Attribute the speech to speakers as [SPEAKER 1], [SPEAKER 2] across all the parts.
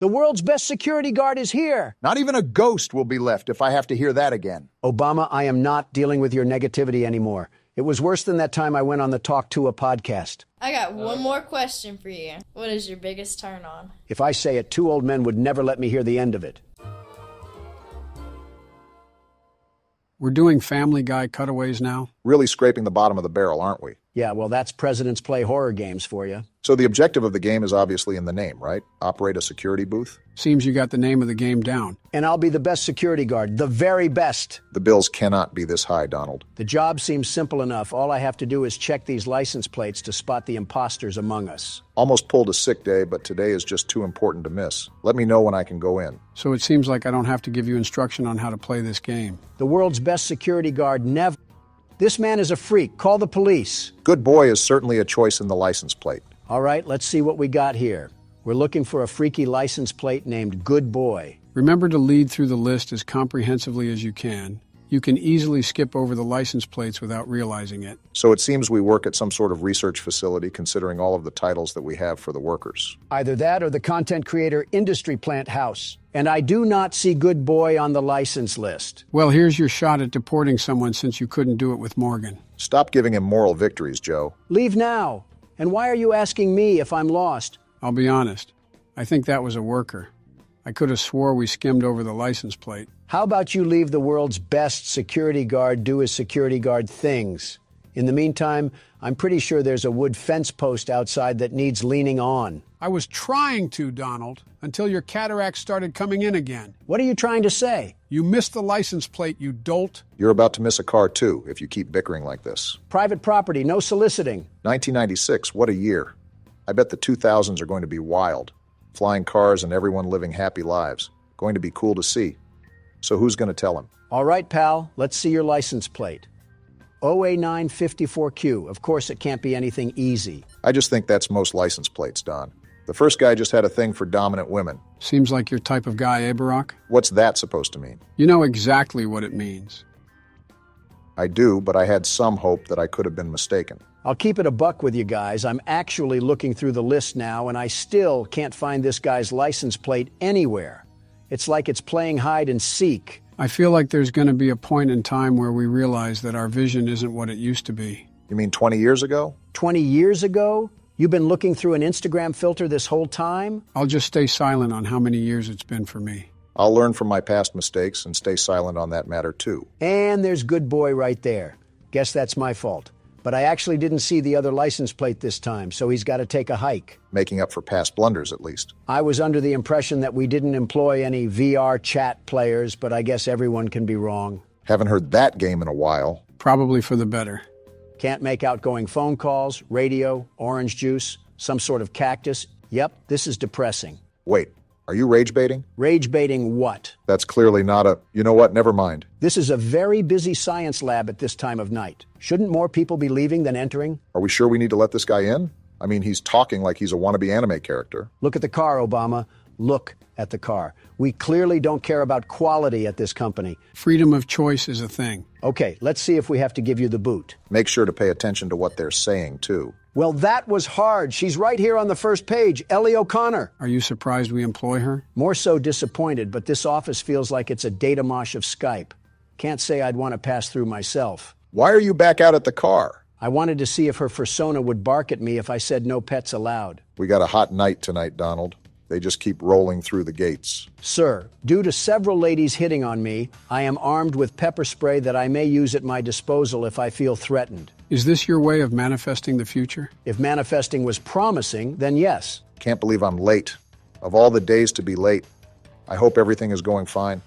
[SPEAKER 1] The world's best security guard is here.
[SPEAKER 2] Not even a ghost will be left if I have to hear that again.
[SPEAKER 1] Obama, I am not dealing with your negativity anymore. It was worse than that time I went on the Talk to a podcast.
[SPEAKER 3] I got one more question for you. What is your biggest turn on?
[SPEAKER 1] If I say it, 2 old men would never let me hear the end of it.
[SPEAKER 4] We're doing Family Guy cutaways now?
[SPEAKER 2] Really scraping the bottom of the barrel, aren't we?
[SPEAKER 1] Yeah, well, that's Presidents Play Horror Games for you.
[SPEAKER 2] So the objective of the game is obviously in the name, right? Operate a security booth?
[SPEAKER 4] Seems you got the name of the game down.
[SPEAKER 1] And I'll be the best security guard, the very best.
[SPEAKER 2] The bills cannot be this high, Donald.
[SPEAKER 1] The job seems simple enough. All I have to do is check these license plates to spot the imposters among us.
[SPEAKER 2] Almost pulled a sick day, but today is just too important to miss. Let me know when I can go in.
[SPEAKER 4] So it seems like I don't have to give you instruction on how to play this game.
[SPEAKER 1] The world's best security guard never... This man is a freak. Call the police.
[SPEAKER 2] Good boy is certainly a choice in the license plate.
[SPEAKER 1] All right, let's see what we got here. We're looking for a freaky license plate named Good Boy.
[SPEAKER 4] Remember to lead through the list as comprehensively as you can. You can easily skip over the license plates without realizing it.
[SPEAKER 2] So it seems we work at some sort of research facility considering all of the titles that we have for the workers.
[SPEAKER 1] Either that or the content creator industry plant house. And I do not see Good Boy on the license list.
[SPEAKER 4] Well, here's your shot at deporting someone since you couldn't do it with Morgan.
[SPEAKER 2] Stop giving him moral victories, Joe.
[SPEAKER 1] Leave now. And why are you asking me if I'm lost?
[SPEAKER 4] I'll be honest. I think that was a worker. I could have swore we skimmed over the license plate.
[SPEAKER 1] How about you leave the world's best security guard do his security guard things? In the meantime, I'm pretty sure there's a wood fence post outside that needs leaning on.
[SPEAKER 4] I was trying to, Donald, until your cataracts started coming in again.
[SPEAKER 1] What are you trying to say?
[SPEAKER 4] You missed the license plate, you dolt.
[SPEAKER 2] You're about to miss a car, too, if you keep bickering like this.
[SPEAKER 1] Private property, no soliciting.
[SPEAKER 2] 1996, what a year. I bet the 2000s are going to be wild. Flying cars and everyone living happy lives. Going to be cool to see. So who's going to tell him?
[SPEAKER 1] All right, pal, let's see your license plate. OA954Q. Of course, it can't be anything easy.
[SPEAKER 2] I just think that's most license plates, Don. The first guy just had a thing for dominant women.
[SPEAKER 4] Seems like your type of guy, eh, Barack?
[SPEAKER 2] What's that supposed to mean?
[SPEAKER 4] You know exactly what it means.
[SPEAKER 2] I do, but I had some hope that I could have been mistaken.
[SPEAKER 1] I'll keep it a buck with you guys. I'm actually looking through the list now, and I still can't find this guy's license plate anywhere. It's like it's playing hide and seek.
[SPEAKER 4] I feel like there's going to be a point in time where we realize that our vision isn't what it used to be.
[SPEAKER 2] You mean 20 years ago?
[SPEAKER 1] 20 years ago? You've been looking through an Instagram filter this whole time?
[SPEAKER 4] I'll just stay silent on how many years it's been for me.
[SPEAKER 2] I'll learn from my past mistakes and stay silent on that matter, too.
[SPEAKER 1] And there's Good Boy right there. Guess that's my fault. But I actually didn't see the other license plate this time, so he's got to take a hike.
[SPEAKER 2] Making up for past blunders, at least.
[SPEAKER 1] I was under the impression that we didn't employ any VR chat players, but I guess everyone can be wrong.
[SPEAKER 2] Haven't heard that game in a while.
[SPEAKER 4] Probably for the better.
[SPEAKER 1] Can't make outgoing phone calls, radio, orange juice, some sort of cactus. Yep, this is depressing.
[SPEAKER 2] Wait, are you rage baiting?
[SPEAKER 1] Rage baiting what?
[SPEAKER 2] That's clearly not a... You know what? Never mind.
[SPEAKER 1] This is a very busy science lab at this time of night. Shouldn't more people be leaving than entering?
[SPEAKER 2] Are we sure we need to let this guy in? I mean, he's talking like he's a wannabe anime character.
[SPEAKER 1] Look at the car, Obama. Look at the car. We clearly don't care about quality at this company.
[SPEAKER 4] Freedom of choice is a thing.
[SPEAKER 1] Okay, let's see if we have to give you the boot.
[SPEAKER 2] Make sure to pay attention to what they're saying, too.
[SPEAKER 1] Well, that was hard. She's right here on the first page, Ellie O'Connor.
[SPEAKER 4] Are you surprised we employ her?
[SPEAKER 1] More so disappointed, but this office feels like it's a data mosh of Skype. Can't say I'd want to pass through myself.
[SPEAKER 2] Why are you back out at the car?
[SPEAKER 1] I wanted to see if her fursona would bark at me if I said no pets allowed.
[SPEAKER 2] We got a hot night tonight, Donald. They just keep rolling through the gates.
[SPEAKER 1] Sir, due to several ladies hitting on me, I am armed with pepper spray that I may use at my disposal if I feel threatened.
[SPEAKER 4] Is this your way of manifesting the future?
[SPEAKER 1] If manifesting was promising, then yes.
[SPEAKER 2] Can't believe I'm late. Of all the days to be late, I hope everything is going fine.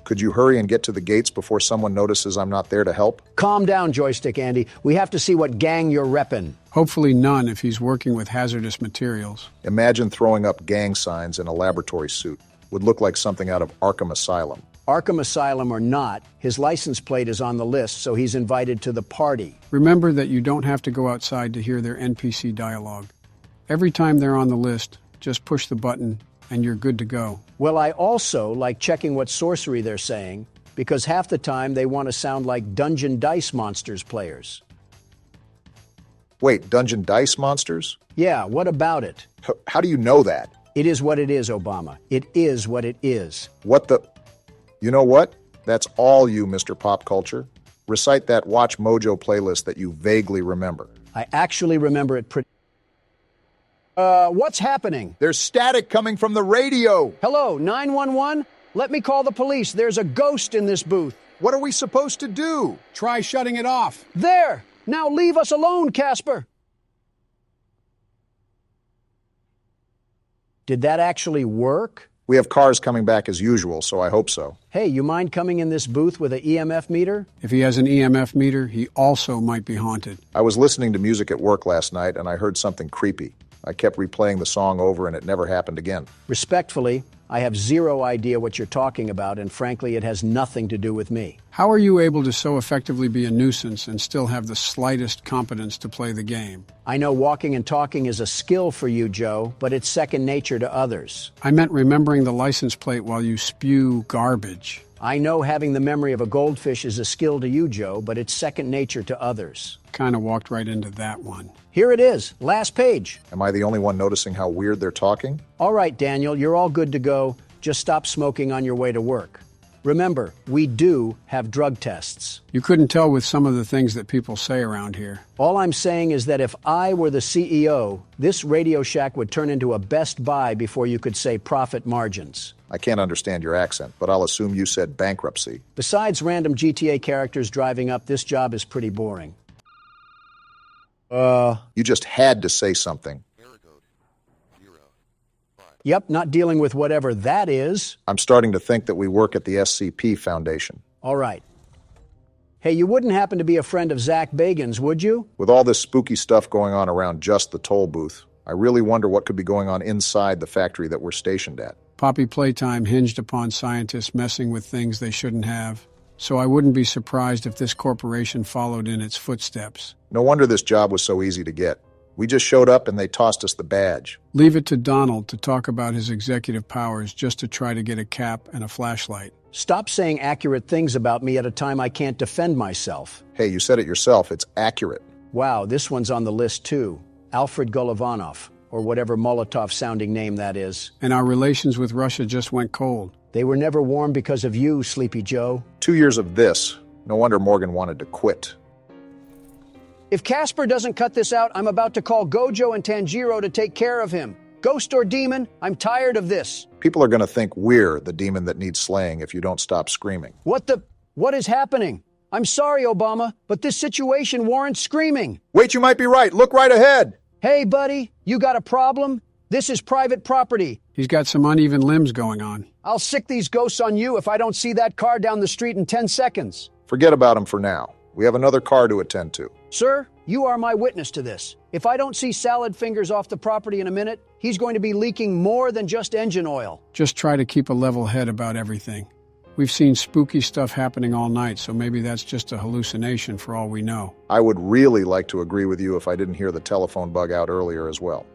[SPEAKER 2] Could you hurry and get to the gates before someone notices I'm not there to help?
[SPEAKER 1] Calm down, Joystick Andy. We have to see what gang you're reppin'.
[SPEAKER 4] Hopefully none if he's working with hazardous materials.
[SPEAKER 2] Imagine throwing up gang signs in a laboratory suit. Would look like something out of Arkham Asylum.
[SPEAKER 1] Arkham Asylum or not, his license plate is on the list, so he's invited to the party.
[SPEAKER 4] Remember that you don't have to go outside to hear their NPC dialogue. Every time they're on the list, just push the button and you're good to go.
[SPEAKER 1] Well, I also like checking what sorcery they're saying, because half the time they want to sound like Dungeon Dice Monsters players.
[SPEAKER 2] Wait, Dungeon Dice Monsters?
[SPEAKER 1] Yeah, what about it?
[SPEAKER 2] How do you know that?
[SPEAKER 1] It is what it is, Obama. It is what it is.
[SPEAKER 2] What the... You know what? That's all you, Mr. Pop Culture. Recite that Watch Mojo playlist that you vaguely remember.
[SPEAKER 1] I actually remember it pretty... What's happening?
[SPEAKER 2] There's static coming from the radio.
[SPEAKER 1] Hello, 911? Let me call the police. There's a ghost in this booth.
[SPEAKER 2] What are we supposed to do?
[SPEAKER 4] Try shutting it off.
[SPEAKER 1] There! Now leave us alone, Casper! Did that actually work?
[SPEAKER 2] We have cars coming back as usual, so I hope so.
[SPEAKER 1] Hey, you mind coming in this booth with an EMF meter?
[SPEAKER 4] If he has an EMF meter, he also might be haunted.
[SPEAKER 2] I was listening to music at work last night, and I heard something creepy. I kept replaying the song over, and it never happened again.
[SPEAKER 1] Respectfully, I have zero idea what you're talking about, and frankly, it has nothing to do with me.
[SPEAKER 4] How are you able to so effectively be a nuisance and still have the slightest competence to play the game?
[SPEAKER 1] I know walking and talking is a skill for you, Joe, but it's second nature to others.
[SPEAKER 4] I meant remembering the license plate while you spew garbage.
[SPEAKER 1] I know having the memory of a goldfish is a skill to you, Joe, but it's second nature to others.
[SPEAKER 4] Kind of walked right into that one.
[SPEAKER 1] Here it is, last page.
[SPEAKER 2] Am I the only one noticing how weird they're talking?
[SPEAKER 1] All right, Daniel, you're all good to go. Just stop smoking on your way to work. Remember, we do have drug tests.
[SPEAKER 4] You couldn't tell with some of the things that people say around here.
[SPEAKER 1] All I'm saying is that if I were the CEO, this Radio Shack would turn into a Best Buy before you could say profit margins.
[SPEAKER 2] I can't understand your accent, but I'll assume you said bankruptcy.
[SPEAKER 1] Besides random GTA characters driving up, this job is pretty boring.
[SPEAKER 2] You just had to say something.
[SPEAKER 1] Yep, not dealing with whatever that is.
[SPEAKER 2] I'm starting to think that we work at the SCP Foundation.
[SPEAKER 1] All right. Hey, you wouldn't happen to be a friend of Zach Bagan's, would you?
[SPEAKER 2] With all this spooky stuff going on around just the toll booth, I really wonder what could be going on inside the factory that we're stationed at.
[SPEAKER 4] Poppy Playtime hinged upon scientists messing with things they shouldn't have, so I wouldn't be surprised if this corporation followed in its footsteps.
[SPEAKER 2] No wonder this job was so easy to get. We just showed up and they tossed us the badge.
[SPEAKER 4] Leave it to Donald to talk about his executive powers just to try to get a cap and a flashlight.
[SPEAKER 1] Stop saying accurate things about me at a time I can't defend myself.
[SPEAKER 2] Hey, you said it yourself. It's accurate.
[SPEAKER 1] Wow, this one's on the list too. Alfred Golovanov, or whatever Molotov-sounding name that is.
[SPEAKER 4] And our relations with Russia just went cold.
[SPEAKER 1] They were never warm because of you, Sleepy Joe.
[SPEAKER 2] 2 years of this. No wonder Morgan wanted to quit.
[SPEAKER 1] If Casper doesn't cut this out, I'm about to call Gojo and Tanjiro to take care of him. Ghost or demon, I'm tired of this.
[SPEAKER 2] People are going to think we're the demon that needs slaying if you don't stop screaming.
[SPEAKER 1] What is happening? I'm sorry, Obama, but this situation warrants screaming.
[SPEAKER 2] Wait, you might be right. Look right ahead.
[SPEAKER 1] Hey, buddy, you got a problem? This is private property.
[SPEAKER 4] He's got some uneven limbs going on.
[SPEAKER 1] I'll sick these ghosts on you if I don't see that car down the street in 10 seconds.
[SPEAKER 2] Forget about him for now. We have another car to attend to.
[SPEAKER 1] Sir, you are my witness to this. If I don't see salad fingers off the property in a minute, he's going to be leaking more than just engine oil.
[SPEAKER 4] Just try to keep a level head about everything. We've seen spooky stuff happening all night, so maybe that's just a hallucination for all we know.
[SPEAKER 2] I would really like to agree with you if I didn't hear the telephone bug out earlier as well.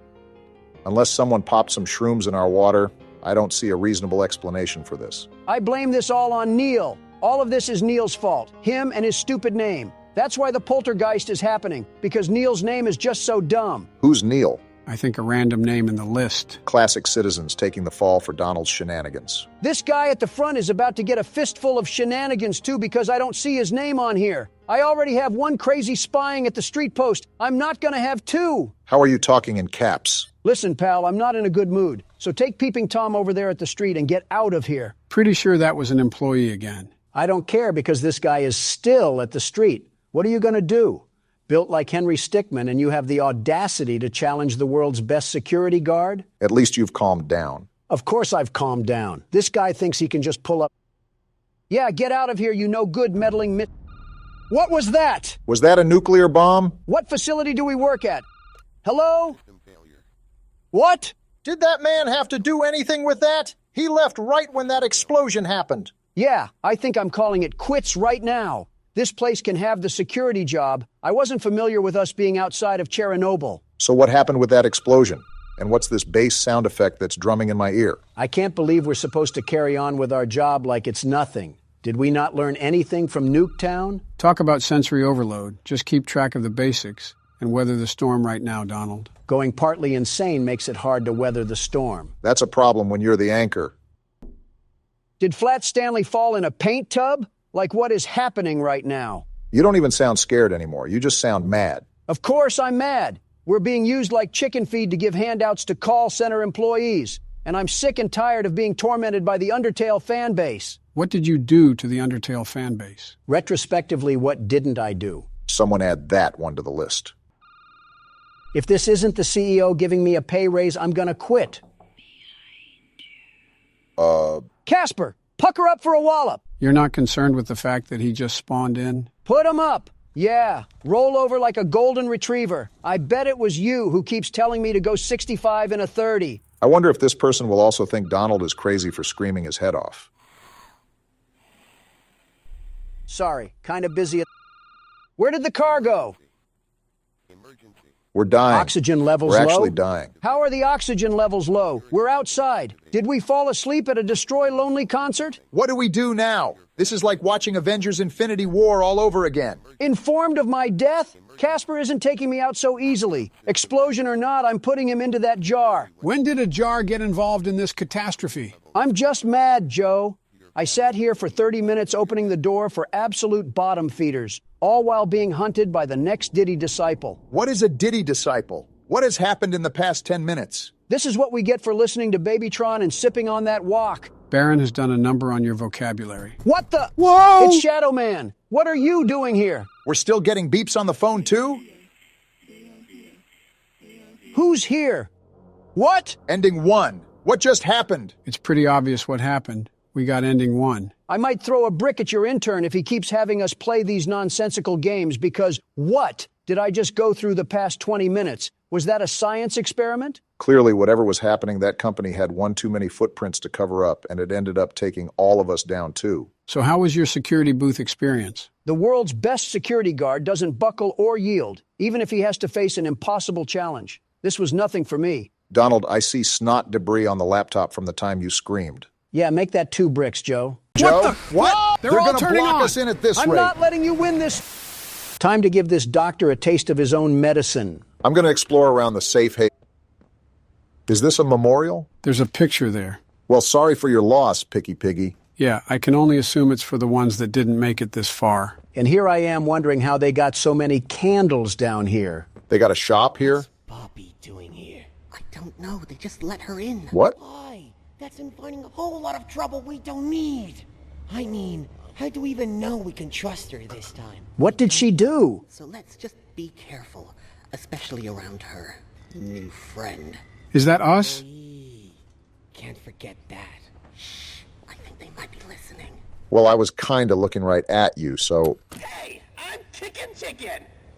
[SPEAKER 2] Unless someone popped some shrooms in our water, I don't see a reasonable explanation for this.
[SPEAKER 1] I blame this all on Neil. All of this is Neil's fault. Him and his stupid name. That's why the poltergeist is happening, because Neil's name is just so dumb.
[SPEAKER 2] Who's Neil?
[SPEAKER 4] I think a random name in the list.
[SPEAKER 2] Classic citizens taking the fall for Donald's shenanigans.
[SPEAKER 1] This guy at the front is about to get a fistful of shenanigans too because I don't see his name on here. I already have one crazy spying at the street post. I'm not gonna have two.
[SPEAKER 2] How are you talking in caps?
[SPEAKER 1] Listen, pal, I'm not in a good mood. So take Peeping Tom over there at the street and get out of here.
[SPEAKER 4] Pretty sure that was an employee again.
[SPEAKER 1] I don't care because this guy is still at the street. What are you gonna do? Built like Henry Stickmin, and you have the audacity to challenge the world's best security guard?
[SPEAKER 2] At least you've calmed down.
[SPEAKER 1] Of course I've calmed down. This guy thinks he can just pull up. Yeah, get out of here, you no good meddling What was that?
[SPEAKER 2] Was that a nuclear bomb?
[SPEAKER 1] What facility do we work at? Hello? What?
[SPEAKER 5] Did that man have to do anything with that? He left right when that explosion happened.
[SPEAKER 1] Yeah, I think I'm calling it quits right now. This place can have the security job. I wasn't familiar with us being outside of Chernobyl.
[SPEAKER 2] So what happened with that explosion? And what's this bass sound effect that's drumming in my ear?
[SPEAKER 1] I can't believe we're supposed to carry on with our job like it's nothing. Did we not learn anything from Nuketown?
[SPEAKER 4] Talk about sensory overload. Just keep track of the basics. and weather the storm right now, Donald.
[SPEAKER 1] Going partly insane makes it hard to weather the storm.
[SPEAKER 2] That's a problem when you're the anchor.
[SPEAKER 1] Did Flat Stanley fall in a paint tub? Like what is happening right now?
[SPEAKER 2] You don't even sound scared anymore. You just sound mad.
[SPEAKER 1] Of course I'm mad. We're being used like chicken feed to give handouts to call center employees. And I'm sick and tired of being tormented by the Undertale fan base.
[SPEAKER 4] What did you do to the Undertale fan base?
[SPEAKER 1] Retrospectively, what didn't I do?
[SPEAKER 2] Someone add that one to the list.
[SPEAKER 1] If this isn't the CEO giving me a pay raise, I'm gonna quit. Casper, pucker up for a wallop.
[SPEAKER 4] You're not concerned with the fact that he just spawned in?
[SPEAKER 1] Put him up. Yeah, roll over like a golden retriever. I bet it was you who keeps telling me to go 65 in a 30.
[SPEAKER 2] I wonder if this person will also think Donald is crazy for screaming his head off.
[SPEAKER 1] Sorry, kind of busy. Where did the car go?
[SPEAKER 2] We're dying.
[SPEAKER 1] Oxygen levels low?
[SPEAKER 2] We're actually dying.
[SPEAKER 1] How are the oxygen levels low? We're outside. Did we fall asleep at a Destroy Lonely concert?
[SPEAKER 5] What do we do now? This is like watching Avengers Infinity War all over again.
[SPEAKER 1] Informed of my death? Casper isn't taking me out so easily. Explosion or not, I'm putting him into that jar.
[SPEAKER 4] When did a jar get involved in this catastrophe?
[SPEAKER 1] I'm just mad, Joe. I sat here for 30 minutes opening the door for absolute bottom feeders, all while being hunted by the next Diddy disciple.
[SPEAKER 5] What is a Diddy disciple? What has happened in the past 10 minutes?
[SPEAKER 1] This is what we get for listening to Babytron and sipping on that wok.
[SPEAKER 4] Baron has done a number on your vocabulary.
[SPEAKER 1] What the?
[SPEAKER 5] Whoa!
[SPEAKER 1] It's Shadow Man. What are you doing here?
[SPEAKER 5] We're still getting beeps on the phone, too?
[SPEAKER 1] Who's here? What?
[SPEAKER 5] Ending 1. What just happened?
[SPEAKER 4] It's pretty obvious what happened. We got ending 1.
[SPEAKER 1] I might throw a brick at your intern if he keeps having us play these nonsensical games because what did I just go through the past 20 minutes? Was that a science experiment?
[SPEAKER 2] Clearly, whatever was happening, that company had one too many footprints to cover up, and it ended up taking all of us down, too.
[SPEAKER 4] So how was your security booth experience?
[SPEAKER 1] The world's best security guard doesn't buckle or yield, even if he has to face an impossible challenge. This was nothing for me.
[SPEAKER 2] Donald, I see snot debris on the laptop from the time you screamed.
[SPEAKER 1] Yeah, make that 2 bricks, Joe.
[SPEAKER 2] Joe? What?
[SPEAKER 4] They're all
[SPEAKER 2] gonna
[SPEAKER 4] turning
[SPEAKER 2] block
[SPEAKER 4] on.
[SPEAKER 2] us in at this
[SPEAKER 1] I'm
[SPEAKER 2] rate.
[SPEAKER 1] not letting you win this. Time to give this doctor a taste of his own medicine.
[SPEAKER 2] I'm going to explore around the safe haven. Is this a memorial?
[SPEAKER 4] There's a picture there.
[SPEAKER 2] Well, sorry for your loss, Picky Piggy.
[SPEAKER 4] Yeah, I can only assume it's for the ones that didn't make it this far.
[SPEAKER 1] And here I am wondering how they got so many candles down here.
[SPEAKER 2] They got a shop here?
[SPEAKER 6] What's Bobby doing here? I don't know. They just let her in.
[SPEAKER 2] What?
[SPEAKER 6] Why? That's inviting a whole lot of trouble we don't need. I mean, how do we even know we can trust her this time?
[SPEAKER 1] What did she do?
[SPEAKER 6] So let's just be careful, especially around her new friend.
[SPEAKER 4] Is that us?
[SPEAKER 6] Can't forget that. Shh. I think they might be listening.
[SPEAKER 2] Well, I was kind of looking right at you, so...
[SPEAKER 7] Hey, I'm Chicken.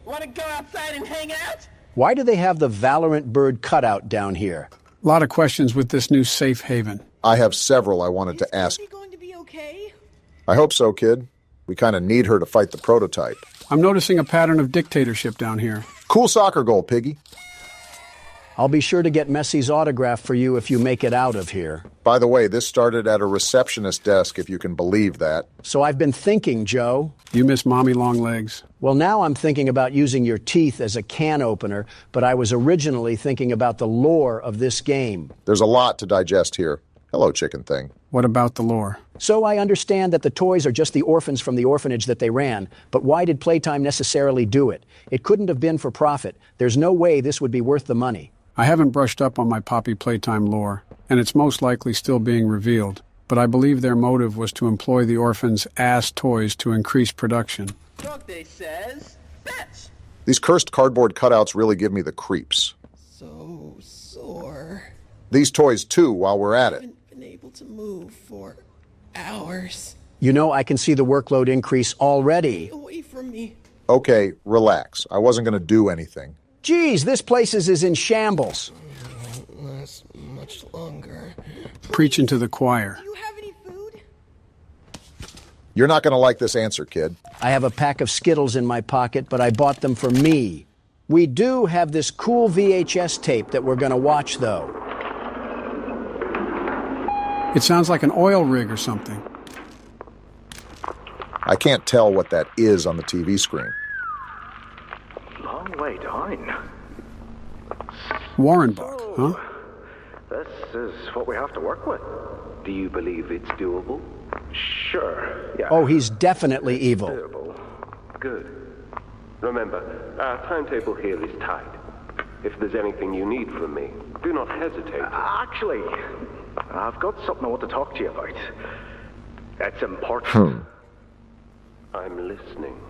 [SPEAKER 7] Want to go outside and hang out?
[SPEAKER 1] Why do they have the Valorant bird cutout down here?
[SPEAKER 4] A lot of questions with this new safe haven.
[SPEAKER 2] I have several I wanted to ask.
[SPEAKER 6] Is she going to be okay?
[SPEAKER 2] I hope so, kid. We kind of need her to fight the prototype.
[SPEAKER 4] I'm noticing a pattern of dictatorship down here.
[SPEAKER 2] Cool soccer goal, Piggy.
[SPEAKER 1] I'll be sure to get Messi's autograph for you if you make it out of here.
[SPEAKER 2] By the way, this started at a receptionist desk, if you can believe that.
[SPEAKER 1] So I've been thinking, Joe.
[SPEAKER 4] You miss Mommy Longlegs.
[SPEAKER 1] Well, now I'm thinking about using your teeth as a can opener, but I was originally thinking about the lore of this game.
[SPEAKER 2] There's a lot to digest here. Hello, chicken thing.
[SPEAKER 4] What about the lore?
[SPEAKER 1] So I understand that the toys are just the orphans from the orphanage that they ran, but why did Playtime necessarily do it? It couldn't have been for profit. There's no way this would be worth the money.
[SPEAKER 4] I haven't brushed up on my Poppy Playtime lore, and it's most likely still being revealed, but I believe their motive was to employ the orphans' ass toys to increase production.
[SPEAKER 7] Dog Day says, fetch.
[SPEAKER 2] These cursed cardboard cutouts really give me the creeps.
[SPEAKER 6] So sore.
[SPEAKER 2] These toys, too, while we're at it.
[SPEAKER 6] Haven't been able to move for hours.
[SPEAKER 1] You know, I can see the workload increase already.
[SPEAKER 6] Away from me.
[SPEAKER 2] Okay, relax. I wasn't going to do anything.
[SPEAKER 1] Geez, this place is in shambles.
[SPEAKER 6] Won't last much longer.
[SPEAKER 4] Preaching to the choir.
[SPEAKER 6] Do you have any food?
[SPEAKER 2] You're not going to like this answer, kid.
[SPEAKER 1] I have a pack of Skittles in my pocket, but I bought them for me. We do have this cool VHS tape that we're going to watch, though.
[SPEAKER 4] It sounds like an oil rig or something.
[SPEAKER 2] I can't tell what that is on the TV screen.
[SPEAKER 8] Playtime.
[SPEAKER 4] Warrenbach, huh?
[SPEAKER 8] This is what we have to work with. Do you believe it's doable? Sure, yeah.
[SPEAKER 1] Oh, he's definitely evil.
[SPEAKER 8] Doable. Good. Remember, our timetable here is tight. If there's anything you need from me, do not hesitate.
[SPEAKER 9] Actually, I've got something I want to talk to you about. It's important.
[SPEAKER 8] I'm listening.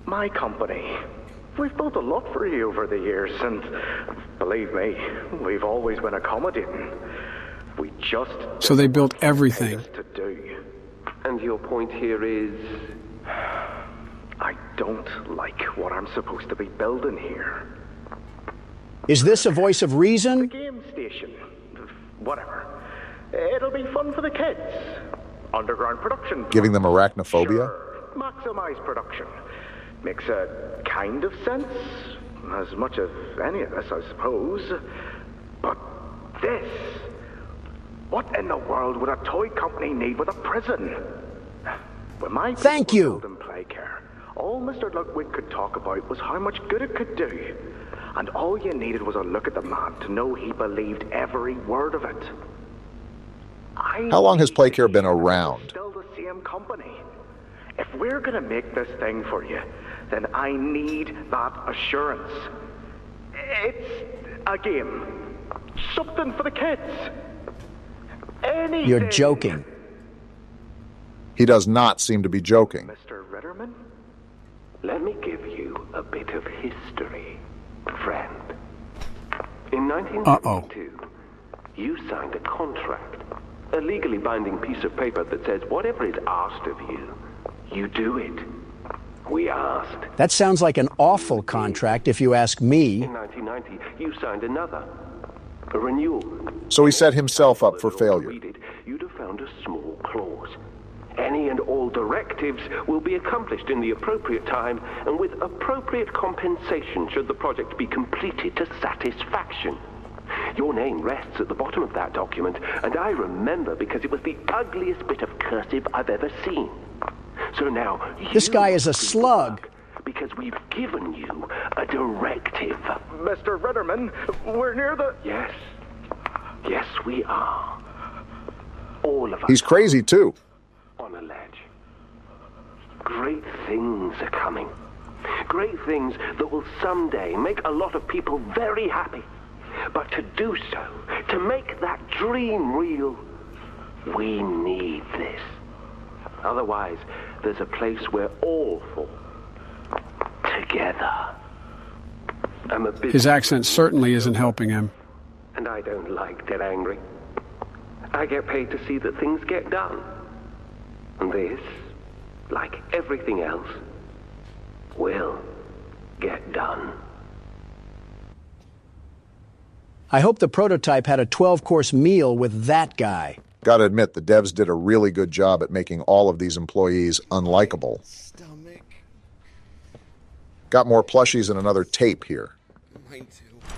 [SPEAKER 9] My company. We've built a lot for you over the years, and believe me, we've always been accommodating. We just...
[SPEAKER 4] So they built everything.
[SPEAKER 9] To do.
[SPEAKER 8] And your point here is...
[SPEAKER 9] I don't like what I'm supposed to be building here.
[SPEAKER 1] Is this a voice of
[SPEAKER 9] The
[SPEAKER 1] reason?
[SPEAKER 9] game station. Whatever. It'll be fun for the kids. Underground production.
[SPEAKER 2] Giving them arachnophobia?
[SPEAKER 9] Sure. Maximize production. Makes a kind of sense. As much as any of us, I suppose. But this... What in the world would a toy company need with a prison? When my
[SPEAKER 1] Thank you.
[SPEAKER 9] building Playcare, all Mr. Ludwig could talk about was how much good it could do. And all you needed was a look at the man to know he believed every word of it.
[SPEAKER 2] How long has Playcare been around?
[SPEAKER 9] Still the same company. If we're gonna make this thing for you, then I need that assurance. It's a game. Something for the kids. Anything.
[SPEAKER 1] You're joking.
[SPEAKER 2] He does not seem to be joking.
[SPEAKER 9] Mr. Ritterman?
[SPEAKER 8] Let me give you a bit of history, friend. In 1992, you signed a contract, a legally binding piece of paper that says whatever is asked of you, you do it. We asked.
[SPEAKER 1] That sounds like an awful contract if you ask me.
[SPEAKER 8] In 1990, you signed another, a renewal.
[SPEAKER 2] So he set himself up for failure.
[SPEAKER 8] You'd have found a small clause. Any and all directives will be accomplished in the appropriate time and with appropriate compensation should the project be completed to satisfaction. Your name rests at the bottom of that document, and I remember because it was the ugliest bit of cursive I've ever seen. So now...
[SPEAKER 1] This guy is a slug.
[SPEAKER 8] Because we've given you a directive.
[SPEAKER 9] Mr. Ritterman, we're near the...
[SPEAKER 8] Yes. Yes, we are. All of us.
[SPEAKER 2] He's crazy, too.
[SPEAKER 8] On a ledge. Great things are coming. Great things that will someday make a lot of people very happy. But to do so, to make that dream real, we need this. Otherwise, there's a place we're all for. Together. I'm a bit...
[SPEAKER 4] His accent certainly isn't helping him.
[SPEAKER 8] And I don't like dead angry. I get paid to see that things get done. And this, like everything else, will get done.
[SPEAKER 1] I hope the prototype had a 12-course meal with that guy.
[SPEAKER 2] Gotta admit, the devs did a really good job at making all of these employees unlikable.
[SPEAKER 6] Stomach.
[SPEAKER 2] Got more plushies and another tape here.
[SPEAKER 6] Mine too.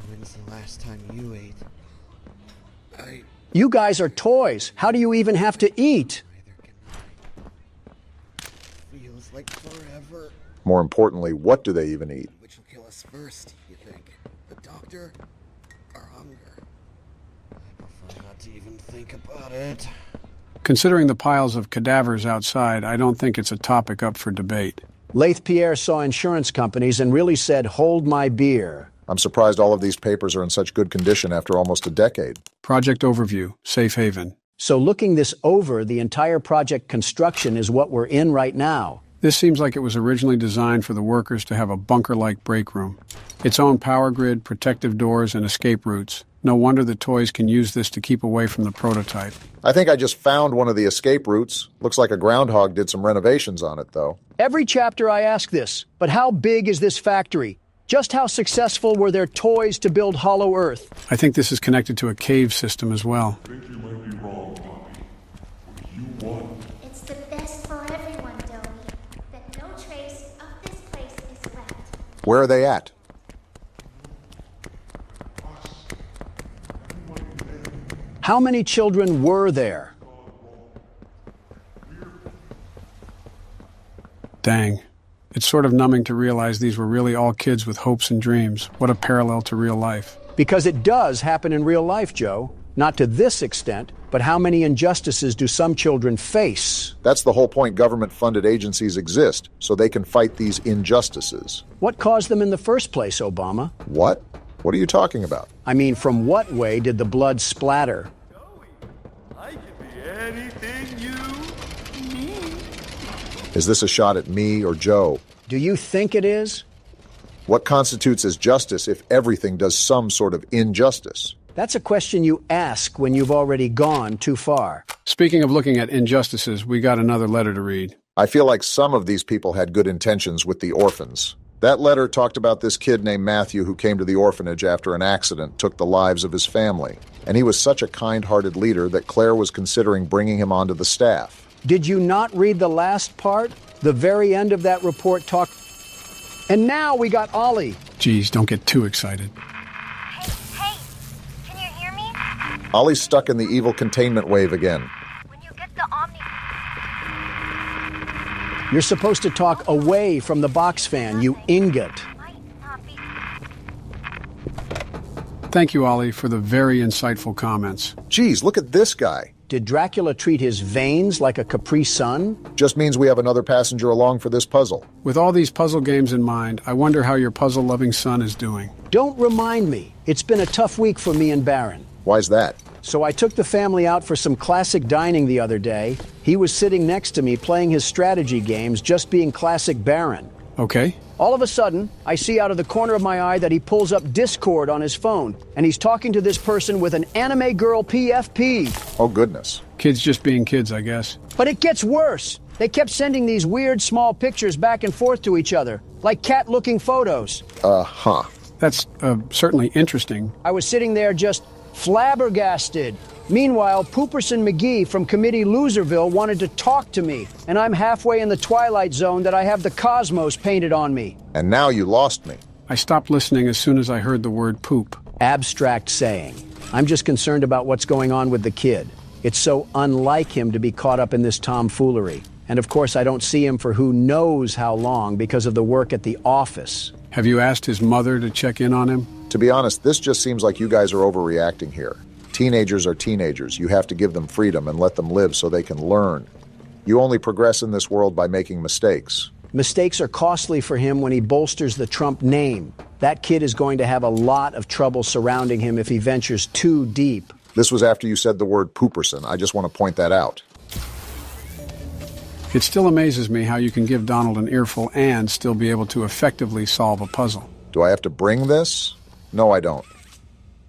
[SPEAKER 6] When's the last time you ate?
[SPEAKER 1] You guys are toys. How do you even have to eat?
[SPEAKER 6] Neither can I. Feels like forever.
[SPEAKER 2] More importantly, what do they even eat?
[SPEAKER 6] Which will kill us first, you think? The doctor or hunger? I prefer not to even think about it.
[SPEAKER 4] Considering the piles of cadavers outside, I don't think it's a topic up for debate.
[SPEAKER 1] Laith Pierre saw insurance companies and really said, hold my beer.
[SPEAKER 2] I'm surprised all of these papers are in such good condition after almost a decade.
[SPEAKER 4] Project overview, safe haven.
[SPEAKER 1] So looking this over, the entire project construction is what we're in right now.
[SPEAKER 4] This seems like it was originally designed for the workers to have a bunker-like break room. Its own power grid, protective doors, and escape routes. No wonder the toys can use this to keep away from the prototype.
[SPEAKER 2] I think I just found one of the escape routes. Looks like a groundhog did some renovations on it, though.
[SPEAKER 1] Every chapter I ask this, but how big is this factory? Just how successful were their toys to build Hollow Earth?
[SPEAKER 4] I think this is connected to a cave system as well.
[SPEAKER 10] I think you might be wrong, Poppy. You won.
[SPEAKER 11] It's the best for everyone, Domi. That no trace of this place is left.
[SPEAKER 2] Where are they at?
[SPEAKER 1] How many children were there?
[SPEAKER 4] Dang. It's sort of numbing to realize these were really all kids with hopes and dreams. What a parallel to real life.
[SPEAKER 1] Because it does happen in real life, Joe. Not to this extent, but how many injustices do some children face?
[SPEAKER 2] That's the whole point government-funded agencies exist, so they can fight these injustices.
[SPEAKER 1] What caused them in the first place, Obama?
[SPEAKER 2] What? What are you talking about?
[SPEAKER 1] I mean, from what way did the blood splatter?
[SPEAKER 10] I can be anything you need.
[SPEAKER 2] Is this a shot at me or Joe?
[SPEAKER 1] Do you think it is?
[SPEAKER 2] What constitutes as justice if everything does some sort of injustice?
[SPEAKER 1] That's a question you ask when you've already gone too far.
[SPEAKER 4] Speaking of looking at injustices, we got another letter to read.
[SPEAKER 2] I feel like some of these people had good intentions with the orphans. That letter talked about this kid named Matthew who came to the orphanage after an accident took the lives of his family. And he was such a kind-hearted leader that Claire was considering bringing him onto the staff.
[SPEAKER 1] Did you not read the last part? The very end of that report talked... And now we got Ollie.
[SPEAKER 4] Geez, don't get too excited.
[SPEAKER 11] Hey, can you hear me?
[SPEAKER 2] Ollie's stuck in the evil containment wave again.
[SPEAKER 11] When you get the Omni...
[SPEAKER 1] You're supposed to talk away from the box fan, you ingot.
[SPEAKER 4] Thank you, Ollie, for the very insightful comments.
[SPEAKER 2] Geez, look at this guy.
[SPEAKER 1] Did Dracula treat his veins like a Capri Sun?
[SPEAKER 2] Just means we have another passenger along for this puzzle.
[SPEAKER 4] With all these puzzle games in mind, I wonder how your puzzle-loving son is doing.
[SPEAKER 1] Don't remind me. It's been a tough week for me and Baron.
[SPEAKER 2] Why's that?
[SPEAKER 1] So I took the family out for some classic dining the other day. He was sitting next to me playing his strategy games, just being classic Baron.
[SPEAKER 4] Okay.
[SPEAKER 1] All of a sudden, I see out of the corner of my eye that he pulls up Discord on his phone, and he's talking to this person with an anime girl PFP.
[SPEAKER 2] Oh, goodness.
[SPEAKER 4] Kids just being kids, I guess.
[SPEAKER 1] But it gets worse. They kept sending these weird small pictures back and forth to each other, like cat-looking photos.
[SPEAKER 4] That's certainly interesting.
[SPEAKER 1] I was sitting there just flabbergasted. Meanwhile, Pooperson McGee from Committee Loserville wanted to talk to me, and I'm halfway in the Twilight Zone that I have the cosmos painted on me.
[SPEAKER 2] And now you lost me.
[SPEAKER 4] I stopped listening as soon as I heard the word poop.
[SPEAKER 1] Abstract saying. I'm just concerned about what's going on with the kid. It's so unlike him to be caught up in this tomfoolery. And of course, I don't see him for who knows how long because of the work at the office.
[SPEAKER 4] Have you asked his mother to check in on him?
[SPEAKER 2] To be honest, this just seems like you guys are overreacting here. Teenagers are teenagers. You have to give them freedom and let them live so they can learn. You only progress in this world by making mistakes.
[SPEAKER 1] Mistakes are costly for him when he bolsters the Trump name. That kid is going to have a lot of trouble surrounding him if he ventures too deep.
[SPEAKER 2] This was after you said the word Pooperson. I just want to point that out.
[SPEAKER 4] It still amazes me how you can give Donald an earful and still be able to effectively solve a puzzle.
[SPEAKER 2] Do I have to bring this? No, I don't.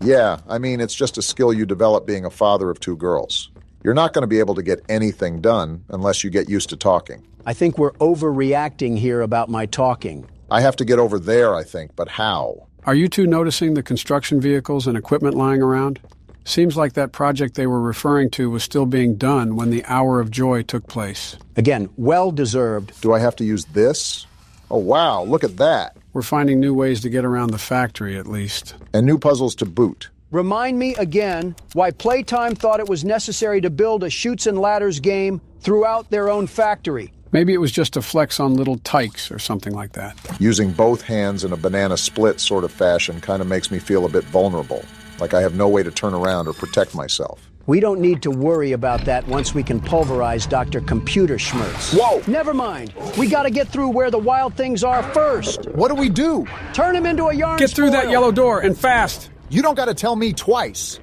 [SPEAKER 2] Yeah, I mean, it's just a skill you develop being a father of two girls. You're not going to be able to get anything done unless you get used to talking.
[SPEAKER 1] I think we're overreacting here about my talking.
[SPEAKER 2] I have to get over there, I think, but how?
[SPEAKER 4] Are you two noticing the construction vehicles and equipment lying around? Seems like that project they were referring to was still being done when the hour of joy took place.
[SPEAKER 1] Again, well-deserved.
[SPEAKER 2] Do I have to use this? Oh, wow, look at that.
[SPEAKER 4] We're finding new ways to get around the factory, at least.
[SPEAKER 2] And new puzzles to boot.
[SPEAKER 1] Remind me again why Playtime thought it was necessary to build a Chutes and Ladders game throughout their own factory.
[SPEAKER 4] Maybe it was just a flex on little tykes or something like that.
[SPEAKER 2] Using both hands in a banana split sort of fashion kind of makes me feel a bit vulnerable, like I have no way to turn around or protect myself.
[SPEAKER 1] We don't need to worry about that once we can pulverize Dr. Computer Schmertz.
[SPEAKER 5] Whoa!
[SPEAKER 1] Never mind. We gotta get through where the wild things are first.
[SPEAKER 5] What do we do?
[SPEAKER 1] Turn him into a yarn
[SPEAKER 4] Get through
[SPEAKER 1] spoil.
[SPEAKER 4] that yellow door, and fast!
[SPEAKER 5] You don't gotta tell me twice.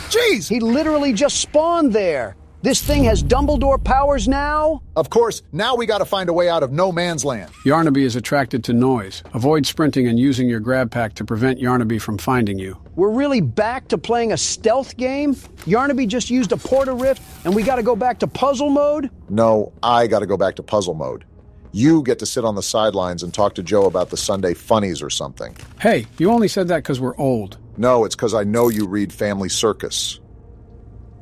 [SPEAKER 5] Jeez!
[SPEAKER 1] He literally just spawned there. This thing has Dumbledore powers now?
[SPEAKER 5] Of course, now we gotta find a way out of no man's land.
[SPEAKER 4] Yarnaby is attracted to noise. Avoid sprinting and using your grab pack to prevent Yarnaby from finding you.
[SPEAKER 1] We're really back to playing a stealth game? Yarnaby just used a porta rift and we gotta go back to puzzle mode?
[SPEAKER 2] No, I gotta go back to puzzle mode. You get to sit on the sidelines and talk to Joe about the Sunday funnies or something.
[SPEAKER 4] Hey, you only said that because we're old.
[SPEAKER 2] No, it's because I know you read Family Circus.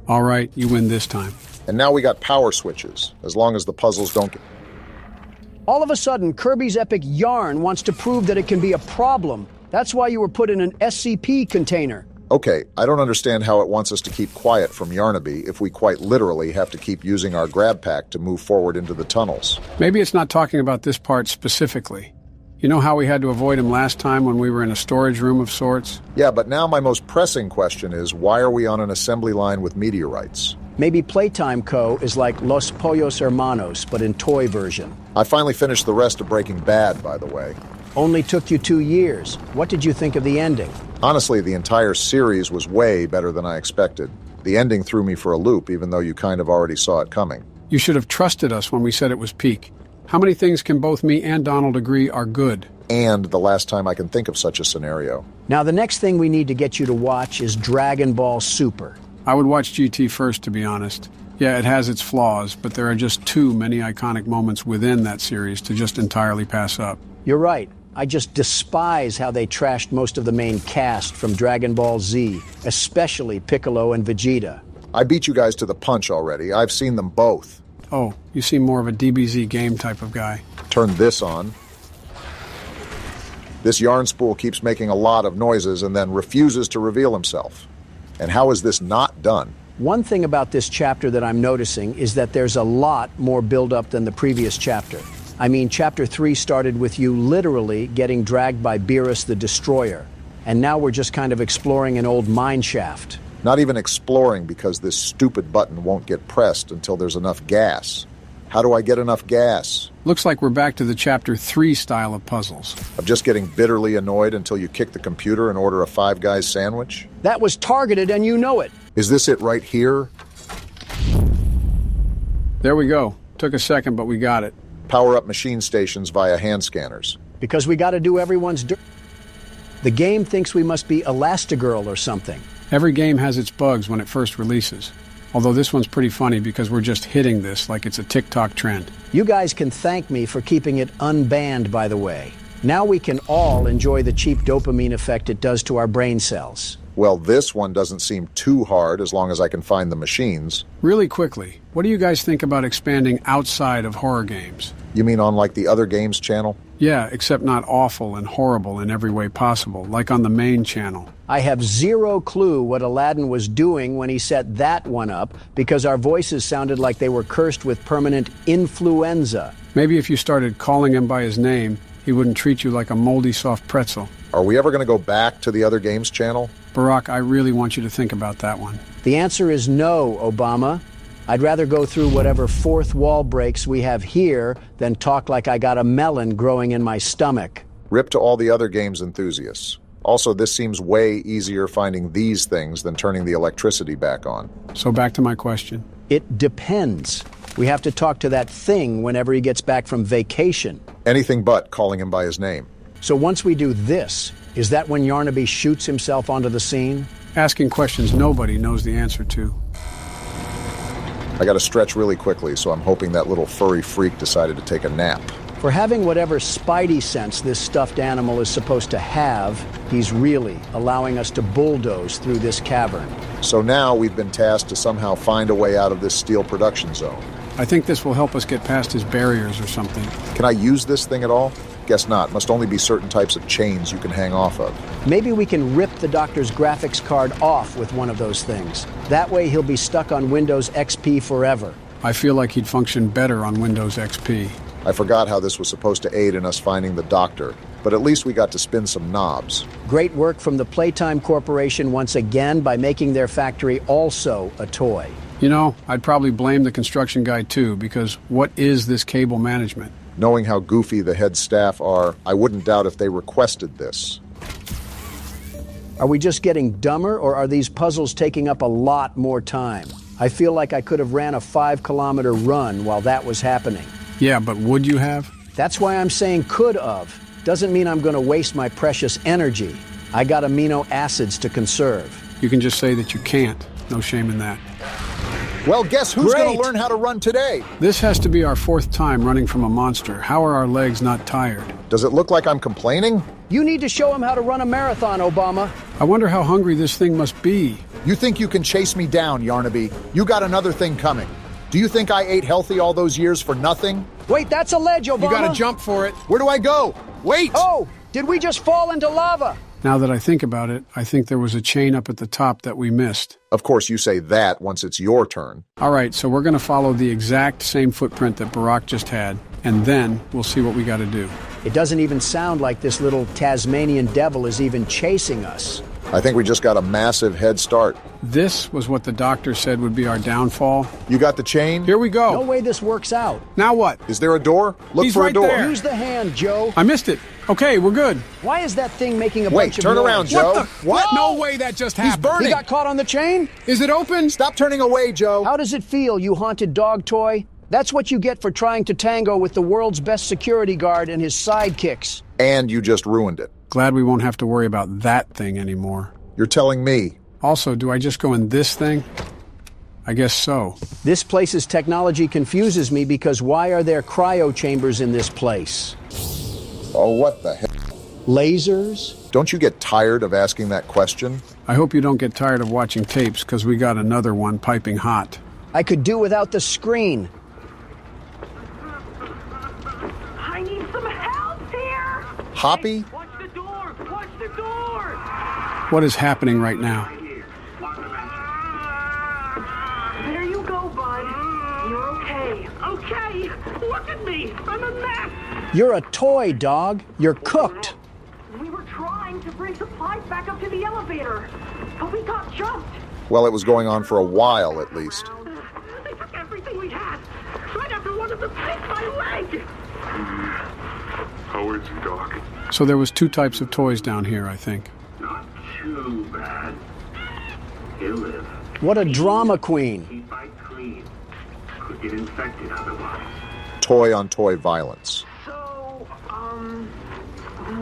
[SPEAKER 4] All right, you win this time.
[SPEAKER 2] And now we got power switches, as long as the puzzles don't get...
[SPEAKER 1] All of a sudden, Kirby's Epic Yarn wants to prove that it can be a problem. That's why you were put in an SCP container.
[SPEAKER 2] Okay, I don't understand how it wants us to keep quiet from Yarnaby if we quite literally have to keep using our grab pack to move forward into the tunnels.
[SPEAKER 4] Maybe it's not talking about this part specifically. You know how we had to avoid him last time when we were in a storage room of sorts?
[SPEAKER 2] Yeah, but now my most pressing question is, why are we on an assembly line with meteorites?
[SPEAKER 1] Maybe Playtime Co. is like Los Pollos Hermanos, but in toy version.
[SPEAKER 2] I finally finished the rest of Breaking Bad, by the way.
[SPEAKER 1] Only took you 2 years. What did you think of the ending?
[SPEAKER 2] Honestly, the entire series was way better than I expected. The ending threw me for a loop, even though you kind of already saw it coming.
[SPEAKER 4] You should have trusted us when we said it was peak. How many things can both me and Donald agree are good?
[SPEAKER 2] And the last time I can think of such a scenario.
[SPEAKER 1] Now, the next thing we need to get you to watch is Dragon Ball Super.
[SPEAKER 4] I would watch GT first, to be honest. Yeah, it has its flaws, but there are just too many iconic moments within that series to just entirely pass up.
[SPEAKER 1] You're right. I just despise how they trashed most of the main cast from Dragon Ball Z, especially Piccolo and Vegeta.
[SPEAKER 2] I beat you guys to the punch already. I've seen them both.
[SPEAKER 4] Oh, you seem more of a DBZ game type of guy.
[SPEAKER 2] Turn this on. This yarn spool keeps making a lot of noises and then refuses to reveal himself. And how is this not done?
[SPEAKER 1] One thing about this chapter that I'm noticing is that there's a lot more build-up than the previous chapter. I mean, Chapter 3 started with you literally getting dragged by Beerus the Destroyer. And now we're just kind of exploring an old mine shaft.
[SPEAKER 2] Not even exploring because this stupid button won't get pressed until there's enough gas. How do I get enough gas?
[SPEAKER 4] Looks like we're back to the Chapter 3 style of puzzles.
[SPEAKER 2] I'm just getting bitterly annoyed until you kick the computer and order a Five Guys sandwich?
[SPEAKER 1] That was targeted and you know it.
[SPEAKER 2] Is this it right here?
[SPEAKER 4] There we go. Took a second, but we got it.
[SPEAKER 2] Power up machine stations via hand scanners.
[SPEAKER 1] Because we got to do everyone's dirt. The game thinks we must be Elastigirl or something.
[SPEAKER 4] Every game has its bugs when it first releases. Although this one's pretty funny because we're just hitting this like it's a TikTok trend.
[SPEAKER 1] You guys can thank me for keeping it unbanned, by the way. Now we can all enjoy the cheap dopamine effect it does to our brain cells.
[SPEAKER 2] Well, this one doesn't seem too hard as long as I can find the machines.
[SPEAKER 4] Really quickly, what do you guys think about expanding outside of horror games?
[SPEAKER 2] You mean on like the other games channel?
[SPEAKER 4] Yeah, except not awful and horrible in every way possible, like on the main channel.
[SPEAKER 1] I have zero clue what Aladdin was doing when he set that one up, because our voices sounded like they were cursed with permanent influenza.
[SPEAKER 4] Maybe if you started calling him by his name, he wouldn't treat you like a moldy soft pretzel.
[SPEAKER 2] Are we ever going to go back to the other games channel?
[SPEAKER 4] Barack, I really want you to think about that one.
[SPEAKER 1] The answer is no, Obama. I'd rather go through whatever fourth wall breaks we have here than talk like I got a melon growing in my stomach.
[SPEAKER 2] Rip to all the other games enthusiasts. Also, this seems way easier finding these things than turning the electricity back on.
[SPEAKER 4] So back to my question.
[SPEAKER 1] It depends. We have to talk to that thing whenever he gets back from vacation.
[SPEAKER 2] Anything but calling him by his name.
[SPEAKER 1] So once we do this, is that when Yarnaby shoots himself onto the scene?
[SPEAKER 4] Asking questions nobody knows the answer to.
[SPEAKER 2] I gotta stretch really quickly, so I'm hoping that little furry freak decided to take a nap.
[SPEAKER 1] For having whatever spidey sense this stuffed animal is supposed to have, he's really allowing us to bulldoze through this cavern.
[SPEAKER 2] So now we've been tasked to somehow find a way out of this steel production zone.
[SPEAKER 4] I think this will help us get past his barriers or something.
[SPEAKER 2] Can I use this thing at all? Guess not. Must only be certain types of chains you can hang off of.
[SPEAKER 1] Maybe we can rip the doctor's graphics card off with one of those things. That way he'll be stuck on Windows XP forever.
[SPEAKER 4] I feel like he'd function better on Windows XP.
[SPEAKER 2] I forgot how this was supposed to aid in us finding the doctor, but at least we got to spin some knobs.
[SPEAKER 1] Great work from the Playtime Corporation once again by making their factory also a toy.
[SPEAKER 4] You know, I'd probably blame the construction guy too, because what is this cable management?
[SPEAKER 2] Knowing how goofy the head staff are, I wouldn't doubt if they requested this.
[SPEAKER 1] Are we just getting dumber, or are these puzzles taking up a lot more time? I feel like I could have ran a 5-kilometer run while that was happening.
[SPEAKER 4] Yeah, but would you have?
[SPEAKER 1] That's why I'm saying could have. Doesn't mean I'm going to waste my precious energy. I got amino acids to conserve.
[SPEAKER 4] You can just say that you can't. No shame in that.
[SPEAKER 5] Well, guess who's going to learn how to run today?
[SPEAKER 4] This has to be our 4th time running from a monster. How are our legs not tired?
[SPEAKER 2] Does it look like I'm complaining?
[SPEAKER 1] You need to show him how to run a marathon, Obama.
[SPEAKER 4] I wonder how hungry this thing must be.
[SPEAKER 5] You think you can chase me down, Yarnaby? You got another thing coming. Do you think I ate healthy all those years for nothing?
[SPEAKER 1] Wait, that's a ledge, Obama.
[SPEAKER 4] You gotta jump for it.
[SPEAKER 5] Where do I go? Wait!
[SPEAKER 1] Oh, did we just fall into lava?
[SPEAKER 4] Now that I think about it, I think there was a chain up at the top that we missed.
[SPEAKER 2] Of course, you say that once it's your turn.
[SPEAKER 4] All right, so we're going to follow the exact same footprint that Barack just had, and then we'll see what we got to do.
[SPEAKER 1] It doesn't even sound like this little Tasmanian devil is even chasing us.
[SPEAKER 2] I think we just got a massive head start.
[SPEAKER 4] This was what the doctor said would be our downfall.
[SPEAKER 2] You got the chain?
[SPEAKER 4] Here we go.
[SPEAKER 1] No way this works out.
[SPEAKER 4] Now what?
[SPEAKER 2] Is there a door? Look
[SPEAKER 4] He's
[SPEAKER 2] for
[SPEAKER 4] right
[SPEAKER 2] a door.
[SPEAKER 4] there.
[SPEAKER 1] Use the hand, Joe.
[SPEAKER 4] I missed it. Okay, we're good.
[SPEAKER 1] Why is that thing making a
[SPEAKER 2] Wait,
[SPEAKER 1] bunch of
[SPEAKER 2] turn
[SPEAKER 1] noise?
[SPEAKER 2] around, Joe.
[SPEAKER 4] What? No way that just happened.
[SPEAKER 2] He's burning.
[SPEAKER 1] He got caught on the chain?
[SPEAKER 4] Is it open?
[SPEAKER 5] Stop turning away, Joe.
[SPEAKER 1] How does it feel, you haunted dog toy? That's what you get for trying to tango with the world's best security guard and his sidekicks.
[SPEAKER 2] And you just ruined it.
[SPEAKER 4] Glad we won't have to worry about that thing anymore.
[SPEAKER 2] You're telling me.
[SPEAKER 4] Also, do I just go in this thing? I guess so.
[SPEAKER 1] This place's technology confuses me because why are there cryo chambers in this place?
[SPEAKER 2] Oh, what the hell?
[SPEAKER 1] Lasers?
[SPEAKER 2] Don't you get tired of asking that question?
[SPEAKER 4] I hope you don't get tired of watching tapes, because we got another one piping hot.
[SPEAKER 1] I could do without the screen.
[SPEAKER 7] I need some help here!
[SPEAKER 2] Hoppy?
[SPEAKER 7] Watch the doors! Watch the doors!
[SPEAKER 4] What is happening right now?
[SPEAKER 7] There you go, bud. You're okay. Okay! Look at me! I'm a mess!
[SPEAKER 1] You're a toy, dog. You're cooked.
[SPEAKER 7] We were trying to bring supplies back up to the elevator, but we got jumped.
[SPEAKER 2] Well, it was going on for a while, at least.
[SPEAKER 7] They took everything we had. Right after one of them bit my leg.
[SPEAKER 10] How is he, Doc?
[SPEAKER 4] So there was two types of toys down here, I think.
[SPEAKER 10] Not too bad. He'll live.
[SPEAKER 1] What a drama queen.
[SPEAKER 10] Keep it clean. Could get infected otherwise.
[SPEAKER 2] Toy-on-toy violence.
[SPEAKER 7] So,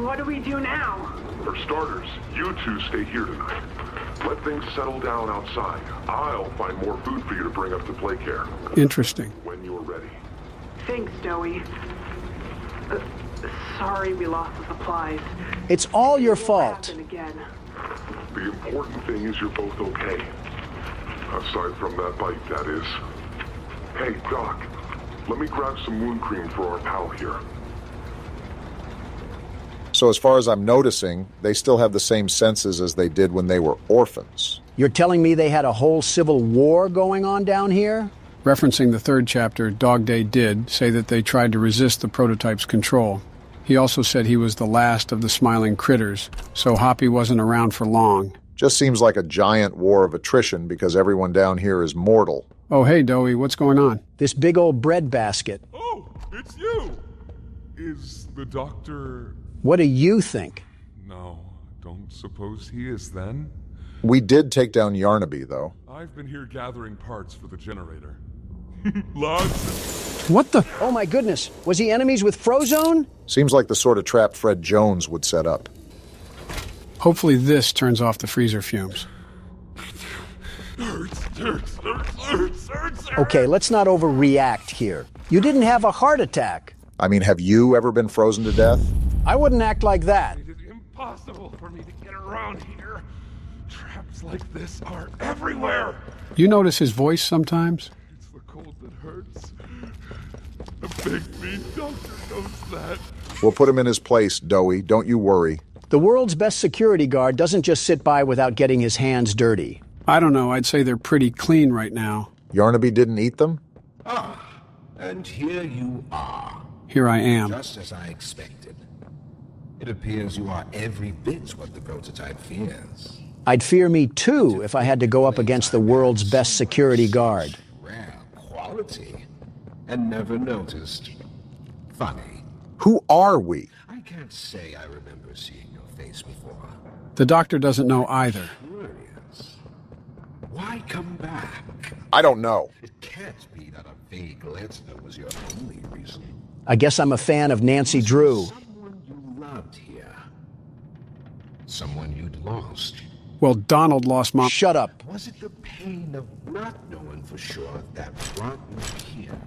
[SPEAKER 7] what do we do now?
[SPEAKER 10] For starters, you two stay here tonight. Let things settle down outside. I'll find more food for you to bring up to play care.
[SPEAKER 4] Interesting.
[SPEAKER 10] When you're ready.
[SPEAKER 7] Thanks, Joey. Sorry we lost the supplies.
[SPEAKER 1] It's all your fault.
[SPEAKER 7] Happen again.
[SPEAKER 10] The important thing is you're both okay. Aside from that bite, that is. Hey, Doc, let me grab some wound cream for our pal here.
[SPEAKER 2] So as far as I'm noticing, they still have the same senses as they did when they were orphans.
[SPEAKER 1] You're telling me they had a whole civil war going on down here?
[SPEAKER 4] Referencing the third chapter, Dog Day did say that they tried to resist the prototype's control. He also said he was the last of the smiling critters, so Hoppy wasn't around for long.
[SPEAKER 2] Just seems like a giant war of attrition because everyone down here is mortal.
[SPEAKER 4] Oh, hey, Doey, what's going on?
[SPEAKER 1] This big old bread basket.
[SPEAKER 10] Oh, it's you! Is the doctor...
[SPEAKER 1] What do you think?
[SPEAKER 10] No, don't suppose he is then?
[SPEAKER 2] We did take down Yarnaby, though.
[SPEAKER 10] I've been here gathering parts for the generator. Lots.
[SPEAKER 4] What the?
[SPEAKER 1] Oh my goodness, was he enemies with Frozone?
[SPEAKER 2] Seems like the sort of trap Fred Jones would set up.
[SPEAKER 4] Hopefully this turns off the freezer fumes.
[SPEAKER 10] Hurts.
[SPEAKER 1] Okay, let's not overreact here. You didn't have a heart attack.
[SPEAKER 2] I mean, have you ever been frozen to death?
[SPEAKER 1] I wouldn't act like that.
[SPEAKER 10] It is impossible for me to get around here. Traps like this are everywhere.
[SPEAKER 4] You notice his voice sometimes?
[SPEAKER 10] It's the cold that hurts. The big mean doctor knows that.
[SPEAKER 2] We'll put him in his place, Doey. Don't you worry.
[SPEAKER 1] The world's best security guard doesn't just sit by without getting his hands dirty.
[SPEAKER 4] I don't know, I'd say they're pretty clean right now.
[SPEAKER 2] Yarnaby didn't eat them?
[SPEAKER 12] Ah, and here you are.
[SPEAKER 4] Here I am.
[SPEAKER 12] Just as I expected. It appears you are every bit what the prototype fears.
[SPEAKER 1] I'd fear me too if I had to go up against the world's best security guard.
[SPEAKER 12] Rare quality. And never noticed. Funny.
[SPEAKER 2] Who are we?
[SPEAKER 12] I can't say I remember seeing your face before.
[SPEAKER 4] The doctor doesn't know either.
[SPEAKER 12] Curious. Why come back?
[SPEAKER 2] I don't know.
[SPEAKER 12] It can't be that a vague letter was your only reason.
[SPEAKER 1] I guess I'm a fan of Nancy Drew.
[SPEAKER 12] Someone you loved here. Someone you'd lost.
[SPEAKER 4] Well, Donald lost Mom.
[SPEAKER 1] Shut up.
[SPEAKER 12] Was it the pain of not knowing for sure that brought you here?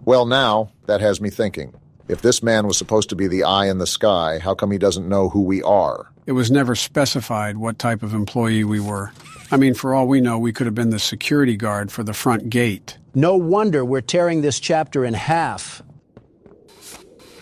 [SPEAKER 2] Well, now, that has me thinking. If this man was supposed to be the eye in the sky, how come he doesn't know who we are?
[SPEAKER 4] It was never specified what type of employee we were. I mean, for all we know, we could have been the security guard for the front gate.
[SPEAKER 1] No wonder we're tearing this chapter in half.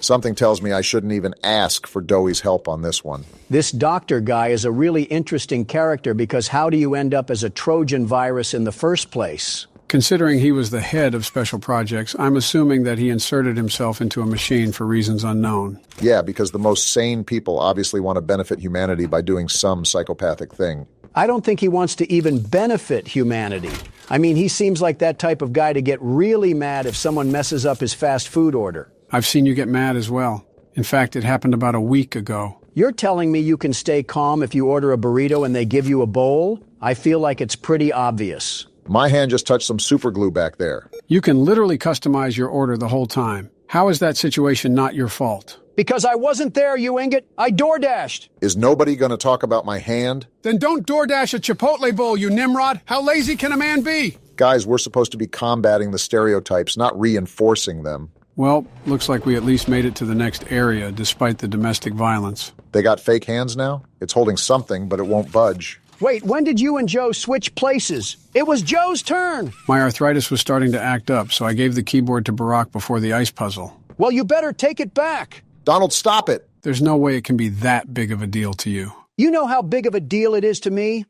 [SPEAKER 2] Something tells me I shouldn't even ask for Doey's help on this one.
[SPEAKER 1] This doctor guy is a really interesting character because how do you end up as a Trojan virus in the first place?
[SPEAKER 4] Considering he was the head of special projects, I'm assuming that he inserted himself into a machine for reasons unknown.
[SPEAKER 2] Yeah, because the most sane people obviously want to benefit humanity by doing some psychopathic thing.
[SPEAKER 1] I don't think he wants to even benefit humanity. I mean, he seems like that type of guy to get really mad if someone messes up his fast food order.
[SPEAKER 4] I've seen you get mad as well. In fact, it happened about a week ago.
[SPEAKER 1] You're telling me you can stay calm if you order a burrito and they give you a bowl? I feel like it's pretty obvious.
[SPEAKER 2] My hand just touched some super glue back there.
[SPEAKER 4] You can literally customize your order the whole time. How is that situation not your fault?
[SPEAKER 1] Because I wasn't there, you ingot. I DoorDashed.
[SPEAKER 2] Is nobody going to talk about my hand?
[SPEAKER 4] Then don't DoorDash a Chipotle bowl, you Nimrod. How lazy can a man be?
[SPEAKER 2] Guys, we're supposed to be combating the stereotypes, not reinforcing them.
[SPEAKER 4] Well, looks like we at least made it to the next area, despite the domestic violence.
[SPEAKER 2] They got fake hands now? It's holding something, but it won't budge.
[SPEAKER 1] Wait, when did you and Joe switch places? It was Joe's turn.
[SPEAKER 4] My arthritis was starting to act up, so I gave the keyboard to Barack before the ice puzzle.
[SPEAKER 1] Well, you better take it back.
[SPEAKER 2] Donald, stop it.
[SPEAKER 4] There's no way it can be that big of a deal to you.
[SPEAKER 1] You know how big of a deal it is to me?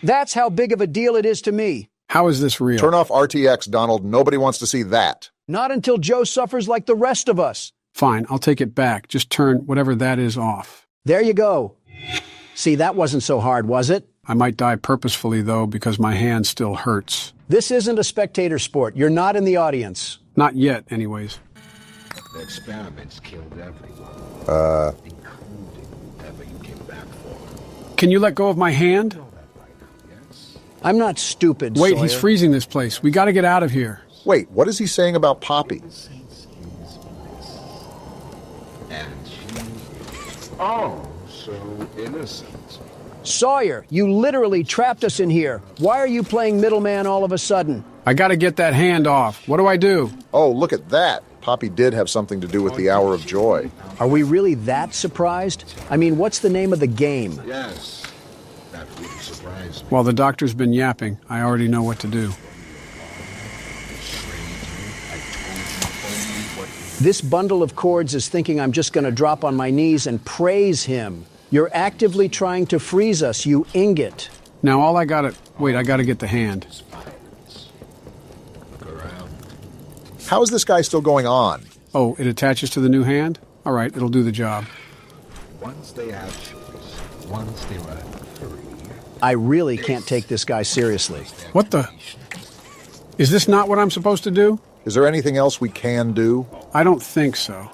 [SPEAKER 1] That's how big of a deal it is to me.
[SPEAKER 4] How is this real?
[SPEAKER 2] Turn off RTX, Donald. Nobody wants to see that.
[SPEAKER 1] Not until Joe suffers like the rest of us.
[SPEAKER 4] Fine, I'll take it back. Just turn whatever that is off.
[SPEAKER 1] There you go. See, that wasn't so hard, was it?
[SPEAKER 4] I might die purposefully, though, because my hand still hurts.
[SPEAKER 1] This isn't a spectator sport. You're not in the audience.
[SPEAKER 4] Not yet, anyways.
[SPEAKER 12] The experiments killed everyone. Including whoever you came back for.
[SPEAKER 4] Can you let go of my hand?
[SPEAKER 1] I'm not stupid,
[SPEAKER 4] Wait,
[SPEAKER 1] Sawyer.
[SPEAKER 4] he's freezing this place. We gotta get out of here.
[SPEAKER 2] Wait, what is he saying about Poppy?
[SPEAKER 12] And she... Oh, so innocent.
[SPEAKER 1] Sawyer, you literally trapped us in here. Why are you playing middleman all of a sudden?
[SPEAKER 4] I gotta get that hand off. What do I do?
[SPEAKER 2] Oh, look at that. Poppy did have something to do with the Hour of Joy.
[SPEAKER 1] Are we really that surprised? I mean, what's the name of the game?
[SPEAKER 12] Yes. That really surprised me.
[SPEAKER 4] While the doctor's been yapping, I already know what to do.
[SPEAKER 1] This bundle of cords is thinking I'm just going to drop on my knees and praise him. You're actively trying to freeze us, you ingot.
[SPEAKER 4] Now all I gotta... Wait, I gotta get the hand.
[SPEAKER 2] How is this guy still going on?
[SPEAKER 4] Oh, it attaches to the new hand? All right, it'll do the job.
[SPEAKER 12] Once they have choice, once they were free.
[SPEAKER 1] I really can't take this guy seriously.
[SPEAKER 4] What the... Is this not what I'm supposed to do?
[SPEAKER 2] Is there anything else we can do?
[SPEAKER 4] I don't think so.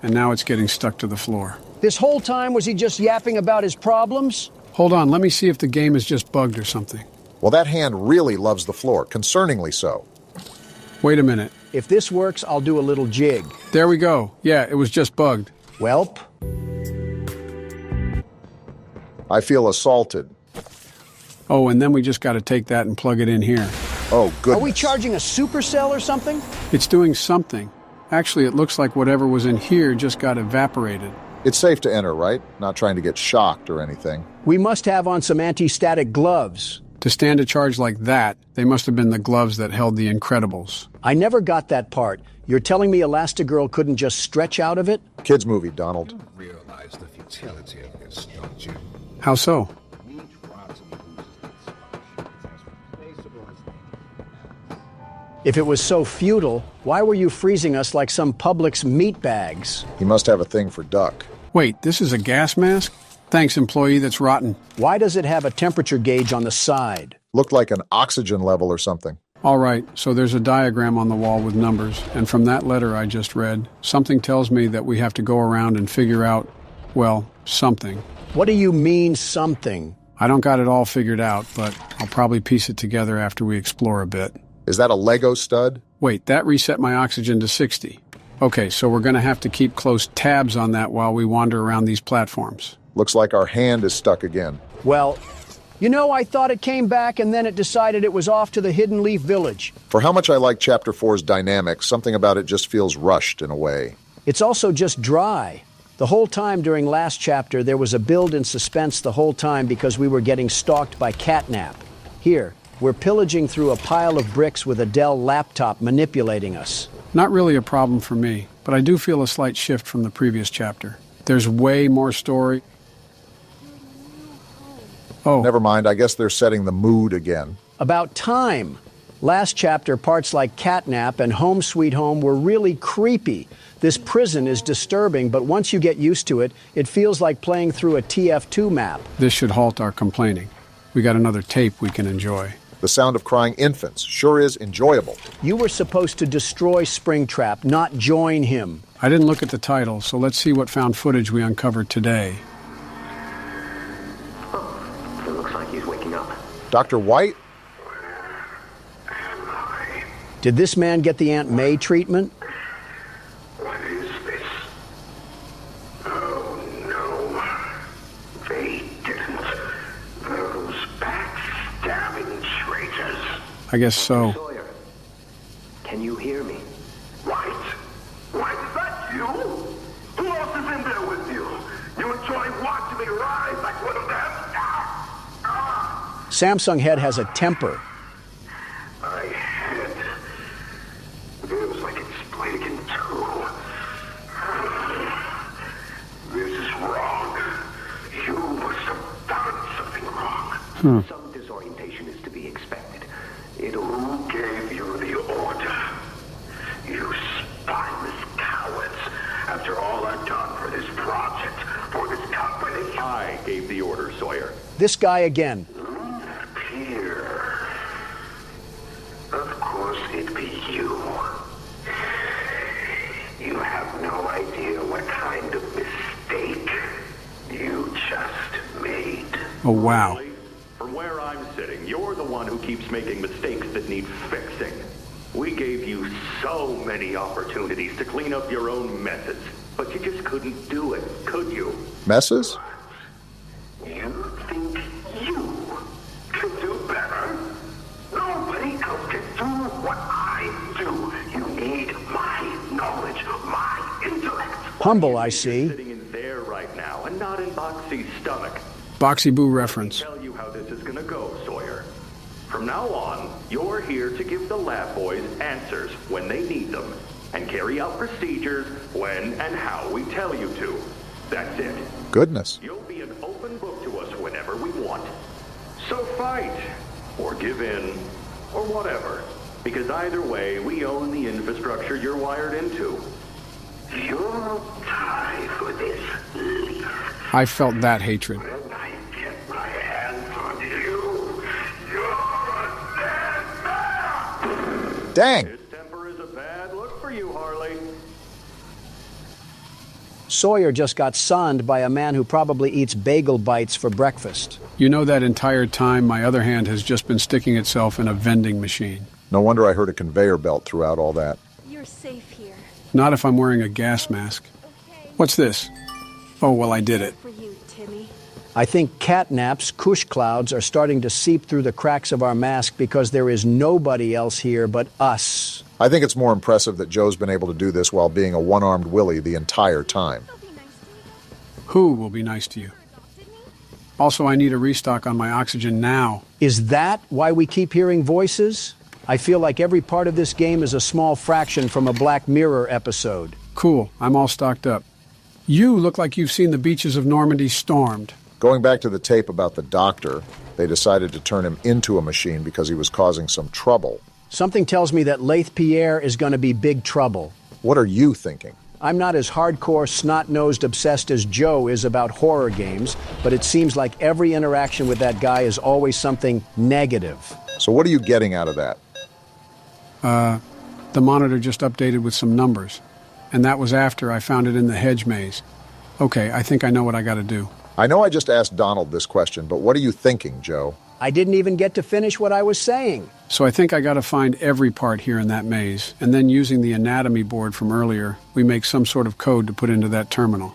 [SPEAKER 4] And now it's getting stuck to the floor.
[SPEAKER 1] This whole time, was he just yapping about his problems?
[SPEAKER 4] Hold on, let me see if the game is just bugged or something.
[SPEAKER 2] Well, that hand really loves the floor, concerningly so.
[SPEAKER 4] Wait a minute.
[SPEAKER 1] If this works, I'll do a little jig.
[SPEAKER 4] There we go. Yeah, it was just bugged.
[SPEAKER 1] Welp.
[SPEAKER 2] I feel assaulted.
[SPEAKER 4] Oh, and then we just got to take that and plug it in here.
[SPEAKER 2] Oh, goodness.
[SPEAKER 1] Are we charging a supercell or something?
[SPEAKER 4] It's doing something. Actually, it looks like whatever was in here just got evaporated.
[SPEAKER 2] It's safe to enter, right? Not trying to get shocked or anything.
[SPEAKER 1] We must have on some anti-static gloves.
[SPEAKER 4] To stand a charge like that, they must have been the gloves that held the Incredibles.
[SPEAKER 1] I never got that part. You're telling me Elastigirl couldn't just stretch out of it?
[SPEAKER 2] Kids movie, Donald.
[SPEAKER 12] You realize the futility of this, don't you?
[SPEAKER 4] How so?
[SPEAKER 1] If it was so futile, why were you freezing us like some Publix meat bags?
[SPEAKER 2] He must have a thing for duck.
[SPEAKER 4] Wait, this is a gas mask? Thanks, employee that's rotten.
[SPEAKER 1] Why does it have a temperature gauge on the side?
[SPEAKER 2] Looked like an oxygen level or something.
[SPEAKER 4] All right, so there's a diagram on the wall with numbers, and from that letter I just read, something tells me that we have to go around and figure out, well, something.
[SPEAKER 1] What do you mean, something?
[SPEAKER 4] I don't got it all figured out, but I'll probably piece it together after we explore a bit.
[SPEAKER 2] Is that a Lego stud?
[SPEAKER 4] Wait, that reset my oxygen to 60. Okay, so we're going to have to keep close tabs on that while we wander around these platforms.
[SPEAKER 2] Looks like our hand is stuck again.
[SPEAKER 1] Well, you know, I thought it came back and then it decided it was off to the Hidden Leaf Village.
[SPEAKER 2] For how much I like Chapter 4's dynamics, something about it just feels rushed in a way.
[SPEAKER 1] It's also just dry. The whole time during last chapter, there was a build in suspense the whole time because we were getting stalked by Catnap. Here, we're pillaging through a pile of bricks with a Dell laptop manipulating us.
[SPEAKER 4] Not really a problem for me, but I do feel a slight shift from the previous chapter. There's way more story. Oh.
[SPEAKER 2] Never mind, I guess they're setting the mood again.
[SPEAKER 1] About time. Last chapter, parts like Catnap and Home Sweet Home were really creepy. This prison is disturbing, but once you get used to it, it feels like playing through a TF2 map.
[SPEAKER 4] This should halt our complaining. We got another tape we can enjoy.
[SPEAKER 2] The sound of crying infants sure is enjoyable.
[SPEAKER 1] You were supposed to destroy Springtrap, not join him.
[SPEAKER 4] I didn't look at the title, so let's see what found footage we uncovered today.
[SPEAKER 8] Oh, it looks like he's waking up.
[SPEAKER 2] Dr. White?
[SPEAKER 1] Did this man get the Aunt May treatment?
[SPEAKER 10] What is this? Oh, no. They didn't. Those backstabbing traitors.
[SPEAKER 4] I guess so.
[SPEAKER 8] Sawyer, can you hear me?
[SPEAKER 10] White? White, is that you? Who else is in there with you? You enjoy watching me rise like one of them?
[SPEAKER 1] Samsung Head has a temper.
[SPEAKER 10] My head. It was like it's split in two. This is wrong. You must have done something wrong.
[SPEAKER 8] Some disorientation is to be expected.
[SPEAKER 10] Who gave you the order? You spineless cowards. After all I've done for this project, for this company.
[SPEAKER 8] I gave the order, Sawyer.
[SPEAKER 1] This guy again.
[SPEAKER 10] Here. Of course it'd be you. You have no idea what kind of mistake you just made.
[SPEAKER 4] Oh, wow.
[SPEAKER 13] From where I'm sitting, you're the one who keeps making mistakes that need fixing. We gave you so many opportunities to clean up your own messes, but you just couldn't do it, could you?
[SPEAKER 2] Messes?
[SPEAKER 10] You think you can do better? Nobody else can do what I do. You need my knowledge, my intellect.
[SPEAKER 1] Humble, I see.
[SPEAKER 13] Sitting in there right now and not in Boxy's stomach.
[SPEAKER 4] Boxy Boo reference.
[SPEAKER 13] I'll tell you how this is gonna go, Sawyer. From now on, you're here to give the lab boys answers when they need them, and carry out procedures when and how we tell you to. That's it.
[SPEAKER 2] Goodness.
[SPEAKER 13] You'll be an open book to us whenever we want. So fight, or give in, or whatever. Because either way, we own the infrastructure you're wired into.
[SPEAKER 10] You'll die for this, leaf.
[SPEAKER 4] I felt that hatred.
[SPEAKER 10] When I get my hands on you, you're a dead man!
[SPEAKER 2] Dang!
[SPEAKER 13] His temper is a bad look for you, Harley.
[SPEAKER 1] Sawyer just got sunned by a man who probably eats bagel bites for breakfast.
[SPEAKER 4] You know, that entire time, my other hand has just been sticking itself in a vending machine.
[SPEAKER 2] No wonder I heard a conveyor belt throughout all that.
[SPEAKER 14] You're safe here.
[SPEAKER 4] Not if I'm wearing a gas mask. What's this? Oh, well, I did it.
[SPEAKER 14] For you, Timmy.
[SPEAKER 1] I think Catnap's cush clouds are starting to seep through the cracks of our mask because there is nobody else here but us.
[SPEAKER 2] I think it's more impressive that Joe's been able to do this while being a one-armed Willie the entire time.
[SPEAKER 4] Who will be nice to you? Also, I need a restock on my oxygen now.
[SPEAKER 1] Is that why we keep hearing voices? I feel like every part of this game is a small fraction from a Black Mirror episode.
[SPEAKER 4] Cool, I'm all stocked up. You look like you've seen the beaches of Normandy stormed.
[SPEAKER 2] Going back to the tape about the doctor, they decided to turn him into a machine because he was causing some trouble.
[SPEAKER 1] Something tells me that Laith Pierre is going to be big trouble.
[SPEAKER 2] What are you thinking?
[SPEAKER 1] I'm not as hardcore, snot-nosed obsessed as Joe is about horror games, but it seems like every interaction with that guy is always something negative.
[SPEAKER 2] So what are you getting out of that?
[SPEAKER 4] The monitor just updated with some numbers, and that was after I found it in the hedge maze. Okay, I think I know what I gotta do.
[SPEAKER 2] I know I just asked Donald this question, but what are you thinking, Joe?
[SPEAKER 1] I didn't even get to finish what I was saying.
[SPEAKER 4] So I think I gotta find every part here in that maze, and then using the anatomy board from earlier, we make some sort of code to put into that terminal.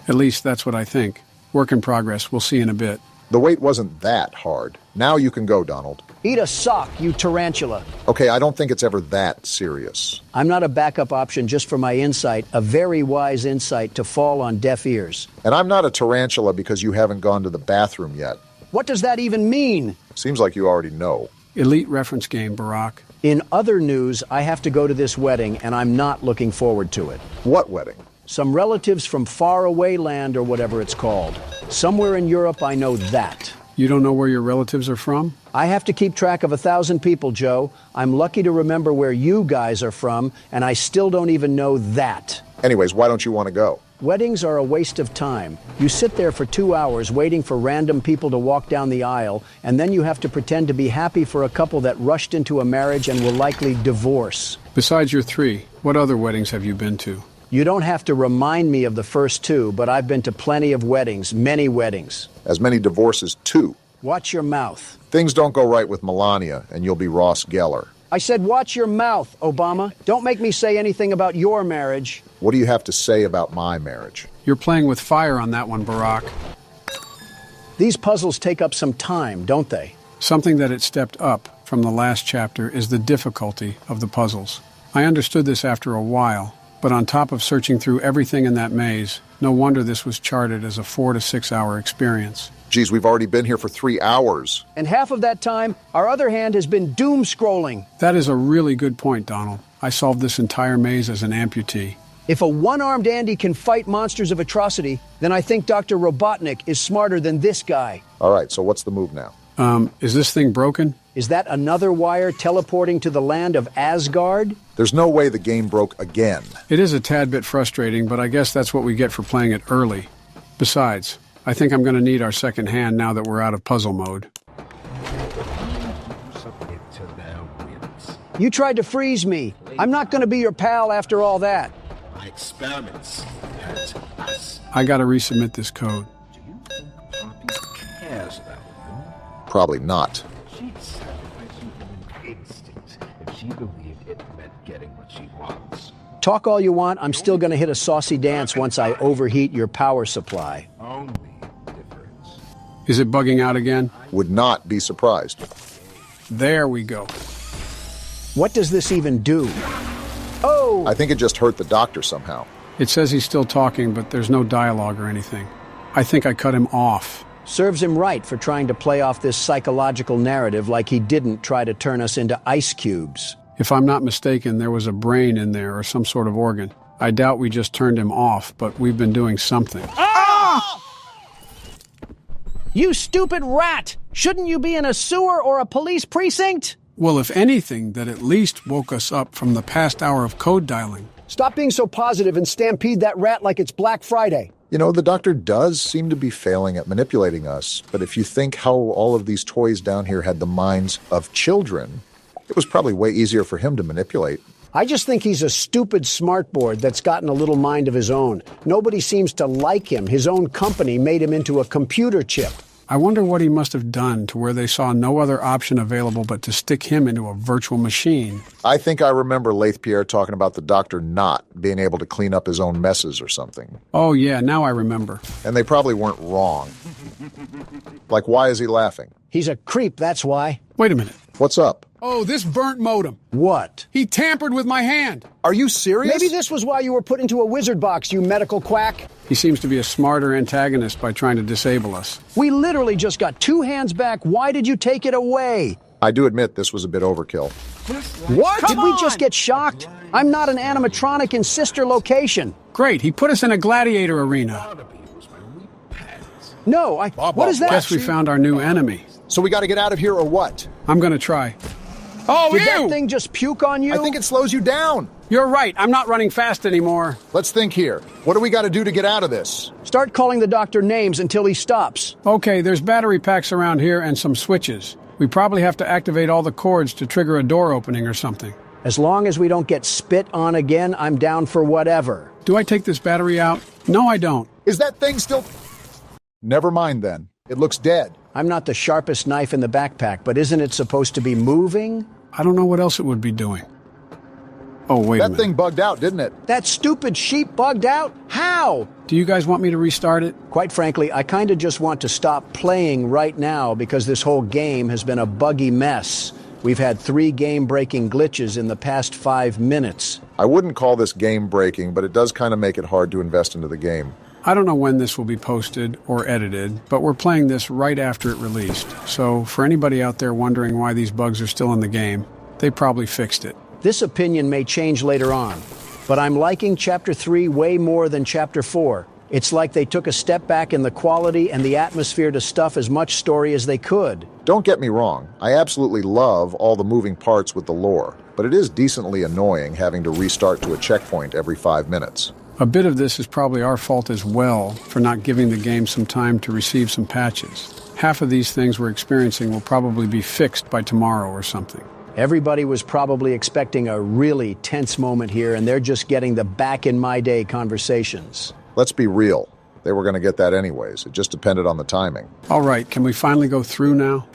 [SPEAKER 4] At least that's what I think. Work in progress, we'll see in a bit.
[SPEAKER 2] The wait wasn't that hard. Now you can go, Donald.
[SPEAKER 1] Eat a sock, you tarantula.
[SPEAKER 2] Okay, I don't think it's ever that serious.
[SPEAKER 1] I'm not a backup option just for my insight, a very wise insight to fall on deaf ears.
[SPEAKER 2] And I'm not a tarantula because you haven't gone to the bathroom yet.
[SPEAKER 1] What does that even mean?
[SPEAKER 2] Seems like you already know.
[SPEAKER 4] Elite reference game, Barack.
[SPEAKER 1] In other news, I have to go to this wedding, and I'm not looking forward to it.
[SPEAKER 2] What wedding?
[SPEAKER 1] Some relatives from faraway land or whatever it's called. Somewhere in Europe, I know that.
[SPEAKER 4] You don't know where your relatives are from?
[SPEAKER 1] I have to keep track of 1,000 people, Joe. I'm lucky to remember where you guys are from, and I still don't even know that.
[SPEAKER 2] Anyways, why don't you want to go?
[SPEAKER 1] Weddings are a waste of time. You sit there for 2 hours waiting for random people to walk down the aisle, and then you have to pretend to be happy for a couple that rushed into a marriage and will likely divorce.
[SPEAKER 4] Besides your 3, what other weddings have you been to?
[SPEAKER 1] You don't have to remind me of the first 2, but I've been to plenty of weddings, many weddings.
[SPEAKER 2] As many divorces, too.
[SPEAKER 1] Watch your mouth.
[SPEAKER 2] Things don't go right with Melania, and you'll be Ross Geller.
[SPEAKER 1] I said watch your mouth, Obama. Don't make me say anything about your marriage.
[SPEAKER 2] What do you have to say about my marriage?
[SPEAKER 4] You're playing with fire on that one, Barack.
[SPEAKER 1] These puzzles take up some time, don't they?
[SPEAKER 4] Something that it stepped up from the last chapter is the difficulty of the puzzles. I understood this after a while, but on top of searching through everything in that maze, no wonder this was charted as a 4 to 6 hour experience.
[SPEAKER 2] Geez, we've already been here for 3 hours.
[SPEAKER 1] And half of that time, our other hand has been doom scrolling.
[SPEAKER 4] That is a really good point, Donald. I solved this entire maze as an amputee.
[SPEAKER 1] If a one-armed Andy can fight monsters of atrocity, then I think Dr. Robotnik is smarter than this guy.
[SPEAKER 2] All right, so what's the move now?
[SPEAKER 4] Is this thing broken?
[SPEAKER 1] Is that another wire teleporting to the land of Asgard?
[SPEAKER 2] There's no way the game broke again.
[SPEAKER 4] It is a tad bit frustrating, but I guess that's what we get for playing it early. Besides, I think I'm going to need our second hand now that we're out of puzzle mode.
[SPEAKER 1] You tried to freeze me. I'm not going to be your pal after all that.
[SPEAKER 12] My experiments hurt us.
[SPEAKER 4] I got to resubmit this code.
[SPEAKER 12] Do you think Poppy cares about you?
[SPEAKER 2] Probably not.
[SPEAKER 12] She'd sacrifice human instinct if she believed it meant getting what she wants.
[SPEAKER 1] Talk all you want, I'm still going to hit a saucy dance once I overheat your power supply.
[SPEAKER 12] Only difference.
[SPEAKER 4] Is it bugging out again?
[SPEAKER 2] Would not be surprised.
[SPEAKER 4] There we go.
[SPEAKER 1] What does this even do? Oh!
[SPEAKER 2] I think it just hurt the doctor somehow.
[SPEAKER 4] It says he's still talking, but there's no dialogue or anything. I think I cut him off.
[SPEAKER 1] Serves him right for trying to play off this psychological narrative like he didn't try to turn us into ice cubes.
[SPEAKER 4] If I'm not mistaken, there was a brain in there or some sort of organ. I doubt we just turned him off, but we've been doing something.
[SPEAKER 1] Ah! You stupid rat! Shouldn't you be in a sewer or a police precinct?
[SPEAKER 4] Well, if anything, that at least woke us up from the past hour of code dialing.
[SPEAKER 1] Stop being so positive and stampede that rat like it's Black Friday.
[SPEAKER 2] You know, the doctor does seem to be failing at manipulating us, but if you think how all of these toys down here had the minds of children, it was probably way easier for him to manipulate.
[SPEAKER 1] I just think he's a stupid smartboard that's gotten a little mind of his own. Nobody seems to like him. His own company made him into a computer chip.
[SPEAKER 4] I wonder what he must have done to where they saw no other option available but to stick him into a virtual machine.
[SPEAKER 2] I think I remember Laith Pierre talking about the doctor not being able to clean up his own messes or something.
[SPEAKER 4] Oh, yeah, now I remember.
[SPEAKER 2] And they probably weren't wrong. Like, why is he laughing?
[SPEAKER 1] He's a creep, that's why.
[SPEAKER 4] Wait a minute.
[SPEAKER 2] What's up?
[SPEAKER 4] Oh, this burnt modem.
[SPEAKER 1] What?
[SPEAKER 4] He tampered with my hand.
[SPEAKER 5] Are you serious?
[SPEAKER 1] Maybe this was why you were put into a wizard box, you medical quack.
[SPEAKER 4] He seems to be a smarter antagonist by trying to disable us.
[SPEAKER 1] We literally just got 2 hands back. Why did you take it away?
[SPEAKER 2] I do admit this was a bit overkill.
[SPEAKER 1] What? Did we just get shocked? I'm not an animatronic in sister location.
[SPEAKER 4] Great, he put us in a gladiator arena.
[SPEAKER 1] No, what is that?
[SPEAKER 4] Guess we found our new enemy.
[SPEAKER 5] So we got to get out of here or what?
[SPEAKER 4] I'm gonna try. Oh,
[SPEAKER 1] Did that thing just puke on you?
[SPEAKER 5] I think it slows you down.
[SPEAKER 4] You're right, I'm not running fast anymore.
[SPEAKER 5] Let's think here. What do we got to do to get out of this?
[SPEAKER 1] Start calling the doctor names until he stops.
[SPEAKER 4] Okay, there's battery packs around here and some switches. We probably have to activate all the cords to trigger a door opening or something.
[SPEAKER 1] As long as we don't get spit on again, I'm down for whatever.
[SPEAKER 4] Do I take this battery out? No, I don't.
[SPEAKER 5] Is that thing still... Never mind then. It looks dead.
[SPEAKER 1] I'm not the sharpest knife in the backpack, but isn't it supposed to be moving?
[SPEAKER 4] I don't know what else it would be doing. Oh, wait a minute.
[SPEAKER 5] That thing bugged out, didn't it?
[SPEAKER 1] That stupid sheep bugged out? How?
[SPEAKER 4] Do you guys want me to restart it?
[SPEAKER 1] Quite frankly, I kind of just want to stop playing right now because this whole game has been a buggy mess. We've had 3 game-breaking glitches in the past 5 minutes.
[SPEAKER 2] I wouldn't call this game-breaking, but it does kind of make it hard to invest into the game.
[SPEAKER 4] I don't know when this will be posted or edited, but we're playing this right after it released. So for anybody out there wondering why these bugs are still in the game, they probably fixed it.
[SPEAKER 1] This opinion may change later on, but I'm liking Chapter 3 way more than Chapter 4. It's like they took a step back in the quality and the atmosphere to stuff as much story as they could.
[SPEAKER 2] Don't get me wrong, I absolutely love all the moving parts with the lore, but it is decently annoying having to restart to a checkpoint every 5 minutes.
[SPEAKER 4] A bit of this is probably our fault as well for not giving the game some time to receive some patches. Half of these things we're experiencing will probably be fixed by tomorrow or something.
[SPEAKER 1] Everybody was probably expecting a really tense moment here, and they're just getting the back-in-my-day conversations.
[SPEAKER 2] Let's be real. They were going to get that anyways. It just depended on the timing.
[SPEAKER 4] All right, can we finally go through now?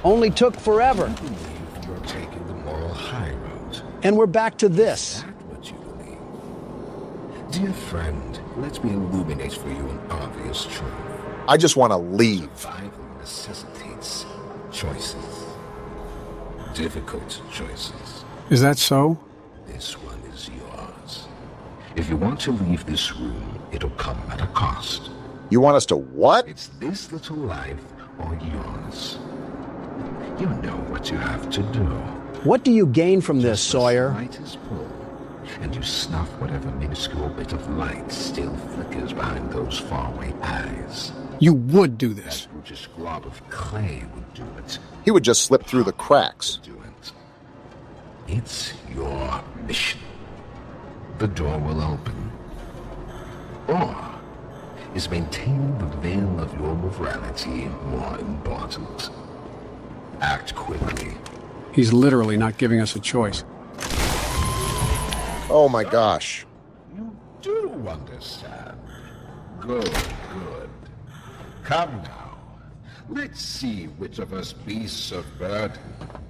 [SPEAKER 1] Only took forever.
[SPEAKER 12] I believe you're taking the moral high road.
[SPEAKER 1] And we're back to this.
[SPEAKER 12] Is that what you believe? Dear friend, let me illuminate for you an obvious truth.
[SPEAKER 2] I just want to leave.
[SPEAKER 12] Survival necessitates choices. Difficult choices.
[SPEAKER 4] Is that so?
[SPEAKER 12] This one is yours. If you want to leave this room, it'll come at a cost.
[SPEAKER 2] You want us to what?
[SPEAKER 12] It's this little life or yours. You know what you have to do.
[SPEAKER 1] What do you gain from this, Sawyer?
[SPEAKER 12] Light is pulled, and you snuff whatever minuscule bit of light still flickers behind those faraway eyes.
[SPEAKER 4] You would do this.
[SPEAKER 12] That brutish glob of clay would do it.
[SPEAKER 2] He would just slip through the cracks.
[SPEAKER 12] Do it. It's your mission. The door will open. Or is maintaining the veil of your morality more important? Act quickly.
[SPEAKER 4] He's literally not giving us a choice.
[SPEAKER 2] Oh my gosh.
[SPEAKER 12] You do understand. Good, good. Come now. Let's see which of us beasts of burden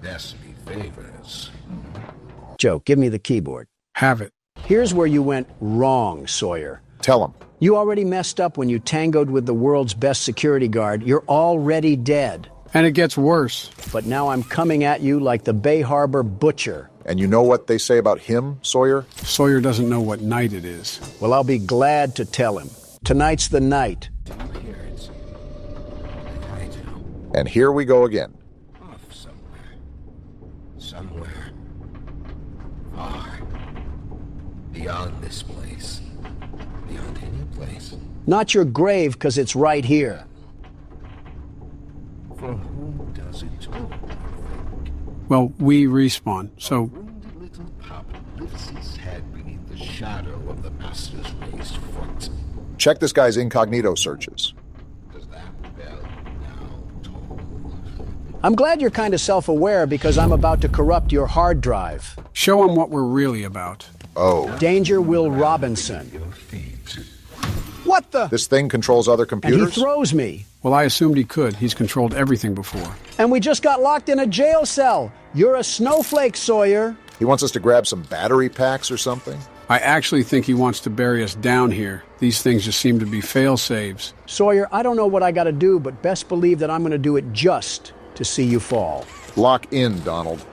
[SPEAKER 12] best me favors.
[SPEAKER 1] Joe, give me the keyboard.
[SPEAKER 4] Have it.
[SPEAKER 1] Here's where you went wrong, Sawyer.
[SPEAKER 2] Tell him.
[SPEAKER 1] You already messed up when you tangoed with the world's best security guard. You're already dead.
[SPEAKER 4] And it gets worse.
[SPEAKER 1] But now I'm coming at you like the Bay Harbor butcher.
[SPEAKER 2] And you know what they say about him, Sawyer?
[SPEAKER 4] Sawyer doesn't know what night it is.
[SPEAKER 1] Well, I'll be glad to tell him. Tonight's the night.
[SPEAKER 2] And here we go again.
[SPEAKER 12] Off somewhere. Somewhere. Far. Beyond this place. Beyond any place.
[SPEAKER 1] Not your grave, 'cause it's right here.
[SPEAKER 12] For whom does it all, you think?
[SPEAKER 4] Well, we respawn, so...
[SPEAKER 12] A wounded little pup lifts his head beneath the shadow of the master's raised foot.
[SPEAKER 2] Check this guy's incognito searches.
[SPEAKER 12] Does that bell now toll?
[SPEAKER 1] I'm glad you're kind of self-aware because I'm about to corrupt your hard drive.
[SPEAKER 4] Show him what we're really about.
[SPEAKER 2] Oh.
[SPEAKER 1] Danger Will Robinson.
[SPEAKER 12] Your feet.
[SPEAKER 1] What the?
[SPEAKER 2] This thing controls other
[SPEAKER 1] And
[SPEAKER 2] computers?
[SPEAKER 1] he throws me.
[SPEAKER 4] Well, I assumed he could. He's controlled everything before.
[SPEAKER 1] And we just got locked in a jail cell. You're a snowflake, Sawyer.
[SPEAKER 2] He wants us to grab some battery packs or something?
[SPEAKER 4] I actually think he wants to bury us down here. These things just seem to be fail-saves.
[SPEAKER 1] Sawyer, I don't know what I gotta do, but best believe that I'm gonna do it just to see you fall.
[SPEAKER 2] Lock in, Donald.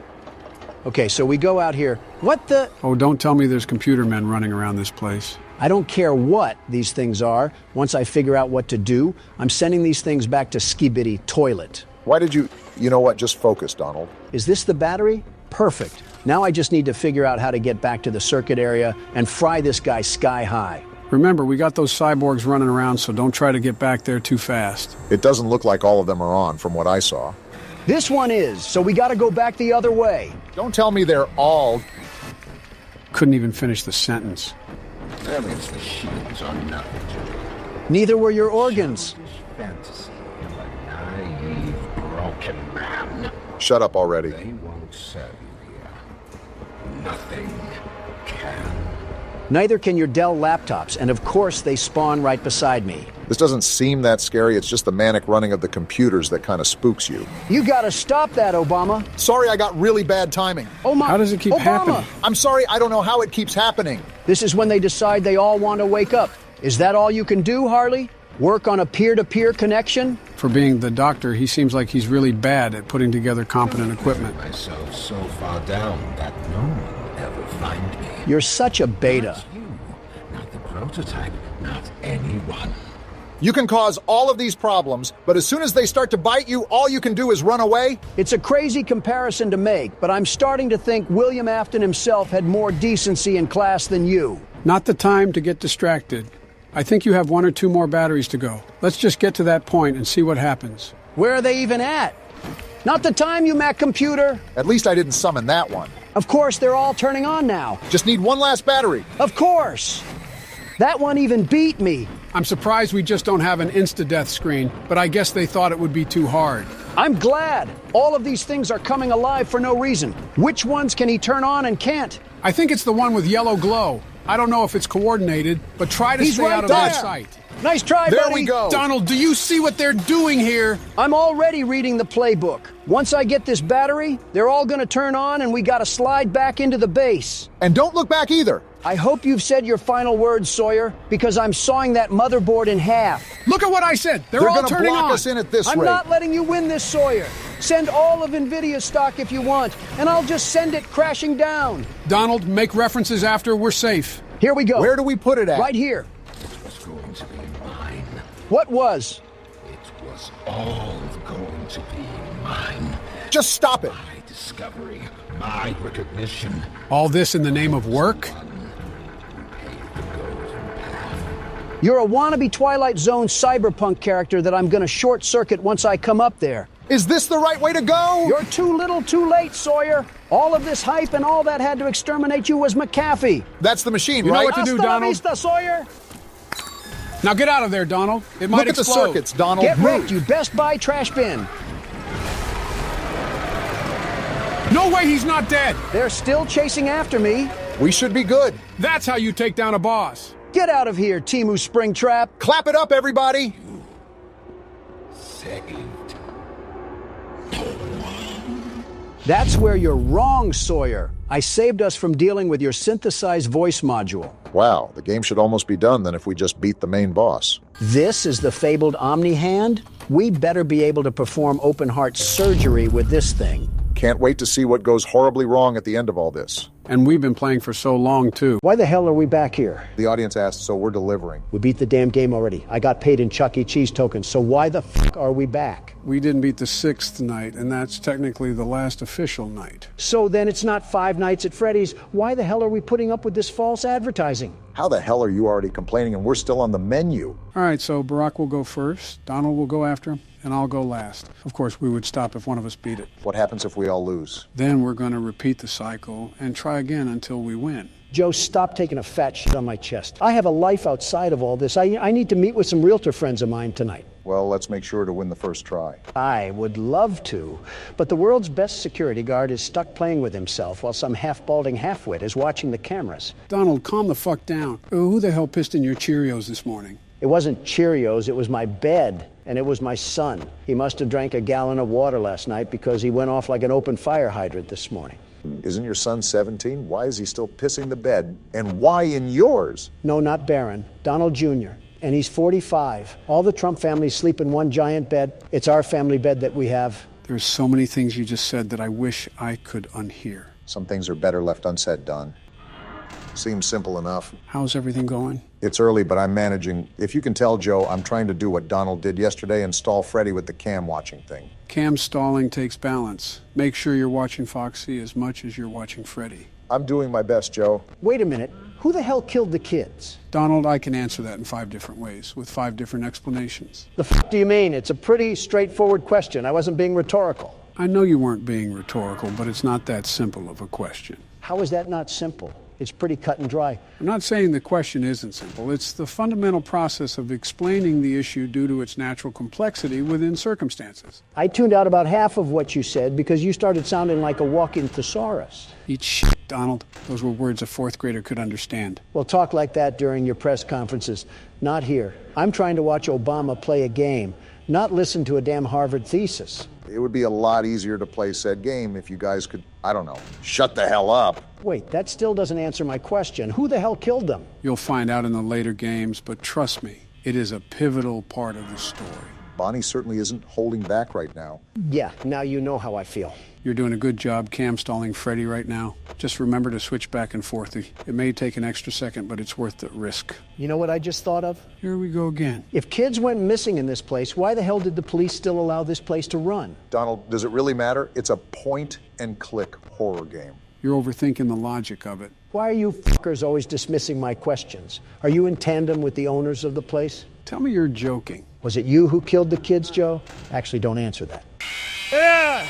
[SPEAKER 1] Okay, so we go out here. What the?
[SPEAKER 4] Oh, don't tell me there's computer men running around this place.
[SPEAKER 1] I don't care what these things are. Once I figure out what to do, I'm sending these things back to Skibidi Toilet.
[SPEAKER 2] Why did you... You know what? Just focus, Donald.
[SPEAKER 1] Is this the battery? Perfect. Now I just need to figure out how to get back to the circuit area and fry this guy sky high.
[SPEAKER 4] Remember, we got those cyborgs running around, so don't try to get back there too fast.
[SPEAKER 2] It doesn't look like all of them are on from what I saw.
[SPEAKER 1] This one is, so we gotta go back the other way.
[SPEAKER 2] Don't tell me they're all...
[SPEAKER 4] Couldn't even finish the sentence.
[SPEAKER 12] That means the shields are nothing to me.
[SPEAKER 1] Neither were your organs.
[SPEAKER 12] Fantasy of a naive, broken man.
[SPEAKER 2] Shut up already.
[SPEAKER 12] They won't serve you here. Nothing can.
[SPEAKER 1] Neither can your Dell laptops, and of course they spawn right beside me.
[SPEAKER 2] This doesn't seem that scary. It's just the manic running of the computers that kind of spooks you.
[SPEAKER 1] You gotta stop that, Obama.
[SPEAKER 5] Sorry, I got really bad timing.
[SPEAKER 1] Oh my...
[SPEAKER 4] How does it keep
[SPEAKER 1] Obama.
[SPEAKER 4] happening?
[SPEAKER 5] I'm sorry, I don't know how it keeps happening.
[SPEAKER 1] This is when they decide they all want to wake up. Is that all you can do, Harley? Work on a peer-to-peer connection?
[SPEAKER 4] For being the doctor, he seems like he's really bad at putting together competent equipment.
[SPEAKER 12] Myself so far down that no one will ever find me.
[SPEAKER 1] You're such a beta.
[SPEAKER 12] Not you, not the prototype, not anyone.
[SPEAKER 5] You can cause all of these problems, but as soon as they start to bite you, all you can do is run away?
[SPEAKER 1] It's a crazy comparison to make, but I'm starting to think William Afton himself had more decency and class than you.
[SPEAKER 4] Not the time to get distracted. I think you have 1 or 2 more batteries to go. Let's just get to that point and see what happens.
[SPEAKER 1] Where are they even at? Not the time, you Mac computer.
[SPEAKER 5] At least I didn't summon that one.
[SPEAKER 1] Of course, they're all turning on now.
[SPEAKER 5] Just need one last battery.
[SPEAKER 1] Of course. That one even beat me.
[SPEAKER 4] I'm surprised we just don't have an insta-death screen, but I guess they thought it would be too hard.
[SPEAKER 1] I'm glad. All of these things are coming alive for no reason. Which ones can he turn on and can't?
[SPEAKER 4] I think it's the one with yellow glow. I don't know if it's coordinated, but try to stay out of their sight.
[SPEAKER 1] Nice try,
[SPEAKER 5] there
[SPEAKER 1] buddy.
[SPEAKER 5] We go.
[SPEAKER 4] Donald, do you see what they're doing here?
[SPEAKER 1] I'm already reading the playbook. Once I get this battery, they're all gonna turn on and we gotta slide back into the base.
[SPEAKER 5] And don't look back either.
[SPEAKER 1] I hope you've said your final words, Sawyer, because I'm sawing that motherboard in half.
[SPEAKER 4] Look at what I said. They're all
[SPEAKER 5] gonna
[SPEAKER 4] turning
[SPEAKER 5] block
[SPEAKER 4] on.
[SPEAKER 5] us in at this
[SPEAKER 1] I'm
[SPEAKER 5] rate.
[SPEAKER 1] not letting you win this, Sawyer. Send all of NVIDIA stock if you want, and I'll just send it crashing down.
[SPEAKER 4] Donald, make references after we're safe.
[SPEAKER 1] Here we go.
[SPEAKER 5] Where do we put it at?
[SPEAKER 1] Right here.
[SPEAKER 12] It was going to be mine.
[SPEAKER 1] What was?
[SPEAKER 12] It was all going to be mine.
[SPEAKER 5] Just stop it.
[SPEAKER 12] My discovery, my recognition.
[SPEAKER 4] All this in the name of work?
[SPEAKER 1] You're a wannabe Twilight Zone cyberpunk character that I'm gonna short circuit once I come up there.
[SPEAKER 5] Is this the right way to go?
[SPEAKER 1] You're too little too late, Sawyer. All of this hype and all that had to exterminate you was McAfee.
[SPEAKER 5] That's the machine,
[SPEAKER 4] You know
[SPEAKER 5] right?
[SPEAKER 4] what to do,
[SPEAKER 1] Hasta la
[SPEAKER 4] Donald.
[SPEAKER 1] vista, Sawyer.
[SPEAKER 4] Now get out of there, Donald. It might
[SPEAKER 5] Look at the
[SPEAKER 4] explode.
[SPEAKER 5] circuits, Donald.
[SPEAKER 1] Get
[SPEAKER 5] Move.
[SPEAKER 1] wrecked, you Best Buy trash bin.
[SPEAKER 4] No way he's not dead.
[SPEAKER 1] They're still chasing after me.
[SPEAKER 5] We should be good.
[SPEAKER 4] That's how you take down a boss.
[SPEAKER 1] Get out of here, Temu Springtrap.
[SPEAKER 5] Clap it up, everybody.
[SPEAKER 12] Saved.
[SPEAKER 1] That's where you're wrong, Sawyer. I saved us from dealing with your synthesized voice module.
[SPEAKER 2] Wow, the game should almost be done then if we just beat the main boss.
[SPEAKER 1] This is the fabled Omni Hand? We better be able to perform open heart surgery with this thing.
[SPEAKER 2] Can't wait to see what goes horribly wrong at the end of all this.
[SPEAKER 4] And we've been playing for so long, too.
[SPEAKER 1] Why the hell are we back here?
[SPEAKER 2] The audience asked, so we're delivering.
[SPEAKER 1] We beat the damn game already. I got paid in Chuck E. Cheese tokens, so why the f*** are we back?
[SPEAKER 4] We didn't beat the 6th night, and that's technically the last official night.
[SPEAKER 1] So then it's not 5 Nights at Freddy's. Why the hell are we putting up with this false advertising?
[SPEAKER 2] How the hell are you already complaining and we're still on the menu?
[SPEAKER 4] All right, so Barack will go first, Donald will go after him, and I'll go last. Of course, we would stop if one of us beat it.
[SPEAKER 2] What happens if we all lose?
[SPEAKER 4] Then we're going to repeat the cycle and try again until we win.
[SPEAKER 1] Joe, stop taking a fat shit on my chest. I have a life outside of all this. I need to meet with some realtor friends of mine tonight.
[SPEAKER 2] Well, let's make sure to win the first try.
[SPEAKER 1] I would love to, but the world's best security guard is stuck playing with himself while some half-balding half-wit is watching the cameras.
[SPEAKER 4] Donald, calm the fuck down. Who the hell pissed in your Cheerios this morning?
[SPEAKER 1] It wasn't Cheerios, it was my bed, and it was my son. He must have drank a gallon of water last night because he went off like an open fire hydrant this morning.
[SPEAKER 2] Isn't your son 17? Why is he still pissing the bed? And why in yours?
[SPEAKER 1] No, not Barron. Donald Jr. And he's 45. All the Trump families sleep in one giant bed. It's our family bed that we have.
[SPEAKER 4] There's so many things you just said that I wish I could unhear.
[SPEAKER 2] Some things are better left unsaid, Don. Seems simple enough.
[SPEAKER 4] How's everything going?
[SPEAKER 2] It's early, but I'm managing. If you can tell, Joe, I'm trying to do what Donald did yesterday and stall Freddy with the cam watching thing.
[SPEAKER 4] Cam stalling takes balance. Make sure you're watching Foxy as much as you're watching Freddy.
[SPEAKER 2] I'm doing my best, Joe.
[SPEAKER 1] Wait a minute. Who the hell killed the kids?
[SPEAKER 4] Donald, I can answer that in 5 different ways, with 5 different explanations.
[SPEAKER 1] The f*** do you mean? It's a pretty straightforward question. I wasn't being rhetorical.
[SPEAKER 4] I know you weren't being rhetorical, but it's not that simple of a question.
[SPEAKER 1] How is that not simple? It's pretty cut and dry.
[SPEAKER 4] I'm not saying the question isn't simple. It's the fundamental process of explaining the issue due to its natural complexity within circumstances.
[SPEAKER 1] I tuned out about half of what you said because you started sounding like a walking thesaurus.
[SPEAKER 4] Eat shit, Donald. Those were words a 4th grader could understand.
[SPEAKER 1] Well, talk like that during your press conferences. Not here. I'm trying to watch Obama play a game, not listen to a damn Harvard thesis.
[SPEAKER 2] It would be a lot easier to play said game if you guys could, I don't know, shut the hell up.
[SPEAKER 1] Wait, that still doesn't answer my question. Who the hell killed them?
[SPEAKER 4] You'll find out in the later games, but trust me, it is a pivotal part of the story.
[SPEAKER 2] Bonnie certainly isn't holding back right now.
[SPEAKER 1] Yeah, now you know how I feel.
[SPEAKER 4] You're doing a good job cam-stalling Freddy right now. Just remember to switch back and forth. It may take an extra second, but it's worth the risk.
[SPEAKER 1] You know what I just thought of?
[SPEAKER 4] Here we go again.
[SPEAKER 1] If kids went missing in this place, why the hell did the police still allow this place to run?
[SPEAKER 2] Donald, does it really matter? It's a point-and-click horror game.
[SPEAKER 4] You're overthinking the logic of it.
[SPEAKER 1] Why are you fuckers always dismissing my questions? Are you in tandem with the owners of the place?
[SPEAKER 4] Tell me you're joking.
[SPEAKER 1] Was it you who killed the kids, Joe? Actually, don't answer that.
[SPEAKER 2] Yeah!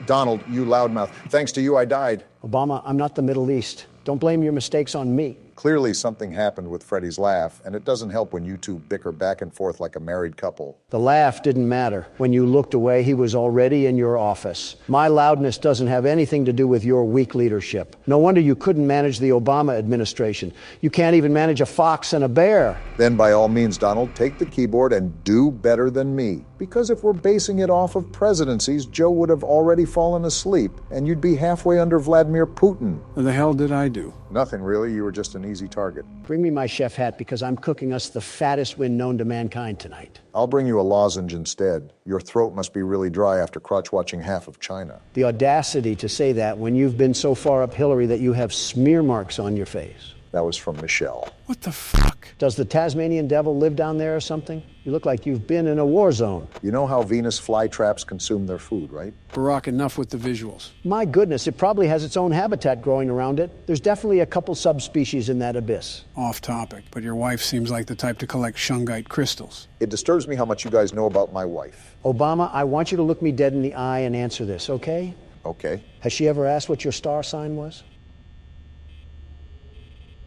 [SPEAKER 2] Donald, you loudmouth. Thanks to you, I died.
[SPEAKER 1] Obama, I'm not the Middle East. Don't blame your mistakes on me.
[SPEAKER 2] Clearly something happened with Freddy's laugh, and it doesn't help when you two bicker back and forth like a married couple.
[SPEAKER 1] The laugh didn't matter. When you looked away, he was already in your office. My loudness doesn't have anything to do with your weak leadership. No wonder you couldn't manage the Obama administration. You can't even manage a fox and a bear.
[SPEAKER 2] Then by all means, Donald, take the keyboard and do better than me. Because if we're basing it off of presidencies, Joe would have already fallen asleep, and you'd be halfway under Vladimir Putin.
[SPEAKER 4] What the hell did I do?
[SPEAKER 2] Nothing, really. You were just an easy target.
[SPEAKER 1] Bring me my chef hat because I'm cooking us the fattest win known to mankind tonight.
[SPEAKER 2] I'll bring you a lozenge instead. Your throat must be really dry after crotch-watching half of China.
[SPEAKER 1] The audacity to say that when you've been so far up Hillary that you have smear marks on your face.
[SPEAKER 2] That was from Michelle.
[SPEAKER 4] What the fuck?
[SPEAKER 1] Does the Tasmanian devil live down there or something? You look like you've been in a war zone.
[SPEAKER 2] You know how Venus flytraps consume their food, right?
[SPEAKER 4] Barack, enough with the visuals.
[SPEAKER 1] My goodness, it probably has its own habitat growing around it. There's definitely a couple subspecies in that abyss.
[SPEAKER 4] Off topic, but your wife seems like the type to collect shungite crystals.
[SPEAKER 2] It disturbs me how much you guys know about my wife.
[SPEAKER 1] Obama, I want you to look me dead in the eye and answer this, okay?
[SPEAKER 2] Okay.
[SPEAKER 1] Has she ever asked what your star sign was?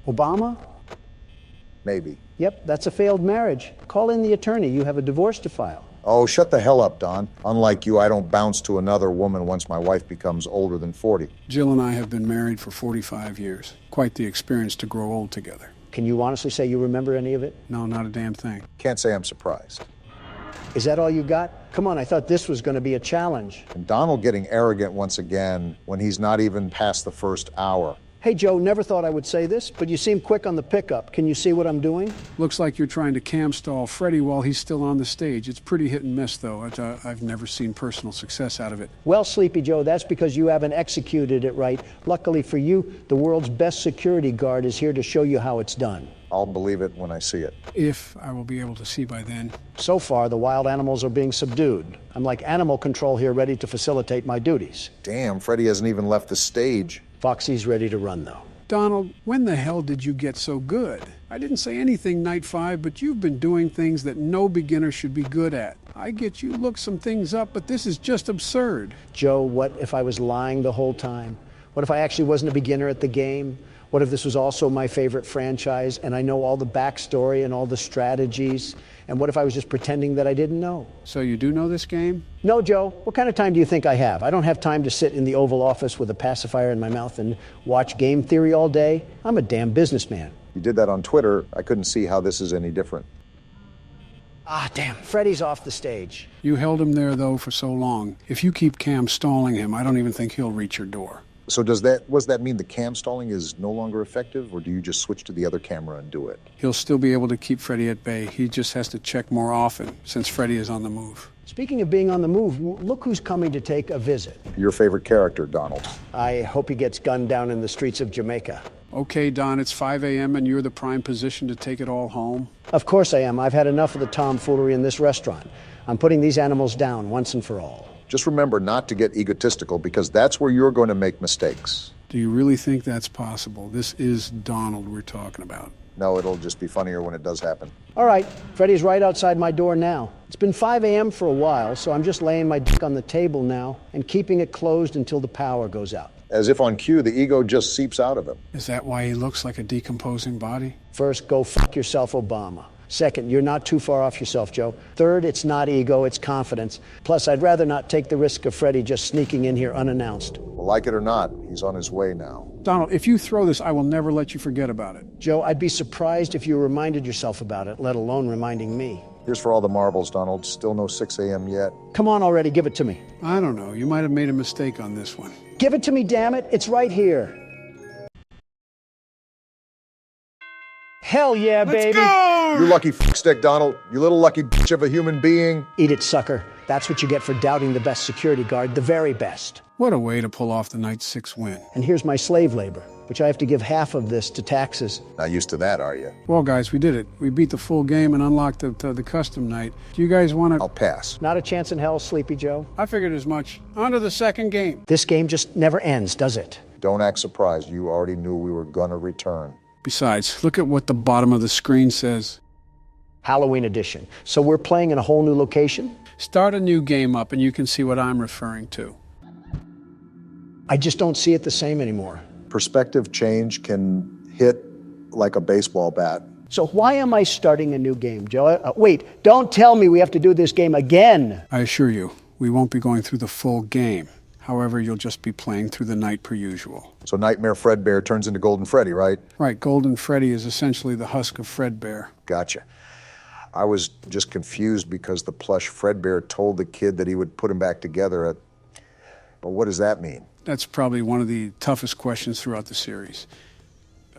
[SPEAKER 1] Obama?
[SPEAKER 2] Maybe.
[SPEAKER 1] Yep, that's a failed marriage. Call in the attorney. You have a divorce to file.
[SPEAKER 2] Oh, shut the hell up, Don. Unlike you, I don't bounce to another woman once my wife becomes older than 40.
[SPEAKER 4] Jill and I have been married for 45 years. Quite the experience to grow old together.
[SPEAKER 1] Can you honestly say you remember any of it?
[SPEAKER 4] No, not a damn thing.
[SPEAKER 2] Can't say I'm surprised.
[SPEAKER 1] Is that all you got? Come on, I thought this was going to be a challenge.
[SPEAKER 2] And Donald getting arrogant once again when he's not even past the first hour.
[SPEAKER 1] Hey, Joe, never thought I would say this, but you seem quick on the pickup. Can you see what I'm doing?
[SPEAKER 4] Looks like you're trying to cam-stall Freddy while he's still on the stage. It's pretty hit and miss, though. I've never seen personal success out of it.
[SPEAKER 1] Well, Sleepy Joe, that's because you haven't executed it right. Luckily for you, the world's best security guard is here to show you how it's done.
[SPEAKER 2] I'll believe it when I see it.
[SPEAKER 4] If I will be able to see by then.
[SPEAKER 1] So far, the wild animals are being subdued. I'm like animal control here, ready to facilitate my duties.
[SPEAKER 2] Damn, Freddy hasn't even left the stage.
[SPEAKER 1] Foxy's ready to run, though.
[SPEAKER 4] Donald, when the hell did you get so good? I didn't say anything night 5, but you've been doing things that no beginner should be good at. I get you looked some things up, but this is just absurd.
[SPEAKER 1] Joe, what if I was lying the whole time? What if I actually wasn't a beginner at the game? What if this was also my favorite franchise and I know all the backstory and all the strategies? And what if I was just pretending that I didn't know?
[SPEAKER 4] So you do know this game?
[SPEAKER 1] No, Joe. What kind of time do you think I have? I don't have time to sit in the Oval Office with a pacifier in my mouth and watch game theory all day. I'm a damn businessman.
[SPEAKER 2] You did that on Twitter. I couldn't see how this is any different.
[SPEAKER 1] Ah, damn. Freddy's off the stage.
[SPEAKER 4] You held him there, though, for so long. If you keep cam stalling him, I don't even think he'll reach your door.
[SPEAKER 2] So does that mean the cam stalling is no longer effective, or do you just switch to the other camera and do it?
[SPEAKER 4] He'll still be able to keep Freddy at bay. He just has to check more often, since Freddy is on the move.
[SPEAKER 1] Speaking of being on the move, look who's coming to take a visit.
[SPEAKER 2] Your favorite character, Donald.
[SPEAKER 1] I hope he gets gunned down in the streets of Jamaica.
[SPEAKER 4] Okay, Don, it's 5 a.m. and you're the prime position to take it all home?
[SPEAKER 1] Of course I am. I've had enough of the tomfoolery in this restaurant. I'm putting these animals down once and for all.
[SPEAKER 2] Just remember not to get egotistical, because that's where you're going to make mistakes.
[SPEAKER 4] Do you really think that's possible? This is Donald we're talking about.
[SPEAKER 2] No, it'll just be funnier when it does happen.
[SPEAKER 1] All right, Freddy's right outside my door now. It's been 5 a.m. for a while, so I'm just laying my dick on the table now and keeping it closed until the power goes out.
[SPEAKER 2] As if on cue, the ego just seeps out of him.
[SPEAKER 4] Is that why he looks like a decomposing body?
[SPEAKER 1] First, go fuck yourself, Obama. Second, you're not too far off yourself, Joe. Third, it's not ego, it's confidence. Plus, I'd rather not take the risk of Freddy just sneaking in here unannounced.
[SPEAKER 2] Well, like it or not, he's on his way now.
[SPEAKER 4] Donald, if you throw this, I will never let you forget about it.
[SPEAKER 1] Joe, I'd be surprised if you reminded yourself about it, let alone reminding me.
[SPEAKER 2] Here's for all the marbles, Donald. Still no 6 a.m. yet.
[SPEAKER 1] Come on already, give it to me.
[SPEAKER 4] I don't know. You might have made a mistake on this one.
[SPEAKER 1] Give it to me, damn it. It's right here. Hell yeah, baby.
[SPEAKER 2] Let's go! You lucky stick, Donald. You little lucky bitch of a human being.
[SPEAKER 1] Eat it, sucker. That's what you get for doubting the best security guard, the very best.
[SPEAKER 4] What a way to pull off the Night 6 win.
[SPEAKER 1] And here's my slave labor, which I have to give half of this to taxes.
[SPEAKER 2] Not used to that, are you?
[SPEAKER 4] Well, guys, we did it. We beat the full game and unlocked the custom night. Do you guys want to...
[SPEAKER 2] I'll pass.
[SPEAKER 1] Not a chance in hell, Sleepy Joe.
[SPEAKER 4] I figured as much. On to the second game.
[SPEAKER 1] This game just never ends, does it?
[SPEAKER 2] Don't act surprised. You already knew we were gonna return.
[SPEAKER 4] Besides, look at what the bottom of the screen says.
[SPEAKER 1] Halloween edition. So we're playing in a whole new location?
[SPEAKER 4] Start a new game up and you can see what I'm referring to.
[SPEAKER 1] I just don't see it the same anymore.
[SPEAKER 2] Perspective change can hit like a baseball bat.
[SPEAKER 1] So why am I starting a new game, Joe? Wait, don't tell me we have to do this game again.
[SPEAKER 4] I assure you, we won't be going through the full game. However, you'll just be playing through the night per usual.
[SPEAKER 2] So Nightmare Fredbear turns into Golden Freddy, right?
[SPEAKER 4] Right, Golden Freddy is essentially the husk of Fredbear.
[SPEAKER 2] Gotcha. I was just confused because the plush Fredbear told the kid that he would put him back together. But what does that mean?
[SPEAKER 4] That's probably one of the toughest questions throughout the series.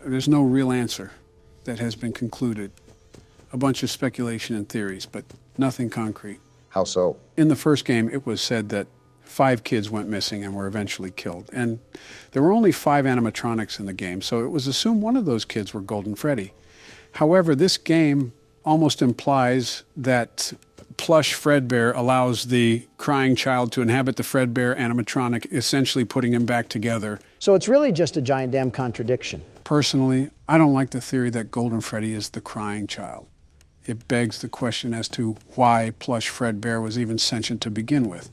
[SPEAKER 4] There's no real answer that has been concluded. A bunch of speculation and theories, but nothing concrete.
[SPEAKER 2] How so?
[SPEAKER 4] In the first game, it was said that 5 kids went missing and were eventually killed. And there were only 5 animatronics in the game, so it was assumed one of those kids were Golden Freddy. However, this game almost implies that plush Fredbear allows the crying child to inhabit the Fredbear animatronic, essentially putting him back together.
[SPEAKER 1] So it's really just a giant damn contradiction.
[SPEAKER 4] Personally, I don't like the theory that Golden Freddy is the crying child. It begs the question as to why plush Fredbear was even sentient to begin with.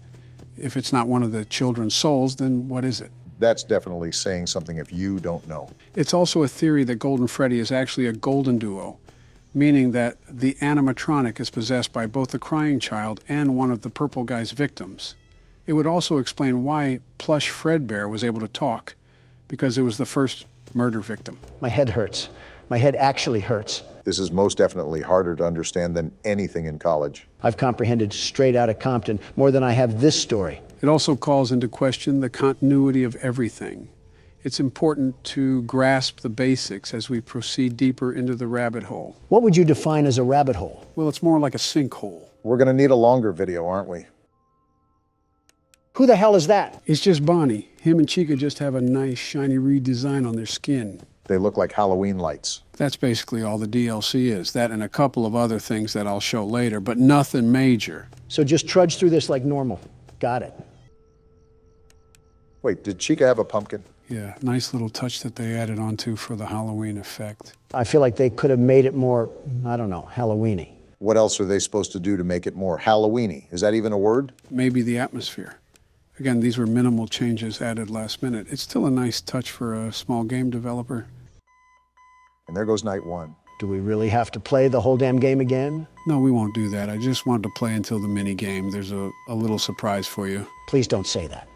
[SPEAKER 4] If it's not one of the children's souls, then what is it?
[SPEAKER 2] That's definitely saying something if you don't know.
[SPEAKER 4] It's also a theory that Golden Freddy is actually a golden duo, meaning that the animatronic is possessed by both the crying child and one of the purple guy's victims. It would also explain why plush Fredbear was able to talk, because it was the first murder victim.
[SPEAKER 1] My head hurts. My head actually hurts.
[SPEAKER 2] This is most definitely harder to understand than anything in college.
[SPEAKER 1] I've comprehended straight out of Compton more than I have this story.
[SPEAKER 4] It also calls into question the continuity of everything. It's important to grasp the basics as we proceed deeper into the rabbit hole.
[SPEAKER 1] What would you define as a rabbit hole?
[SPEAKER 4] Well, it's more like a sinkhole.
[SPEAKER 2] We're going to need a longer video, aren't we?
[SPEAKER 1] Who the hell is that?
[SPEAKER 4] It's just Bonnie. Him and Chica just have a nice shiny redesign on their skin.
[SPEAKER 2] They look like Halloween lights.
[SPEAKER 4] That's basically all the DLC is. That and a couple of other things that I'll show later, but nothing major.
[SPEAKER 1] So just trudge through this like normal. Got it.
[SPEAKER 2] Wait, did Chica have a pumpkin?
[SPEAKER 4] Yeah, nice little touch that they added onto for the Halloween effect.
[SPEAKER 1] I feel like they could have made it more, I don't know, Halloween-y.
[SPEAKER 2] What else are they supposed to do to make it more Halloween-y? Is that even a word?
[SPEAKER 4] Maybe the atmosphere. Again, these were minimal changes added last minute. It's still a nice touch for a small game developer.
[SPEAKER 2] And there goes night 1.
[SPEAKER 1] Do we really have to play the whole damn game again?
[SPEAKER 4] No, we won't do that. I just wanted to play until the mini game. There's a little surprise for you.
[SPEAKER 1] Please don't say that.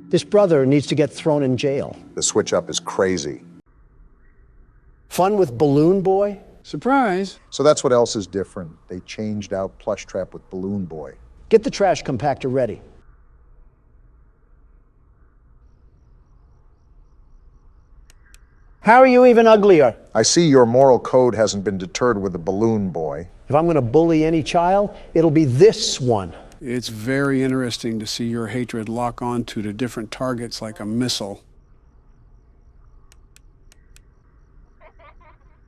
[SPEAKER 1] This brother needs to get thrown in jail.
[SPEAKER 2] The switch up is crazy.
[SPEAKER 1] Fun with Balloon Boy?
[SPEAKER 4] Surprise!
[SPEAKER 2] So that's what else is different. They changed out Plush Trap with Balloon Boy.
[SPEAKER 1] Get the trash compactor ready. How are you even uglier?
[SPEAKER 2] I see your moral code hasn't been deterred with the Balloon Boy.
[SPEAKER 1] If I'm going to bully any child, it'll be this one.
[SPEAKER 4] It's very interesting to see your hatred lock onto to different targets like a missile.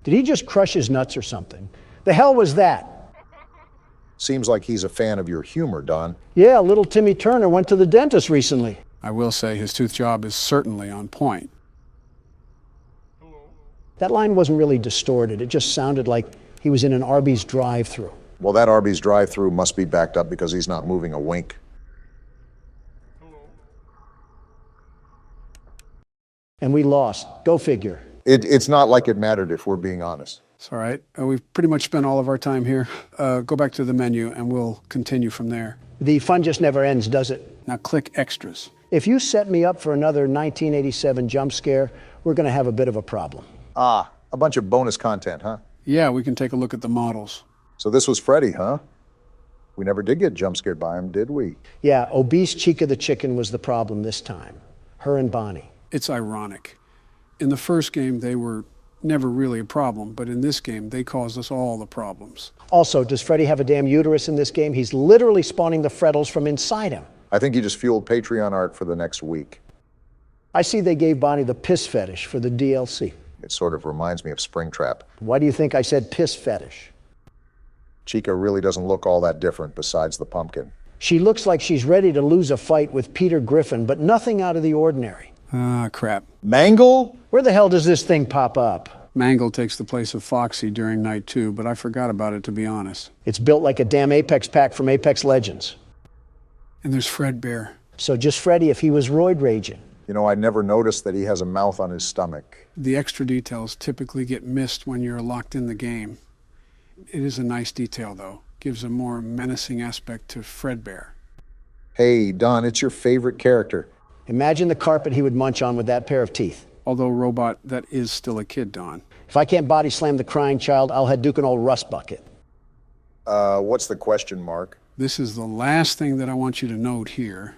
[SPEAKER 1] Did he just crush his nuts or something? The hell was that?
[SPEAKER 2] Seems like he's a fan of your humor, Don.
[SPEAKER 1] Yeah, little Timmy Turner went to the dentist recently.
[SPEAKER 4] I will say his tooth job is certainly on point.
[SPEAKER 1] That line wasn't really distorted. It just sounded like he was in an Arby's drive-thru.
[SPEAKER 2] Well, that Arby's drive-thru must be backed up because he's not moving a wink.
[SPEAKER 1] And we lost. Go figure.
[SPEAKER 2] It's not like it mattered, if we're being honest.
[SPEAKER 4] It's all right. We've pretty much spent all of our time here. Go back to the menu and we'll continue from there.
[SPEAKER 1] The fun just never ends, does it?
[SPEAKER 4] Now click extras.
[SPEAKER 1] If you set me up for another 1987 jump scare, we're going to have a bit of a problem.
[SPEAKER 2] Ah, a bunch of bonus content, huh?
[SPEAKER 4] Yeah, we can take a look at the models.
[SPEAKER 2] So this was Freddy, huh? We never did get jump scared by him, did we?
[SPEAKER 1] Yeah, obese Chica the chicken was the problem this time. Her and Bonnie.
[SPEAKER 4] It's ironic. In the first game, they were never really a problem, but in this game, they caused us all the problems.
[SPEAKER 1] Also, does Freddy have a damn uterus in this game? He's literally spawning the frettles from inside him.
[SPEAKER 2] I think he just fueled Patreon art for the next week.
[SPEAKER 1] I see they gave Bonnie the piss fetish for the DLC.
[SPEAKER 2] It sort of reminds me of Springtrap.
[SPEAKER 1] Why do you think I said piss fetish?
[SPEAKER 2] Chica really doesn't look all that different besides the pumpkin.
[SPEAKER 1] She looks like she's ready to lose a fight with Peter Griffin, but nothing out of the ordinary.
[SPEAKER 4] Ah, crap.
[SPEAKER 1] Mangle? Where the hell does this thing pop up?
[SPEAKER 4] Mangle takes the place of Foxy during night 2, but I forgot about it, to be honest.
[SPEAKER 1] It's built like a damn Apex pack from Apex Legends.
[SPEAKER 4] And there's Fredbear.
[SPEAKER 1] So just Freddy if he was roid raging.
[SPEAKER 2] You know, I never noticed that he has a mouth on his stomach.
[SPEAKER 4] The extra details typically get missed when you're locked in the game. It is a nice detail, though. Gives a more menacing aspect to Fredbear.
[SPEAKER 2] Hey, Don, it's your favorite character.
[SPEAKER 1] Imagine the carpet he would munch on with that pair of teeth.
[SPEAKER 4] Although, Robot, that is still a kid, Don.
[SPEAKER 1] If I can't body slam the crying child, I'll Hadouken an old rust bucket.
[SPEAKER 2] What's the question, Mark?
[SPEAKER 4] This is the last thing that I want you to note here.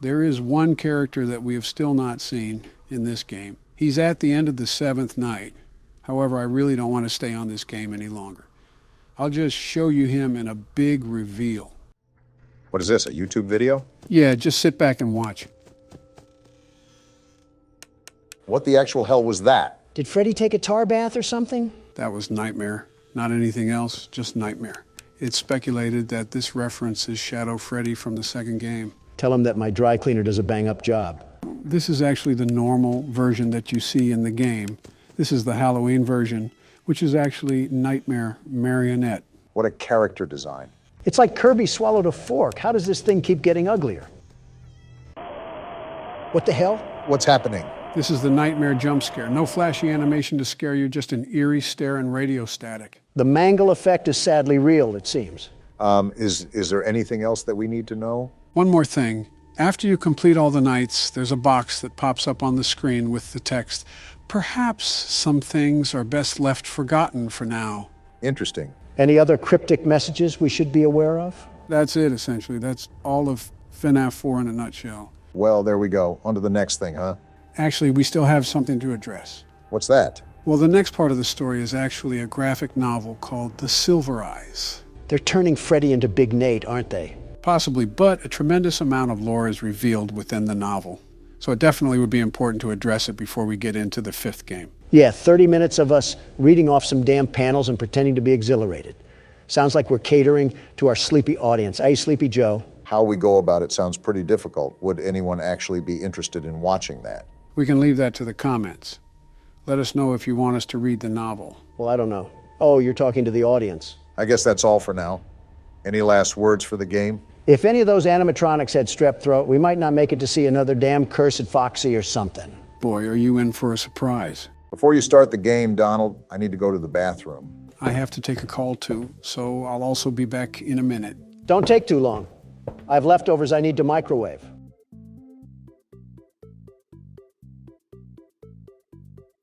[SPEAKER 4] There is one character that we have still not seen in this game. He's at the end of the 7th night. However, I really don't want to stay on this game any longer. I'll just show you him in a big reveal.
[SPEAKER 2] What is this, a YouTube video?
[SPEAKER 4] Yeah, just sit back and watch.
[SPEAKER 2] What the actual hell was that?
[SPEAKER 1] Did Freddy take a tar bath or something?
[SPEAKER 4] That was Nightmare. Not anything else, just Nightmare. It's speculated that this reference is Shadow Freddy from the 2nd game.
[SPEAKER 1] Tell him that my dry cleaner does a bang-up job.
[SPEAKER 4] This is actually the normal version that you see in the game. This is the Halloween version, which is actually Nightmare Marionette.
[SPEAKER 2] What a character design.
[SPEAKER 1] It's like Kirby swallowed a fork. How does this thing keep getting uglier? What the hell?
[SPEAKER 2] What's happening?
[SPEAKER 4] This is the Nightmare jump scare. No flashy animation to scare you, just an eerie stare and radio static.
[SPEAKER 1] The Mangle effect is sadly real, it seems.
[SPEAKER 2] Is there anything else that we need to know?
[SPEAKER 4] One more thing. After you complete all the nights, there's a box that pops up on the screen with the text, "Perhaps some things are best left forgotten for now."
[SPEAKER 2] Interesting.
[SPEAKER 1] Any other cryptic messages we should be aware of?
[SPEAKER 4] That's it, essentially. That's all of FNAF 4 in a nutshell.
[SPEAKER 2] Well, there we go. On to the next thing, huh?
[SPEAKER 4] Actually, we still have something to address.
[SPEAKER 2] What's that?
[SPEAKER 4] Well, the next part of the story is actually a graphic novel called The Silver Eyes.
[SPEAKER 1] They're turning Freddy into Big Nate, aren't they?
[SPEAKER 4] Possibly, but a tremendous amount of lore is revealed within the novel. So it definitely would be important to address it before we get into the 5th game.
[SPEAKER 1] Yeah, 30 minutes of us reading off some damn panels and pretending to be exhilarated. Sounds like we're catering to our sleepy audience. Hey, Sleepy Joe.
[SPEAKER 2] How we go about it sounds pretty difficult. Would anyone actually be interested in watching that?
[SPEAKER 4] We can leave that to the comments. Let us know if you want us to read the novel.
[SPEAKER 1] Well, I don't know. Oh, you're talking to the audience.
[SPEAKER 2] I guess that's all for now. Any last words for the game?
[SPEAKER 1] If any of those animatronics had strep throat, we might not make it to see another damn cursed Foxy or something.
[SPEAKER 4] Boy, are you in for a surprise.
[SPEAKER 2] Before you start the game, Donald, I need to go to the bathroom.
[SPEAKER 4] I have to take a call too, so I'll also be back in a minute.
[SPEAKER 1] Don't take too long. I have leftovers I need to microwave.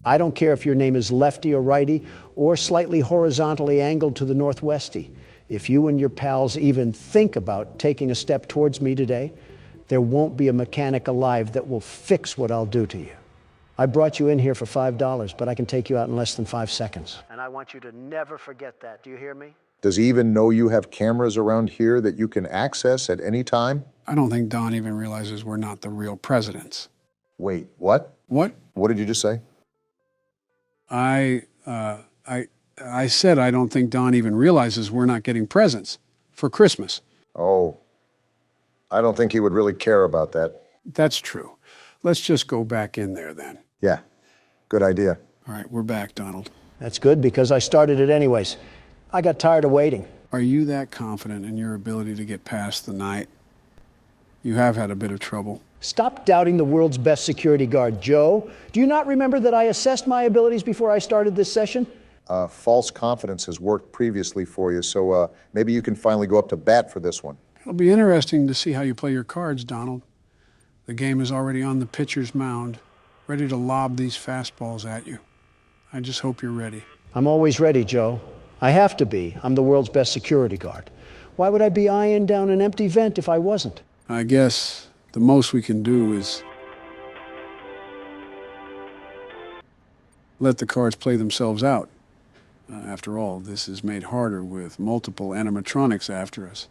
[SPEAKER 1] I don't care if your name is lefty or righty or slightly horizontally angled to the northwesty. If you and your pals even think about taking a step towards me today, there won't be a mechanic alive that will fix what I'll do to you. I brought you in here for $5, but I can take you out in less than 5 seconds. And I want you to never forget that. Do you hear me?
[SPEAKER 2] Does he even know you have cameras around here that you can access at any time?
[SPEAKER 4] I don't think Don even realizes we're not the real presidents.
[SPEAKER 2] Wait, what?
[SPEAKER 4] What?
[SPEAKER 2] What did you just say?
[SPEAKER 4] I said I don't think Don even realizes we're not getting presents for Christmas.
[SPEAKER 2] Oh, I don't think he would really care about that.
[SPEAKER 4] That's true. Let's just go back in there then.
[SPEAKER 2] Yeah, good idea.
[SPEAKER 4] All right, we're back, Donald.
[SPEAKER 1] That's good because I started it anyways. I got tired of waiting.
[SPEAKER 4] Are you that confident in your ability to get past the night? You have had a bit of trouble.
[SPEAKER 1] Stop doubting the world's best security guard, Joe. Do you not remember that I assessed my abilities before I started this session?
[SPEAKER 2] False confidence has worked previously for you, so maybe you can finally go up to bat for this one.
[SPEAKER 4] It'll be interesting to see how you play your cards, Donald. The game is already on the pitcher's mound, ready to lob these fastballs at you. I just hope you're ready.
[SPEAKER 1] I'm always ready, Joe. I have to be. I'm the world's best security guard. Why would I be eyeing down an empty vent if I wasn't?
[SPEAKER 4] I guess the most we can do is let the cards play themselves out. After all, this is made harder with multiple animatronics after us.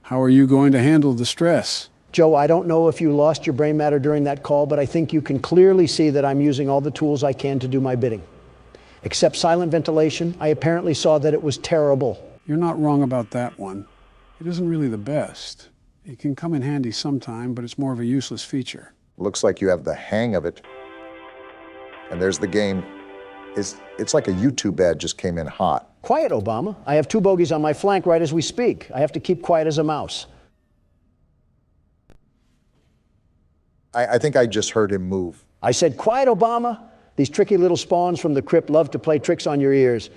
[SPEAKER 4] How are you going to handle the stress?
[SPEAKER 1] Joe, I don't know if you lost your brain matter during that call, but I think you can clearly see that I'm using all the tools I can to do my bidding. Except silent ventilation, I apparently saw that it was terrible.
[SPEAKER 4] You're not wrong about that one. It isn't really the best. It can come in handy sometime, but it's more of a useless feature.
[SPEAKER 2] Looks like you have the hang of it. And there's the game. It's like a YouTube ad just came in hot.
[SPEAKER 1] Quiet, Obama. I have 2 bogeys on my flank right as we speak. I have to keep quiet as a mouse.
[SPEAKER 2] I think I just heard him move.
[SPEAKER 1] I said, quiet, Obama. These tricky little spawns from the crypt love to play tricks on your ears.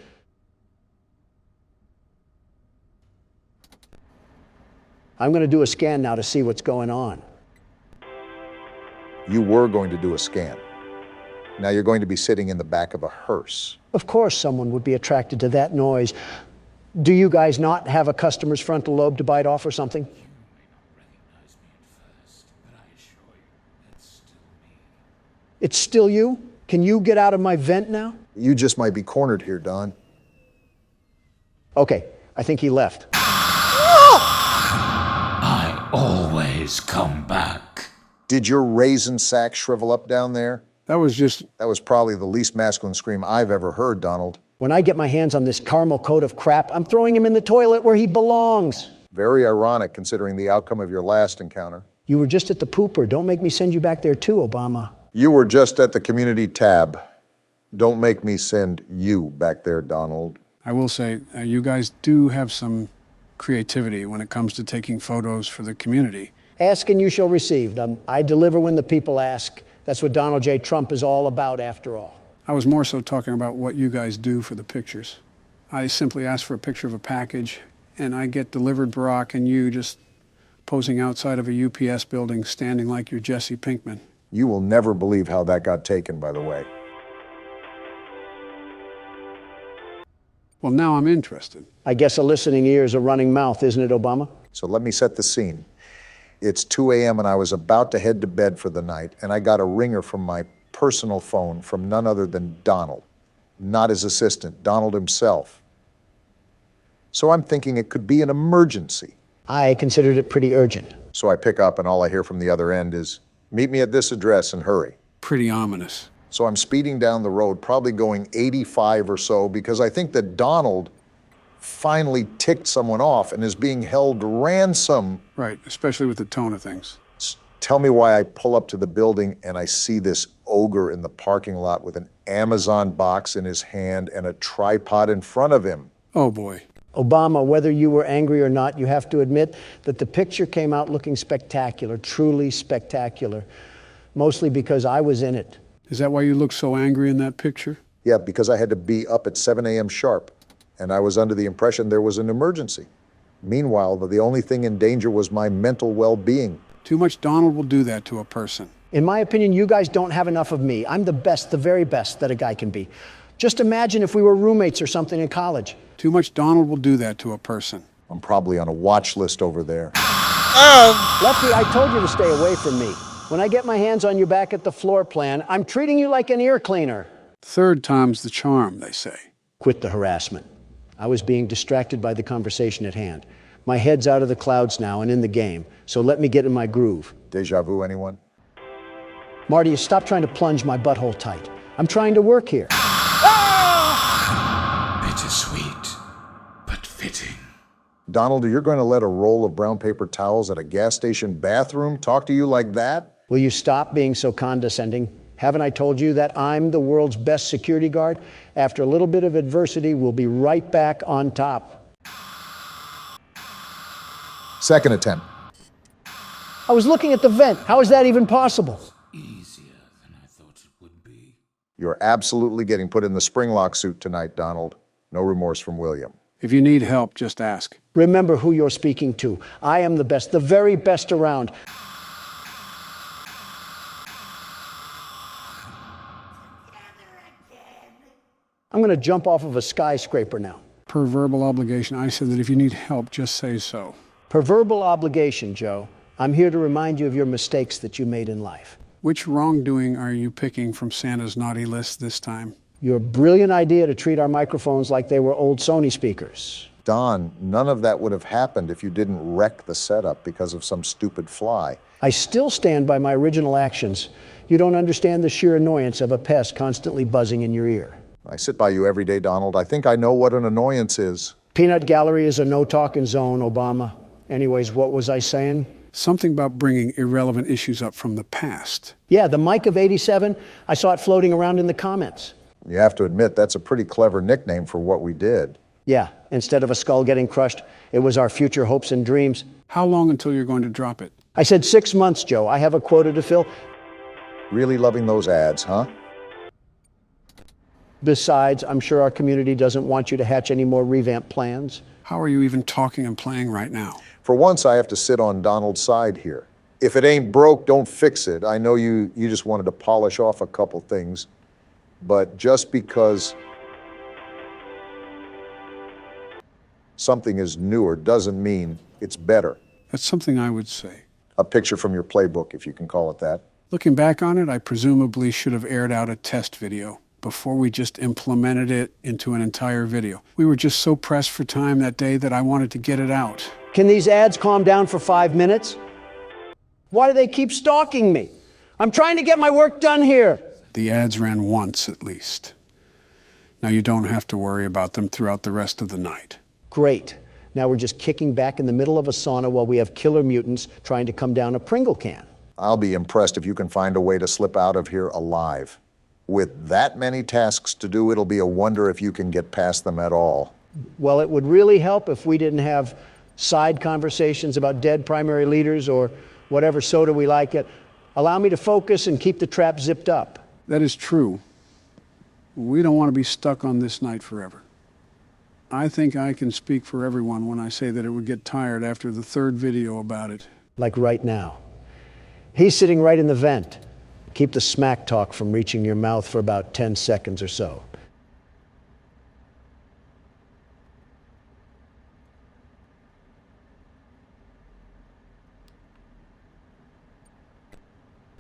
[SPEAKER 1] I'm going to do a scan now to see what's going on.
[SPEAKER 2] You were going to do a scan. Now you're going to be sitting in the back of a hearse.
[SPEAKER 1] Of course someone would be attracted to that noise. Do you guys not have a customer's frontal lobe to bite off or something? It's still you? Can you get out of my vent now?
[SPEAKER 2] You just might be cornered here, Don.
[SPEAKER 1] Okay, I think he left.
[SPEAKER 15] I always come back.
[SPEAKER 2] Did your raisin sack shrivel up down there?
[SPEAKER 4] That was
[SPEAKER 2] probably the least masculine scream I've ever heard, Donald.
[SPEAKER 1] When I get my hands on this caramel coat of crap, I'm throwing him in the toilet where he belongs.
[SPEAKER 2] Very ironic considering the outcome of your last encounter.
[SPEAKER 1] You were just at the pooper. Don't make me send you back there too, Obama.
[SPEAKER 2] You were just at the community tab. Don't make me send you back there, Donald.
[SPEAKER 4] I will say, you guys do have some creativity when it comes to taking photos for the community.
[SPEAKER 1] Ask and you shall receive. I deliver when the people ask. That's what Donald J. Trump is all about, after all.
[SPEAKER 4] I was more so talking about what you guys do for the pictures. I simply ask for a picture of a package, and I get delivered Barack and you just posing outside of a UPS building, standing like you're Jesse Pinkman.
[SPEAKER 2] You will never believe how that got taken, by the way.
[SPEAKER 4] Well, now I'm interested.
[SPEAKER 1] I guess a listening ear is a running mouth, isn't it, Obama?
[SPEAKER 2] So let me set the scene. It's 2 a.m. and I was about to head to bed for the night, and I got a ringer from my personal phone from none other than Donald. Not his assistant, Donald himself. So I'm thinking it could be an emergency.
[SPEAKER 1] I considered it pretty urgent.
[SPEAKER 2] So I pick up and all I hear from the other end is, meet me at this address and hurry.
[SPEAKER 4] Pretty ominous.
[SPEAKER 2] So I'm speeding down the road, probably going 85 or so, because I think that Donald finally ticked someone off and is being held ransom.
[SPEAKER 4] Right, especially with the tone of things.
[SPEAKER 2] Tell me why I pull up to the building and I see this ogre in the parking lot with an Amazon box in his hand and a tripod in front of him.
[SPEAKER 4] Oh boy.
[SPEAKER 1] Obama, whether you were angry or not, you have to admit that the picture came out looking spectacular, truly spectacular, mostly because I was in it.
[SPEAKER 4] Is that why you look so angry in that picture?
[SPEAKER 2] Yeah, because I had to be up at 7 a.m. sharp, and I was under the impression there was an emergency. Meanwhile, the only thing in danger was my mental well-being.
[SPEAKER 4] Too much Donald will do that to a person.
[SPEAKER 1] In my opinion, you guys don't have enough of me. I'm the best, the very best that a guy can be. Just imagine if we were roommates or something in college.
[SPEAKER 4] Too much Donald will do that to a person.
[SPEAKER 2] I'm probably on a watch list over there.
[SPEAKER 1] Lefty, I told you to stay away from me. When I get my hands on you back at the floor plan, I'm treating you like an ear cleaner.
[SPEAKER 4] Third time's the charm, they say.
[SPEAKER 1] Quit the harassment. I was being distracted by the conversation at hand. My head's out of the clouds now and in the game, so let me get in my groove.
[SPEAKER 2] Deja vu, anyone?
[SPEAKER 1] Marty, stop trying to plunge my butthole tight. I'm trying to work here.
[SPEAKER 15] Bittersweet, but fitting.
[SPEAKER 2] Donald, you're going to let a roll of brown paper towels at a gas station bathroom talk to you like that?
[SPEAKER 1] Will you stop being so condescending? Haven't I told you that I'm the world's best security guard? After a little bit of adversity, we'll be right back on top.
[SPEAKER 2] Second attempt.
[SPEAKER 1] I was looking at the vent. How is that even possible?
[SPEAKER 15] Easier than I thought it would be.
[SPEAKER 2] You're absolutely getting put in the springlock suit tonight, Donald. No remorse from William.
[SPEAKER 4] If you need help, just ask.
[SPEAKER 1] Remember who you're speaking to. I am the best, the very best around. I'm going to jump off of a skyscraper now.
[SPEAKER 4] Per verbal obligation, I said that if you need help, just say so.
[SPEAKER 1] Per verbal obligation, Joe. I'm here to remind you of your mistakes that you made in life.
[SPEAKER 4] Which wrongdoing are you picking from Santa's naughty list this time?
[SPEAKER 1] Your brilliant idea to treat our microphones like they were old Sony speakers.
[SPEAKER 2] Don, none of that would have happened if you didn't wreck the setup because of some stupid fly.
[SPEAKER 1] I still stand by my original actions. You don't understand the sheer annoyance of a pest constantly buzzing in your ear.
[SPEAKER 2] I sit by you every day, Donald. I think I know what an annoyance is.
[SPEAKER 1] Peanut Gallery is a no-talking zone, Obama. Anyways, what was I saying?
[SPEAKER 4] Something about bringing irrelevant issues up from the past.
[SPEAKER 1] Yeah, the Mike of '87, I saw it floating around in the comments.
[SPEAKER 2] You have to admit, that's a pretty clever nickname for what we did.
[SPEAKER 1] Yeah, instead of a skull getting crushed, it was our future hopes and dreams.
[SPEAKER 4] How long until you're going to drop it?
[SPEAKER 1] I said 6 months, Joe. I have a quota to fill.
[SPEAKER 2] Really loving those ads, huh?
[SPEAKER 1] Besides, I'm sure our community doesn't want you to hatch any more revamp plans.
[SPEAKER 4] How are you even talking and playing right now?
[SPEAKER 2] For once, I have to sit on Donald's side here. If it ain't broke, don't fix it. I know you just wanted to polish off a couple things, but just because something is newer doesn't mean it's better.
[SPEAKER 4] That's something I would say.
[SPEAKER 2] A picture from your playbook, if you can call it that.
[SPEAKER 4] Looking back on it, I presumably should have aired out a test video before we just implemented it into an entire video. We were just so pressed for time that day that I wanted to get it out.
[SPEAKER 1] Can these ads calm down for 5 minutes? Why do they keep stalking me? I'm trying to get my work done here.
[SPEAKER 4] The ads ran once, at least. Now you don't have to worry about them throughout the rest of the night.
[SPEAKER 1] Great. Now we're just kicking back in the middle of a sauna while we have killer mutants trying to come down a Pringle can.
[SPEAKER 2] I'll be impressed if you can find a way to slip out of here alive. With that many tasks to do, it'll be a wonder if you can get past them at all.
[SPEAKER 1] Well, it would really help if we didn't have side conversations about dead primary leaders or whatever soda we like it. Allow me to focus and keep the trap zipped up.
[SPEAKER 4] That is true. We don't want to be stuck on this night forever. I think I can speak for everyone when I say that it would get tired after the third video about it.
[SPEAKER 1] Like right now. He's sitting right in the vent. Keep the smack talk from reaching your mouth for about 10 seconds or so.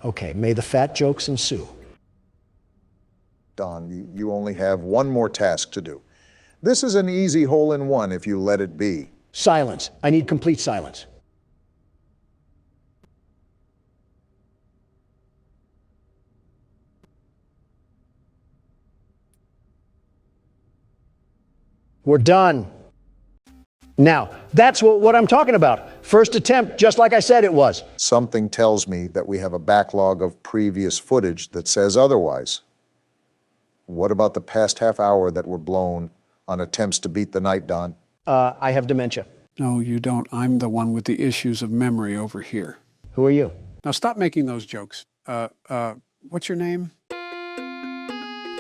[SPEAKER 1] Okay, may the fat jokes ensue.
[SPEAKER 2] Don, you only have one more task to do. This is an easy hole-in-one if you let it be.
[SPEAKER 1] Silence. I need complete silence. We're done. Now, that's what I'm talking about. First attempt, just like I said it was.
[SPEAKER 2] Something tells me that we have a backlog of previous footage that says otherwise. What about the past half hour that were blown on attempts to beat the night, Don?
[SPEAKER 1] I have dementia.
[SPEAKER 4] No, you don't. I'm the one with the issues of memory over here.
[SPEAKER 1] Who are you?
[SPEAKER 4] Now stop making those jokes. What's your name?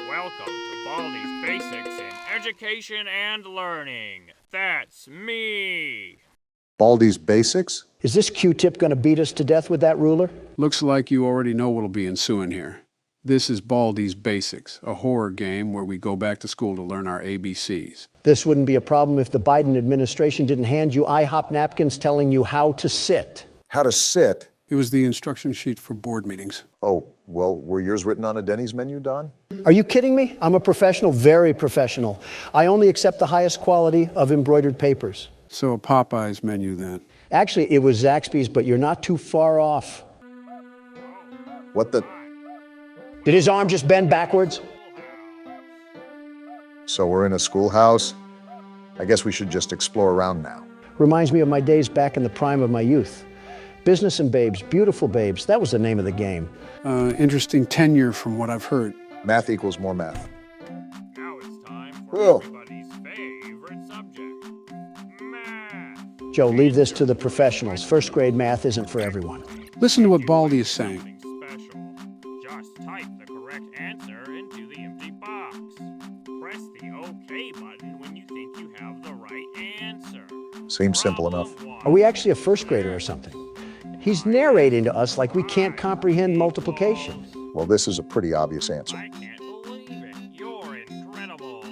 [SPEAKER 16] Welcome to Baldi's Basics in Education and Learning. That's me.
[SPEAKER 2] Baldi's Basics?
[SPEAKER 1] Is this Q-tip going to beat us to death with that ruler?
[SPEAKER 4] Looks like you already know what'll be ensuing here. This is Baldi's Basics, a horror game where we go back to school to learn our ABCs.
[SPEAKER 1] This wouldn't be a problem if the Biden administration didn't hand you IHOP napkins telling you how to sit.
[SPEAKER 2] How to sit?
[SPEAKER 4] It was the instruction sheet for board meetings.
[SPEAKER 2] Oh, well, were yours written on a Denny's menu, Don?
[SPEAKER 1] Are you kidding me? I'm a professional, very professional. I only accept the highest quality of embroidered papers.
[SPEAKER 4] So a Popeye's menu then?
[SPEAKER 1] Actually, it was Zaxby's, but you're not too far off.
[SPEAKER 2] What the?
[SPEAKER 1] Did his arm just bend backwards?
[SPEAKER 2] So we're in a schoolhouse? I guess we should just explore around now.
[SPEAKER 1] Reminds me of my days back in the prime of my youth. Business and babes, beautiful babes, that was the name of the game.
[SPEAKER 4] Interesting tenure from what I've heard.
[SPEAKER 2] Math equals more math.
[SPEAKER 16] Now it's time for everybody's favorite subject, math.
[SPEAKER 1] Joe, leave this to the professionals. First grade math isn't for everyone.
[SPEAKER 4] Listen to what Baldi is saying.
[SPEAKER 16] Just type the correct answer into the empty box. Press the OK button when you think you have the right answer.
[SPEAKER 2] Seems simple enough.
[SPEAKER 1] Are we actually a first grader or something? He's narrating to us like we can't comprehend multiplication.
[SPEAKER 2] Well, this is a pretty obvious answer.
[SPEAKER 16] I can't believe it. You're incredible.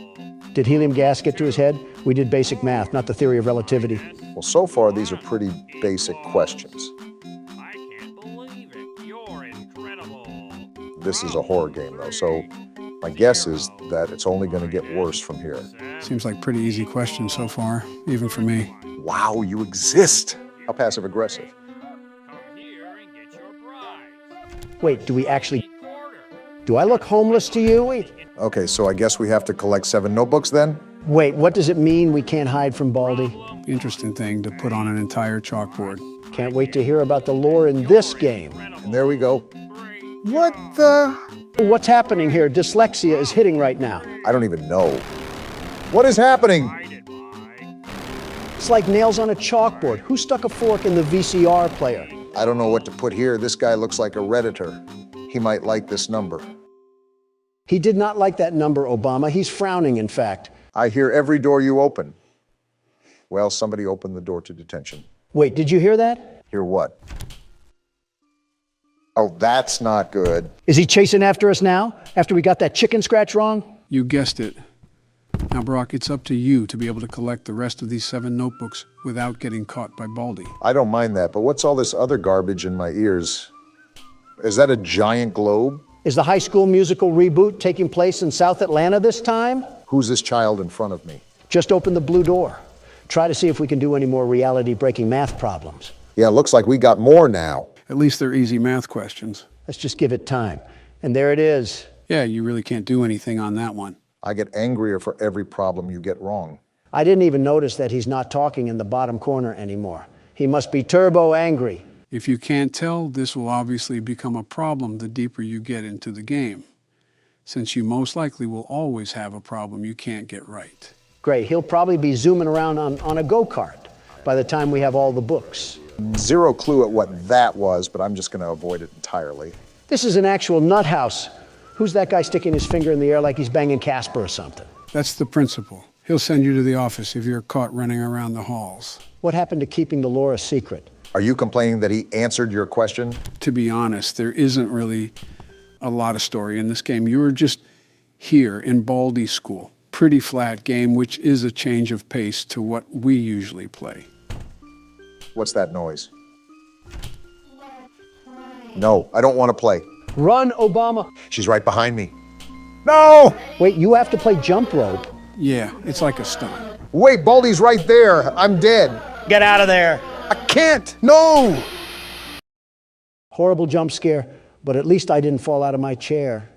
[SPEAKER 1] Did helium gas get to his head? We did basic math, not the theory of relativity.
[SPEAKER 2] Well, so far, these are pretty basic questions.
[SPEAKER 16] I can't believe it. You're incredible.
[SPEAKER 2] This is a horror game, though, so my guess is that it's only going to get worse from here.
[SPEAKER 4] Seems like pretty easy questions so far, even for me.
[SPEAKER 2] Wow, you exist. How passive-aggressive.
[SPEAKER 1] Wait, do we actually... Do I look homeless to you? Wait.
[SPEAKER 2] Okay, so I guess we have to collect 7 notebooks then?
[SPEAKER 1] Wait, what does it mean we can't hide from Baldy?
[SPEAKER 4] Interesting thing to put on an entire chalkboard.
[SPEAKER 1] Can't wait to hear about the lore in this game.
[SPEAKER 2] And there we go. What the...
[SPEAKER 1] What's happening here? Dyslexia is hitting right now.
[SPEAKER 2] I don't even know. What is happening?
[SPEAKER 1] It's like nails on a chalkboard. Who stuck a fork in the VCR player?
[SPEAKER 2] I don't know what to put here. This guy looks like a Redditor. He might like this number.
[SPEAKER 1] He did not like that number, Obama. He's frowning, in fact.
[SPEAKER 2] I hear every door you open. Well, somebody opened the door to detention.
[SPEAKER 1] Wait, did you hear that?
[SPEAKER 2] Hear what? Oh, that's not good.
[SPEAKER 1] Is he chasing after us now, after we got that chicken scratch wrong?
[SPEAKER 4] You guessed it. Now, Brock, it's up to you to be able to collect the rest of these 7 notebooks without getting caught by Baldy.
[SPEAKER 2] I don't mind that, but what's all this other garbage in my ears? Is that a giant globe?
[SPEAKER 1] Is the High School Musical reboot taking place in South Atlanta this time?
[SPEAKER 2] Who's this child in front of me?
[SPEAKER 1] Just open the blue door. Try to see if we can do any more reality-breaking math problems.
[SPEAKER 2] Yeah, looks like we got more now.
[SPEAKER 4] At least they're easy math questions.
[SPEAKER 1] Let's just give it time. And there it is.
[SPEAKER 4] Yeah, you really can't do anything on that one.
[SPEAKER 2] I get angrier for every problem you get wrong.
[SPEAKER 1] I didn't even notice that he's not talking in the bottom corner anymore. He must be turbo angry.
[SPEAKER 4] If you can't tell, this will obviously become a problem the deeper you get into the game, since you most likely will always have a problem you can't get right.
[SPEAKER 1] Great, he'll probably be zooming around on a go-kart by the time we have all the books.
[SPEAKER 2] Zero clue at what that was, but I'm just going to avoid it entirely.
[SPEAKER 1] This is an actual nut house. Who's that guy sticking his finger in the air like he's banging Casper or something?
[SPEAKER 4] That's the principal. He'll send you to the office if you're caught running around the halls.
[SPEAKER 1] What happened to keeping the lore a secret?
[SPEAKER 2] Are you complaining that he answered your question?
[SPEAKER 4] To be honest, there isn't really a lot of story in this game. You were just here in Baldy School. Pretty flat game, which is a change of pace to what we usually play.
[SPEAKER 2] What's that noise? No, I don't want to play.
[SPEAKER 1] Run, Obama.
[SPEAKER 2] She's right behind me. No!
[SPEAKER 1] Wait, you have to play jump rope.
[SPEAKER 4] Yeah, it's like a stunt.
[SPEAKER 2] Wait, Baldy's right there. I'm dead.
[SPEAKER 1] Get out of there.
[SPEAKER 2] I can't. No!
[SPEAKER 1] Horrible jump scare, but at least I didn't fall out of my chair.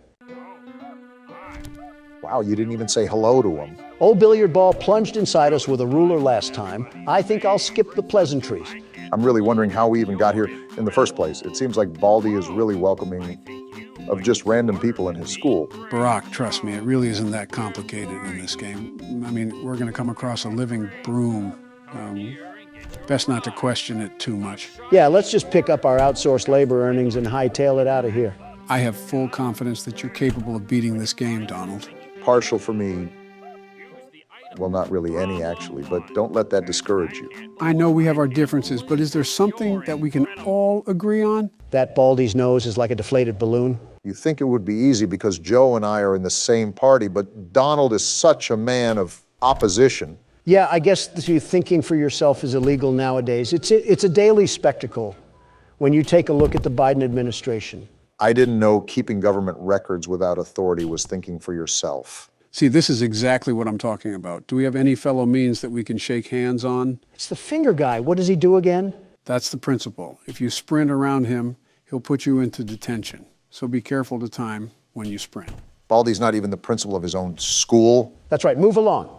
[SPEAKER 2] Wow, you didn't even say hello to him.
[SPEAKER 1] Old billiard ball plunged inside us with a ruler last time. I think I'll skip the pleasantries.
[SPEAKER 2] I'm really wondering how we even got here in the first place. It seems like Baldy is really welcoming of just random people in his school.
[SPEAKER 4] Barack, trust me, it really isn't that complicated in this game. I mean, we're going to come across a living broom. Best not to question it too much.
[SPEAKER 1] Yeah, let's just pick up our outsourced labor earnings and hightail it out of here.
[SPEAKER 4] I have full confidence that you're capable of beating this game, Donald.
[SPEAKER 2] Partial for me. Well, not really any, actually, but don't let that discourage you.
[SPEAKER 4] I know we have our differences, but is there something that we can all agree on?
[SPEAKER 1] That Baldy's nose is like a deflated balloon.
[SPEAKER 2] You think it would be easy because Joe and I are in the same party, but Donald is such a man of opposition.
[SPEAKER 1] Yeah, I guess thinking for yourself is illegal nowadays. It's a daily spectacle when you take a look at the Biden administration.
[SPEAKER 2] I didn't know keeping government records without authority was thinking for yourself.
[SPEAKER 4] See, this is exactly what I'm talking about. Do we have any fellow means that we can shake hands on?
[SPEAKER 1] It's the finger guy. What does he do again?
[SPEAKER 4] That's the principle. If you sprint around him, he'll put you into detention. So be careful to time when you sprint.
[SPEAKER 2] Baldy's not even the principal of his own school.
[SPEAKER 1] That's right. Move along.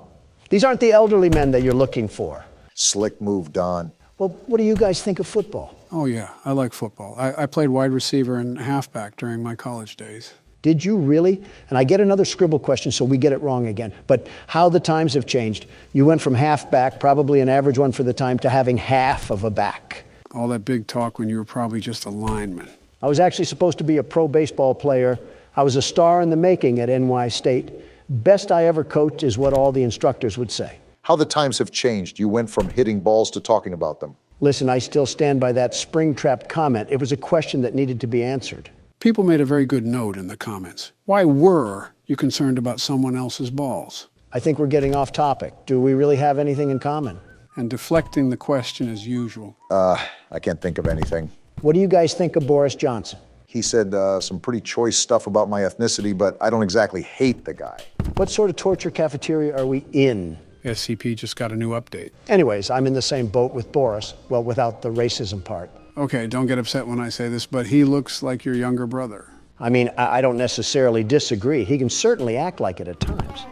[SPEAKER 1] These aren't the elderly men that you're looking for.
[SPEAKER 2] Slick move, Don.
[SPEAKER 1] Well, what do you guys think of football?
[SPEAKER 4] Oh, yeah. I like football. I played wide receiver and halfback during my college days.
[SPEAKER 1] Did you really? And I get another scribble question, so we get it wrong again. But how the times have changed. You went from halfback, probably an average one for the time, to having half of a back.
[SPEAKER 4] All that big talk when you were probably just a lineman.
[SPEAKER 1] I was actually supposed to be a pro baseball player. I was a star in the making at NY State. Best I ever coached is what all the instructors would say.
[SPEAKER 2] How the times have changed. You went from hitting balls to talking about them.
[SPEAKER 1] Listen, I still stand by that spring-trapped comment. It was a question that needed to be answered.
[SPEAKER 4] People made a very good note in the comments. Why were you concerned about someone else's balls?
[SPEAKER 1] I think we're getting off topic. Do we really have anything in common?
[SPEAKER 4] And deflecting the question as usual.
[SPEAKER 2] I can't think of anything.
[SPEAKER 1] What do you guys think of Boris Johnson?
[SPEAKER 2] He said some pretty choice stuff about my ethnicity, but I don't exactly hate the guy.
[SPEAKER 1] What sort of torture cafeteria are we in?
[SPEAKER 4] SCP just got a new update.
[SPEAKER 1] Anyways, I'm in the same boat with Boris. Well, without the racism part.
[SPEAKER 4] Okay, don't get upset when I say this, but he looks like your younger brother.
[SPEAKER 1] I mean, I don't necessarily disagree. He can certainly act like it at times.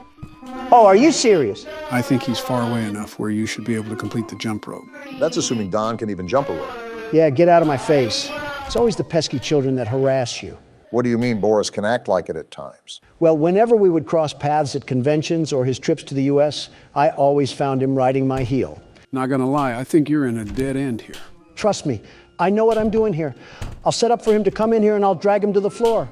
[SPEAKER 1] Oh, are you serious?
[SPEAKER 4] I think he's far away enough where you should be able to complete the jump rope.
[SPEAKER 2] That's assuming Don can even jump a rope.
[SPEAKER 1] Yeah, get out of my face. It's always the pesky children that harass you.
[SPEAKER 2] What do you mean Boris can act like it at times?
[SPEAKER 1] Well, whenever we would cross paths at conventions or his trips to the U.S., I always found him riding my heel.
[SPEAKER 4] Not gonna lie, I think you're in a dead end here.
[SPEAKER 1] Trust me, I know what I'm doing here. I'll set up for him to come in here and I'll drag him to the floor.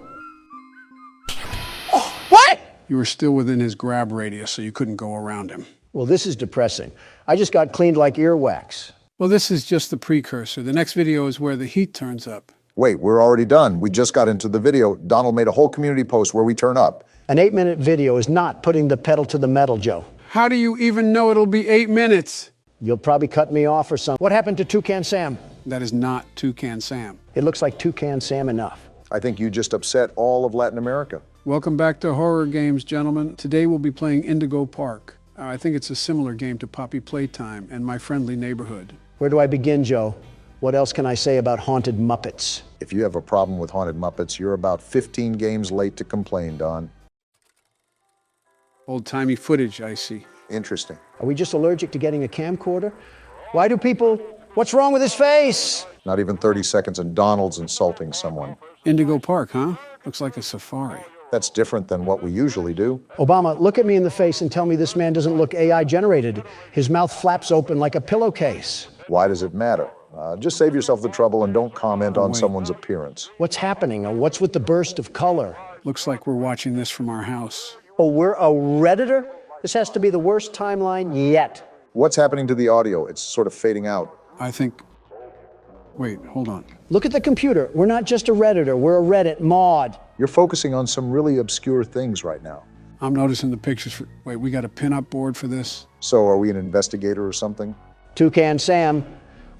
[SPEAKER 1] Oh, what?
[SPEAKER 4] You were still within his grab radius, so you couldn't go around him.
[SPEAKER 1] Well, this is depressing. I just got cleaned like earwax.
[SPEAKER 4] Well, this is just the precursor. The next video is where the heat turns up.
[SPEAKER 2] Wait, we're already done. We just got into the video. Donald made a whole community post where we turn up.
[SPEAKER 1] An 8-minute video is not putting the pedal to the metal, Joe.
[SPEAKER 4] How do you even know it'll be 8 minutes?
[SPEAKER 1] You'll probably cut me off or something. What happened to Toucan Sam?
[SPEAKER 4] That is not Toucan Sam.
[SPEAKER 1] It looks like Toucan Sam enough.
[SPEAKER 2] I think you just upset all of Latin America.
[SPEAKER 4] Welcome back to Horror Games, gentlemen. Today we'll be playing Indigo Park. I think it's a similar game to Poppy Playtime and My Friendly Neighborhood.
[SPEAKER 1] Where do I begin, Joe? What else can I say about haunted Muppets?
[SPEAKER 2] If you have a problem with haunted Muppets, you're about 15 games late to complain, Don.
[SPEAKER 4] Old-timey footage, I see.
[SPEAKER 2] Interesting.
[SPEAKER 1] Are we just allergic to getting a camcorder? Why do people... What's wrong with his face?
[SPEAKER 2] Not even 30 seconds and Donald's insulting someone.
[SPEAKER 4] Indigo Park, huh? Looks like a safari.
[SPEAKER 2] That's different than what we usually do.
[SPEAKER 1] Obama, look at me in the face and tell me this man doesn't look AI generated. His mouth flaps open like a pillowcase.
[SPEAKER 2] Why does it matter? Just save yourself the trouble and don't comment on someone's appearance.
[SPEAKER 1] What's happening? What's with the burst of color?
[SPEAKER 4] Looks like we're watching this from our house.
[SPEAKER 1] Oh, we're a Redditor? This has to be the worst timeline yet.
[SPEAKER 2] What's happening to the audio? It's sort of fading out.
[SPEAKER 4] I think... Wait, hold on.
[SPEAKER 1] Look at the computer. We're not just a Redditor, we're a Reddit mod.
[SPEAKER 2] You're focusing on some really obscure things right now.
[SPEAKER 4] I'm noticing the pictures for... Wait, we got a pin-up board for this?
[SPEAKER 2] So are we an investigator or something?
[SPEAKER 1] Toucan Sam,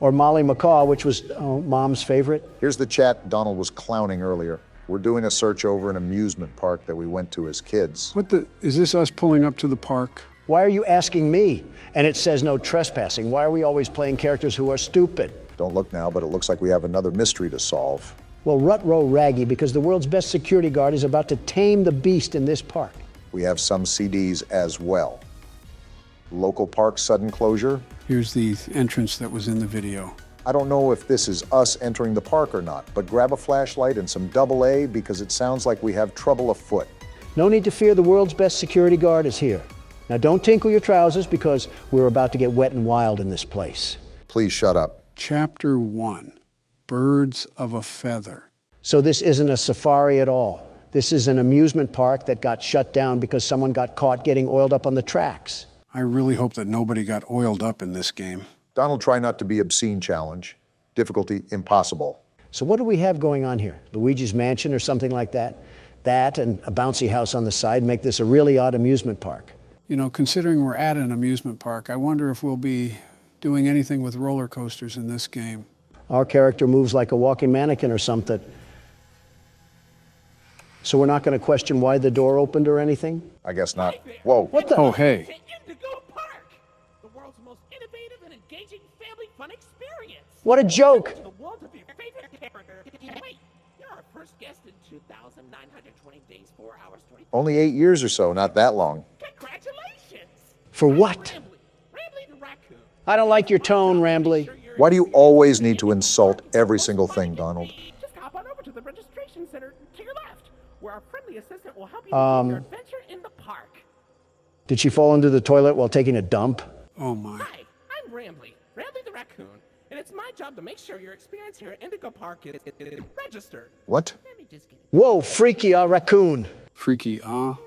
[SPEAKER 1] or Molly McCaw, which was Mom's favorite.
[SPEAKER 2] Here's the chat Donald was clowning earlier. We're doing a search over an amusement park that we went to as kids.
[SPEAKER 4] What the... Is this us pulling up to the park?
[SPEAKER 1] Why are you asking me? And it says no trespassing. Why are we always playing characters who are stupid?
[SPEAKER 2] Don't look now, but it looks like we have another mystery to solve.
[SPEAKER 1] Well, rut-row raggy, because the world's best security guard is about to tame the beast in this park.
[SPEAKER 2] We have some CDs as well. Local park sudden closure.
[SPEAKER 4] Here's the entrance that was in the video.
[SPEAKER 2] I don't know if this is us entering the park or not, but grab a flashlight and some AA because it sounds like we have trouble afoot.
[SPEAKER 1] No need to fear, the world's best security guard is here. Now don't tinkle your trousers because we're about to get wet and wild in this place.
[SPEAKER 2] Please shut up.
[SPEAKER 4] Chapter 1, Birds of a Feather.
[SPEAKER 1] So this isn't a safari at all. This is an amusement park that got shut down because someone got caught getting oiled up on the tracks.
[SPEAKER 4] I really hope that nobody got oiled up in this game.
[SPEAKER 2] Donald, try not to be obscene challenge. Difficulty impossible.
[SPEAKER 1] So what do we have going on here? Luigi's Mansion or something like that? That and a bouncy house on the side make this a really odd amusement park.
[SPEAKER 4] You know, considering we're at an amusement park, I wonder if we'll be doing anything with roller coasters in this game.
[SPEAKER 1] Our character moves like a walking mannequin or something. So we're not going to question why the door opened or anything?
[SPEAKER 2] I guess not. Whoa.
[SPEAKER 1] What the?
[SPEAKER 4] Oh, hey.
[SPEAKER 7] Indigo Park, the world's most innovative and engaging family fun experience.
[SPEAKER 1] What a joke.
[SPEAKER 7] The world of your favorite character. Wait, you're our first guest in 2,920 days, 4 hours, 20.
[SPEAKER 2] Only 8 years or so, not that long.
[SPEAKER 7] Congratulations.
[SPEAKER 1] For what?
[SPEAKER 7] Rambly the raccoon.
[SPEAKER 1] I don't like your tone, Rambly.
[SPEAKER 2] Why do you always need to insult every single thing, Donald?
[SPEAKER 7] Just hop on over to the registration center to your left, where our friendly assistant will help you with your adventure in the park.
[SPEAKER 1] Did she fall into the toilet while taking a dump?
[SPEAKER 4] Oh my.
[SPEAKER 7] Hi, I'm Rambly the raccoon, and it's my job to make sure your experience here at Indigo Park is registered.
[SPEAKER 2] What?
[SPEAKER 1] Whoa, freaky raccoon.
[SPEAKER 4] Freaky,
[SPEAKER 7] Don't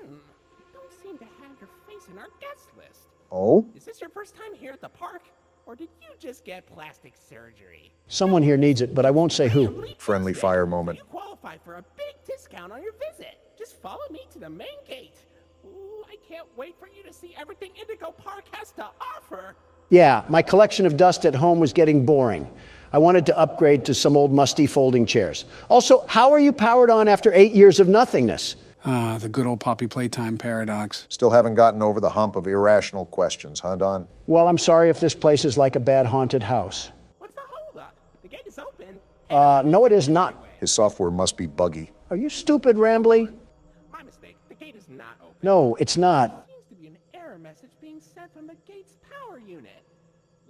[SPEAKER 7] seem to have your face in our guest list.
[SPEAKER 2] Oh?
[SPEAKER 7] Is this your first time here at the park, or did you just get plastic surgery?
[SPEAKER 1] Someone here needs it, but I won't say who.
[SPEAKER 2] Friendly fire moment.
[SPEAKER 7] You qualify for a big discount on your visit. Just follow me to the main gate. Ooh, I can't wait for you to see everything Indigo Park has to offer.
[SPEAKER 1] Yeah, my collection of dust at home was getting boring. I wanted to upgrade to some old musty folding chairs. Also, how are you powered on after 8 years of nothingness?
[SPEAKER 4] Ah, the good old Poppy Playtime paradox.
[SPEAKER 2] Still haven't gotten over the hump of irrational questions, huh, Don?
[SPEAKER 1] Well, I'm sorry if this place is like a bad haunted house.
[SPEAKER 7] What's the holdup? The gate is open.
[SPEAKER 1] No, it is not.
[SPEAKER 2] His software must be buggy.
[SPEAKER 1] Are you stupid, Rambly?
[SPEAKER 7] My mistake. The gate is not open.
[SPEAKER 1] No, it's not.
[SPEAKER 7] There seems to be an error message being sent from the gate's power unit.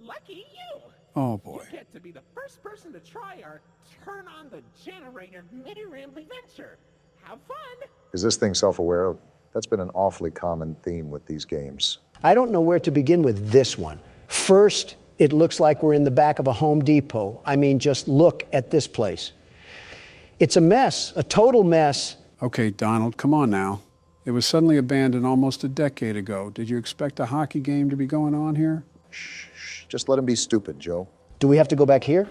[SPEAKER 7] Lucky you.
[SPEAKER 4] Oh, boy.
[SPEAKER 7] You get to be the first person to try our turn on the generator mini Rambly venture. Have fun.
[SPEAKER 2] Is this thing self-aware? That's been an awfully common theme with these games.
[SPEAKER 1] I don't know where to begin with this one. First, it looks like we're in the back of a Home Depot. I mean, just look at this place. It's a mess, a total mess.
[SPEAKER 4] Okay, Donald, come on now. It was suddenly abandoned almost a decade ago. Did you expect a hockey game to be going on here?
[SPEAKER 2] Shh, just let him be stupid, Joe.
[SPEAKER 1] Do we have to go back here?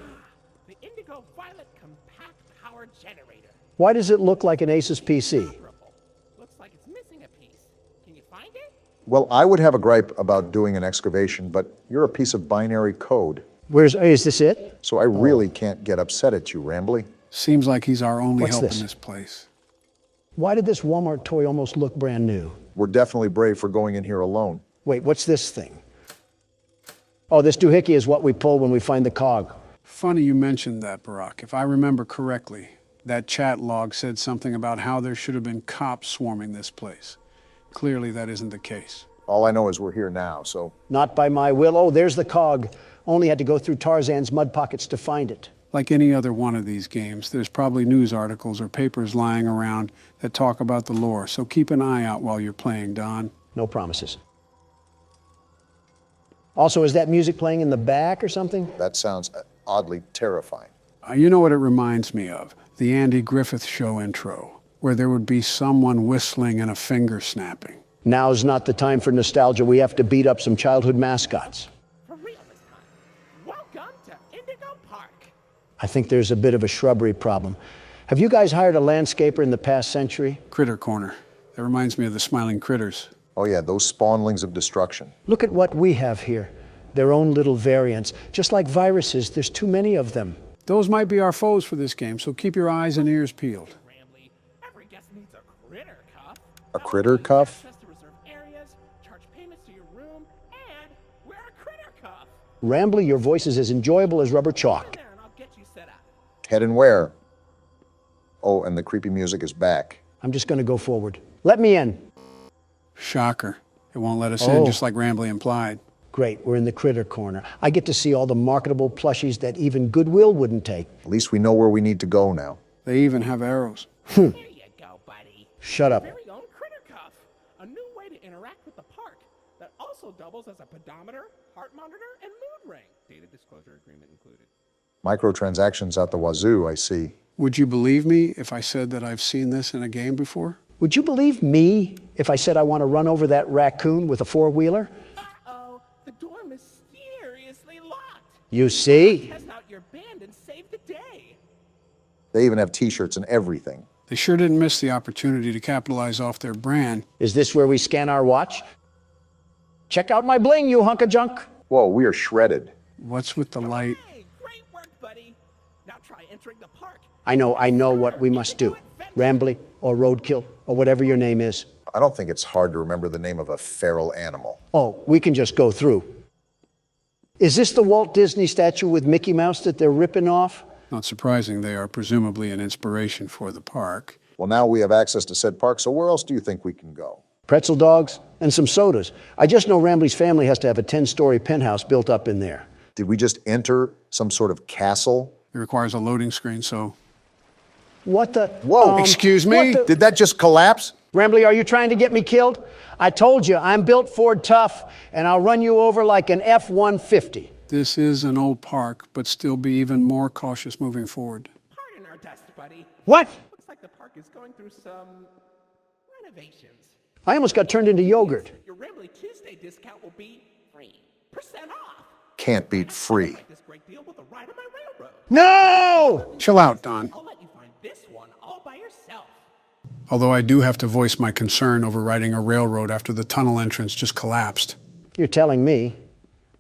[SPEAKER 7] The indigo violet compact power generator.
[SPEAKER 1] Why does it look like an Asus PC?
[SPEAKER 7] Looks like it's missing a piece. Can you find it?
[SPEAKER 2] Well, I would have a gripe about doing an excavation, but you're a piece of binary code.
[SPEAKER 1] Is this it?
[SPEAKER 2] So I really can't get upset at you, Rambly.
[SPEAKER 4] Seems like he's our only
[SPEAKER 1] What's
[SPEAKER 4] help
[SPEAKER 1] this?
[SPEAKER 4] in this place.
[SPEAKER 1] Why did this Walmart toy almost look brand new?
[SPEAKER 2] We're definitely brave for going in here alone.
[SPEAKER 1] Wait, what's this thing? Oh, this doohickey is what we pull when we find the cog.
[SPEAKER 4] Funny you mentioned that, Barack. If I remember correctly, that chat log said something about how there should have been cops swarming this place. Clearly, that isn't the case.
[SPEAKER 2] All I know is we're here now, so...
[SPEAKER 1] Not by my will. Oh, there's the cog. Only had to go through Tarzan's mud pockets to find it.
[SPEAKER 4] Like any other one of these games, there's probably news articles or papers lying around that talk about the lore, so keep an eye out while you're playing, Don.
[SPEAKER 1] No promises. Also, is that music playing in the back or something?
[SPEAKER 2] That sounds oddly terrifying.
[SPEAKER 4] You know what it reminds me of? The Andy Griffith Show intro, where there would be someone whistling and a finger snapping.
[SPEAKER 1] Now's not the time for nostalgia. We have to beat up some childhood mascots.
[SPEAKER 7] For real this time. Welcome to Indigo Park.
[SPEAKER 1] I think there's a bit of a shrubbery problem. Have you guys hired a landscaper in the past century?
[SPEAKER 4] Critter Corner. That reminds me of the Smiling Critters.
[SPEAKER 2] Oh yeah, those spawnlings of destruction.
[SPEAKER 1] Look at what we have here. Their own little variants. Just like viruses, there's too many of them.
[SPEAKER 4] Those might be our foes for this game, so keep your eyes and ears peeled.
[SPEAKER 7] Rambly, every guest needs a critter cuff.
[SPEAKER 2] A critter cuff?
[SPEAKER 7] Access to reserved areas, charge payments to your room, and wear a critter cuff.
[SPEAKER 1] Rambly, your voice is as enjoyable as rubber chalk.
[SPEAKER 7] There, and I'll get you set up.
[SPEAKER 2] Head and where? Oh, and the creepy music is back.
[SPEAKER 1] I'm just going to go forward. Let me in.
[SPEAKER 4] Shocker. It won't let us in, just like Rambly implied.
[SPEAKER 1] Great, we're in the critter corner. I get to see all the marketable plushies that even Goodwill wouldn't take.
[SPEAKER 2] At least we know where we need to go now.
[SPEAKER 4] They even have arrows.
[SPEAKER 7] There you go, buddy.
[SPEAKER 1] Shut up.
[SPEAKER 7] Very own critter cuff. A new way to interact with the park that also doubles as a pedometer, heart monitor, and mood ring. Data disclosure agreement included.
[SPEAKER 2] Microtransactions out the wazoo, I see.
[SPEAKER 4] Would you believe me if I said that I've seen this in a game before?
[SPEAKER 1] Would you believe me if I said I want to run over that raccoon with a four-wheeler?
[SPEAKER 7] Uh-oh, the door mysteriously locked.
[SPEAKER 1] You see?
[SPEAKER 7] Test out your band and save the day.
[SPEAKER 2] They even have t-shirts and everything.
[SPEAKER 4] They sure didn't miss the opportunity to capitalize off their brand.
[SPEAKER 1] Is this where we scan our watch? Check out my bling, you hunk of junk.
[SPEAKER 2] Whoa, we are shredded.
[SPEAKER 4] What's with the light?
[SPEAKER 7] Hey, great work, buddy. Now try entering the park.
[SPEAKER 1] I know what we must do. Rambly or Roadkill or whatever your name is.
[SPEAKER 2] I don't think it's hard to remember the name of a feral animal.
[SPEAKER 1] Oh, we can just go through. Is this the Walt Disney statue with Mickey Mouse that they're ripping off?
[SPEAKER 4] Not surprising, they are presumably an inspiration for the park.
[SPEAKER 2] Well, now we have access to said park, so where else do you think we can go?
[SPEAKER 1] Pretzel dogs and some sodas. I just know Rambly's family has to have a 10-story penthouse built up in there.
[SPEAKER 2] Did we just enter some sort of castle?
[SPEAKER 4] It requires a loading screen, so...
[SPEAKER 1] What the?
[SPEAKER 2] Whoa!
[SPEAKER 4] Excuse me?
[SPEAKER 2] Did that just collapse?
[SPEAKER 1] Rambly, are you trying to get me killed? I told you, I'm built Ford tough, and I'll run you over like an F-150.
[SPEAKER 4] This is an old park, but still be even more cautious moving forward.
[SPEAKER 7] Pardon our dust, buddy.
[SPEAKER 1] What?
[SPEAKER 7] Looks like the park is going through some renovations.
[SPEAKER 1] I almost got turned into yogurt.
[SPEAKER 7] Your Rambly Tuesday discount will be 3% off.
[SPEAKER 2] Can't beat free.
[SPEAKER 7] This great deal with a ride on my railroad.
[SPEAKER 1] No!
[SPEAKER 4] Chill out, Don.
[SPEAKER 7] I'll let you find this one all by yourself.
[SPEAKER 4] Although I do have to voice my concern over riding a railroad after the tunnel entrance just collapsed.
[SPEAKER 1] You're telling me?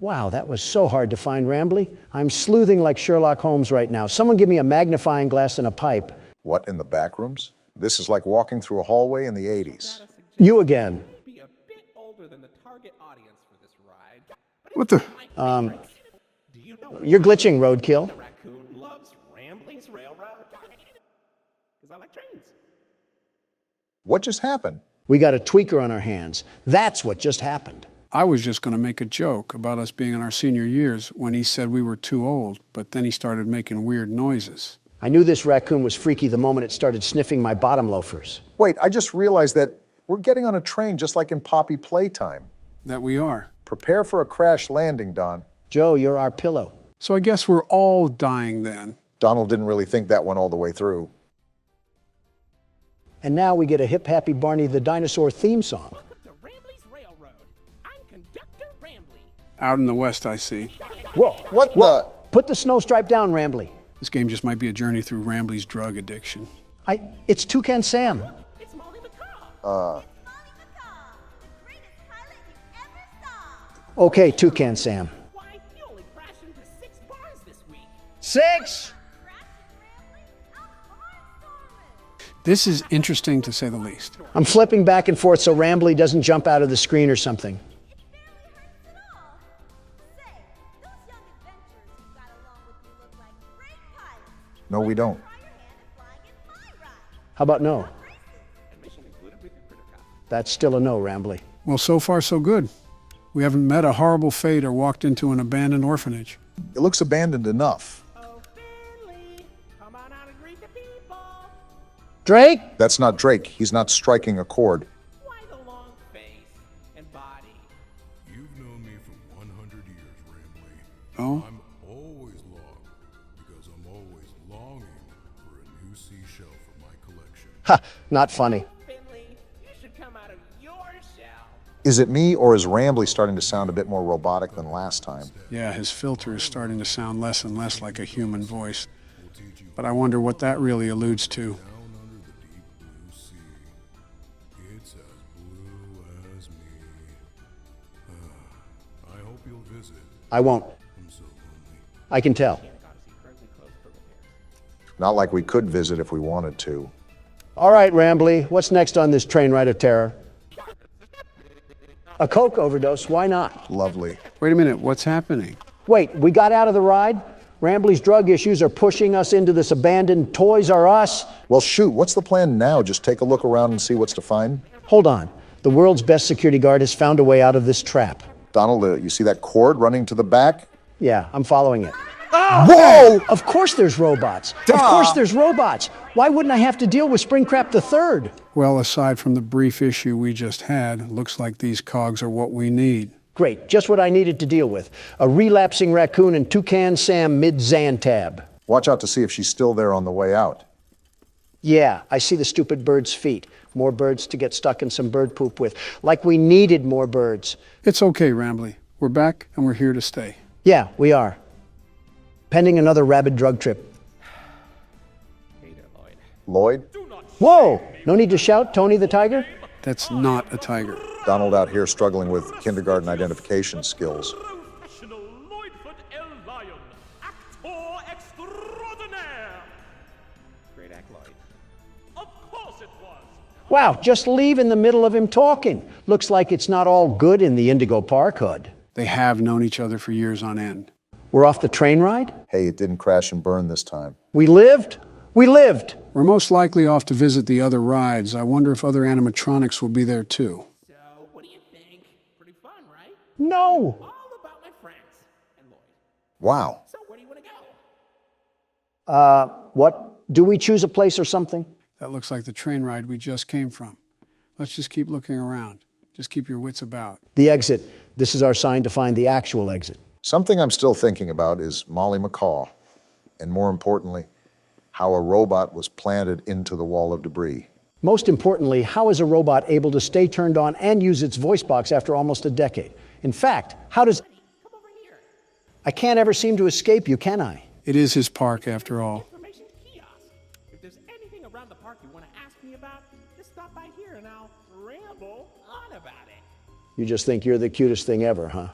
[SPEAKER 1] Wow, that was so hard to find, Rambly. I'm sleuthing like Sherlock Holmes right now. Someone give me a magnifying glass and a pipe.
[SPEAKER 2] What, in the back rooms? This is like walking through a hallway in the 80s.
[SPEAKER 1] You again.
[SPEAKER 7] Be a bit older than the target audience for this ride.
[SPEAKER 4] What the?
[SPEAKER 7] Do you know
[SPEAKER 1] You're glitching, Roadkill.
[SPEAKER 7] the raccoon loves Rambling's Railroad? Because I like trains.
[SPEAKER 2] What just happened?
[SPEAKER 1] We got a tweaker on our hands. That's what just happened.
[SPEAKER 4] I was just going to make a joke about us being in our senior years when he said we were too old, but then he started making weird noises.
[SPEAKER 1] I knew this raccoon was freaky the moment it started sniffing my bottom loafers.
[SPEAKER 2] Wait, I just realized that we're getting on a train just like in Poppy Playtime.
[SPEAKER 4] That we are.
[SPEAKER 2] Prepare for a crash landing, Don.
[SPEAKER 1] Joe, you're our pillow.
[SPEAKER 4] So I guess we're all dying then.
[SPEAKER 2] Donald didn't really think that one all the way through.
[SPEAKER 1] And now we get a Hip Happy Barney the Dinosaur theme song.
[SPEAKER 7] Welcome to Rambling's Railroad. I'm Conductor Rambly.
[SPEAKER 4] Out in the west, I see.
[SPEAKER 1] Whoa,
[SPEAKER 2] What the?
[SPEAKER 1] put the snow stripe down, Rambly.
[SPEAKER 4] This game just might be a journey through Rambly's drug addiction.
[SPEAKER 1] It's Toucan Sam.
[SPEAKER 7] It's Molly McCaw.
[SPEAKER 1] Okay, Toucan Sam.
[SPEAKER 7] Why, you only crashed into 6 bars this week.
[SPEAKER 1] 6?
[SPEAKER 4] This is interesting to say the least.
[SPEAKER 1] I'm flipping back and forth so Rambly doesn't jump out of the screen or something.
[SPEAKER 2] No, we don't.
[SPEAKER 1] How about no? That's still a no, Rambly.
[SPEAKER 4] Well, so far so good. We haven't met a horrible fate or walked into an abandoned orphanage.
[SPEAKER 2] It looks abandoned enough.
[SPEAKER 7] Oh, Finley, come on out and greet the people.
[SPEAKER 1] Drake?
[SPEAKER 2] That's not Drake. He's not striking a chord.
[SPEAKER 7] Why the long face and body?
[SPEAKER 17] You've known me for 100 years, Rambly.
[SPEAKER 4] Oh?
[SPEAKER 17] I'm always long because I'm always longing for a new seashell for my collection.
[SPEAKER 1] Ha, not funny.
[SPEAKER 7] Finley, you should come out of your shell.
[SPEAKER 2] Is it me, or is Rambly starting to sound a bit more robotic than last time?
[SPEAKER 4] Yeah, his filter is starting to sound less and less like a human voice. But I wonder what that really alludes to.
[SPEAKER 17] Down under the deep blue sea, it's as blue as me. I hope you'll visit.
[SPEAKER 1] I won't.
[SPEAKER 17] I'm so lonely.
[SPEAKER 1] I can tell.
[SPEAKER 2] Not like we could visit if we wanted to.
[SPEAKER 1] All right, Rambly, what's next on this train ride of terror? A coke overdose, why not?
[SPEAKER 2] Lovely.
[SPEAKER 4] Wait a minute, what's happening?
[SPEAKER 1] Wait, we got out of the ride? Rambly's drug issues are pushing us into this abandoned Toys R Us?
[SPEAKER 2] Well, shoot, what's the plan now? Just take a look around and see what's to find?
[SPEAKER 1] Hold on. The world's best security guard has found a way out of this trap.
[SPEAKER 2] Donald, you see that cord running to the back?
[SPEAKER 1] Yeah, I'm following it.
[SPEAKER 2] Whoa!
[SPEAKER 1] Of course there's robots.
[SPEAKER 2] Duh.
[SPEAKER 1] Of course there's robots. Why wouldn't I have to deal with Springtrap the Third?
[SPEAKER 4] Well, aside from the brief issue we just had, looks like these cogs are what we need.
[SPEAKER 1] Great, just what I needed to deal with. A relapsing raccoon and Toucan Sam mid-Xantab.
[SPEAKER 2] Watch out to see if she's still there on the way out.
[SPEAKER 1] Yeah, I see the stupid bird's feet. More birds to get stuck in some bird poop with. Like we needed more birds.
[SPEAKER 4] It's okay, Rambly. We're back and we're here to stay.
[SPEAKER 1] Yeah, we are. Pending another rabid drug trip.
[SPEAKER 2] Lloyd?
[SPEAKER 1] Whoa! No need to shout, Tony the Tiger?
[SPEAKER 4] That's not a tiger.
[SPEAKER 2] Donald out here struggling with kindergarten identification skills.
[SPEAKER 16] Professional Lloydfoot L. Lion, actor extraordinaire.
[SPEAKER 7] Great act, Lloyd.
[SPEAKER 16] Of course it was.
[SPEAKER 1] Wow, just leave in the middle of him talking. Looks like it's not all good in the Indigo Park hood.
[SPEAKER 4] They have known each other for years on end.
[SPEAKER 1] We're off the train ride?
[SPEAKER 2] Hey, it didn't crash and burn this time.
[SPEAKER 1] We lived? We lived!
[SPEAKER 4] We're most likely off to visit the other rides. I wonder if other animatronics will be there too.
[SPEAKER 7] So, what do you think? Pretty fun, right?
[SPEAKER 1] No!
[SPEAKER 7] All about my friends and Lloyd.
[SPEAKER 2] Wow.
[SPEAKER 7] So, where do you want to go?
[SPEAKER 1] What? Do we choose a place or something?
[SPEAKER 4] That looks like the train ride we just came from. Let's just keep looking around. Just keep your wits about.
[SPEAKER 1] The exit. This is our sign to find the actual exit.
[SPEAKER 2] Something I'm still thinking about is Molly McCaw, and more importantly, how a robot was planted into the wall of debris.
[SPEAKER 1] Most importantly, how is a robot able to stay turned on and use its voice box after almost a decade? In fact, how does...
[SPEAKER 7] Come over here.
[SPEAKER 1] I can't ever seem to escape you, can I?
[SPEAKER 4] It is his park after all.
[SPEAKER 7] Information kiosk. If there's anything around the park you want to ask me about, just stop by here and I'll ramble on about it.
[SPEAKER 1] You just think you're the cutest thing ever, huh?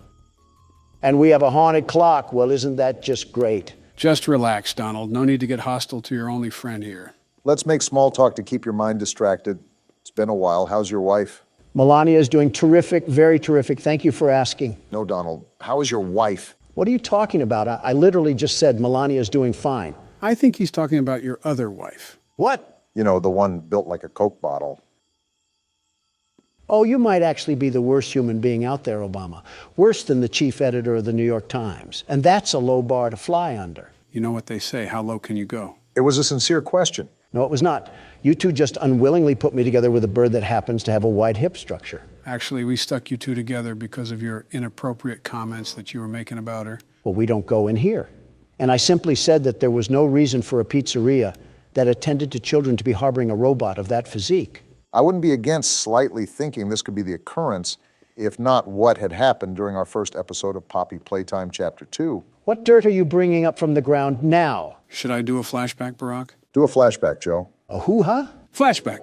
[SPEAKER 1] And we have a haunted clock. Well, isn't that just great?
[SPEAKER 4] Just relax, Donald. No need to get hostile to your only friend here.
[SPEAKER 2] Let's make small talk to keep your mind distracted. It's been a while. How's your wife?
[SPEAKER 1] Melania is doing terrific, very terrific. Thank you for asking.
[SPEAKER 2] No, Donald. How is your wife?
[SPEAKER 1] What are you talking about? I literally just said Melania is doing fine.
[SPEAKER 4] I think he's talking about your other wife.
[SPEAKER 1] What?
[SPEAKER 2] You know, the one built like a Coke bottle.
[SPEAKER 1] Oh, you might actually be the worst human being out there, Obama. Worse than the chief editor of the New York Times. And that's a low bar to fly under.
[SPEAKER 4] You know what they say, how low can you go?
[SPEAKER 2] It was a sincere question.
[SPEAKER 1] No, it was not. You two just unwillingly put me together with a bird that happens to have a wide hip structure.
[SPEAKER 4] Actually, we stuck you two together because of your inappropriate comments that you were making about her.
[SPEAKER 1] Well, we don't go in here. And I simply said that there was no reason for a pizzeria that attended to children to be harboring a robot of that physique.
[SPEAKER 2] I wouldn't be against slightly thinking this could be the occurrence, if not what had happened during our first episode of Poppy Playtime Chapter 2.
[SPEAKER 1] What dirt are you bringing up from the ground now?
[SPEAKER 4] Should I do a flashback, Barack?
[SPEAKER 2] Do a flashback, Joe.
[SPEAKER 1] A hoo-ha?
[SPEAKER 4] Flashback.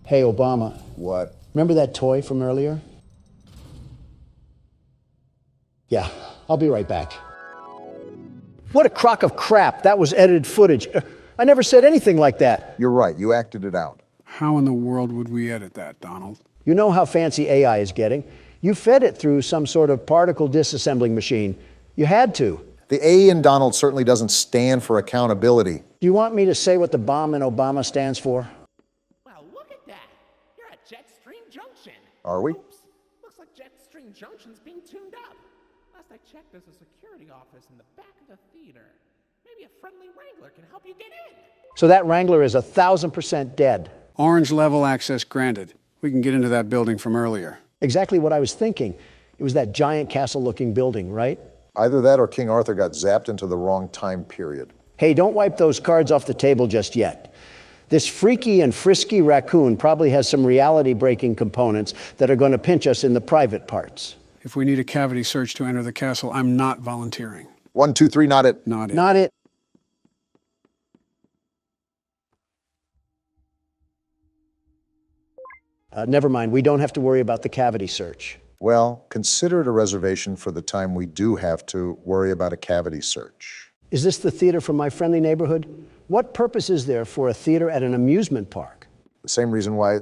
[SPEAKER 1] Hey, Obama.
[SPEAKER 2] What?
[SPEAKER 1] Remember that toy from earlier? Yeah, I'll be right back. What a crock of crap. That was edited footage. I never said anything like that.
[SPEAKER 2] You're right. You acted it out.
[SPEAKER 4] How in the world would we edit that, Donald?
[SPEAKER 1] You know how fancy AI is getting. You fed it through some sort of particle disassembling machine. You had to.
[SPEAKER 2] The A in Donald certainly doesn't stand for accountability.
[SPEAKER 1] Do you want me to say what the bomb in Obama stands for?
[SPEAKER 7] Well, look at that. You're at Jetstream Junction.
[SPEAKER 2] Are we?
[SPEAKER 7] Oops. Looks like Jetstream Junction's being tuned up. Last I checked, there's a security office in the back of the theater. Maybe a friendly Wrangler can help you get in.
[SPEAKER 1] So that Wrangler is 1,000% dead.
[SPEAKER 4] Orange level access granted. We can get into that building from earlier.
[SPEAKER 1] Exactly what I was thinking. It was that giant castle-looking building, right?
[SPEAKER 2] Either that or King Arthur got zapped into the wrong time period.
[SPEAKER 1] Hey, don't wipe those cards off the table just yet. This freaky and frisky raccoon probably has some reality-breaking components that are going to pinch us in the private parts.
[SPEAKER 4] If we need a cavity search to enter the castle, I'm not volunteering.
[SPEAKER 2] 1, 2, 3, not it.
[SPEAKER 4] Not it.
[SPEAKER 1] Not it. Never mind, we don't have to worry about the cavity search.
[SPEAKER 2] Well, consider it a reservation for the time we do have to worry about a cavity search.
[SPEAKER 1] Is this the theater from my friendly neighborhood? What purpose is there for a theater at an amusement park?
[SPEAKER 2] The same reason why,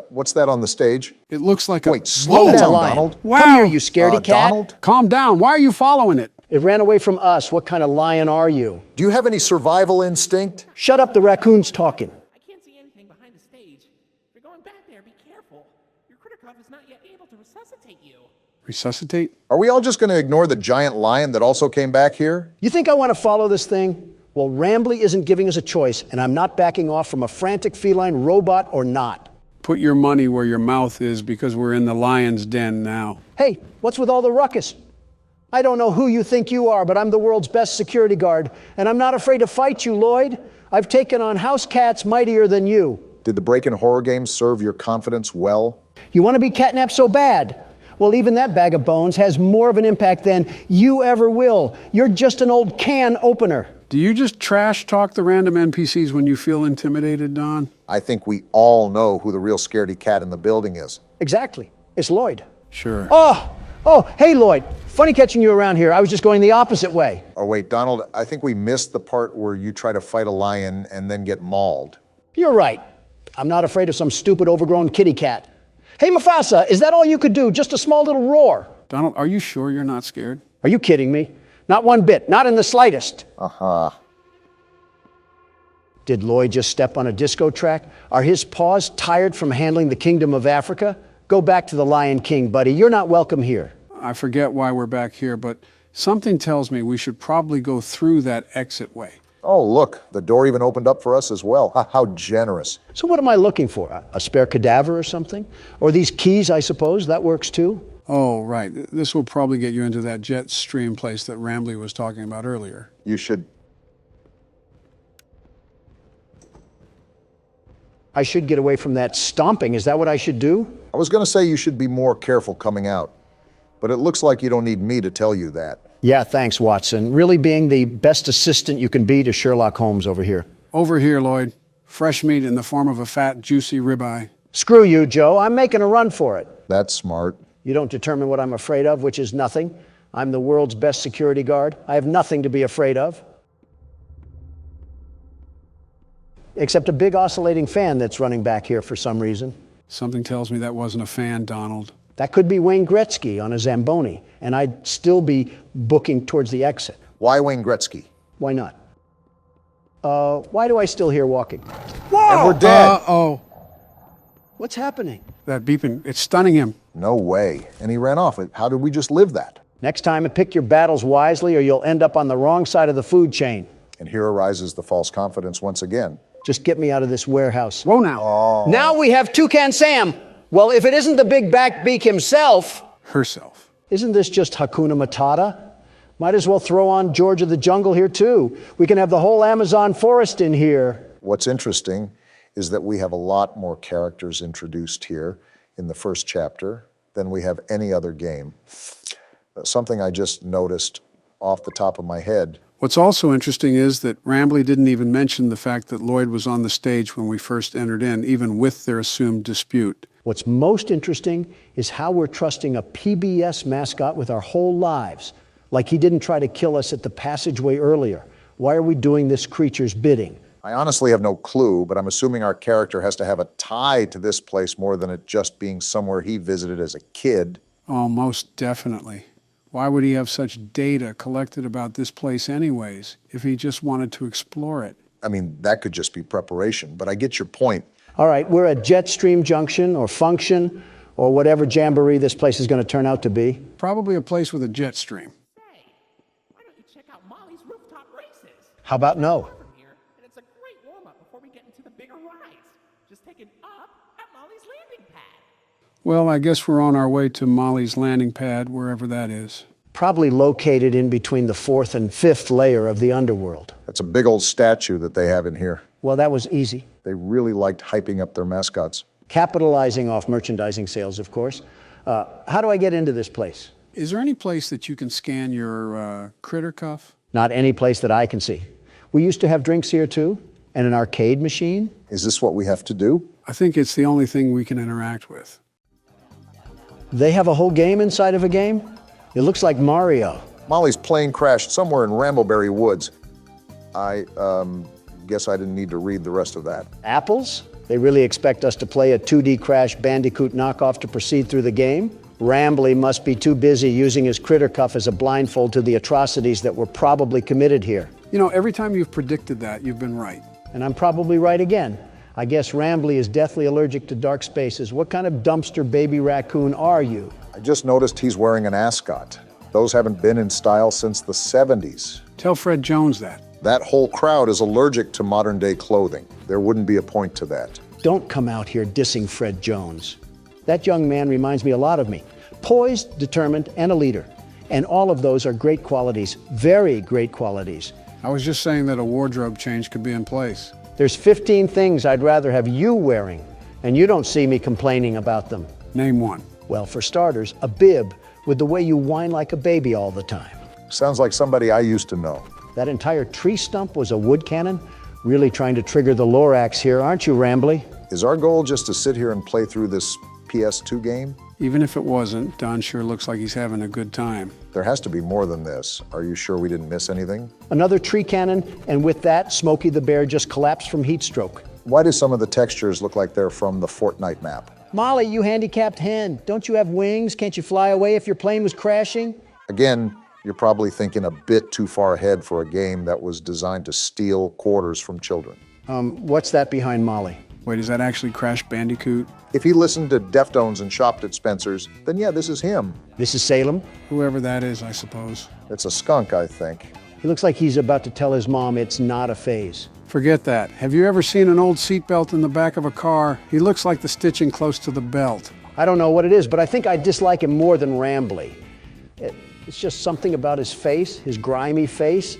[SPEAKER 2] what's that on the stage?
[SPEAKER 4] It looks like a...
[SPEAKER 2] Wait, slow down, Donald.
[SPEAKER 4] Wow.
[SPEAKER 1] Come here, you scaredy cat.
[SPEAKER 2] Donald?
[SPEAKER 4] Calm down. Why are you following it?
[SPEAKER 1] It ran away from us. What kind of lion are you?
[SPEAKER 2] Do you have any survival instinct?
[SPEAKER 1] Shut up, the raccoon's talking.
[SPEAKER 7] I can't see anything behind the stage. If you're going back there, be careful. Your Criticov is not yet able to resuscitate you.
[SPEAKER 4] Resuscitate?
[SPEAKER 2] Are we all just going to ignore the giant lion that also came back here?
[SPEAKER 1] You think I want to follow this thing? Well, Rambly isn't giving us a choice, and I'm not backing off from a frantic feline robot or not.
[SPEAKER 4] Put your money where your mouth is, because we're in the lion's den now.
[SPEAKER 1] Hey, what's with all the ruckus? I don't know who you think you are, but I'm the world's best security guard, and I'm not afraid to fight you, Lloyd. I've taken on house cats mightier than you.
[SPEAKER 2] Did the break-in horror game serve your confidence well?
[SPEAKER 1] You want to be catnapped so bad? Well, even that bag of bones has more of an impact than you ever will. You're just an old can opener.
[SPEAKER 4] Do you just trash talk the random NPCs when you feel intimidated, Don?
[SPEAKER 2] I think we all know who the real scaredy cat in the building is.
[SPEAKER 1] Exactly. It's Lloyd.
[SPEAKER 4] Sure.
[SPEAKER 1] Oh, hey, Lloyd. Funny catching you around here. I was just going the opposite way.
[SPEAKER 2] Oh, wait, Donald, I think we missed the part where you try to fight a lion and then get mauled.
[SPEAKER 1] You're right. I'm not afraid of some stupid overgrown kitty cat. Hey, Mufasa, is that all you could do? Just a small little roar?
[SPEAKER 4] Donald, are you sure you're not scared?
[SPEAKER 1] Are you kidding me? Not one bit. Not in the slightest.
[SPEAKER 2] Uh-huh.
[SPEAKER 1] Did Lloyd just step on a disco track? Are his paws tired from handling the kingdom of Africa? Go back to the Lion King, buddy. You're not welcome here.
[SPEAKER 4] I forget why we're back here, but something tells me we should probably go through that exit way.
[SPEAKER 2] Oh, look, the door even opened up for us as well. How generous.
[SPEAKER 1] So what am I looking for? A spare cadaver or something? Or these keys, I suppose? That works too?
[SPEAKER 4] Oh, right. This will probably get you into that jet stream place that Rambly was talking about earlier.
[SPEAKER 2] You should...
[SPEAKER 1] I should get away from that stomping. Is that what I should do?
[SPEAKER 2] I was going to say you should be more careful coming out, but it looks like you don't need me to tell you that.
[SPEAKER 1] Yeah, thanks, Watson. Really being the best assistant you can be to Sherlock Holmes over here.
[SPEAKER 4] Over here, Lloyd. Fresh meat in the form of a fat, juicy ribeye.
[SPEAKER 1] Screw you, Joe. I'm making a run for it.
[SPEAKER 2] That's smart.
[SPEAKER 1] You don't determine what I'm afraid of, which is nothing. I'm the world's best security guard. I have nothing to be afraid of. Except a big oscillating fan that's running back here for some reason.
[SPEAKER 4] Something tells me that wasn't a fan, Donald.
[SPEAKER 1] That could be Wayne Gretzky on a Zamboni, and I'd still be booking towards the exit.
[SPEAKER 2] Why Wayne Gretzky?
[SPEAKER 1] Why not? Why do I still hear walking?
[SPEAKER 2] Whoa! And we're dead.
[SPEAKER 4] Uh-oh.
[SPEAKER 1] What's happening?
[SPEAKER 4] That beeping, it's stunning him.
[SPEAKER 2] No way. And he ran off. How did we just live that?
[SPEAKER 1] Next time, pick your battles wisely or you'll end up on the wrong side of the food chain.
[SPEAKER 2] And here arises the false confidence once again.
[SPEAKER 1] Just get me out of this warehouse.
[SPEAKER 4] Whoa now.
[SPEAKER 2] Oh.
[SPEAKER 1] Now we have Toucan Sam. Well, if it isn't the big backbeak himself.
[SPEAKER 4] Herself.
[SPEAKER 1] Isn't this just Hakuna Matata? Might as well throw on George of the Jungle here too. We can have the whole Amazon forest in here.
[SPEAKER 2] What's interesting is that we have a lot more characters introduced here in the first chapter than we have any other game. Something I just noticed off the top of my head.
[SPEAKER 4] What's also interesting is that Rambley didn't even mention the fact that Lloyd was on the stage when we first entered in, even with their assumed dispute.
[SPEAKER 1] What's most interesting is how we're trusting a PBS mascot with our whole lives, like he didn't try to kill us at the passageway earlier. Why are we doing this creature's bidding?
[SPEAKER 2] I honestly have no clue, but I'm assuming our character has to have a tie to this place more than it just being somewhere he visited as a kid.
[SPEAKER 4] Oh, most definitely. Why would he have such data collected about this place anyways, if he just wanted to explore it?
[SPEAKER 2] I mean, that could just be preparation, but I get your point.
[SPEAKER 1] All right, we're at Jetstream Junction or Function or whatever jamboree this place is going to turn out to be.
[SPEAKER 4] Probably a place with a jet stream.
[SPEAKER 7] Say, why don't you check out Molly's rooftop races?
[SPEAKER 1] How about no?
[SPEAKER 7] From here, and it's a great warm-up before we get into the bigger rides. Just take an up at Molly's landing pad.
[SPEAKER 4] Well, I guess we're on our way to Molly's landing pad, wherever that is.
[SPEAKER 1] Probably located in between the 4th and 5th layer of the underworld.
[SPEAKER 2] That's a big old statue that they have in here.
[SPEAKER 1] Well, that was easy.
[SPEAKER 2] They really liked hyping up their mascots.
[SPEAKER 1] Capitalizing off merchandising sales, of course. How do I get into this place?
[SPEAKER 4] Is there any place that you can scan your critter cuff?
[SPEAKER 1] Not any place that I can see. We used to have drinks here too, and an arcade machine.
[SPEAKER 2] Is this what we have to do?
[SPEAKER 4] I think it's the only thing we can interact with.
[SPEAKER 1] They have a whole game inside of a game? It looks like Mario.
[SPEAKER 2] Molly's plane crashed somewhere in Rambleberry Woods. I guess I didn't need to read the rest of that.
[SPEAKER 1] Apples? They really expect us to play a 2D Crash Bandicoot knockoff to proceed through the game? Rambley must be too busy using his critter cuff as a blindfold to the atrocities that were probably committed here.
[SPEAKER 4] You know, every time you've predicted that, you've been right.
[SPEAKER 1] And I'm probably right again. I guess Rambley is deathly allergic to dark spaces. What kind of dumpster baby raccoon are you?
[SPEAKER 2] I just noticed he's wearing an ascot. Those haven't been in style since the 70s.
[SPEAKER 4] Tell Fred Jones that.
[SPEAKER 2] That whole crowd is allergic to modern-day clothing. There wouldn't be a point to that.
[SPEAKER 1] Don't come out here dissing Fred Jones. That young man reminds me a lot of me. Poised, determined, and a leader. And all of those are great qualities, very great qualities.
[SPEAKER 4] I was just saying that a wardrobe change could be in place.
[SPEAKER 1] There's 15 things I'd rather have you wearing, and you don't see me complaining about them.
[SPEAKER 4] Name one.
[SPEAKER 1] Well, for starters, a bib with the way you whine like a baby all the time.
[SPEAKER 2] Sounds like somebody I used to know.
[SPEAKER 1] That entire tree stump was a wood cannon? Really trying to trigger the Lorax here, aren't you, Rambley?
[SPEAKER 2] Is our goal just to sit here and play through this PS2 game?
[SPEAKER 4] Even if it wasn't, Don sure looks like he's having a good time.
[SPEAKER 2] There has to be more than this. Are you sure we didn't miss anything?
[SPEAKER 1] Another tree cannon, and with that, Smokey the Bear just collapsed from heat stroke.
[SPEAKER 2] Why do some of the textures look like they're from the Fortnite map?
[SPEAKER 1] Molly, you handicapped hen. Don't you have wings? Can't you fly away if your plane was crashing?
[SPEAKER 2] Again, you're probably thinking a bit too far ahead for a game that was designed to steal quarters from children.
[SPEAKER 1] What's that behind Molly?
[SPEAKER 4] Wait, is that actually Crash Bandicoot?
[SPEAKER 2] If he listened to Deftones and shopped at Spencer's, then yeah, this is him.
[SPEAKER 1] This is Salem?
[SPEAKER 4] Whoever that is, I suppose.
[SPEAKER 2] It's a skunk, I think.
[SPEAKER 1] He looks like he's about to tell his mom it's not a phase.
[SPEAKER 4] Forget that. Have you ever seen an old seatbelt in the back of a car? He looks like the stitching close to the belt.
[SPEAKER 1] I don't know what it is, but I think I dislike him more than Rambley. It's just something about his face, his grimy face.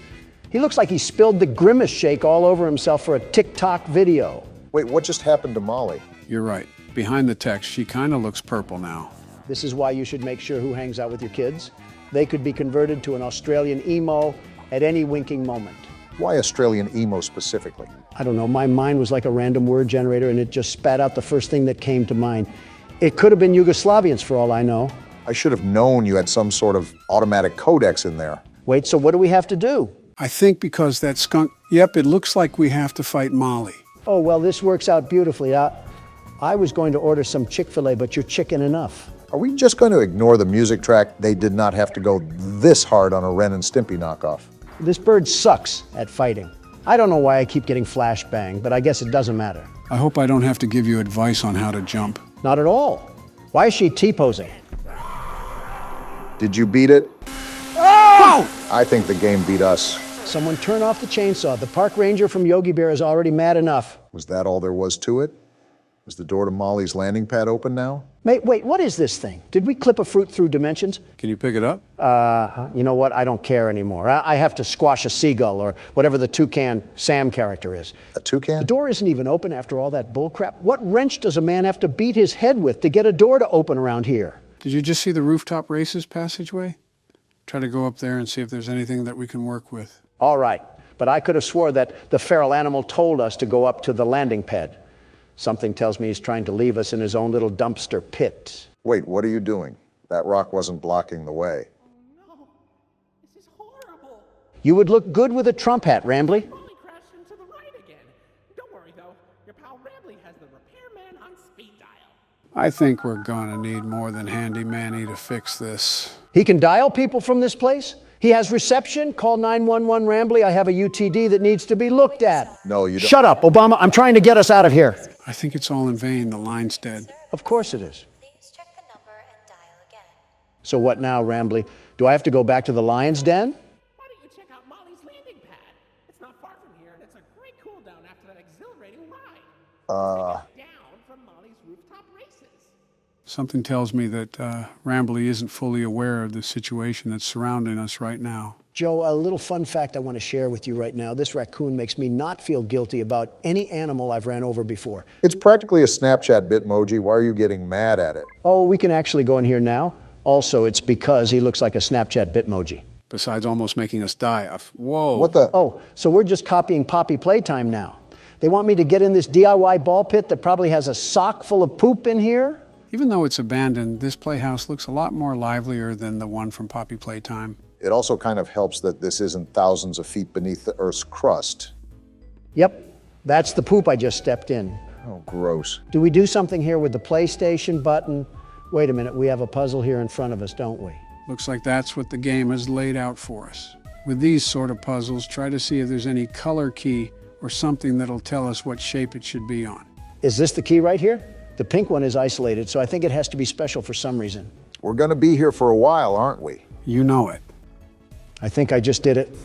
[SPEAKER 1] He looks like he spilled the Grimace shake all over himself for a TikTok video.
[SPEAKER 2] Wait, what just happened to Molly?
[SPEAKER 4] You're right. Behind the text, she kind of looks purple now.
[SPEAKER 1] This is why you should make sure who hangs out with your kids. They could be converted to an Australian emo at any winking moment.
[SPEAKER 2] Why Australian emo specifically?
[SPEAKER 1] I don't know, my mind was like a random word generator and it just spat out the first thing that came to mind. It could have been Yugoslavians for all I know.
[SPEAKER 2] I should have known you had some sort of automatic codex in there.
[SPEAKER 1] Wait, so what do we have to do?
[SPEAKER 4] I think because that skunk... Yep, it looks like we have to fight Molly.
[SPEAKER 1] Oh, well, this works out beautifully. I was going to order some Chick-fil-A, but you're chicken enough.
[SPEAKER 2] Are we just going to ignore the music track? They did not have to go this hard on a Ren and Stimpy knockoff.
[SPEAKER 1] This bird sucks at fighting. I don't know why I keep getting flashbang, but I guess it doesn't matter.
[SPEAKER 4] I hope I don't have to give you advice on how to jump.
[SPEAKER 1] Not at all. Why is she T-posing?
[SPEAKER 2] Did you beat it?
[SPEAKER 1] Oh!
[SPEAKER 2] I think the game beat us.
[SPEAKER 1] Someone turn off the chainsaw. The park ranger from Yogi Bear is already mad enough.
[SPEAKER 2] Was that all there was to it? Is the door to Molly's landing pad open now?
[SPEAKER 1] Wait, what is this thing? Did we clip a fruit through dimensions?
[SPEAKER 4] Can you pick it up?
[SPEAKER 1] You know what? I don't care anymore. I have to squash a seagull or whatever the Toucan Sam character is.
[SPEAKER 2] A toucan?
[SPEAKER 1] The door isn't even open after all that bullcrap. What wrench does a man have to beat his head with to get a door to open around here?
[SPEAKER 4] Did you just see the rooftop races passageway? Try to go up there and see if there's anything that we can work with.
[SPEAKER 1] All right, but I could have swore that the feral animal told us to go up to the landing pad. Something tells me he's trying to leave us in his own little dumpster pit.
[SPEAKER 2] Wait, what are you doing? That rock wasn't blocking the way.
[SPEAKER 7] Oh no, this is horrible.
[SPEAKER 1] You would look good with a Trump hat, Rambly.
[SPEAKER 7] Molly crashed into the right again. Don't worry though, your pal Rambly has the repairman on speed dial.
[SPEAKER 4] I think we're gonna need more than Handy Manny to fix this.
[SPEAKER 1] He can dial people from this place? He has reception. Call 911 Rambly. I have a UTD that needs to be looked at.
[SPEAKER 2] No, you don't.
[SPEAKER 1] Shut up, Obama. I'm trying to get us out of here.
[SPEAKER 4] I think it's all in vain. The line's dead.
[SPEAKER 1] Of course it is. So what now, Rambly? Do I have to go back to the lion's den?
[SPEAKER 7] Why don't you check out Molly's landing pad? It's not far from here, and it's a great cool down after that exhilarating ride. Down from Molly's rooftop races.
[SPEAKER 4] Something tells me that Rambly isn't fully aware of the situation that's surrounding us right now.
[SPEAKER 1] Joe, a little fun fact I want to share with you right now. This raccoon makes me not feel guilty about any animal I've ran over before.
[SPEAKER 2] It's practically a Snapchat Bitmoji. Why are you getting mad at it?
[SPEAKER 1] Oh, we can actually go in here now. Also, it's because he looks like a Snapchat Bitmoji.
[SPEAKER 4] Besides almost making us die off. Whoa.
[SPEAKER 2] What the?
[SPEAKER 1] Oh, so we're just copying Poppy Playtime now. They want me to get in this DIY ball pit that probably has a sock full of poop in here?
[SPEAKER 4] Even though it's abandoned, this playhouse looks a lot more livelier than the one from Poppy Playtime.
[SPEAKER 2] It also kind of helps that this isn't thousands of feet beneath the Earth's crust.
[SPEAKER 1] Yep, that's the poop I just stepped in.
[SPEAKER 2] Oh, gross.
[SPEAKER 1] Do we do something here with the PlayStation button? Wait a minute, we have a puzzle here in front of us, don't we?
[SPEAKER 4] Looks like that's what the game has laid out for us. With these sort of puzzles, try to see if there's any color key or something that'll tell us what shape it should be on.
[SPEAKER 1] Is this the key right here? The pink one is isolated, so I think it has to be special for some reason.
[SPEAKER 2] We're going to be here for a while, aren't we?
[SPEAKER 4] You know it.
[SPEAKER 1] I think I just did it.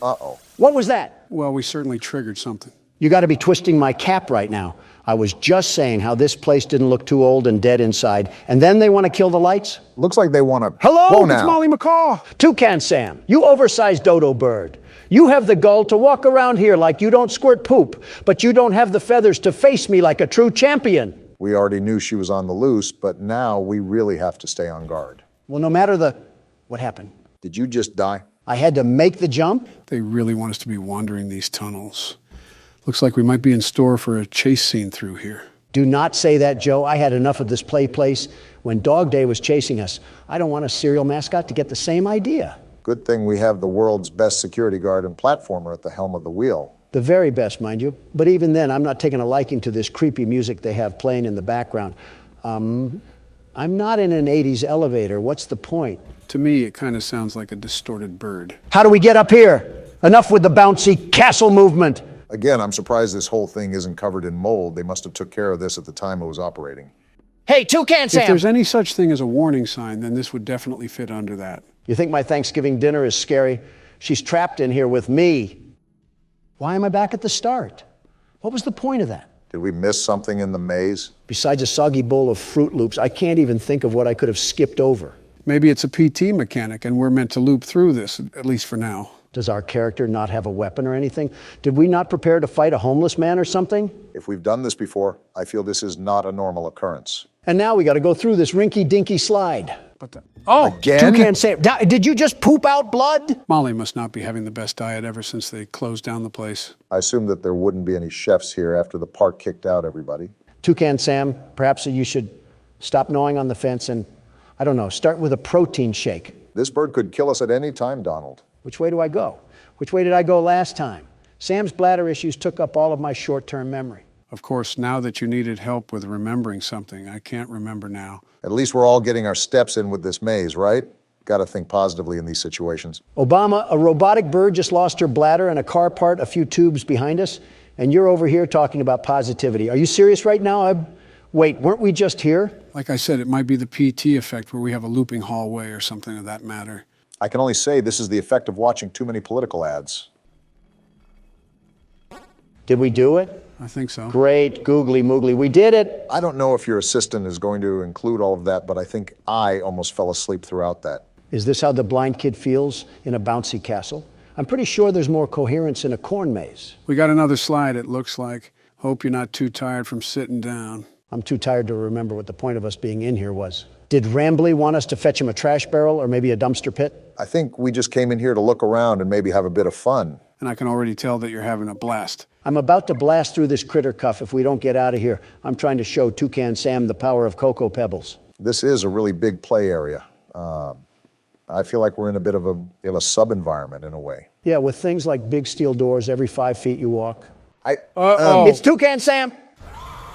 [SPEAKER 2] Uh-oh.
[SPEAKER 1] What was that?
[SPEAKER 4] Well, we certainly triggered something.
[SPEAKER 1] You got to be twisting my cap right now. I was just saying how this place didn't look too old and dead inside, and then they want to kill the lights?
[SPEAKER 2] Looks like they want to...
[SPEAKER 1] Hello,
[SPEAKER 2] Whoa,
[SPEAKER 1] it's
[SPEAKER 2] now.
[SPEAKER 1] Molly McCaw. Toucan Sam, you oversized dodo bird. You have the gall to walk around here like you don't squirt poop, but you don't have the feathers to face me like a true champion.
[SPEAKER 2] We already knew she was on the loose, but now we really have to stay on guard.
[SPEAKER 1] Well, no matter the... What happened?
[SPEAKER 2] Did you just die?
[SPEAKER 1] I had to make the jump?
[SPEAKER 4] They really want us to be wandering these tunnels. Looks like we might be in store for a chase scene through here.
[SPEAKER 1] Do not say that, Joe. I had enough of this play place when Dog Day was chasing us. I don't want a cereal mascot to get the same idea.
[SPEAKER 2] Good thing we have the world's best security guard and platformer at the helm of the wheel.
[SPEAKER 1] The very best, mind you. But even then, I'm not taking a liking to this creepy music they have playing in the background. I'm not in an 80s elevator. What's the point?
[SPEAKER 4] To me, it kind of sounds like a distorted bird.
[SPEAKER 1] How do we get up here? Enough with the bouncy castle movement.
[SPEAKER 2] Again, I'm surprised this whole thing isn't covered in mold. They must have took care of this at the time it was operating.
[SPEAKER 1] Hey, Toucan Sam!
[SPEAKER 4] If there's any such thing as a warning sign, then this would definitely fit under that.
[SPEAKER 1] You think my Thanksgiving dinner is scary? She's trapped in here with me. Why am I back at the start? What was the point of that?
[SPEAKER 2] Did we miss something in the maze?
[SPEAKER 1] Besides a soggy bowl of Fruit Loops, I can't even think of what I could have skipped over.
[SPEAKER 4] Maybe it's a PT mechanic and we're meant to loop through this, at least for now.
[SPEAKER 1] Does our character not have a weapon or anything? Did we not prepare to fight a homeless man or something?
[SPEAKER 2] If we've done this before, I feel this is not a normal occurrence.
[SPEAKER 1] And now we got to go through this rinky-dinky slide.
[SPEAKER 4] Oh,
[SPEAKER 2] again?
[SPEAKER 1] Toucan Sam, did you just poop out blood?
[SPEAKER 4] Molly must not be having the best diet ever since they closed down the place.
[SPEAKER 2] I assumed that there wouldn't be any chefs here after the park kicked out everybody.
[SPEAKER 1] Toucan Sam, perhaps you should stop gnawing on the fence and I don't know, start with a protein shake.
[SPEAKER 2] This bird could kill us at any time, Donald.
[SPEAKER 1] Which way do I go? Which way did I go last time? Sam's bladder issues took up all of my short-term memory.
[SPEAKER 4] Of course, now that you needed help with remembering something, I can't remember now.
[SPEAKER 2] At least we're all getting our steps in with this maze, right? Got to think positively in these situations.
[SPEAKER 1] Obama, a robotic bird just lost her bladder and a car part a few tubes behind us, and you're over here talking about positivity. Are you serious right now? Wait, weren't we just here?
[SPEAKER 4] Like I said, it might be the PT effect where we have a looping hallway or something of that matter.
[SPEAKER 2] I can only say this is the effect of watching too many political ads.
[SPEAKER 1] Did we do it?
[SPEAKER 4] I think so.
[SPEAKER 1] Great, googly moogly, we did it.
[SPEAKER 2] I don't know if your assistant is going to include all of that, but I think I almost fell asleep throughout that.
[SPEAKER 1] Is this how the blind kid feels in a bouncy castle? I'm pretty sure there's more coherence in a corn maze.
[SPEAKER 4] We got another slide, it looks like. Hope you're not too tired from sitting down.
[SPEAKER 1] I'm too tired to remember what the point of us being in here was. Did Rambley want us to fetch him a trash barrel or maybe a dumpster pit?
[SPEAKER 2] I think we just came in here to look around and maybe have a bit of fun.
[SPEAKER 4] And I can already tell that you're having a blast.
[SPEAKER 1] I'm about to blast through this critter cuff if we don't get out of here. I'm trying to show Toucan Sam the power of Cocoa Pebbles.
[SPEAKER 2] This is a really big play area. I feel like we're in a bit of a sub-environment in a way.
[SPEAKER 1] Yeah, with things like big steel doors every 5 feet you walk.
[SPEAKER 4] Uh-oh.
[SPEAKER 1] It's Toucan Sam!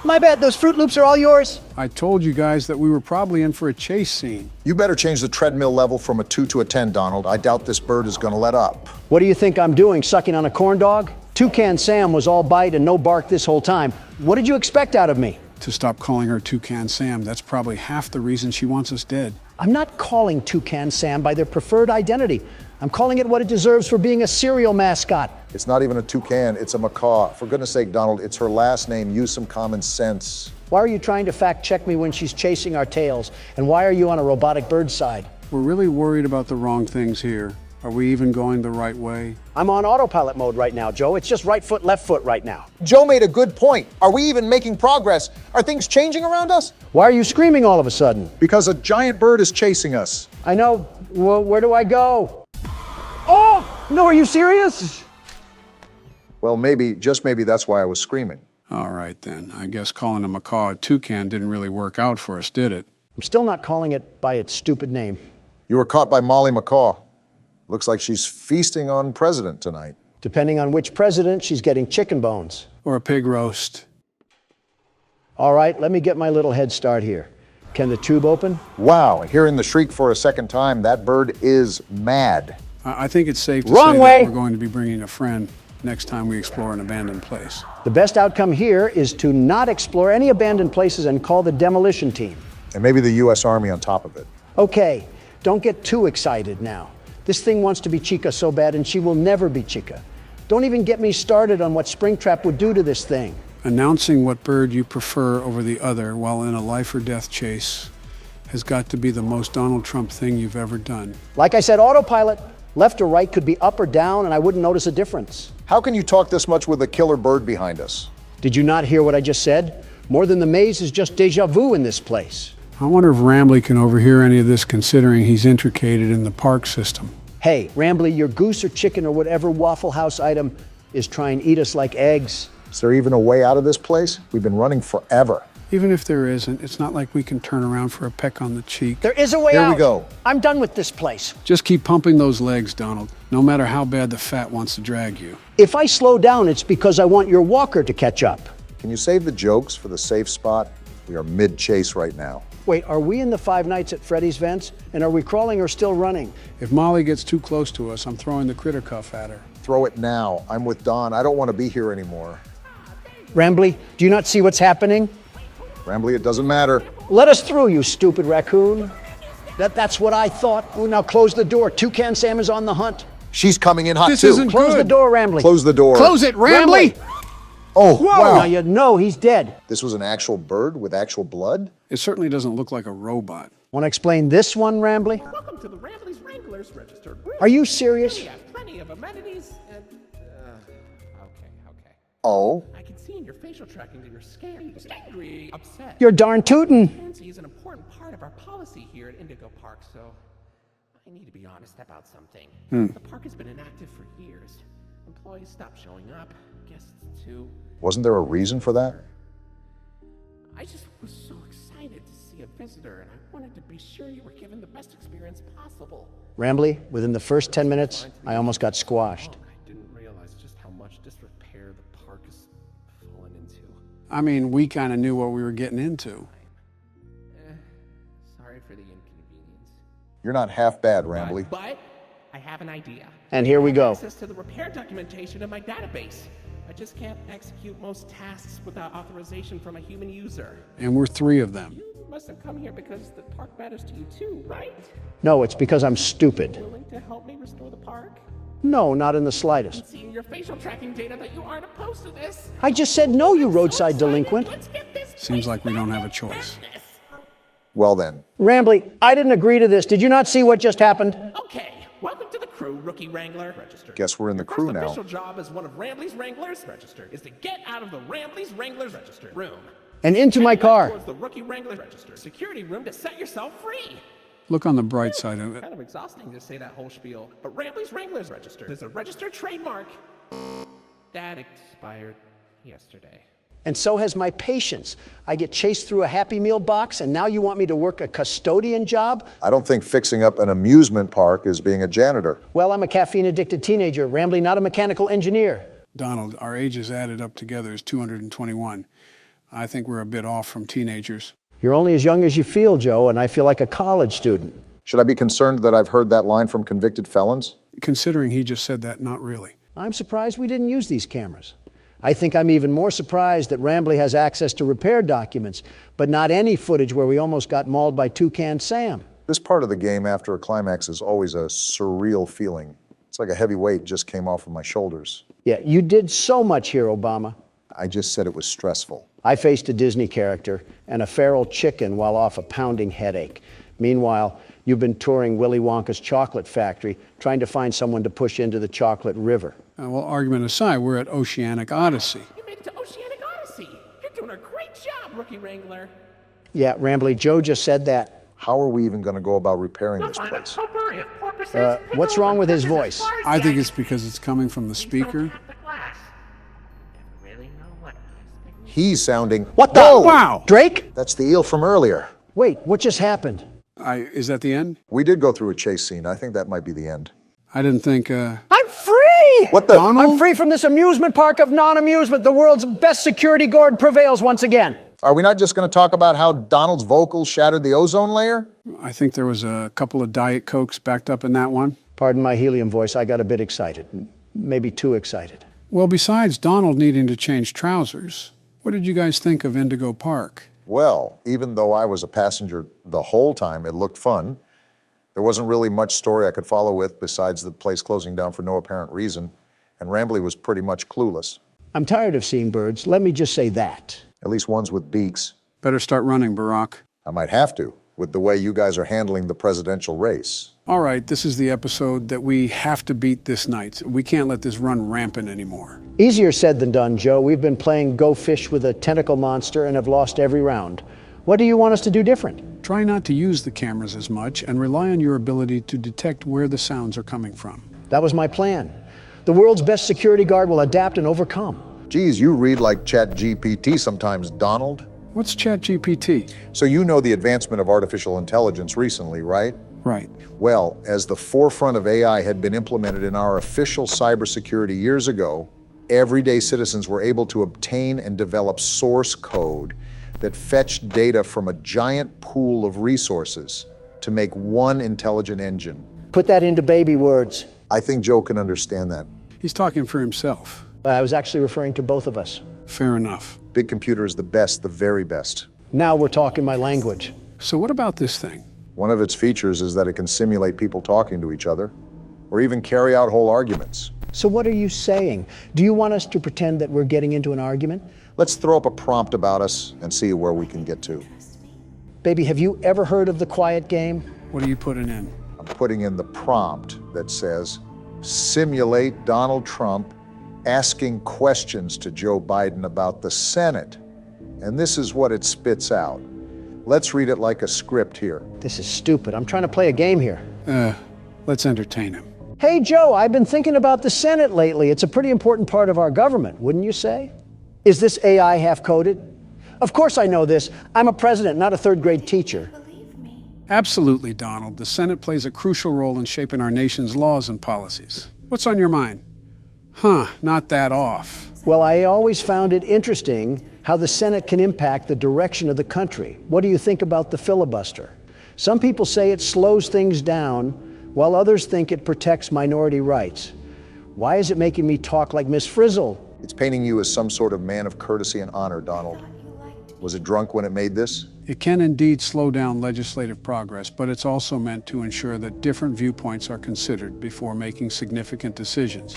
[SPEAKER 1] My bad, those Fruit Loops are all yours.
[SPEAKER 4] I told you guys that we were probably in for a chase scene.
[SPEAKER 2] You better change the treadmill level from a 2 to a 10, Donald. I doubt this bird is going to let up.
[SPEAKER 1] What do you think I'm doing, sucking on a corn dog? Toucan Sam was all bite and no bark this whole time. What did you expect out of me?
[SPEAKER 4] To stop calling her Toucan Sam. That's probably half the reason she wants us dead.
[SPEAKER 1] I'm not calling Toucan Sam by their preferred identity. I'm calling it what it deserves for being a cereal mascot.
[SPEAKER 2] It's not even a toucan, it's a macaw. For goodness sake, Donald, it's her last name. Use some common sense.
[SPEAKER 1] Why are you trying to fact check me when she's chasing our tails? And why are you on a robotic bird's side?
[SPEAKER 4] We're really worried about the wrong things here. Are we even going the right way?
[SPEAKER 1] I'm on autopilot mode right now, Joe. It's just right foot, left foot right now.
[SPEAKER 5] Joe made a good point. Are we even making progress? Are things changing around us?
[SPEAKER 1] Why are you screaming all of a sudden?
[SPEAKER 2] Because a giant bird is chasing us.
[SPEAKER 1] I know. Well, where do I go? Oh, no, are you serious?
[SPEAKER 2] Well, maybe, just maybe that's why I was screaming.
[SPEAKER 4] All right, then. I guess calling a macaw a toucan didn't really work out for us, did it?
[SPEAKER 1] I'm still not calling it by its stupid name.
[SPEAKER 2] You were caught by Molly McCaw. Looks like she's feasting on President tonight.
[SPEAKER 1] Depending on which president, she's getting chicken bones.
[SPEAKER 4] Or a pig roast.
[SPEAKER 1] All right, let me get my little head start here. Can the tube open?
[SPEAKER 2] Wow, hearing the shriek for a second time, that bird is mad.
[SPEAKER 4] I think it's safe to
[SPEAKER 1] Wrong
[SPEAKER 4] say
[SPEAKER 1] way.
[SPEAKER 4] that we're going to be bringing a friend next time we explore an abandoned place.
[SPEAKER 1] The best outcome here is to not explore any abandoned places and call the demolition team.
[SPEAKER 2] And maybe the U.S. Army on top of it.
[SPEAKER 1] Okay, don't get too excited now. This thing wants to be Chica so bad, and she will never be Chica. Don't even get me started on what Springtrap would do to this thing.
[SPEAKER 4] Announcing what bird you prefer over the other while in a life or death chase has got to be the most Donald Trump thing you've ever done.
[SPEAKER 1] Like I said, autopilot. Left or right could be up or down, and I wouldn't notice a difference.
[SPEAKER 2] How can you talk this much with a killer bird behind us?
[SPEAKER 1] Did you not hear what I just said? More than the maze is just deja vu in this place.
[SPEAKER 4] I wonder if Rambley can overhear any of this considering he's intricated in the park system.
[SPEAKER 1] Hey, Rambley, your goose or chicken or whatever Waffle House item is trying to eat us like eggs.
[SPEAKER 2] Is there even a way out of this place? We've been running forever.
[SPEAKER 4] Even if there isn't, it's not like we can turn around for a peck on the cheek.
[SPEAKER 1] There is a way out.
[SPEAKER 2] Here we go.
[SPEAKER 1] I'm done with this place.
[SPEAKER 4] Just keep pumping those legs, Donald, no matter how bad the fat wants to drag you.
[SPEAKER 1] If I slow down, it's because I want your walker to catch up.
[SPEAKER 2] Can you save the jokes for the safe spot? We are mid-chase right now.
[SPEAKER 1] Wait, are we in the Five Nights at Freddy's vents? And are we crawling or still running?
[SPEAKER 4] If Molly gets too close to us, I'm throwing the critter cuff at her.
[SPEAKER 2] Throw it now. I'm with Don. I don't want to be here anymore.
[SPEAKER 1] Rambley, do you not see what's happening?
[SPEAKER 2] Rambley, it doesn't matter.
[SPEAKER 1] Let us through, you stupid raccoon. That's what I thought. Oh, now close the door. Toucan Sam is on the hunt.
[SPEAKER 2] She's coming in hot
[SPEAKER 4] This
[SPEAKER 2] too.
[SPEAKER 4] isn't
[SPEAKER 1] Close
[SPEAKER 4] good.
[SPEAKER 1] the door, Rambley.
[SPEAKER 2] Close the door.
[SPEAKER 4] Close it, Rambley!
[SPEAKER 2] Oh,
[SPEAKER 1] Now
[SPEAKER 2] wow.
[SPEAKER 1] you know he's dead.
[SPEAKER 2] This was an actual bird with actual blood?
[SPEAKER 4] It certainly doesn't look like a robot.
[SPEAKER 1] Want to explain this one, Rambley?
[SPEAKER 7] Welcome to the Rambley's Wranglers Registered Room.
[SPEAKER 1] Are you serious?
[SPEAKER 7] We have plenty of amenities and... okay.
[SPEAKER 2] Oh?
[SPEAKER 7] I can see in your facial tracking that you're scared, angry, upset.
[SPEAKER 1] You're darn tootin'.
[SPEAKER 7] Transparency is an important part of our policy here at Indigo Park, so I need to be honest about something. The park has been inactive for years. Employees stopped showing up, guests too.
[SPEAKER 2] Wasn't there a reason for that?
[SPEAKER 7] I just was so excited to see a visitor, and I wanted to be sure you were given the best experience possible.
[SPEAKER 1] Rambly, within the first 10 minutes, I almost got squashed.
[SPEAKER 7] I didn't realize just how much disrepair the park has fallen into.
[SPEAKER 4] I mean, we kind of knew what we were getting into.
[SPEAKER 7] Sorry for the inconvenience.
[SPEAKER 2] You're not half bad, Rambly.
[SPEAKER 7] But I have an idea.
[SPEAKER 1] And here we go.
[SPEAKER 7] Access to the repair documentation in my database. I just can't execute most tasks without authorization from a human user.
[SPEAKER 4] And we're 3 of them.
[SPEAKER 7] You must have come here because the park matters to you too, right?
[SPEAKER 1] No, it's because I'm stupid.
[SPEAKER 7] Willing to help me restore the park?
[SPEAKER 1] No, not in the slightest.
[SPEAKER 7] I see in your facial tracking data that you aren't opposed to this.
[SPEAKER 1] I just said no, you roadside delinquent.
[SPEAKER 4] Seems like we don't have a choice.
[SPEAKER 2] Well then.
[SPEAKER 1] Rambly, I didn't agree to this. Did you not see what just happened?
[SPEAKER 7] Okay, welcome to the crew, Rookie Wrangler. Register.
[SPEAKER 2] Guess we're in the crew now.
[SPEAKER 7] Your official job as one of Rambly's Wranglers, registered, is to get out of the Rambly's Wranglers registered room.
[SPEAKER 1] And into my car.
[SPEAKER 7] Towards the Rookie Wrangler registered security room to set yourself free.
[SPEAKER 4] Look on the bright side of it.
[SPEAKER 7] Kind of exhausting to say that whole spiel, but Rambly's Wranglers registered is a registered trademark that expired yesterday.
[SPEAKER 1] And so has my patience. I get chased through a Happy Meal box, and now you want me to work a custodian job?
[SPEAKER 2] I don't think fixing up an amusement park is being a janitor.
[SPEAKER 1] Well, I'm a caffeine-addicted teenager, Rambly, not a mechanical engineer.
[SPEAKER 4] Donald, our ages added up together is 221. I think we're a bit off from teenagers.
[SPEAKER 1] You're only as young as you feel, Joe, and I feel like a college student.
[SPEAKER 2] Should I be concerned that I've heard that line from convicted felons?
[SPEAKER 4] Considering he just said that, not really.
[SPEAKER 1] I'm surprised we didn't use these cameras. I think I'm even more surprised that Rambly has access to repair documents, but not any footage where we almost got mauled by Toucan Sam.
[SPEAKER 2] This part of the game after a climax is always a surreal feeling. It's like a heavy weight just came off of my shoulders.
[SPEAKER 1] Yeah, you did so much here, Obama.
[SPEAKER 2] I just said it was stressful.
[SPEAKER 1] I faced a Disney character and a feral chicken while off a pounding headache. Meanwhile, you've been touring Willy Wonka's chocolate factory, trying to find someone to push into the chocolate river.
[SPEAKER 4] Well, argument aside, we're at Oceanic Odyssey.
[SPEAKER 7] You made it to Oceanic Odyssey. You're doing a great job, Rookie Wrangler.
[SPEAKER 1] Yeah, Rambly, Joe just said that.
[SPEAKER 2] How are we even going to go about repairing this place?
[SPEAKER 1] What's wrong with his voice?
[SPEAKER 4] I think it's because it's coming from the speaker.
[SPEAKER 2] He's sounding...
[SPEAKER 1] What the?
[SPEAKER 2] Whoa!
[SPEAKER 1] Wow! Drake?
[SPEAKER 2] That's the eel from earlier.
[SPEAKER 1] Wait, what just happened?
[SPEAKER 4] Is that the end?
[SPEAKER 2] We did go through a chase scene. I think that might be the end.
[SPEAKER 4] I didn't think,
[SPEAKER 1] I'm free!
[SPEAKER 2] What the?
[SPEAKER 4] Donald?
[SPEAKER 1] I'm free from this amusement park of non-amusement. The world's best security guard prevails once again.
[SPEAKER 2] Are we not just going to talk about how Donald's vocals shattered the ozone layer?
[SPEAKER 4] I think there was a couple of Diet Cokes backed up in that one.
[SPEAKER 1] Pardon my helium voice, I got a bit excited. Maybe too excited.
[SPEAKER 4] Well, besides Donald needing to change trousers, what did you guys think of Indigo Park?
[SPEAKER 2] Well, even though I was a passenger the whole time, it looked fun. There wasn't really much story I could follow with besides the place closing down for no apparent reason, and Rambly was pretty much clueless.
[SPEAKER 1] I'm tired of seeing birds, let me just say that.
[SPEAKER 2] At least ones with beaks.
[SPEAKER 4] Better start running, Barack.
[SPEAKER 2] I might have to, with the way you guys are handling the presidential race.
[SPEAKER 4] All right, this is the episode that we have to beat this night. We can't let this run rampant anymore.
[SPEAKER 1] Easier said than done, Joe. We've been playing Go Fish with a tentacle monster and have lost every round. What do you want us to do different?
[SPEAKER 4] Try not to use the cameras as much and rely on your ability to detect where the sounds are coming from.
[SPEAKER 1] That was my plan. The world's best security guard will adapt and overcome.
[SPEAKER 2] Geez, you read like ChatGPT sometimes, Donald.
[SPEAKER 4] What's ChatGPT?
[SPEAKER 2] So you know the advancement of artificial intelligence recently, right?
[SPEAKER 4] Right.
[SPEAKER 2] Well, as the forefront of AI had been implemented in our official cybersecurity years ago, everyday citizens were able to obtain and develop source code that fetched data from a giant pool of resources to make one intelligent engine.
[SPEAKER 1] Put that into baby words.
[SPEAKER 2] I think Joe can understand that.
[SPEAKER 4] He's talking for himself.
[SPEAKER 1] I was actually referring to both of us.
[SPEAKER 4] Fair enough.
[SPEAKER 2] Big computer is the best, the very best.
[SPEAKER 1] Now we're talking my language.
[SPEAKER 4] So what about this thing?
[SPEAKER 2] One of its features is that it can simulate people talking to each other, or even carry out whole arguments.
[SPEAKER 1] So what are you saying? Do you want us to pretend that we're getting into an argument?
[SPEAKER 2] Let's throw up a prompt about us and see where we can get to.
[SPEAKER 1] Baby, have you ever heard of the quiet game?
[SPEAKER 4] What are you putting in?
[SPEAKER 2] I'm putting in the prompt that says, simulate Donald Trump asking questions to Joe Biden about the Senate. And this is what it spits out. Let's read it like a script here.
[SPEAKER 1] This is stupid. I'm trying to play a game here.
[SPEAKER 4] Let's entertain him.
[SPEAKER 1] Hey, Joe, I've been thinking about the Senate lately. It's a pretty important part of our government, wouldn't you say? Is this AI half-coded? Of course I know this. I'm a president, not a third-grade teacher.
[SPEAKER 4] Absolutely, Donald. The Senate plays a crucial role in shaping our nation's laws and policies. What's on your mind? Huh, not that off.
[SPEAKER 1] Well, I always found it interesting how the Senate can impact the direction of the country. What do you think about the filibuster? Some people say it slows things down, while others think it protects minority rights. Why is it making me talk like Miss Frizzle?
[SPEAKER 2] It's painting you as some sort of man of courtesy and honor, Donald. Was it drunk when it made this?
[SPEAKER 4] It can indeed slow down legislative progress, but it's also meant to ensure that different viewpoints are considered before making significant decisions.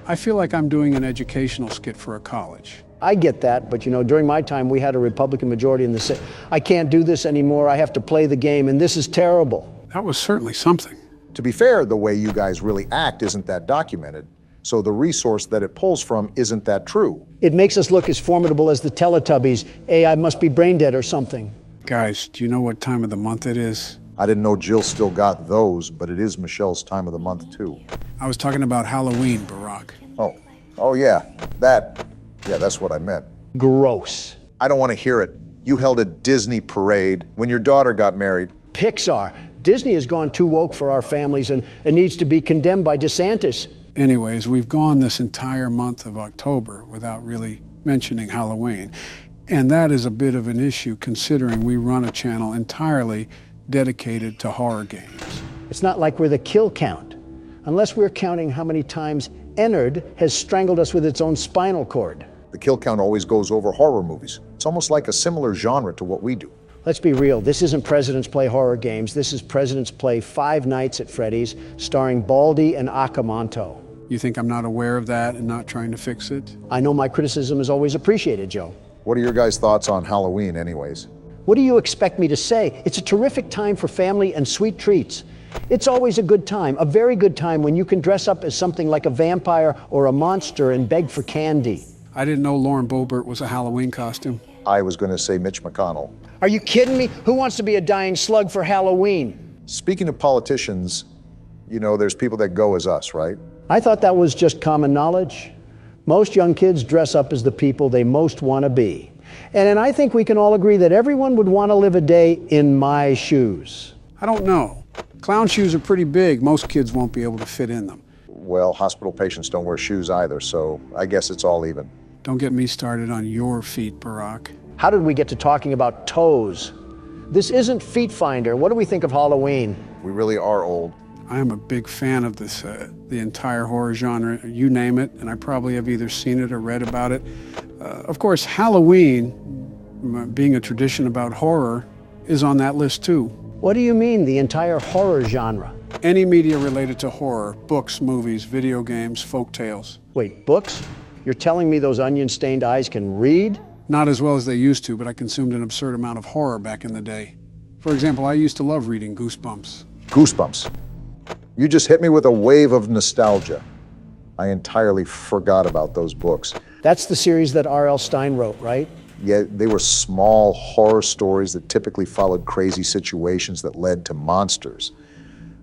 [SPEAKER 4] I feel like I'm doing an educational skit for a college.
[SPEAKER 1] I get that, but during my time, we had a Republican majority in the Senate. I can't do this anymore. I have to play the game, and this is terrible.
[SPEAKER 4] That was certainly something.
[SPEAKER 2] To be fair, the way you guys really act isn't that documented, so the resource that it pulls from isn't that true.
[SPEAKER 1] It makes us look as formidable as the Teletubbies. I must be brain dead or something.
[SPEAKER 4] Guys, do you know what time of the month it is?
[SPEAKER 2] I didn't know Jill still got those, but it is Michelle's time of the month, too.
[SPEAKER 4] I was talking about Halloween, Barack.
[SPEAKER 2] Oh yeah, that's what I meant.
[SPEAKER 1] Gross.
[SPEAKER 2] I don't want to hear it. You held a Disney parade when your daughter got married.
[SPEAKER 1] Pixar. Disney has gone too woke for our families and needs to be condemned by DeSantis.
[SPEAKER 4] Anyways, we've gone this entire month of October without really mentioning Halloween. And that is a bit of an issue considering we run a channel entirely dedicated to horror games.
[SPEAKER 1] It's not like we're the kill count, unless we're counting how many times Ennard has strangled us with its own spinal cord.
[SPEAKER 2] The kill count always goes over horror movies. It's almost like a similar genre to what we do.
[SPEAKER 1] Let's be real, this isn't Presidents Play Horror Games, this is Presidents Play Five Nights at Freddy's, starring Baldy and Akamanto.
[SPEAKER 4] You think I'm not aware of that and not trying to fix it?
[SPEAKER 1] I know my criticism is always appreciated, Joe.
[SPEAKER 2] What are your guys' thoughts on Halloween anyways?
[SPEAKER 1] What do you expect me to say? It's a terrific time for family and sweet treats. It's always a good time, a very good time when you can dress up as something like a vampire or a monster and beg for candy.
[SPEAKER 4] I didn't know Lauren Boebert was a Halloween costume.
[SPEAKER 2] I was going to say Mitch McConnell.
[SPEAKER 1] Are you kidding me? Who wants to be a dying slug for Halloween?
[SPEAKER 2] Speaking of politicians, there's people that go as us, right?
[SPEAKER 1] I thought that was just common knowledge. Most young kids dress up as the people they most want to be. And I think we can all agree that everyone would want to live a day in my shoes.
[SPEAKER 4] I don't know. Clown shoes are pretty big. Most kids won't be able to fit in them.
[SPEAKER 2] Well, hospital patients don't wear shoes either, so I guess it's all even.
[SPEAKER 4] Don't get me started on your feet, Barack.
[SPEAKER 1] How did we get to talking about toes? This isn't Feet Finder. What do we think of Halloween?
[SPEAKER 2] We really are old.
[SPEAKER 4] I am a big fan of this, the entire horror genre, you name it, and I probably have either seen it or read about it. Of course, Halloween, being a tradition about horror, is on that list too.
[SPEAKER 1] What do you mean, the entire horror genre?
[SPEAKER 4] Any media related to horror, books, movies, video games, folk tales.
[SPEAKER 1] Wait, books? You're telling me those onion-stained eyes can read?
[SPEAKER 4] Not as well as they used to, but I consumed an absurd amount of horror back in the day. For example, I used to love reading Goosebumps.
[SPEAKER 2] Goosebumps. You just hit me with a wave of nostalgia. I entirely forgot about those books.
[SPEAKER 1] That's the series that R.L. Stine wrote, right?
[SPEAKER 2] Yeah, they were small horror stories that typically followed crazy situations that led to monsters.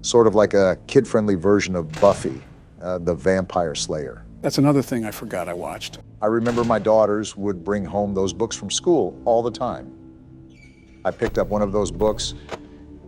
[SPEAKER 2] Sort of like a kid-friendly version of Buffy, the Vampire Slayer.
[SPEAKER 4] That's another thing I forgot I watched.
[SPEAKER 2] I remember my daughters would bring home those books from school all the time. I picked up one of those books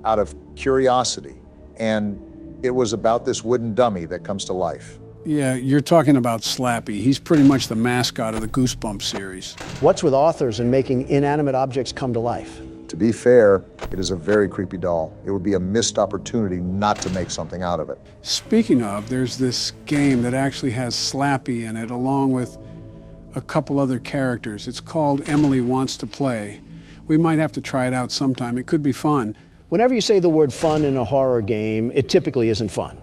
[SPEAKER 2] out of curiosity, and it was about this wooden dummy that comes to life.
[SPEAKER 4] Yeah, you're talking about Slappy. He's pretty much the mascot of the Goosebumps series.
[SPEAKER 1] What's with authors and making inanimate objects come to life?
[SPEAKER 2] To be fair, it is a very creepy doll. It would be a missed opportunity not to make something out of it.
[SPEAKER 4] Speaking of, there's this game that actually has Slappy in it, along with a couple other characters. It's called Emily Wants to Play. We might have to try it out sometime. It could be fun.
[SPEAKER 1] Whenever you say the word fun in a horror game, it typically isn't fun.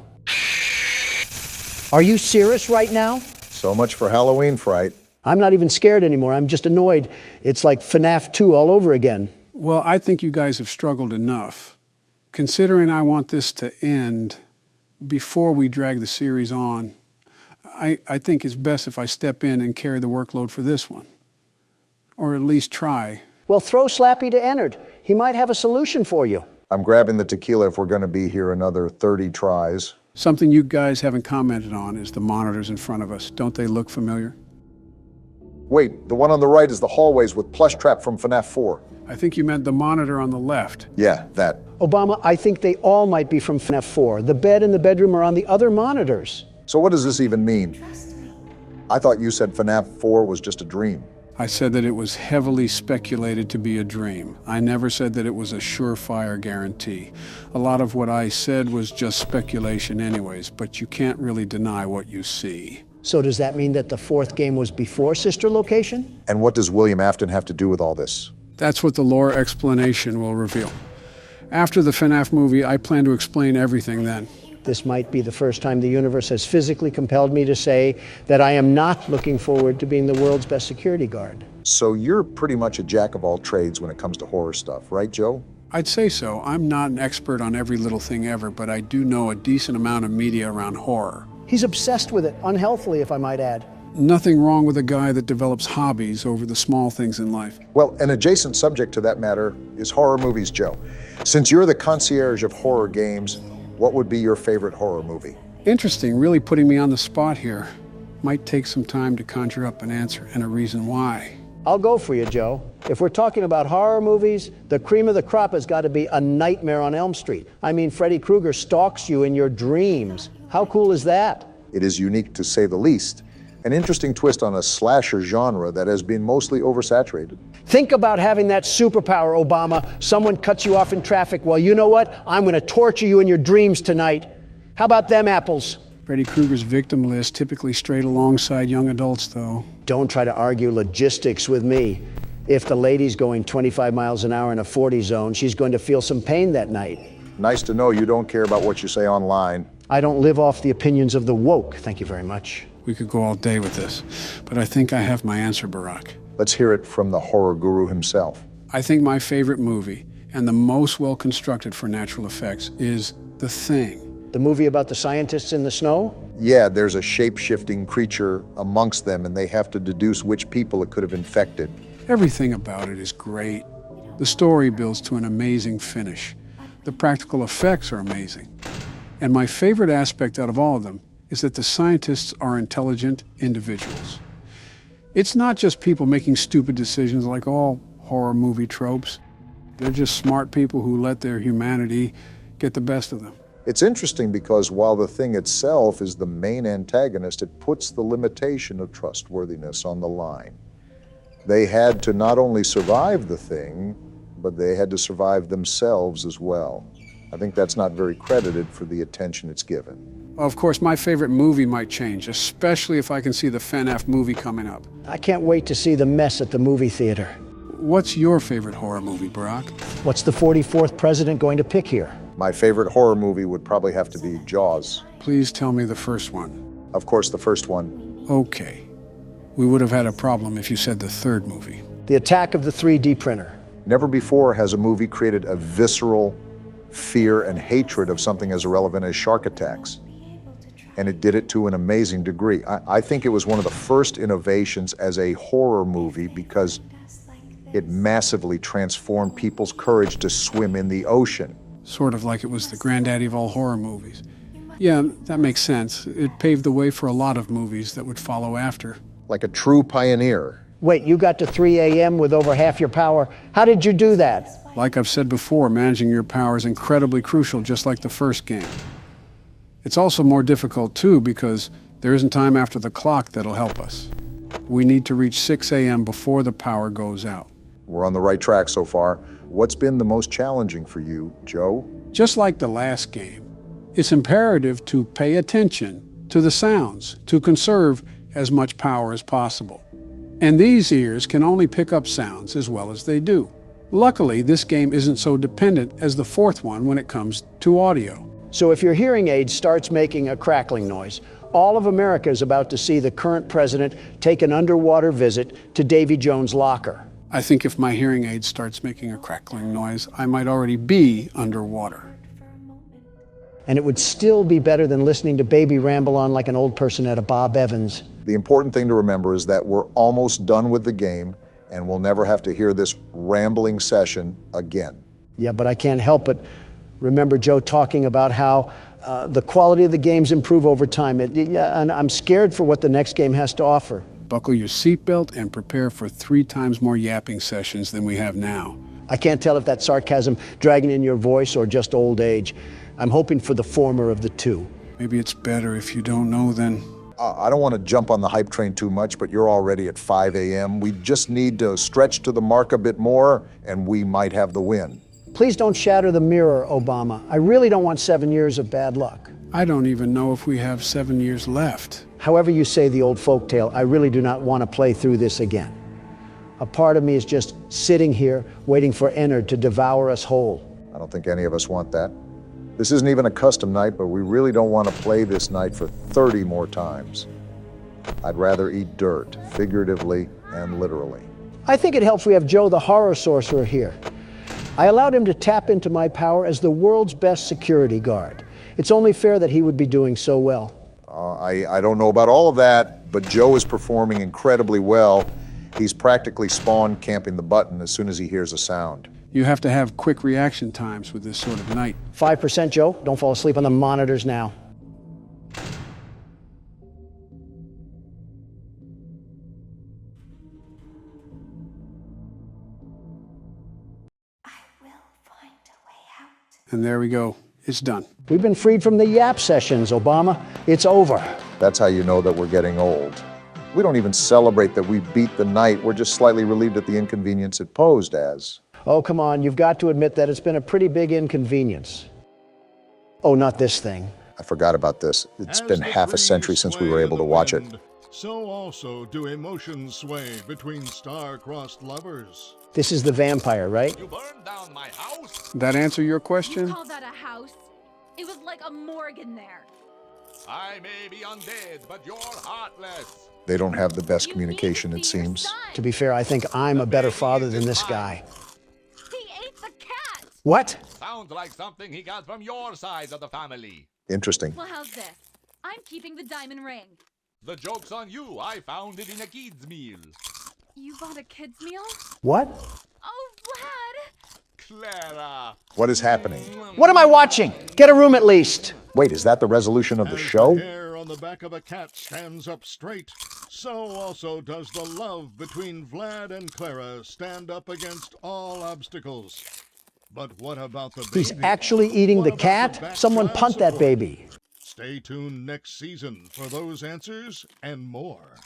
[SPEAKER 1] Are you serious right now?
[SPEAKER 2] So much for Halloween fright.
[SPEAKER 1] I'm not even scared anymore. I'm just annoyed. It's like FNAF 2 all over again.
[SPEAKER 4] Well, I think you guys have struggled enough. Considering I want this to end before we drag the series on, I think it's best if I step in and carry the workload for this one. Or at least try.
[SPEAKER 1] Well, throw Slappy to Ennard. He might have a solution for you.
[SPEAKER 2] I'm grabbing the tequila if we're going to be here another 30 tries.
[SPEAKER 4] Something you guys haven't commented on is the monitors in front of us. Don't they look familiar?
[SPEAKER 2] Wait, the one on the right is the hallways with plush trap from FNAF 4.
[SPEAKER 4] I think you meant the monitor on the left.
[SPEAKER 2] Yeah, that.
[SPEAKER 1] Obama, I think they all might be from FNAF 4. The bed and the bedroom are on the other monitors.
[SPEAKER 2] So what does this even mean? I thought you said FNAF 4 was just a dream.
[SPEAKER 4] I said that it was heavily speculated to be a dream. I never said that it was a surefire guarantee. A lot of what I said was just speculation anyways, but you can't really deny what you see.
[SPEAKER 1] So does that mean that the fourth game was before Sister Location?
[SPEAKER 2] And what does William Afton have to do with all this?
[SPEAKER 4] That's what the lore explanation will reveal. After the FNAF movie, I plan to explain everything then.
[SPEAKER 1] This might be the first time the universe has physically compelled me to say that I am not looking forward to being the world's best security guard.
[SPEAKER 2] So you're pretty much a jack of all trades when it comes to horror stuff, right, Joe?
[SPEAKER 4] I'd say so. I'm not an expert on every little thing ever, but I do know a decent amount of media around horror.
[SPEAKER 1] He's obsessed with it, unhealthily, if I might add.
[SPEAKER 4] Nothing wrong with a guy that develops hobbies over the small things in life.
[SPEAKER 2] Well, an adjacent subject to that matter is horror movies, Joe. Since you're the concierge of horror games, what would be your favorite horror movie?
[SPEAKER 4] Interesting, really putting me on the spot here. Might take some time to conjure up an answer and a reason why.
[SPEAKER 1] I'll go for you, Joe. If we're talking about horror movies, the cream of the crop has got to be A Nightmare on Elm Street. I mean, Freddy Krueger stalks you in your dreams. How cool is that?
[SPEAKER 2] It is unique to say the least. An interesting twist on a slasher genre that has been mostly oversaturated.
[SPEAKER 1] Think about having that superpower, Obama. Someone cuts you off in traffic. Well, you know what? I'm going to torture you in your dreams tonight. How about them apples?
[SPEAKER 4] Freddy Krueger's victim list typically strayed alongside young adults, though.
[SPEAKER 1] Don't try to argue logistics with me. If the lady's going 25 miles an hour in a 40 zone, she's going to feel some pain that night.
[SPEAKER 2] Nice to know you don't care about what you say online.
[SPEAKER 1] I don't live off the opinions of the woke. Thank you very much.
[SPEAKER 4] We could go all day with this, but I think I have my answer, Barack.
[SPEAKER 2] Let's hear it from the horror guru himself.
[SPEAKER 4] I think my favorite movie, and the most well-constructed for natural effects, is The Thing.
[SPEAKER 1] The movie about the scientists in the snow?
[SPEAKER 2] Yeah, there's a shape-shifting creature amongst them, and they have to deduce which people it could have infected.
[SPEAKER 4] Everything about it is great. The story builds to an amazing finish. The practical effects are amazing. And my favorite aspect out of all of them is that the scientists are intelligent individuals. It's not just people making stupid decisions like all horror movie tropes. They're just smart people who let their humanity get the best of them.
[SPEAKER 2] It's interesting because while the Thing itself is the main antagonist, it puts the limitation of trustworthiness on the line. They had to not only survive the Thing, but they had to survive themselves as well. I think that's not very credited for the attention it's given.
[SPEAKER 4] Well, of course, my favorite movie might change, especially if I can see the FNAF movie coming up.
[SPEAKER 1] I can't wait to see the mess at the movie theater.
[SPEAKER 4] What's your favorite horror movie, Barack?
[SPEAKER 1] What's the 44th president going to pick here?
[SPEAKER 2] My favorite horror movie would probably have to be Jaws.
[SPEAKER 4] Please tell me the first one.
[SPEAKER 2] Of course, the first one.
[SPEAKER 4] Okay. We would have had a problem if you said the third movie.
[SPEAKER 1] The Attack of the 3D Printer.
[SPEAKER 2] Never before has a movie created a visceral fear and hatred of something as irrelevant as shark attacks. And it did it to an amazing degree. I think it was one of the first innovations as a horror movie because it massively transformed people's courage to swim in the ocean.
[SPEAKER 4] Sort of like it was the granddaddy of all horror movies. Yeah, that makes sense. It paved the way for a lot of movies that would follow after.
[SPEAKER 2] Like a true pioneer.
[SPEAKER 1] Wait, you got to 3 a.m. with over half your power. How did you do that?
[SPEAKER 4] Like I've said before, managing your power is incredibly crucial, just like the first game. It's also more difficult, too, because there isn't time after the clock that'll help us. We need to reach 6 a.m. before the power goes out.
[SPEAKER 2] We're on the right track so far. What's been the most challenging for you, Joe?
[SPEAKER 4] Just like the last game, it's imperative to pay attention to the sounds, to conserve as much power as possible. And these ears can only pick up sounds as well as they do. Luckily, this game isn't so dependent as the fourth one when it comes to audio.
[SPEAKER 1] So if your hearing aid starts making a crackling noise, all of America is about to see the current president take an underwater visit to Davy Jones' locker.
[SPEAKER 4] I think if my hearing aid starts making a crackling noise, I might already be underwater.
[SPEAKER 1] And it would still be better than listening to Baby ramble on like an old person at a Bob Evans.
[SPEAKER 2] The important thing to remember is that we're almost done with the game, and we'll never have to hear this rambling session again.
[SPEAKER 1] Yeah, but I can't help but remember Joe talking about how the quality of the games improve over time. And I'm scared for what the next game has to offer.
[SPEAKER 4] Buckle your seatbelt and prepare for 3 times more yapping sessions than we have now.
[SPEAKER 1] I can't tell if that's sarcasm dragging in your voice or just old age. I'm hoping for the former of the two.
[SPEAKER 4] Maybe it's better if you don't know then.
[SPEAKER 2] I don't want to jump on the hype train too much, but you're already at 5 a.m. We just need to stretch to the mark a bit more, and we might have the win.
[SPEAKER 1] Please don't shatter the mirror, Obama. I really don't want 7 years of bad luck.
[SPEAKER 4] I don't even know if we have 7 years left.
[SPEAKER 1] However you say the old folktale, I really do not want to play through this again. A part of me is just sitting here, waiting for Ennard to devour us whole.
[SPEAKER 2] I don't think any of us want that. This isn't even a custom night, but we really don't want to play this night for 30 more times. I'd rather eat dirt, figuratively and literally.
[SPEAKER 1] I think it helps we have Joe the horror sorcerer here. I allowed him to tap into my power as the world's best security guard. It's only fair that he would be doing so well.
[SPEAKER 2] I don't know about all of that, but Joe is performing incredibly well. He's practically spawn camping the button as soon as he hears a sound.
[SPEAKER 4] You have to have quick reaction times with this sort of night.
[SPEAKER 1] 5%, Joe. Don't fall asleep on the monitors now.
[SPEAKER 4] And there we go. It's done.
[SPEAKER 1] We've been freed from the yap sessions, Obama. It's over.
[SPEAKER 2] That's how you know that we're getting old. We don't even celebrate that we beat the night. We're just slightly relieved at the inconvenience it posed as.
[SPEAKER 1] Oh, come on. You've got to admit that it's been a pretty big inconvenience. Oh, not this thing.
[SPEAKER 2] I forgot about this. It's been half a century since we were able to watch it.
[SPEAKER 17] So also do emotions sway between star-crossed lovers.
[SPEAKER 1] This is the vampire, right?
[SPEAKER 17] You burned down my house.
[SPEAKER 4] That answer your question?
[SPEAKER 18] You call that a house? It was like a morgue in there.
[SPEAKER 17] I may be undead, but you're heartless.
[SPEAKER 2] They don't have the best communication, it seems.
[SPEAKER 1] To be fair, I think I'm a better father than this guy.
[SPEAKER 18] He ate the cat!
[SPEAKER 1] What?
[SPEAKER 17] Sounds like something he got from your side of the family.
[SPEAKER 2] Interesting.
[SPEAKER 18] Well, how's this? I'm keeping the diamond ring.
[SPEAKER 17] The joke's on you. I found it in a kid's meal.
[SPEAKER 18] You bought a kid's meal?
[SPEAKER 1] What?
[SPEAKER 18] Oh, Vlad!
[SPEAKER 17] Clara!
[SPEAKER 2] What is happening?
[SPEAKER 1] What am I watching? Get a room at least.
[SPEAKER 2] Wait, is that the resolution of the show?
[SPEAKER 17] The hair on the back of a cat stands up straight, so also does the love between Vlad and Clara stand up against all obstacles. But what about the baby?
[SPEAKER 1] He's actually eating the cat? Someone punt that baby.
[SPEAKER 17] Stay tuned next season for those answers and more.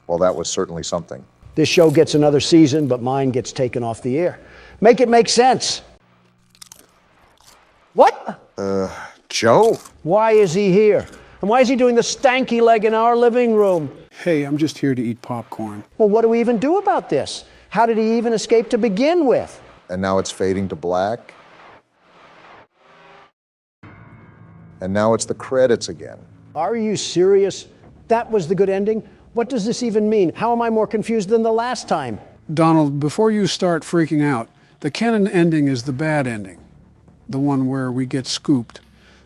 [SPEAKER 2] Well, that was certainly something.
[SPEAKER 1] This show gets another season, but mine gets taken off the air. Make it make sense. What?
[SPEAKER 2] Joe?
[SPEAKER 1] Why is he here? And why is he doing the stanky leg in our living room?
[SPEAKER 4] Hey, I'm just here to eat popcorn.
[SPEAKER 1] Well, what do we even do about this? How did he even escape to begin with?
[SPEAKER 2] And now it's fading to black. And now it's the credits again.
[SPEAKER 1] Are you serious? That was the good ending? What does this even mean? How am I more confused than the last time?
[SPEAKER 4] Donald, before you start freaking out, the canon ending is the bad ending. The one where we get scooped.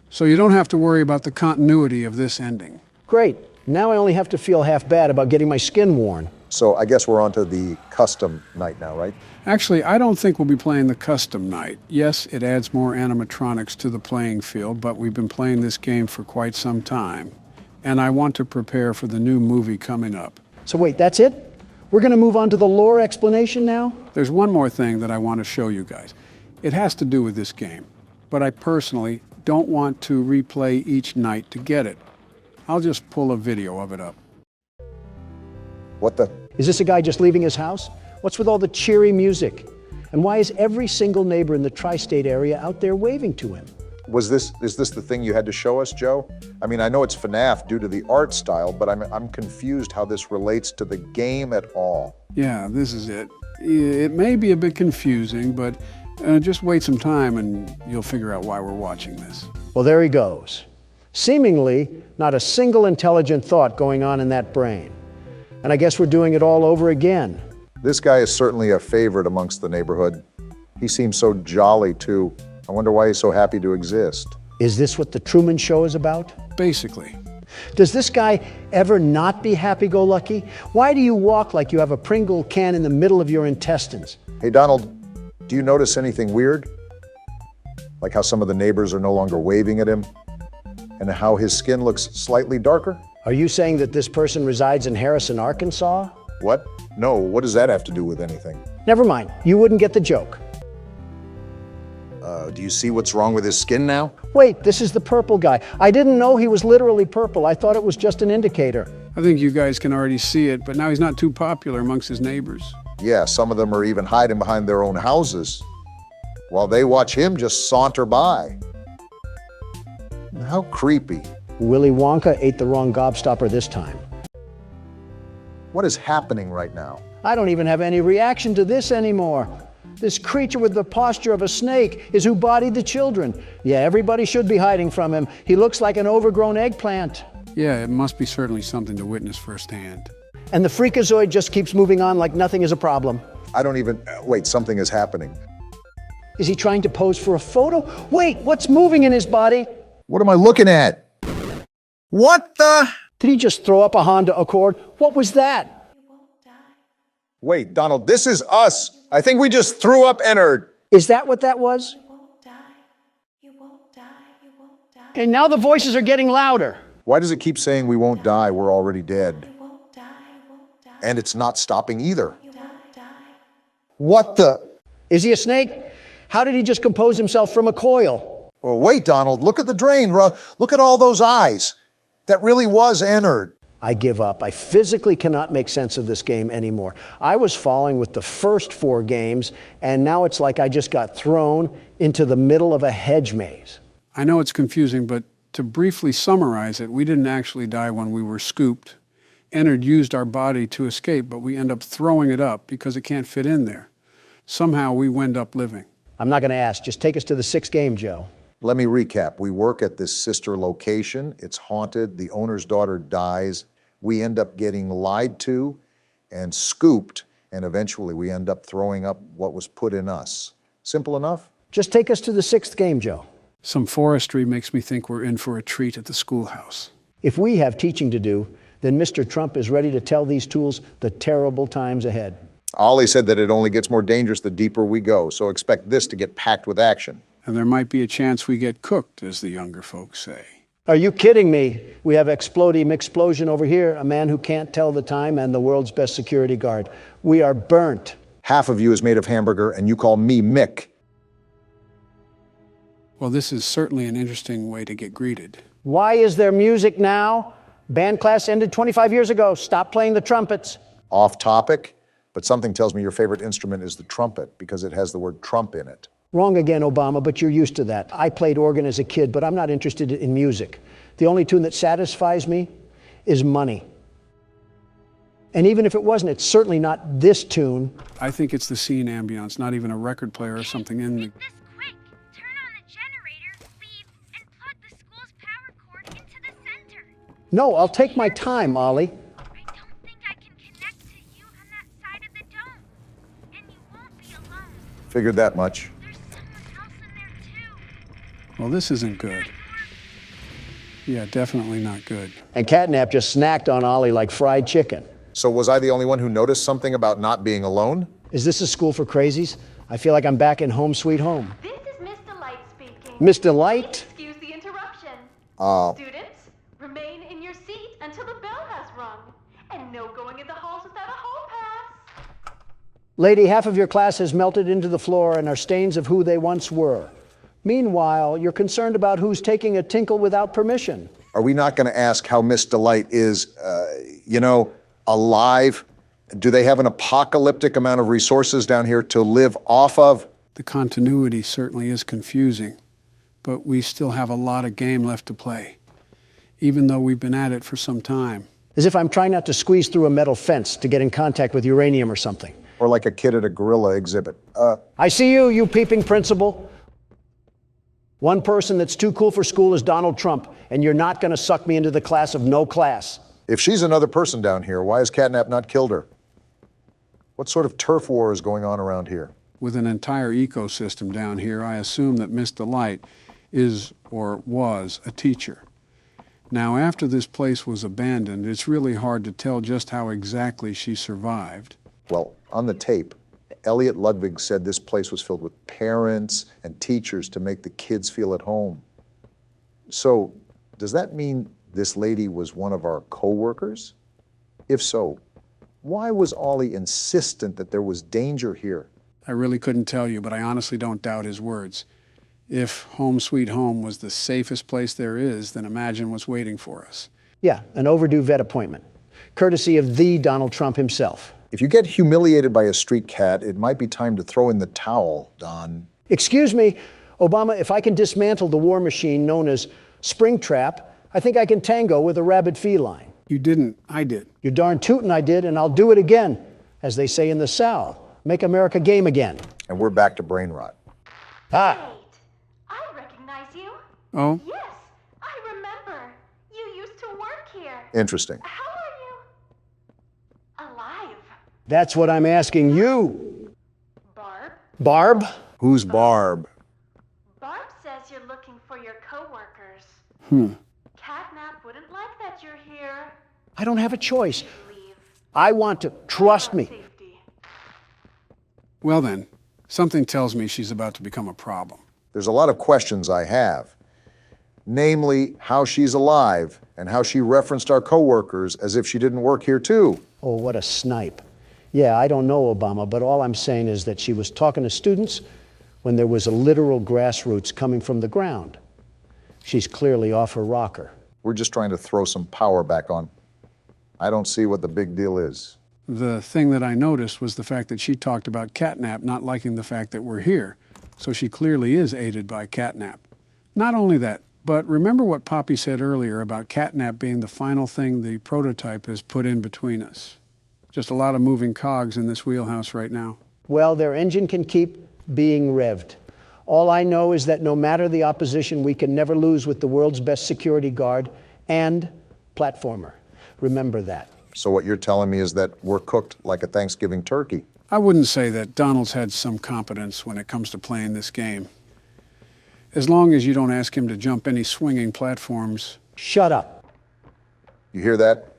[SPEAKER 4] So you don't have to worry about the continuity of this ending.
[SPEAKER 1] Great. Now I only have to feel half bad about getting my skin worn.
[SPEAKER 2] So I guess we're on to the custom night now, right?
[SPEAKER 4] Actually, I don't think we'll be playing the custom night. Yes, it adds more animatronics to the playing field, but we've been playing this game for quite some time. And I want to prepare for the new movie coming up.
[SPEAKER 1] So wait, that's it? We're going to move on to the lore explanation now?
[SPEAKER 4] There's one more thing that I want to show you guys. It has to do with this game, but I personally don't want to replay each night to get it. I'll just pull a video of it up.
[SPEAKER 2] What the?
[SPEAKER 1] Is this a guy just leaving his house? What's with all the cheery music? And why is every single neighbor in the tri-state area out there waving to him?
[SPEAKER 2] Is this the thing you had to show us, Joe? I mean, I know it's FNAF due to the art style, but I'm confused how this relates to the game at all.
[SPEAKER 4] Yeah, this is it. It may be a bit confusing, but just wait some time and you'll figure out why we're watching this.
[SPEAKER 1] Well, there he goes. Seemingly, not a single intelligent thought going on in that brain. And I guess we're doing it all over again.
[SPEAKER 2] This guy is certainly a favorite amongst the neighborhood. He seems so jolly, too. I wonder why he's so happy to exist.
[SPEAKER 1] Is this what the Truman Show is about?
[SPEAKER 4] Basically.
[SPEAKER 1] Does this guy ever not be happy-go-lucky? Why do you walk like you have a Pringle can in the middle of your intestines?
[SPEAKER 2] Hey, Donald, do you notice anything weird? Like how some of the neighbors are no longer waving at him? And how his skin looks slightly darker?
[SPEAKER 1] Are you saying that this person resides in Harrison, Arkansas?
[SPEAKER 2] What? No, what does that have to do with anything?
[SPEAKER 1] Never mind. You wouldn't get the joke.
[SPEAKER 2] Do you see what's wrong with his skin now?
[SPEAKER 1] Wait, this is the purple guy. I didn't know he was literally purple. I thought it was just an indicator.
[SPEAKER 4] I think you guys can already see it, but now he's not too popular amongst his neighbors.
[SPEAKER 2] Yeah, some of them are even hiding behind their own houses while they watch him just saunter by. How creepy.
[SPEAKER 1] Willy Wonka ate the wrong gobstopper this time.
[SPEAKER 2] What is happening right now?
[SPEAKER 1] I don't even have any reaction to this anymore. This creature with the posture of a snake is who bodied the children. Yeah, everybody should be hiding from him. He looks like an overgrown eggplant.
[SPEAKER 4] Yeah, it must be certainly something to witness firsthand.
[SPEAKER 1] And the freakazoid just keeps moving on like nothing is a problem.
[SPEAKER 2] I don't even... wait, something is happening.
[SPEAKER 1] Is he trying to pose for a photo? Wait, what's moving in his body?
[SPEAKER 2] What am I looking at? What the?
[SPEAKER 1] Did he just throw up a Honda Accord? What was that?
[SPEAKER 2] Wait, Donald, this is us. I think we just threw up Ennard.
[SPEAKER 1] Is that what that was? And now the voices are getting louder.
[SPEAKER 2] Why does it keep saying we won't die, we're already dead? And it's not stopping either. What the?
[SPEAKER 1] Is he a snake? How did he just compose himself from a coil?
[SPEAKER 2] Well, wait, Donald, look at the drain. Look at all those eyes. That really was Ennard.
[SPEAKER 1] I give up. I physically cannot make sense of this game anymore. I was following with the first 4 games, and now it's like I just got thrown into the middle of a hedge maze.
[SPEAKER 4] I know it's confusing, but to briefly summarize it, we didn't actually die when we were scooped. Ennard used our body to escape, but we end up throwing it up because it can't fit in there. Somehow we wind up living.
[SPEAKER 1] I'm not going to ask. Just take us to the 6th game, Joe.
[SPEAKER 2] Let me recap. We work at this sister location. It's haunted. The owner's daughter dies. We end up getting lied to and scooped, and eventually we end up throwing up what was put in us. Simple enough?
[SPEAKER 1] Just take us to the 6th game, Joe.
[SPEAKER 4] Some forestry makes me think we're in for a treat at the schoolhouse.
[SPEAKER 1] If we have teaching to do, then Mr. Trump is ready to tell these tools the terrible times ahead.
[SPEAKER 2] Ollie said that it only gets more dangerous the deeper we go, so expect this to get packed with action.
[SPEAKER 4] And there might be a chance we get cooked, as the younger folks say.
[SPEAKER 1] Are you kidding me? We have Explodey McSplosion over here, a man who can't tell the time and the world's best security guard. We are burnt.
[SPEAKER 2] Half of you is made of hamburger, and you call me Mick.
[SPEAKER 4] Well, this is certainly an interesting way to get greeted.
[SPEAKER 1] Why is there music now? Band class ended 25 years ago. Stop playing the trumpets.
[SPEAKER 2] Off topic, but something tells me your favorite instrument is the trumpet because it has the word Trump in it.
[SPEAKER 1] Wrong again, Obama, but you're used to that. I played organ as a kid, but I'm not interested in music. The only tune that satisfies me is money. And even if it wasn't, it's certainly not this tune.
[SPEAKER 4] I think it's the scene ambience, not even a record player or something in the...
[SPEAKER 1] No, I'll take my time, Ollie.
[SPEAKER 2] Figured that much.
[SPEAKER 4] Well, this isn't good. Yeah, definitely not good.
[SPEAKER 1] And Catnap just snacked on Ollie like fried chicken.
[SPEAKER 2] So was I the only one who noticed something about not being alone?
[SPEAKER 1] Is this a school for crazies? I feel like I'm back in Home Sweet Home.
[SPEAKER 14] This is Miss Delight speaking.
[SPEAKER 1] Miss Delight?
[SPEAKER 14] Excuse the interruption. Students, remain in your seat until the bell has rung. And no going in the halls without a hall pass.
[SPEAKER 1] Lady, half of your class has melted into the floor and are stains of who they once were. Meanwhile, you're concerned about who's taking a tinkle without permission.
[SPEAKER 2] Are we not going to ask how Miss Delight is, alive? Do they have an apocalyptic amount of resources down here to live off of?
[SPEAKER 4] The continuity certainly is confusing, but we still have a lot of game left to play, even though we've been at it for some time.
[SPEAKER 1] As if I'm trying not to squeeze through a metal fence to get in contact with uranium or something.
[SPEAKER 2] Or like a kid at a gorilla exhibit.
[SPEAKER 1] I see you peeping principal. One person that's too cool for school is Donald Trump, and you're not going to suck me into the class of no class.
[SPEAKER 2] If she's another person down here, why has Catnap not killed her? What sort of turf war is going on around here?
[SPEAKER 4] With an entire ecosystem down here, I assume that Miss Delight is or was a teacher. Now, after this place was abandoned, it's really hard to tell just how exactly she survived.
[SPEAKER 2] Well, on the tape, Elliot Ludwig said this place was filled with parents and teachers to make the kids feel at home. So, does that mean This lady was one of our co-workers? If so, why was Ollie insistent that there was danger here?
[SPEAKER 4] I really couldn't tell you, but I honestly don't doubt his words. If Home Sweet Home was the safest place there is, then imagine what's waiting for us.
[SPEAKER 1] Yeah, an overdue vet appointment, courtesy of the Donald Trump himself.
[SPEAKER 2] If you get humiliated by a street cat, it might be time to throw in the towel, Don.
[SPEAKER 1] Excuse me, Obama, if I can dismantle the war machine known as Springtrap, I think I can tango with a rabid feline.
[SPEAKER 4] You didn't, I did.
[SPEAKER 1] You're darn tootin' I did, and I'll do it again. As they say in the South, make America game again.
[SPEAKER 2] And we're back to brain rot.
[SPEAKER 1] Ah.
[SPEAKER 14] Wait, I recognize you.
[SPEAKER 4] Oh?
[SPEAKER 14] Yes, I remember. You used to work here.
[SPEAKER 2] Interesting.
[SPEAKER 14] How are you? Alive.
[SPEAKER 1] That's what I'm asking you.
[SPEAKER 14] Barb?
[SPEAKER 1] Barb?
[SPEAKER 2] Who's Barb?
[SPEAKER 14] Barb says you're looking for your coworkers. Catnap wouldn't like that you're here.
[SPEAKER 1] I don't have a choice. I want to. Trust me.
[SPEAKER 4] Well then, something tells me she's about to become a problem.
[SPEAKER 2] There's a lot of questions I have. Namely, how she's alive and how she referenced our coworkers as if she didn't work here too.
[SPEAKER 1] Oh, what a snipe. Yeah, I don't know, Obama, but all I'm saying is that she was talking to students when there was a literal grassroots coming from the ground. She's clearly off her rocker.
[SPEAKER 2] We're just trying to throw some power back on. I don't see what the big deal is.
[SPEAKER 4] The thing that I noticed was the fact that she talked about Catnap not liking the fact that we're here. So she clearly is aided by Catnap. Not only that, but remember what Poppy said earlier about Catnap being the final thing the prototype has put in between us. Just a lot of moving cogs in this wheelhouse right now.
[SPEAKER 1] Well, their engine can keep being revved. All I know is that no matter the opposition, we can never lose with the world's best security guard and platformer. Remember that.
[SPEAKER 2] So what you're telling me is that we're cooked like a Thanksgiving turkey.
[SPEAKER 4] I wouldn't say that. Donald's had some competence when it comes to playing this game. As long as you don't ask him to jump any swinging platforms.
[SPEAKER 1] Shut up.
[SPEAKER 2] You hear that?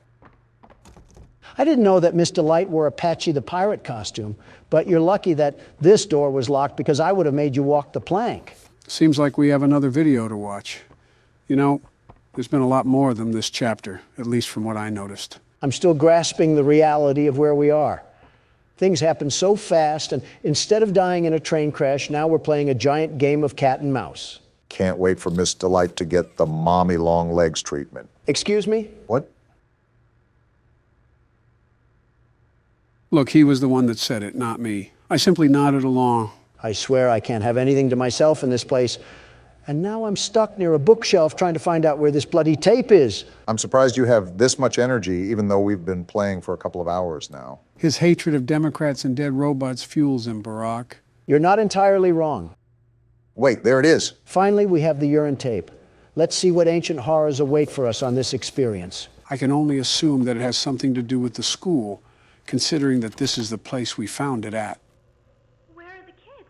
[SPEAKER 1] I didn't know that Miss Delight wore a Patchy the Pirate costume, but you're lucky that this door was locked because I would have made you walk the plank.
[SPEAKER 4] Seems like we have another video to watch. You know, there's been a lot more of them this chapter, at least from what I noticed.
[SPEAKER 1] I'm still grasping the reality of where we are. Things happen so fast, and instead of dying in a train crash, now we're playing a giant game of cat and mouse.
[SPEAKER 2] Can't wait for Miss Delight to get the mommy long legs treatment.
[SPEAKER 1] Excuse me?
[SPEAKER 2] What?
[SPEAKER 4] Look, he was the one that said it, not me. I simply nodded along.
[SPEAKER 1] I swear I can't have anything to myself in this place. And now I'm stuck near a bookshelf trying to find out where this bloody tape is.
[SPEAKER 2] I'm surprised you have this much energy, even though we've been playing for a couple of hours now.
[SPEAKER 4] His hatred of Democrats and dead robots fuels him, Barack.
[SPEAKER 1] You're not entirely wrong.
[SPEAKER 2] Wait, there it is.
[SPEAKER 1] Finally, we have the urine tape. Let's see what ancient horrors await for us on this experience.
[SPEAKER 4] I can only assume that it has something to do with the school, considering that this is the place we found it at.
[SPEAKER 14] Where are the kids?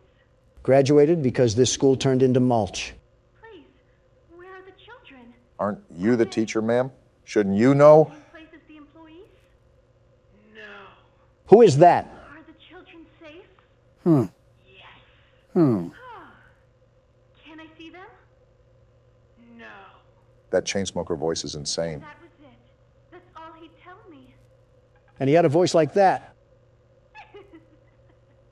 [SPEAKER 1] Graduated because this school turned into mulch.
[SPEAKER 14] Please, where are the children?
[SPEAKER 2] Aren't you the teacher, ma'am? Shouldn't you know?
[SPEAKER 14] Same place as the employees? No.
[SPEAKER 1] Who is that?
[SPEAKER 14] Are the children safe? Yes.
[SPEAKER 4] Hmm.
[SPEAKER 14] Can I see them? No.
[SPEAKER 2] That chainsmoker voice is insane.
[SPEAKER 14] That was it. That's all he'd tell me.
[SPEAKER 1] And he had a voice like that.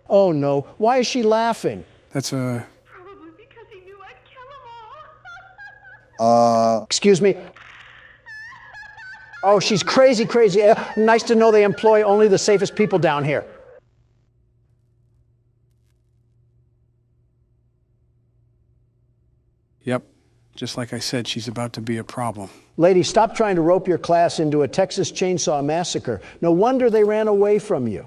[SPEAKER 1] Oh no, why is she laughing?
[SPEAKER 4] That's a...
[SPEAKER 14] Probably because he knew I'd kill them all.
[SPEAKER 1] Excuse me? Oh, she's crazy, crazy. Nice to know they employ only the safest people down here.
[SPEAKER 4] Yep. Just like I said, she's about to be a problem.
[SPEAKER 1] Lady, stop trying to rope your class into a Texas chainsaw massacre. No wonder they ran away from you.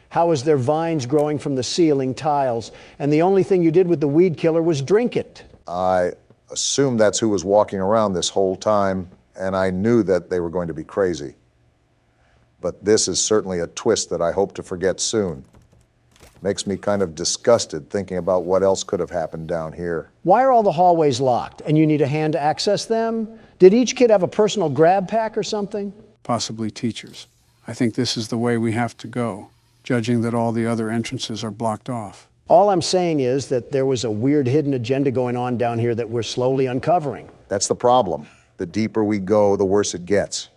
[SPEAKER 1] How is there vines growing from the ceiling tiles, and the only thing you did with the weed killer was drink it?
[SPEAKER 2] I assumed that's who was walking around this whole time, and I knew that they were going to be crazy. But this is certainly a twist that I hope to forget soon. Makes me kind of disgusted thinking about what else could have happened down here.
[SPEAKER 1] Why are all the hallways locked, and you need a hand to access them? Did each kid have a personal grab pack or something?
[SPEAKER 4] Possibly teachers. I think this is the way we have to go, judging that all the other entrances are blocked off.
[SPEAKER 1] All I'm saying is that there was a weird hidden agenda going on down here that we're slowly uncovering.
[SPEAKER 2] That's the problem. The deeper we go, the worse it gets.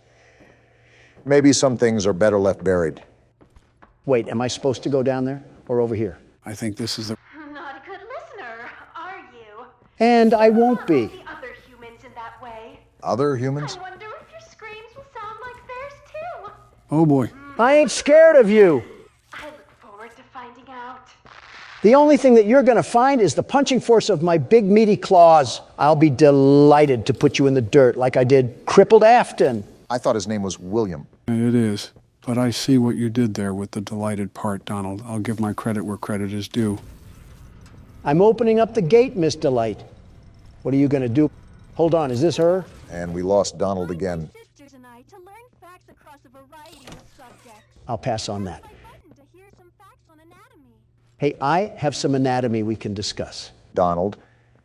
[SPEAKER 2] Maybe some things are better left buried.
[SPEAKER 1] Wait, am I supposed to go down there or over here?
[SPEAKER 4] I think this is the...
[SPEAKER 14] Not a good listener, are you?
[SPEAKER 1] And I won't be.
[SPEAKER 14] The other humans in that way.
[SPEAKER 2] Other humans?
[SPEAKER 14] I wonder if your screams will sound like theirs too.
[SPEAKER 4] Oh boy.
[SPEAKER 1] I ain't scared of you.
[SPEAKER 14] I look forward to finding out.
[SPEAKER 1] The only thing that you're going to find is the punching force of my big meaty claws. I'll be delighted to put you in the dirt like I did crippled Afton.
[SPEAKER 2] I thought his name was William.
[SPEAKER 4] It is. But I see what you did there with the delighted part, Donald. I'll give my credit where credit is due.
[SPEAKER 1] I'm opening up the gate, Miss Delight. What are you going to do? Hold on, is this her?
[SPEAKER 2] And we lost Donald again.
[SPEAKER 1] I'll pass on that. Hey, I have some anatomy we can discuss.
[SPEAKER 2] Donald,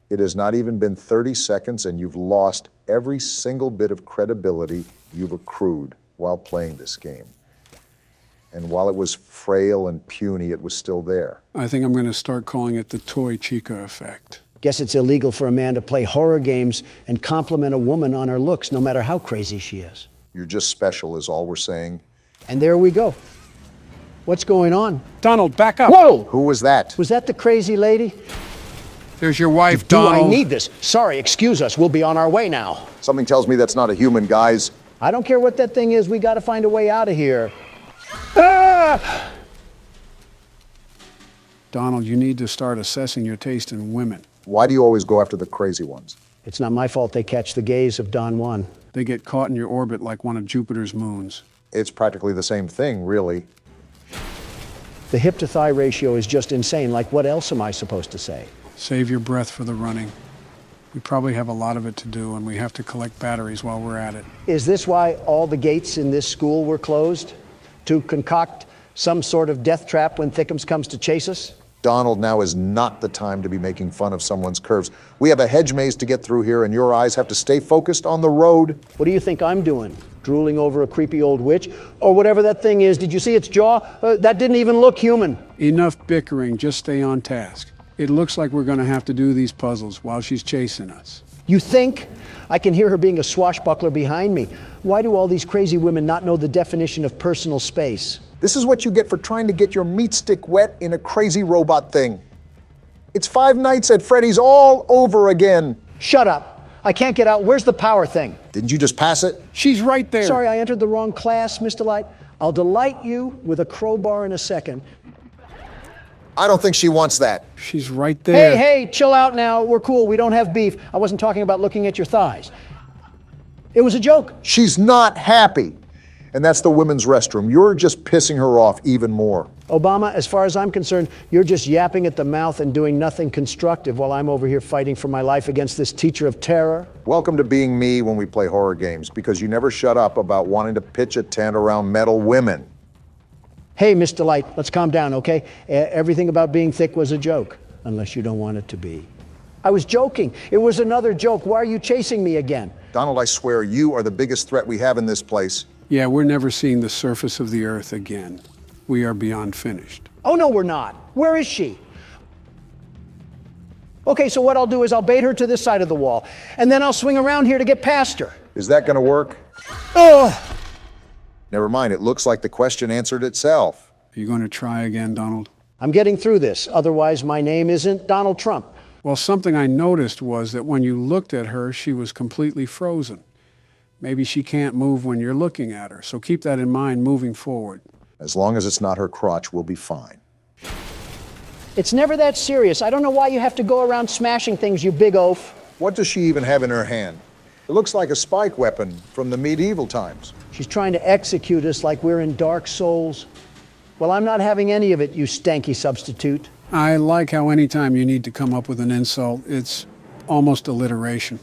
[SPEAKER 2] it has not even been 30 seconds and you've lost every single bit of credibility you've accrued while playing this game. And while it was frail and puny, it was still there.
[SPEAKER 4] I think I'm going to start calling it the Toy Chica effect.
[SPEAKER 1] Guess it's illegal for a man to play horror games and compliment a woman on her looks, no matter how crazy she is.
[SPEAKER 2] You're just special is all we're saying.
[SPEAKER 1] And there we go. What's going on?
[SPEAKER 4] Donald, back up.
[SPEAKER 1] Whoa!
[SPEAKER 2] Who was that?
[SPEAKER 1] Was that the crazy lady?
[SPEAKER 4] There's your wife,
[SPEAKER 1] Do
[SPEAKER 4] Donald.
[SPEAKER 1] I need this? Sorry, excuse us. We'll be on our way now.
[SPEAKER 2] Something tells me that's not a human, guys.
[SPEAKER 1] I don't care what that thing is. We got to find a way out of here. Ah!
[SPEAKER 4] Donald, you need to start assessing your taste in women.
[SPEAKER 2] Why do you always go after the crazy ones?
[SPEAKER 1] It's not my fault they catch the gaze of Don Juan.
[SPEAKER 4] They get caught in your orbit like one of Jupiter's moons.
[SPEAKER 2] It's practically the same thing, really.
[SPEAKER 1] The hip-to-thigh ratio is just insane. Like, what else am I supposed to say?
[SPEAKER 4] Save your breath for the running. We probably have a lot of it to do, and we have to collect batteries while we're at it.
[SPEAKER 1] Is this why all the gates in this school were closed? To concoct some sort of death trap when Thickums comes to chase us?
[SPEAKER 2] Donald, now is not the time to be making fun of someone's curves. We have a hedge maze to get through here, and your eyes have to stay focused on the road.
[SPEAKER 1] What do you think I'm doing? Drooling over a creepy old witch? Or whatever that thing is. Did you see its jaw? That didn't even look human.
[SPEAKER 4] Enough bickering. Just stay on task. It looks like we're going to have to do these puzzles while she's chasing us.
[SPEAKER 1] You think? I can hear her being a swashbuckler behind me. Why do all these crazy women not know the definition of personal space?
[SPEAKER 2] This is what you get for trying to get your meat stick wet in a crazy robot thing. It's Five Nights at Freddy's all over again.
[SPEAKER 1] Shut up. I can't get out. Where's the power thing?
[SPEAKER 2] Didn't you just pass it?
[SPEAKER 4] She's right there.
[SPEAKER 1] Sorry, I entered the wrong class, Mr. Light. I'll delight you with a crowbar in a second.
[SPEAKER 2] I don't think she wants that.
[SPEAKER 4] She's right there.
[SPEAKER 1] Hey, chill out now. We're cool. We don't have beef. I wasn't talking about looking at your thighs. It was a joke.
[SPEAKER 2] She's not happy. And that's the women's restroom. You're just pissing her off even more.
[SPEAKER 1] Obama, as far as I'm concerned, you're just yapping at the mouth and doing nothing constructive while I'm over here fighting for my life against this teacher of terror.
[SPEAKER 2] Welcome to being me when we play horror games, because you never shut up about wanting to pitch a tent around metal women.
[SPEAKER 1] Hey, Mr. Light, let's calm down, okay? Everything about being thick was a joke, unless you don't want it to be. I was joking. It was another joke. Why are you chasing me again?
[SPEAKER 2] Donald, I swear, you are the biggest threat we have in this place.
[SPEAKER 4] Yeah, we're never seeing the surface of the earth again. We are beyond finished.
[SPEAKER 1] Oh, no, we're not. Where is she? Okay, so what I'll do is I'll bait her to this side of the wall, and then I'll swing around here to get past her.
[SPEAKER 2] Is that going to work?
[SPEAKER 1] Ugh.
[SPEAKER 2] Never mind, it looks like the question answered itself.
[SPEAKER 4] Are you going to try again, Donald?
[SPEAKER 1] I'm getting through this. Otherwise, my name isn't Donald Trump.
[SPEAKER 4] Well, something I noticed was that when you looked at her, she was completely frozen. Maybe she can't move when you're looking at her, so keep that in mind moving forward.
[SPEAKER 2] As long as it's not her crotch, we'll be fine.
[SPEAKER 1] It's never that serious. I don't know why you have to go around smashing things, you big oaf.
[SPEAKER 2] What does she even have in her hand? It looks like a spike weapon from the medieval times.
[SPEAKER 1] She's trying to execute us like we're in Dark Souls. Well, I'm not having any of it, you stanky substitute.
[SPEAKER 4] I like how anytime you need to come up with an insult, it's almost alliteration.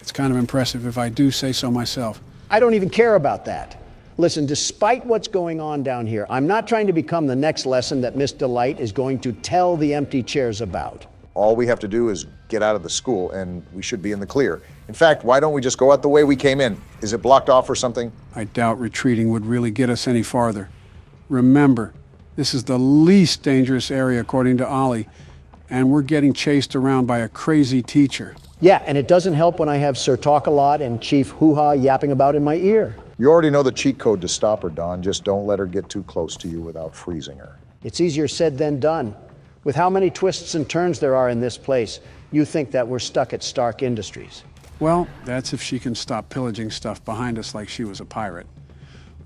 [SPEAKER 4] It's kind of impressive if I do say so myself.
[SPEAKER 1] I don't even care about that. Listen, despite what's going on down here, I'm not trying to become the next lesson that Miss Delight is going to tell the empty chairs about.
[SPEAKER 2] All we have to do is get out of the school, and we should be in the clear. In fact, why don't we just go out the way we came in? Is it blocked off or something?
[SPEAKER 4] I doubt retreating would really get us any farther. Remember, this is the least dangerous area according to Ollie, and we're getting chased around by a crazy teacher.
[SPEAKER 1] Yeah, and it doesn't help when I have Sir Talk-A-Lot and Chief Hoo-Ha yapping about in my ear.
[SPEAKER 2] You already know the cheat code to stop her, Don. Just don't let her get too close to you without freezing her.
[SPEAKER 1] It's easier said than done. With how many twists and turns there are in this place, you think that we're stuck at Stark Industries.
[SPEAKER 4] Well, that's if she can stop pillaging stuff behind us like she was a pirate.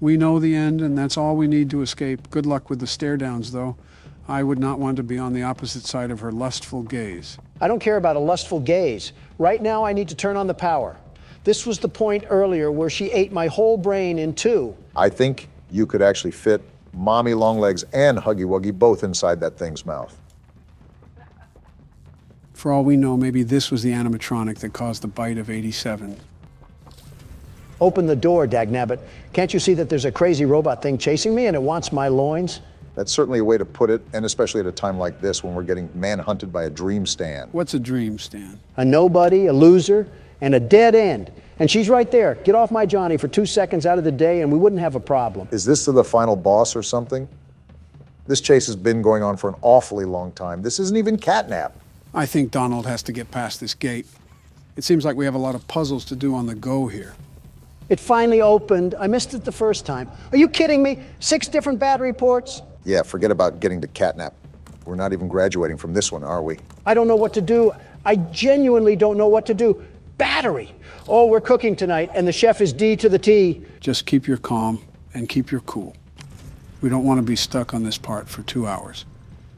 [SPEAKER 4] We know the end, and that's all we need to escape. Good luck with the stare-downs, though. I would not want to be on the opposite side of her lustful gaze.
[SPEAKER 1] I don't care about a lustful gaze. Right now, I need to turn on the power. This was the point earlier where she ate my whole brain in two.
[SPEAKER 2] I think you could actually fit Mommy Longlegs and Huggy Wuggy both inside that thing's mouth.
[SPEAKER 4] For all we know, maybe this was the animatronic that caused the bite of 87.
[SPEAKER 1] Open the door, dagnabbit. Can't you see that there's a crazy robot thing chasing me and it wants my loins?
[SPEAKER 2] That's certainly a way to put it, and especially at a time like this when we're getting manhunted by a dream stand.
[SPEAKER 4] What's a dream stand?
[SPEAKER 1] A nobody, a loser, and a dead end. And she's right there. Get off my Johnny for 2 seconds out of the day and we wouldn't have a problem.
[SPEAKER 2] Is this to the final boss or something? This chase has been going on for an awfully long time. This isn't even catnap.
[SPEAKER 4] I think Donald has to get past this gate. It seems like we have a lot of puzzles to do on the go here.
[SPEAKER 1] It finally opened. I missed it the first time. Are you kidding me? 6 different battery ports?
[SPEAKER 2] Yeah, forget about getting to catnap. We're not even graduating from this one, are we?
[SPEAKER 1] I don't know what to do. I genuinely don't know what to do. Battery. Oh, we're cooking tonight, and the chef is D to the T.
[SPEAKER 4] Just keep your calm and keep your cool. We don't want to be stuck on this part for 2 hours.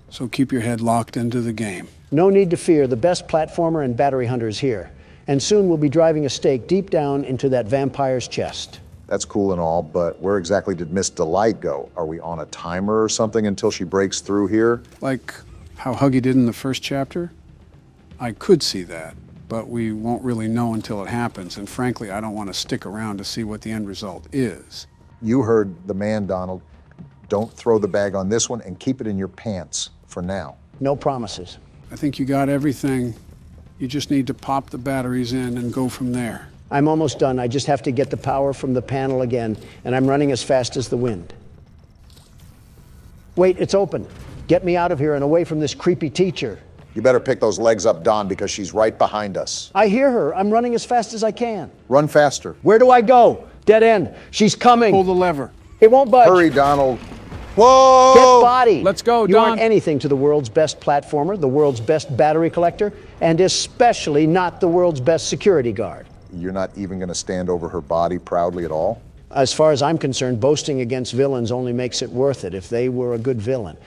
[SPEAKER 4] So keep your head locked into the game.
[SPEAKER 1] No need to fear. The best platformer and battery hunter is here. And soon we'll be driving a stake deep down into that vampire's chest.
[SPEAKER 2] That's cool and all, but where exactly did Miss Delight go? Are we on a timer or something until she breaks through here?
[SPEAKER 4] Like how Huggy did in the first chapter? I could see that, but we won't really know until it happens, and frankly, I don't want to stick around to see what the end result is.
[SPEAKER 2] You heard the man, Donald. Don't throw the bag on this one and keep it in your pants for now.
[SPEAKER 1] No promises.
[SPEAKER 4] I think you got everything. You just need to pop the batteries in and go from there.
[SPEAKER 1] I'm almost done. I just have to get the power from the panel again, and I'm running as fast as the wind. Wait, it's open. Get me out of here and away from this creepy teacher.
[SPEAKER 2] You better pick those legs up, Don, because she's right behind us.
[SPEAKER 1] I hear her. I'm running as fast as I can.
[SPEAKER 2] Run faster.
[SPEAKER 1] Where do I go? Dead end. She's coming.
[SPEAKER 4] Pull the lever.
[SPEAKER 1] It won't budge.
[SPEAKER 2] Hurry, Donald. Whoa!
[SPEAKER 1] Get body.
[SPEAKER 4] Let's go,
[SPEAKER 1] You
[SPEAKER 4] Don.
[SPEAKER 1] aren't anything to the world's best platformer, the world's best battery collector, and especially not the world's best security guard.
[SPEAKER 2] You're not even going to stand over her body proudly at all?
[SPEAKER 1] As far as I'm concerned, boasting against villains only makes it worth it if they were a good villain.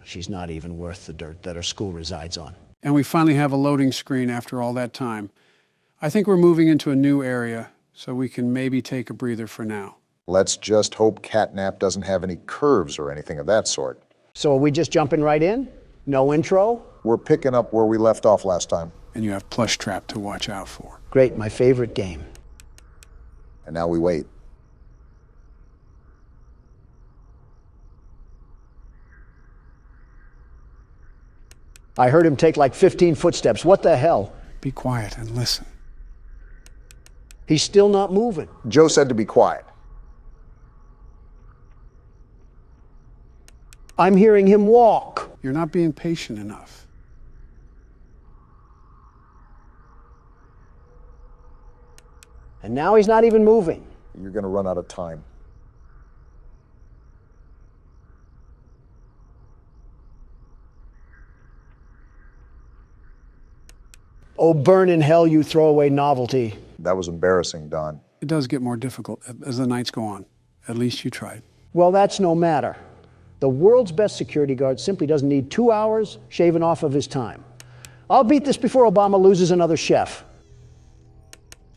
[SPEAKER 1] She's not even worth the dirt that her school resides on.
[SPEAKER 4] And we finally have a loading screen after all that time. I think we're moving into a new area, so we can maybe take a breather for now.
[SPEAKER 2] Let's just hope catnap doesn't have any curves or anything of that sort.
[SPEAKER 1] So are we just jumping right in? No intro?
[SPEAKER 2] We're picking up where we left off last time.
[SPEAKER 4] And you have Plush Trap to watch out for.
[SPEAKER 1] Great, my favorite game.
[SPEAKER 2] And now we wait.
[SPEAKER 1] I heard him take like 15 footsteps. What the hell?
[SPEAKER 4] Be quiet and listen.
[SPEAKER 1] He's still not moving.
[SPEAKER 2] Joe said to be quiet.
[SPEAKER 1] I'm hearing him walk.
[SPEAKER 4] You're not being patient enough.
[SPEAKER 1] And now he's not even moving.
[SPEAKER 2] You're going to run out of time.
[SPEAKER 1] Oh, burn in hell, you throwaway novelty.
[SPEAKER 2] That was embarrassing, Don.
[SPEAKER 4] It does get more difficult as the nights go on. At least you tried.
[SPEAKER 1] Well, that's no matter. The world's best security guard simply doesn't need 2 hours shaving off of his time. I'll beat this before Obama loses another chef.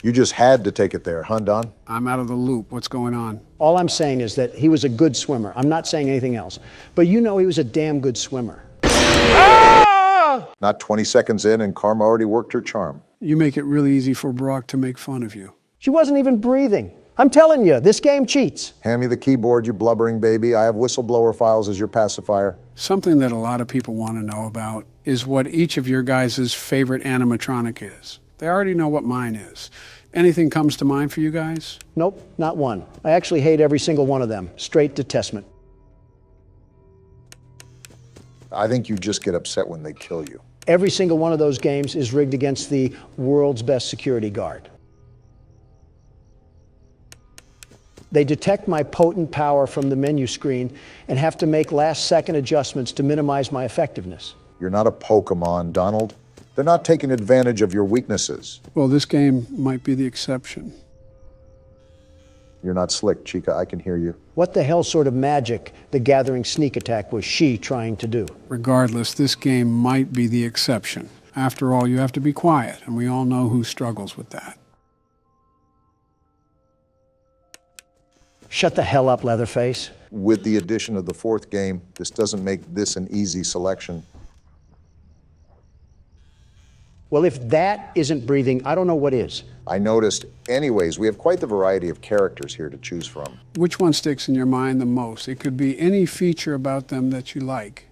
[SPEAKER 2] You just had to take it there, huh, Don?
[SPEAKER 4] I'm out of the loop. What's going on?
[SPEAKER 1] All I'm saying is that he was a good swimmer. I'm not saying anything else. But you know he was a damn good swimmer.
[SPEAKER 2] Not 20 seconds in and Karma already worked her charm.
[SPEAKER 4] You make it really easy for Brock to make fun of you.
[SPEAKER 1] She wasn't even breathing. I'm telling you, this game cheats.
[SPEAKER 2] Hand me the keyboard, you blubbering baby. I have whistleblower files as your pacifier.
[SPEAKER 4] Something that a lot of people want to know about is what each of your guys' favorite animatronic is. They already know what mine is. Anything comes to mind for you guys?
[SPEAKER 1] Nope, not one. I actually hate every single one of them. Straight detestment.
[SPEAKER 2] I think you just get upset when they kill you.
[SPEAKER 1] Every single one of those games is rigged against the world's best security guard. They detect my potent power from the menu screen and have to make last-second adjustments to minimize my effectiveness.
[SPEAKER 2] You're not a Pokemon, Donald. They're not taking advantage of your weaknesses.
[SPEAKER 4] Well, this game might be the exception.
[SPEAKER 2] You're not slick, Chica. I can hear you.
[SPEAKER 1] What the hell sort of magic the Gathering sneak attack was she trying to do?
[SPEAKER 4] Regardless, this game might be the exception. After all, you have to be quiet, and we all know who struggles with that.
[SPEAKER 1] Shut the hell up, Leatherface.
[SPEAKER 2] With the addition of the fourth game, this doesn't make this an easy selection.
[SPEAKER 1] Well, if that isn't breathing, I don't know what is.
[SPEAKER 2] I noticed. Anyways, we have quite the variety of characters here to choose from.
[SPEAKER 4] Which one sticks in your mind the most? It could be any feature about them that you like.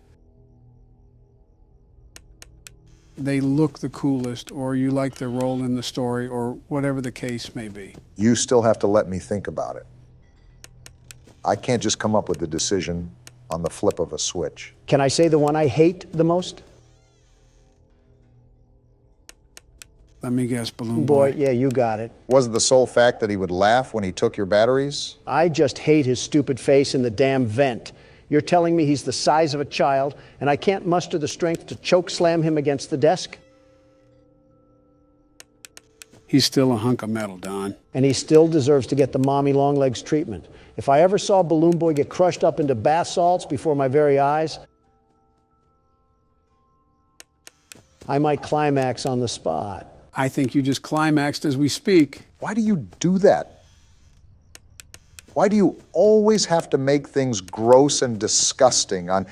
[SPEAKER 4] They look the coolest, or you like their role in the story, or whatever the case may be.
[SPEAKER 2] You still have to let me think about it. I can't just come up with a decision on the flip of a switch.
[SPEAKER 1] Can I say the one I hate the most?
[SPEAKER 4] Let me guess, Balloon Boy.
[SPEAKER 1] Yeah, you got it.
[SPEAKER 2] Was it the sole fact that he would laugh when he took your batteries?
[SPEAKER 1] I just hate his stupid face in the damn vent. You're telling me he's the size of a child, and I can't muster the strength to choke slam him against the desk?
[SPEAKER 4] He's still a hunk of metal, Don.
[SPEAKER 1] And he still deserves to get the mommy long legs treatment. If I ever saw Balloon Boy get crushed up into bath salts before my very eyes, I might climax on the spot.
[SPEAKER 4] I think you just climaxed as we speak.
[SPEAKER 2] Why do you do that? Why do you always have to make things gross and disgusting on...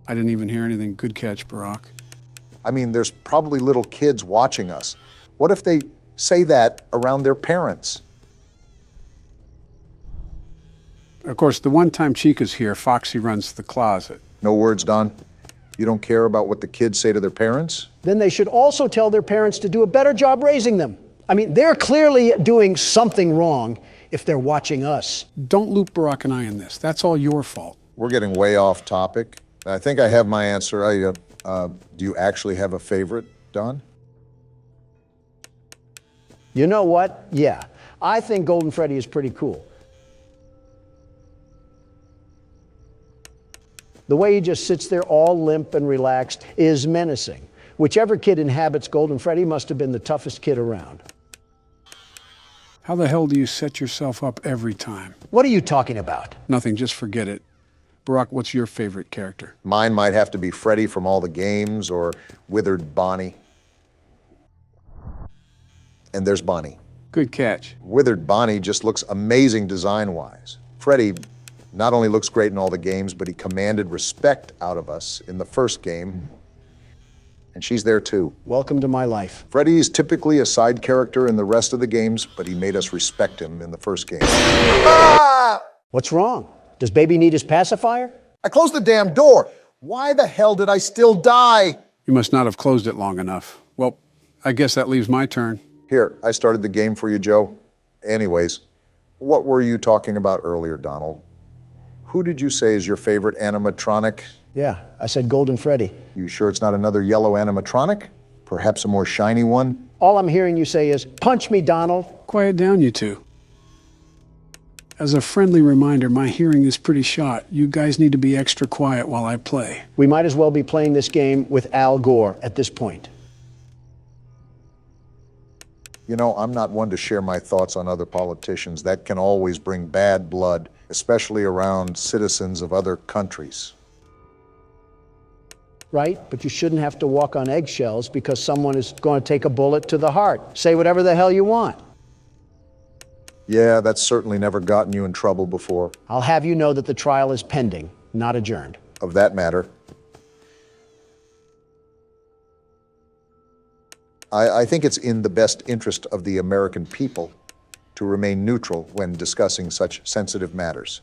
[SPEAKER 4] I didn't even hear anything. Good catch, Barack.
[SPEAKER 2] I mean, there's probably little kids watching us. What if they say that around their parents?
[SPEAKER 4] Of course, the one time Chica's here, Foxy runs the closet.
[SPEAKER 2] No words, Don? You don't care about what the kids say to their parents?
[SPEAKER 1] Then they should also tell their parents to do a better job raising them. I mean, they're clearly doing something wrong if they're watching us.
[SPEAKER 4] Don't loop Barack and I in this. That's all your fault.
[SPEAKER 2] We're getting way off topic. I think I have my answer. Do you actually have a favorite, Don?
[SPEAKER 1] You know what? Yeah, I think Golden Freddy is pretty cool. The way he just sits there all limp and relaxed is menacing. Whichever kid inhabits Golden Freddy must have been the toughest kid around.
[SPEAKER 4] How the hell do you set yourself up every time?
[SPEAKER 1] What are you talking about?
[SPEAKER 4] Nothing, just forget it. Barack, what's your favorite character?
[SPEAKER 2] Mine might have to be Freddy from all the games, or Withered Bonnie. And there's Bonnie.
[SPEAKER 4] Good catch.
[SPEAKER 2] Withered Bonnie just looks amazing design-wise. Freddy not only looks great in all the games, but he commanded respect out of us in the first game. And she's there too.
[SPEAKER 1] Welcome to my life.
[SPEAKER 2] Freddy is typically a side character in the rest of the games, but he made us respect him in the first game.
[SPEAKER 1] What's wrong? Does baby need his pacifier?
[SPEAKER 5] I closed the damn door. Why the hell did I still die?
[SPEAKER 4] You must not have closed it long enough. Well, I guess that leaves my turn.
[SPEAKER 2] Here, I started the game for you, Joe. Anyways, what were you talking about earlier, Donald? Who did you say is your favorite animatronic?
[SPEAKER 1] Yeah, I said Golden Freddy.
[SPEAKER 2] You sure it's not another yellow animatronic? Perhaps a more shiny one?
[SPEAKER 1] All I'm hearing you say is, punch me, Donald.
[SPEAKER 4] Quiet down, you two. As a friendly reminder, my hearing is pretty shot. You guys need to be extra quiet while I play.
[SPEAKER 1] We might as well be playing this game with Al Gore at this point.
[SPEAKER 2] You know, I'm not one to share my thoughts on other politicians. That can always bring bad blood, especially around citizens of other countries.
[SPEAKER 1] Right? But you shouldn't have to walk on eggshells because someone is going to take a bullet to the heart. Say whatever the hell you want.
[SPEAKER 2] Yeah, that's certainly never gotten you in trouble before.
[SPEAKER 1] I'll have you know that the trial is pending, not adjourned.
[SPEAKER 2] Of that matter, I think it's in the best interest of the American people to remain neutral when discussing such sensitive matters.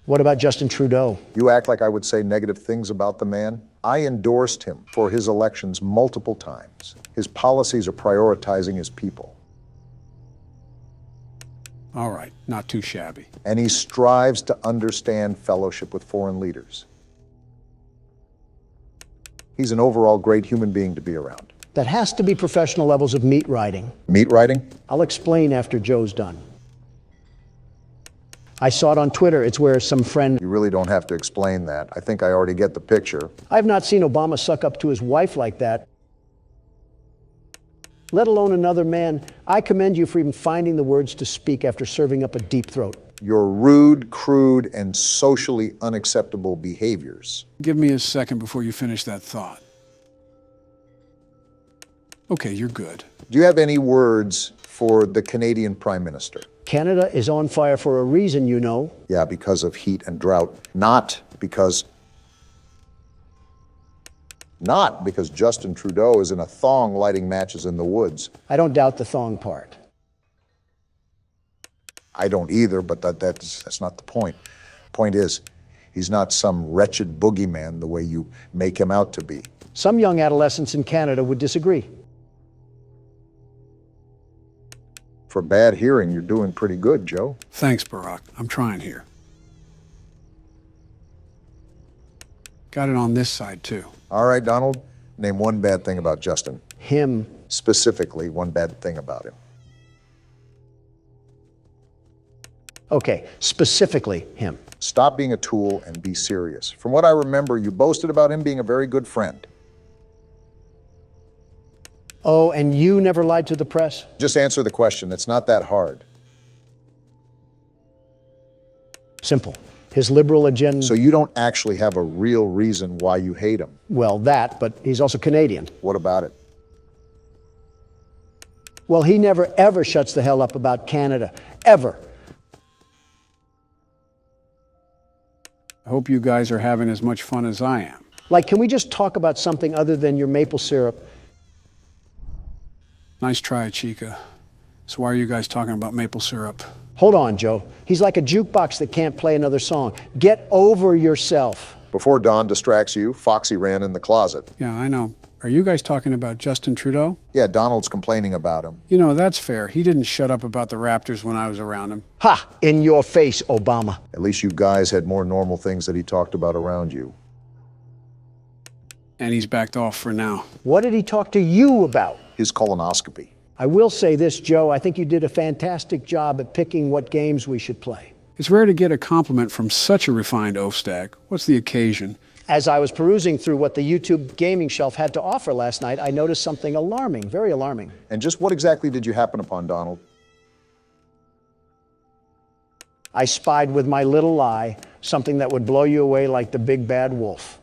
[SPEAKER 1] What about Justin Trudeau?
[SPEAKER 2] You act like I would say negative things about the man. I endorsed him for his elections multiple times. His policies are prioritizing his people.
[SPEAKER 4] All right, not too shabby.
[SPEAKER 2] And he strives to understand fellowship with foreign leaders. He's an overall great human being to be around.
[SPEAKER 1] That has to be professional levels of meat riding.
[SPEAKER 2] Meat riding?
[SPEAKER 1] I'll explain after Joe's done. I saw it on Twitter. It's where some friend...
[SPEAKER 2] You really don't have to explain that. I think I already get the picture.
[SPEAKER 1] I've not seen Obama suck up to his wife like that, let alone another man. I commend you for even finding the words to speak after serving up a deep throat.
[SPEAKER 2] Your rude, crude, and socially unacceptable behaviors.
[SPEAKER 4] Give me a second before you finish that thought. Okay, you're good.
[SPEAKER 2] Do you have any words for the Canadian Prime Minister?
[SPEAKER 1] Canada is on fire for a reason, you know.
[SPEAKER 2] Yeah, because of heat and drought. Not because Justin Trudeau is in a thong lighting matches in the woods.
[SPEAKER 1] I don't doubt the thong part.
[SPEAKER 2] I don't either, but that's not the point. Point is, he's not some wretched boogeyman the way you make him out to be.
[SPEAKER 1] Some young adolescents in Canada would disagree.
[SPEAKER 2] For bad hearing, you're doing pretty good, Joe.
[SPEAKER 4] Thanks, Barack. I'm trying here. Got it on this side, too.
[SPEAKER 2] All right, Donald, name one bad thing about Justin.
[SPEAKER 1] Him.
[SPEAKER 2] Specifically, one bad thing about him.
[SPEAKER 1] Okay, specifically him.
[SPEAKER 2] Stop being a tool and be serious. From what I remember, you boasted about him being a very good friend.
[SPEAKER 1] Oh, and you never lied to the press?
[SPEAKER 2] Just answer the question. It's not that hard.
[SPEAKER 1] Simple. His liberal agenda...
[SPEAKER 2] So you don't actually have a real reason why you hate him?
[SPEAKER 1] Well, that, but he's also Canadian.
[SPEAKER 2] What about it?
[SPEAKER 1] Well, he never, ever shuts the hell up about Canada. Ever.
[SPEAKER 4] I hope you guys are having as much fun as I am.
[SPEAKER 1] Like, can we just talk about something other than your maple syrup?
[SPEAKER 4] Nice try, Chica. So why are you guys talking about maple syrup?
[SPEAKER 1] Hold on, Joe. He's like a jukebox that can't play another song. Get over yourself.
[SPEAKER 2] Before Don distracts you, Foxy ran in the closet.
[SPEAKER 4] Yeah, I know. Are you guys talking about Justin Trudeau?
[SPEAKER 2] Yeah, Donald's complaining about him.
[SPEAKER 4] You know, that's fair. He didn't shut up about the Raptors when I was around him.
[SPEAKER 1] Ha! In your face, Obama.
[SPEAKER 2] At least you guys had more normal things that he talked about around you.
[SPEAKER 4] And he's backed off for now.
[SPEAKER 1] What did he talk to you about?
[SPEAKER 2] His colonoscopy.
[SPEAKER 1] I will say this, Joe. I think you did a fantastic job at picking what games we should play.
[SPEAKER 4] It's rare to get a compliment from such a refined oaf-stack. What's the occasion?
[SPEAKER 1] As I was perusing through what the YouTube gaming shelf had to offer last night, I noticed something alarming, very alarming.
[SPEAKER 2] And just what exactly did you happen upon, Donald?
[SPEAKER 1] I spied with my little eye something that would blow you away like the big bad wolf.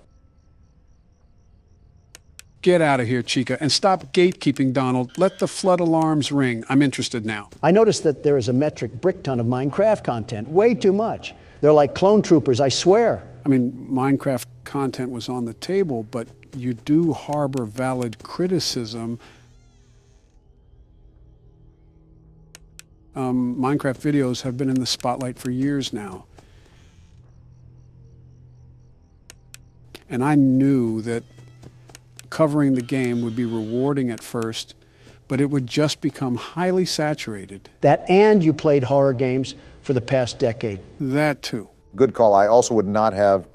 [SPEAKER 4] Get out of here, Chica, and stop gatekeeping, Donald. Let the flood alarms ring. I'm interested now.
[SPEAKER 1] I noticed that there is a metric brick ton of Minecraft content. Way too much. They're like clone troopers, I swear.
[SPEAKER 4] I mean, Minecraft content was on the table, but you do harbor valid criticism. Minecraft videos have been in the spotlight for years now. And I knew that covering the game would be rewarding at first, but it would just become highly saturated.
[SPEAKER 1] That and you played horror games for the past decade.
[SPEAKER 4] That too.
[SPEAKER 2] Good call. I also would not have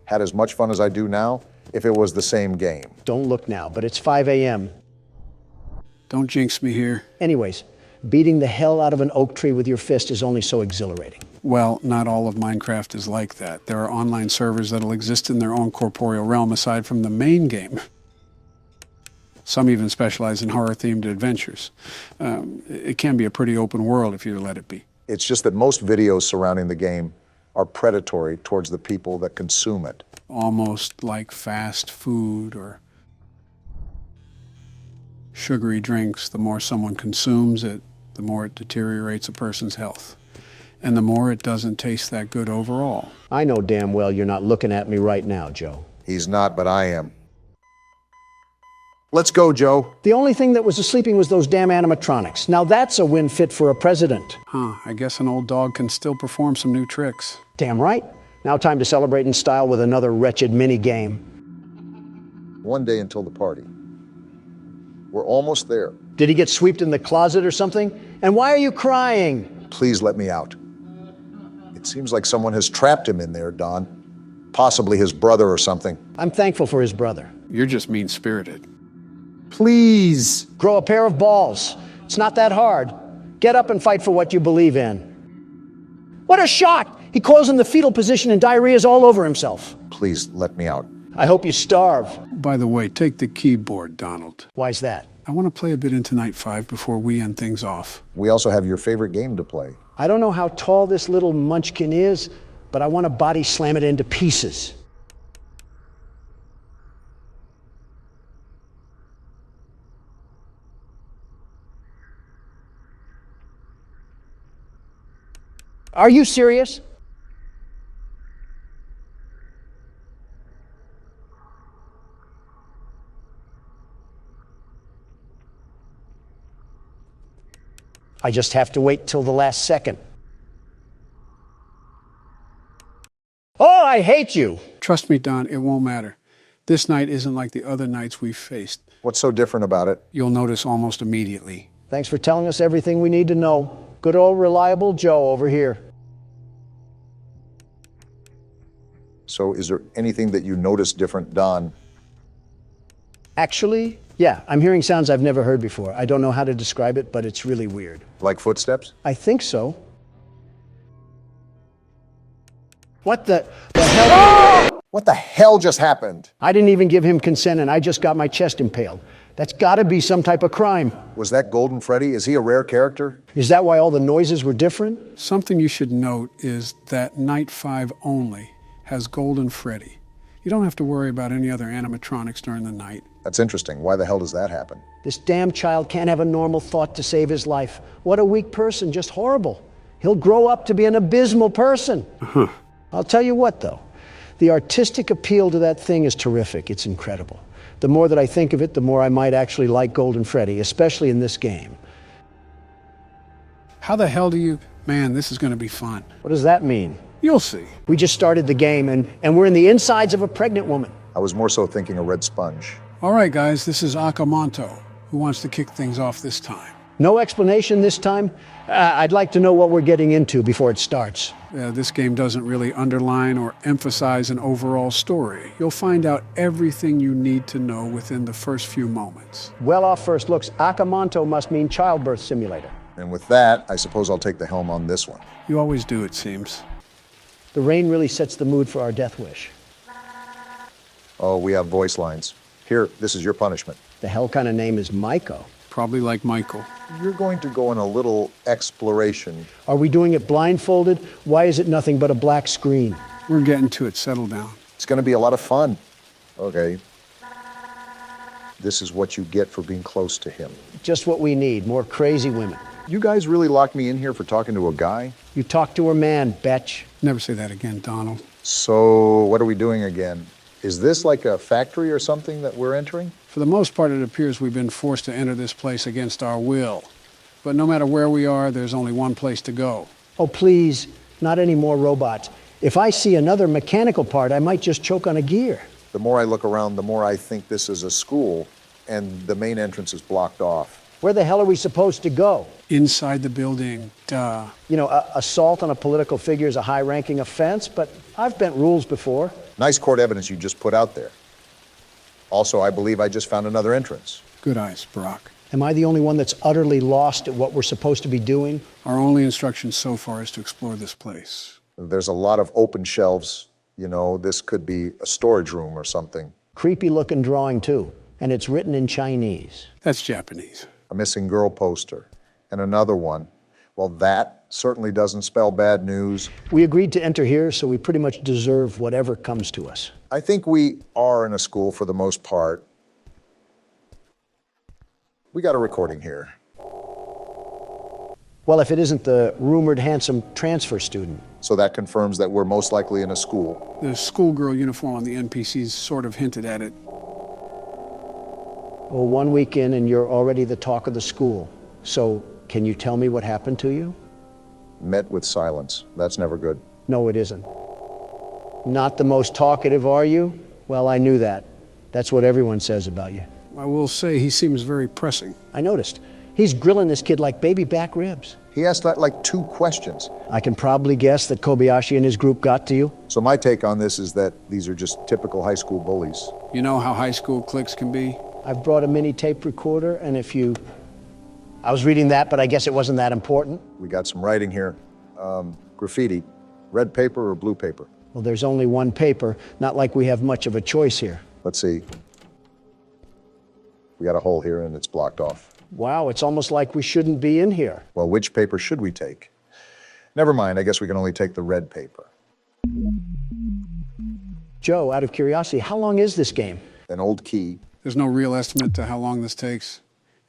[SPEAKER 2] had as much fun as I do now if it was the same game.
[SPEAKER 1] Don't look now, but it's 5 a.m.
[SPEAKER 4] Don't jinx me here.
[SPEAKER 1] Anyways, beating the hell out of an oak tree with your fist is only so exhilarating.
[SPEAKER 4] Well, not all of Minecraft is like that. There are online servers that'll exist in their own corporeal realm aside from the main game. Some even specialize in horror-themed adventures. It can be a pretty open world if you let it be.
[SPEAKER 2] It's just that most videos surrounding the game are predatory towards the people that consume it.
[SPEAKER 4] Almost like fast food or sugary drinks. The more someone consumes it, the more it deteriorates a person's health. And the more it doesn't taste that good overall.
[SPEAKER 1] I know damn well you're not looking at me right now, Joe.
[SPEAKER 2] He's not, but I am. Let's go, Joe.
[SPEAKER 1] The only thing that was sleeping was those damn animatronics. Now that's a win fit for a president.
[SPEAKER 4] Huh, I guess an old dog can still perform some new tricks.
[SPEAKER 1] Damn right. Now time to celebrate in style with another wretched mini game.
[SPEAKER 2] One day until the party. We're almost there.
[SPEAKER 1] Did he get swept in the closet or something? And why are you crying?
[SPEAKER 2] Please let me out. It seems like someone has trapped him in there, Don. Possibly his brother or something.
[SPEAKER 1] I'm thankful for his brother.
[SPEAKER 4] You're just mean-spirited.
[SPEAKER 1] Please. Grow a pair of balls. It's not that hard. Get up and fight for what you believe in. What a shock! He coils in the fetal position and diarrhea's all over himself.
[SPEAKER 2] Please, let me out.
[SPEAKER 1] I hope you starve.
[SPEAKER 4] By the way, take the keyboard, Donald.
[SPEAKER 1] Why's that?
[SPEAKER 4] I want to play a bit into Night 5 before we end things off.
[SPEAKER 2] We also have your favorite game to play.
[SPEAKER 1] I don't know how tall this little munchkin is, but I want to body slam it into pieces. Are you serious? I just have to wait till the last second. Oh, I hate you!
[SPEAKER 4] Trust me, Don, it won't matter. This night isn't like the other nights we've faced.
[SPEAKER 2] What's so different about it?
[SPEAKER 4] You'll notice almost immediately.
[SPEAKER 1] Thanks for telling us everything we need to know. Good old reliable Joe over here.
[SPEAKER 2] So is there anything that you noticed different, Don?
[SPEAKER 1] Actually, yeah, I'm hearing sounds I've never heard before. I don't know how to describe it, but it's really weird.
[SPEAKER 2] Like footsteps?
[SPEAKER 1] I think so. What the hell?
[SPEAKER 2] What the hell just happened?
[SPEAKER 1] I didn't even give him consent and I just got my chest impaled. That's gotta be some type of crime.
[SPEAKER 2] Was that Golden Freddy? Is he a rare character?
[SPEAKER 1] Is that why all the noises were different?
[SPEAKER 4] Something you should note is that Night 5 only has Golden Freddy. You don't have to worry about any other animatronics during the night.
[SPEAKER 2] That's interesting. Why the hell does that happen?
[SPEAKER 1] This damn child can't have a normal thought to save his life. What a weak person, just horrible. He'll grow up to be an abysmal person. I'll tell you what, though. The artistic appeal to that thing is terrific. It's incredible. The more that I think of it, the more I might actually like Golden Freddy, especially in this game.
[SPEAKER 4] How the hell do you... Man, this is going to be fun.
[SPEAKER 1] What does that mean?
[SPEAKER 4] You'll see.
[SPEAKER 1] We just started the game, and we're in the insides of a pregnant woman.
[SPEAKER 2] I was more so thinking a red sponge.
[SPEAKER 4] All right, guys, this is Akamanto, who wants to kick things off this time.
[SPEAKER 1] No explanation this time? I'd like to know what we're getting into before it starts.
[SPEAKER 4] This game doesn't really underline or emphasize an overall story. You'll find out everything you need to know within the first few moments.
[SPEAKER 1] Well, off first looks, Akamanto must mean childbirth simulator.
[SPEAKER 2] And with that, I suppose I'll take the helm on this one.
[SPEAKER 4] You always do, it seems.
[SPEAKER 1] The rain really sets the mood for our death wish.
[SPEAKER 2] Oh, we have voice lines. Here, this is your punishment.
[SPEAKER 1] The hell kind of name is Maiko?
[SPEAKER 4] Probably like Michael.
[SPEAKER 2] You're going to go on a little exploration.
[SPEAKER 1] Are we doing it blindfolded? Why is it nothing but a black screen?
[SPEAKER 4] We're getting to it. Settle down.
[SPEAKER 2] It's going to be a lot of fun. Okay. This is what you get for being close to him.
[SPEAKER 1] Just what we need, more crazy women.
[SPEAKER 2] You guys really locked me in here for talking to a guy?
[SPEAKER 1] You talk to a man, betch.
[SPEAKER 4] Never say that again, Donald.
[SPEAKER 2] So, what are we doing again? Is this like a factory or something that we're entering?
[SPEAKER 4] For the most part, it appears we've been forced to enter this place against our will. But no matter where we are, there's only one place to go.
[SPEAKER 1] Oh, please, not any more robots. If I see another mechanical part, I might just choke on a gear.
[SPEAKER 2] The more I look around, the more I think this is a school, and the main entrance is blocked off.
[SPEAKER 1] Where the hell are we supposed to go?
[SPEAKER 4] Inside the building, duh.
[SPEAKER 1] You know, assault on a political figure is a high-ranking offense, but I've bent rules before.
[SPEAKER 2] Nice court evidence you just put out there. Also, I believe I just found another entrance.
[SPEAKER 4] Good eyes, Brock.
[SPEAKER 1] Am I the only one that's utterly lost at what we're supposed to be doing?
[SPEAKER 4] Our only instruction so far is to explore this place.
[SPEAKER 2] There's a lot of open shelves. You know, this could be a storage room or something.
[SPEAKER 1] Creepy-looking drawing, too. And it's written in Chinese.
[SPEAKER 4] That's Japanese.
[SPEAKER 2] A missing girl poster. And another one. Well, that certainly doesn't spell bad news.
[SPEAKER 1] We agreed to enter here, so we pretty much deserve whatever comes to us.
[SPEAKER 2] I think we are in a school for the most part. We got a recording here.
[SPEAKER 1] Well, if it isn't the rumored handsome transfer student.
[SPEAKER 2] So that confirms that we're most likely in a school.
[SPEAKER 4] The schoolgirl uniform on the NPCs sort of hinted at it.
[SPEAKER 1] Well, 1 week in and you're already the talk of the school. So, can you tell me what happened to you?
[SPEAKER 2] Met with silence. That's never good.
[SPEAKER 1] No, it isn't. Not the most talkative, are you? Well, I knew that. That's what everyone says about you.
[SPEAKER 4] I will say he seems very pressing.
[SPEAKER 1] I noticed. He's grilling this kid like baby back ribs.
[SPEAKER 2] He asked that like 2 questions.
[SPEAKER 1] I can probably guess that Kobayashi and his group got to you.
[SPEAKER 2] So my take on this is that these are just typical high school bullies.
[SPEAKER 4] You know how high school cliques can be?
[SPEAKER 1] I've brought a mini tape recorder, and I was reading that, but I guess it wasn't that important.
[SPEAKER 2] We got some writing here. Graffiti. Red paper or blue paper?
[SPEAKER 1] Well, there's only one paper. Not like we have much of a choice here.
[SPEAKER 2] Let's see. We got a hole here and it's blocked off.
[SPEAKER 1] Wow, it's almost like we shouldn't be in here.
[SPEAKER 2] Well, which paper should we take? Never mind, I guess we can only take the red paper.
[SPEAKER 1] Joe, out of curiosity, how long is this game?
[SPEAKER 2] An old key.
[SPEAKER 4] There's no real estimate to how long this takes.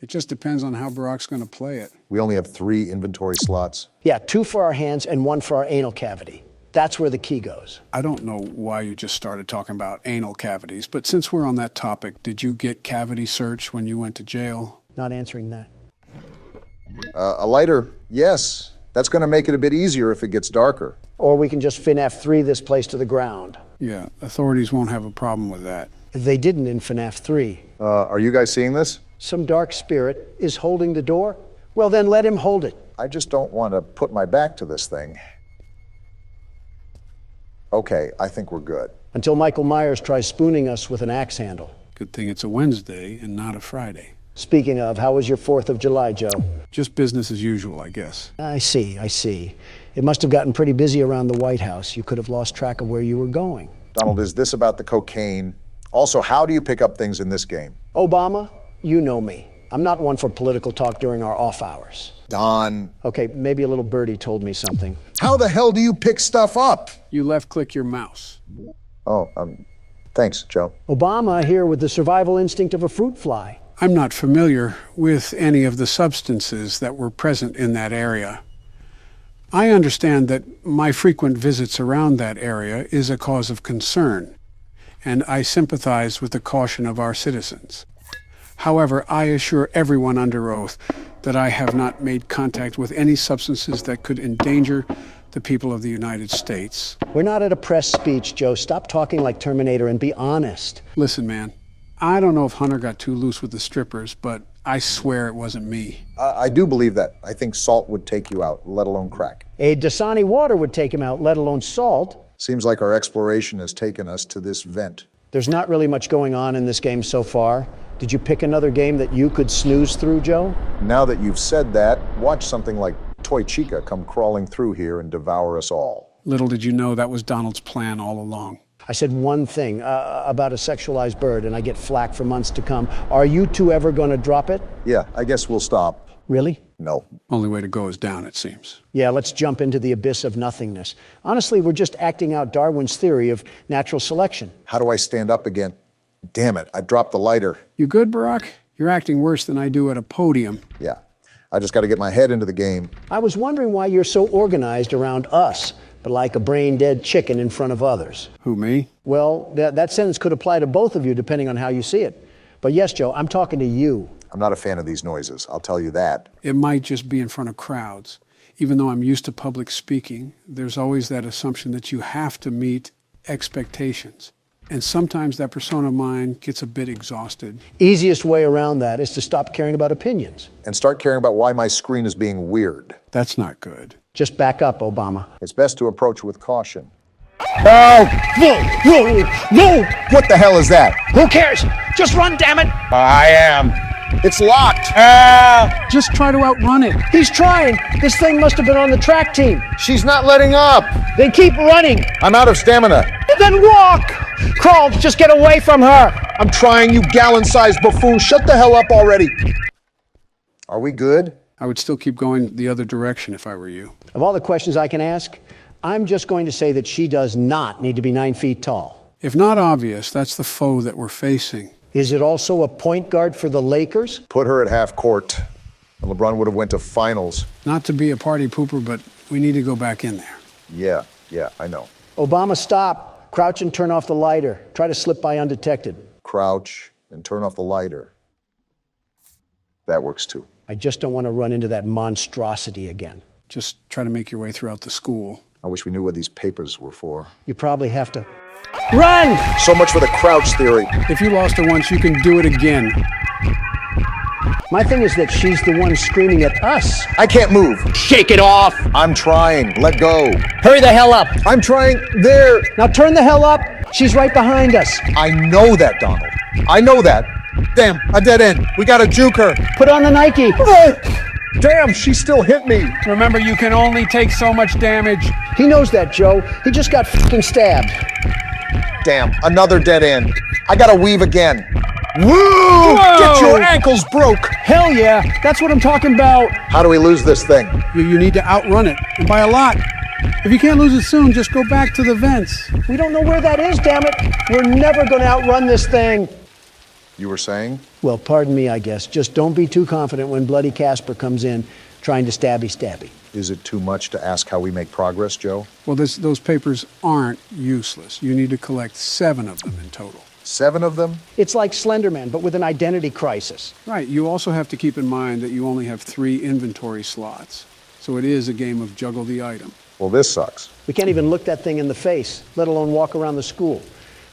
[SPEAKER 4] It just depends on how Barack's going to play it.
[SPEAKER 2] We only have 3 inventory slots.
[SPEAKER 1] Yeah, 2 for our hands and 1 for our anal cavity. That's where the key goes.
[SPEAKER 4] I don't know why you just started talking about anal cavities, but since we're on that topic, did you get cavity search when you went to jail?
[SPEAKER 1] Not answering that.
[SPEAKER 2] A lighter, yes. That's going to make it a bit easier if it gets darker.
[SPEAKER 1] Or we can just FNAF 3 this place to the ground.
[SPEAKER 4] Yeah, authorities won't have a problem with that.
[SPEAKER 1] They didn't in FNAF 3.
[SPEAKER 2] Are you guys seeing this?
[SPEAKER 1] Some dark spirit is holding the door? Well, then let him hold it.
[SPEAKER 2] I just don't want to put my back to this thing. Okay, I think we're good.
[SPEAKER 1] Until Michael Myers tries spooning us with an axe handle.
[SPEAKER 4] Good thing it's a Wednesday and not a Friday.
[SPEAKER 1] Speaking of, how was your 4th of July, Joe?
[SPEAKER 4] Just business as usual, I guess.
[SPEAKER 1] I see. It must have gotten pretty busy around the White House. You could have lost track of where you were going.
[SPEAKER 2] Donald, is this about the cocaine? Also, how do you pick up things in this game?
[SPEAKER 1] Obama, you know me. I'm not one for political talk during our off hours.
[SPEAKER 2] Don.
[SPEAKER 1] Okay, maybe a little birdie told me something.
[SPEAKER 2] How the hell do you pick stuff up?
[SPEAKER 4] You left-click your mouse.
[SPEAKER 2] Oh, thanks, Joe.
[SPEAKER 1] Obama here with the survival instinct of a fruit fly.
[SPEAKER 4] I'm not familiar with any of the substances that were present in that area. I understand that my frequent visits around that area is a cause of concern, and I sympathize with the caution of our citizens. However, I assure everyone under oath that I have not made contact with any substances that could endanger the people of the United States.
[SPEAKER 1] We're not at a press speech, Joe. Stop talking like Terminator and be honest.
[SPEAKER 4] Listen, man, I don't know if Hunter got too loose with the strippers, but I swear it wasn't me.
[SPEAKER 2] I do believe that. I think salt would take you out, let alone crack.
[SPEAKER 1] A Dasani water would take him out, let alone salt.
[SPEAKER 2] Seems like our exploration has taken us to this vent.
[SPEAKER 1] There's not really much going on in this game so far. Did you pick another game that you could snooze through, Joe?
[SPEAKER 2] Now that you've said that, watch something like Toy Chica come crawling through here and devour us all.
[SPEAKER 4] Little did you know that was Donald's plan all along.
[SPEAKER 1] I said one thing about a sexualized bird, and I get flack for months to come. Are you two ever going to drop it?
[SPEAKER 2] Yeah, I guess we'll stop.
[SPEAKER 1] Really?
[SPEAKER 2] No.
[SPEAKER 4] Only way to go is down, it seems.
[SPEAKER 1] Yeah, let's jump into the abyss of nothingness. Honestly, we're just acting out Darwin's theory of natural selection.
[SPEAKER 2] How do I stand up again? Damn it, I dropped the lighter.
[SPEAKER 4] You good, Barack? You're acting worse than I do at a podium.
[SPEAKER 2] Yeah, I just got to get my head into the game.
[SPEAKER 1] I was wondering why you're so organized around us, but like a brain-dead chicken in front of others.
[SPEAKER 4] Who, me?
[SPEAKER 1] Well, that sentence could apply to both of you depending on how you see it. But yes, Joe, I'm talking to you.
[SPEAKER 2] I'm not a fan of these noises, I'll tell you that.
[SPEAKER 4] It might just be in front of crowds. Even though I'm used to public speaking, there's always that assumption that you have to meet expectations. And sometimes that persona of mine gets a bit exhausted.
[SPEAKER 1] Easiest way around that is to stop caring about opinions.
[SPEAKER 2] And start caring about why my screen is being weird.
[SPEAKER 4] That's not good.
[SPEAKER 1] Just back up, Obama.
[SPEAKER 2] It's best to approach with caution.
[SPEAKER 1] Oh, no!
[SPEAKER 2] What the hell is that?
[SPEAKER 1] Who cares? Just run, damn it!
[SPEAKER 2] I am. It's locked.
[SPEAKER 4] Just try to outrun it.
[SPEAKER 1] He's trying. This thing must have been on the track team.
[SPEAKER 2] She's not letting up.
[SPEAKER 1] Then keep running.
[SPEAKER 2] I'm out of stamina.
[SPEAKER 1] Then walk. Crawl, just get away from her.
[SPEAKER 2] I'm trying, you gallon-sized buffoon. Shut the hell up already. Are we good?
[SPEAKER 4] I would still keep going the other direction if I were you.
[SPEAKER 1] Of all the questions I can ask, I'm just going to say that she does not need to be 9 feet tall.
[SPEAKER 4] If not obvious, that's the foe that we're facing.
[SPEAKER 1] Is it also a point guard for the Lakers?
[SPEAKER 2] Put her at half court. And LeBron would have went to finals.
[SPEAKER 4] Not to be a party pooper, but we need to go back in there.
[SPEAKER 2] Yeah, I know.
[SPEAKER 1] Obama, stop. Crouch and turn off the lighter. Try to slip by undetected.
[SPEAKER 2] Crouch and turn off the lighter. That works too.
[SPEAKER 1] I just don't want to run into that monstrosity again.
[SPEAKER 4] Just try to make your way throughout the school.
[SPEAKER 2] I wish we knew what these papers were for.
[SPEAKER 1] You probably have to run!
[SPEAKER 2] So much for the crouch theory.
[SPEAKER 4] If you lost it once, you can do it again.
[SPEAKER 1] My thing is that she's the one screaming at us.
[SPEAKER 5] I can't move.
[SPEAKER 1] Shake it off!
[SPEAKER 5] I'm trying. Let go.
[SPEAKER 1] Hurry the hell up!
[SPEAKER 5] I'm trying. There.
[SPEAKER 1] Now turn the hell up! She's right behind us.
[SPEAKER 5] I know that, Donald. I know that. Damn, a dead end. We gotta juke her.
[SPEAKER 1] Put on the Nike.
[SPEAKER 5] Damn, she still hit me.
[SPEAKER 4] Remember, you can only take so much damage.
[SPEAKER 1] He knows that, Joe. He just got fucking stabbed.
[SPEAKER 5] Damn, another dead end. I gotta weave again. Woo!
[SPEAKER 4] Whoa!
[SPEAKER 5] Get your ankles broke.
[SPEAKER 4] Hell yeah, that's what I'm talking about.
[SPEAKER 5] How do we lose this thing?
[SPEAKER 4] You need to outrun it, and by a lot. If you can't lose it soon, just go back to the vents.
[SPEAKER 1] We don't know where that is, damn it. We're never gonna outrun this thing.
[SPEAKER 2] You were saying?
[SPEAKER 1] Well, pardon me, I guess. Just don't be too confident when Bloody Casper comes in trying to stabby.
[SPEAKER 2] Is it too much to ask how we make progress, Joe?
[SPEAKER 4] Well, those papers aren't useless. You need to collect 7 of them in total.
[SPEAKER 2] 7 of them?
[SPEAKER 1] It's like Slenderman, but with an identity crisis.
[SPEAKER 4] Right. You also have to keep in mind that you only have 3 inventory slots. So it is a game of juggle the item.
[SPEAKER 2] Well, this sucks.
[SPEAKER 1] We can't even look that thing in the face, let alone walk around the school.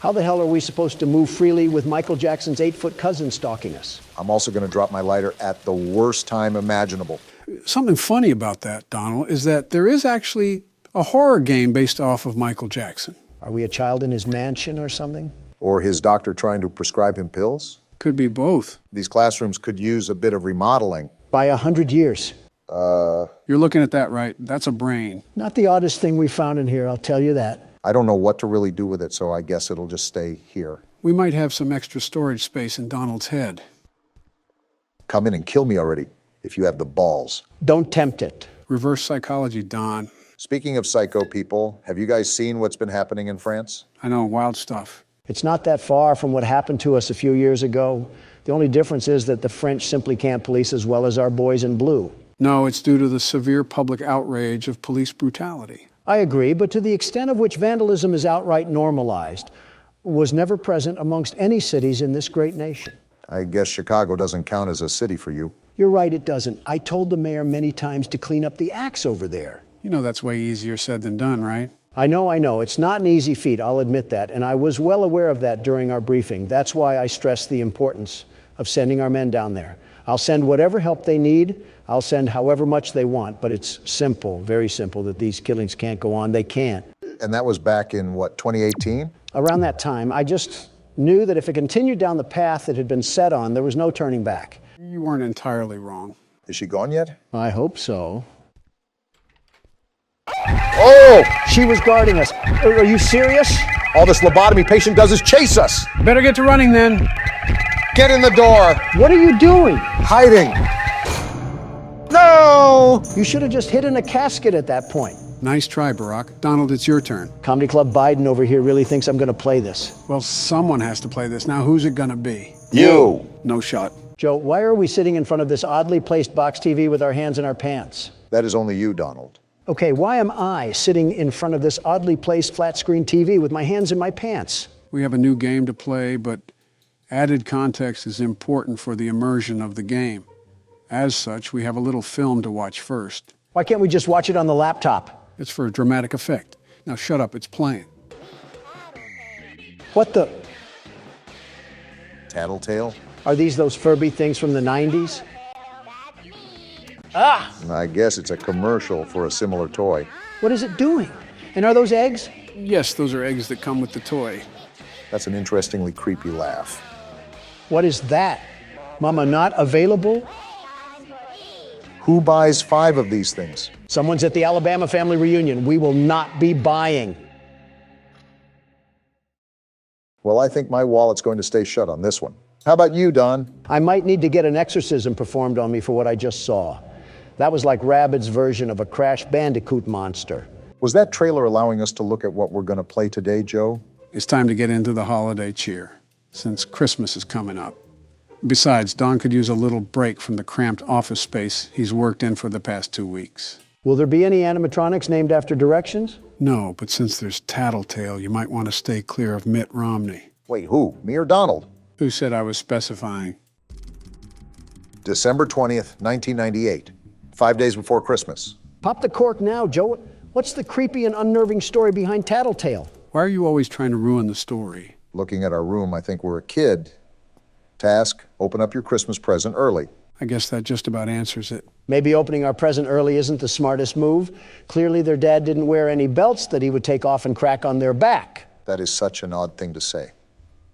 [SPEAKER 1] How the hell are we supposed to move freely with Michael Jackson's 8-foot cousin stalking us?
[SPEAKER 2] I'm also going to drop my lighter at the worst time imaginable.
[SPEAKER 4] Something funny about that, Donald, is that there is actually a horror game based off of Michael Jackson.
[SPEAKER 1] Are we a child in his mansion or something?
[SPEAKER 2] Or his doctor trying to prescribe him pills?
[SPEAKER 4] Could be both.
[SPEAKER 2] These classrooms could use a bit of remodeling.
[SPEAKER 1] By 100 years.
[SPEAKER 4] You're looking at that right. That's a brain.
[SPEAKER 1] Not the oddest thing we found in here, I'll tell you that.
[SPEAKER 2] I don't know what to really do with it, so I guess it'll just stay here.
[SPEAKER 4] We might have some extra storage space in Donald's head.
[SPEAKER 2] Come in and kill me already, if you have the balls.
[SPEAKER 1] Don't tempt it.
[SPEAKER 4] Reverse psychology, Don.
[SPEAKER 2] Speaking of psycho people, have you guys seen what's been happening in France?
[SPEAKER 4] I know, wild stuff.
[SPEAKER 1] It's not that far from what happened to us a few years ago. The only difference is that the French simply can't police as well as our boys in blue.
[SPEAKER 4] No, it's due to the severe public outrage of police brutality.
[SPEAKER 1] I agree, but to the extent of which vandalism is outright normalized, was never present amongst any cities in this great nation.
[SPEAKER 2] I guess Chicago doesn't count as a city for you.
[SPEAKER 1] You're right, it doesn't. I told the mayor many times to clean up the acts over there.
[SPEAKER 4] You know that's way easier said than done, right?
[SPEAKER 1] I know. It's not an easy feat, I'll admit that, and I was well aware of that during our briefing. That's why I stressed the importance of sending our men down there. I'll send whatever help they need. I'll send however much they want, but it's simple, very simple, that these killings can't go on. They can't.
[SPEAKER 2] And that was back in, what, 2018?
[SPEAKER 1] Around that time, I just knew that if it continued down the path it had been set on, there was no turning back.
[SPEAKER 4] You weren't entirely wrong.
[SPEAKER 2] Is she gone yet?
[SPEAKER 1] I hope so.
[SPEAKER 2] Oh!
[SPEAKER 1] She was guarding us. Are you serious?
[SPEAKER 2] All this lobotomy patient does is chase us.
[SPEAKER 4] Better get to running then.
[SPEAKER 2] Get in the door.
[SPEAKER 1] What are you doing?
[SPEAKER 2] Hiding. No!
[SPEAKER 1] You should have just hid in a casket at that point.
[SPEAKER 4] Nice try, Barack. Donald, it's your turn.
[SPEAKER 1] Comedy Club Biden over here really thinks I'm going to play this.
[SPEAKER 4] Well, someone has to play this. Now, who's it going to be?
[SPEAKER 2] You.
[SPEAKER 4] No shot.
[SPEAKER 1] Joe, why are we sitting in front of this oddly placed box TV with our hands in our pants?
[SPEAKER 2] That is only you, Donald.
[SPEAKER 1] Okay, why am I sitting in front of this oddly placed flat screen TV with my hands in my pants?
[SPEAKER 4] We have a new game to play, but added context is important for the immersion of the game. As such, we have a little film to watch first.
[SPEAKER 1] Why can't we just watch it on the laptop?
[SPEAKER 4] It's for a dramatic effect. Now shut up, it's playing.
[SPEAKER 1] What the?
[SPEAKER 2] Tattletale?
[SPEAKER 1] Are these those Furby things from the 90s? Ah!
[SPEAKER 2] I guess it's a commercial for a similar toy.
[SPEAKER 1] What is it doing? And are those eggs?
[SPEAKER 4] Yes, those are eggs that come with the toy.
[SPEAKER 2] That's an interestingly creepy laugh.
[SPEAKER 1] What is that? Mama not available?
[SPEAKER 2] Who buys 5 of these things?
[SPEAKER 1] Someone's at the Alabama family reunion. We will not be buying.
[SPEAKER 2] Well, I think my wallet's going to stay shut on this one. How about you, Don?
[SPEAKER 1] I might need to get an exorcism performed on me for what I just saw. That was like Rabbids' version of a Crash Bandicoot monster.
[SPEAKER 2] Was that trailer allowing us to look at what we're going to play today, Joe?
[SPEAKER 4] It's time to get into the holiday cheer, since Christmas is coming up. Besides, Don could use a little break from the cramped office space he's worked in for the past 2 weeks.
[SPEAKER 1] Will there be any animatronics named after directions?
[SPEAKER 4] No, but since there's Tattletale, you might want to stay clear of Mitt Romney.
[SPEAKER 2] Wait, who? Me or Donald?
[SPEAKER 4] Who said I was specifying?
[SPEAKER 2] December 20th, 1998. 5 days before Christmas.
[SPEAKER 1] Pop the cork now, Joe. What's the creepy and unnerving story behind Tattletale?
[SPEAKER 4] Why are you always trying to ruin the story?
[SPEAKER 2] Looking at our room, I think we're a kid. Task, open up your Christmas present early.
[SPEAKER 4] I guess that just about answers it.
[SPEAKER 1] Maybe opening our present early isn't the smartest move. Clearly their dad didn't wear any belts that he would take off and crack on their back.
[SPEAKER 2] That is such an odd thing to say.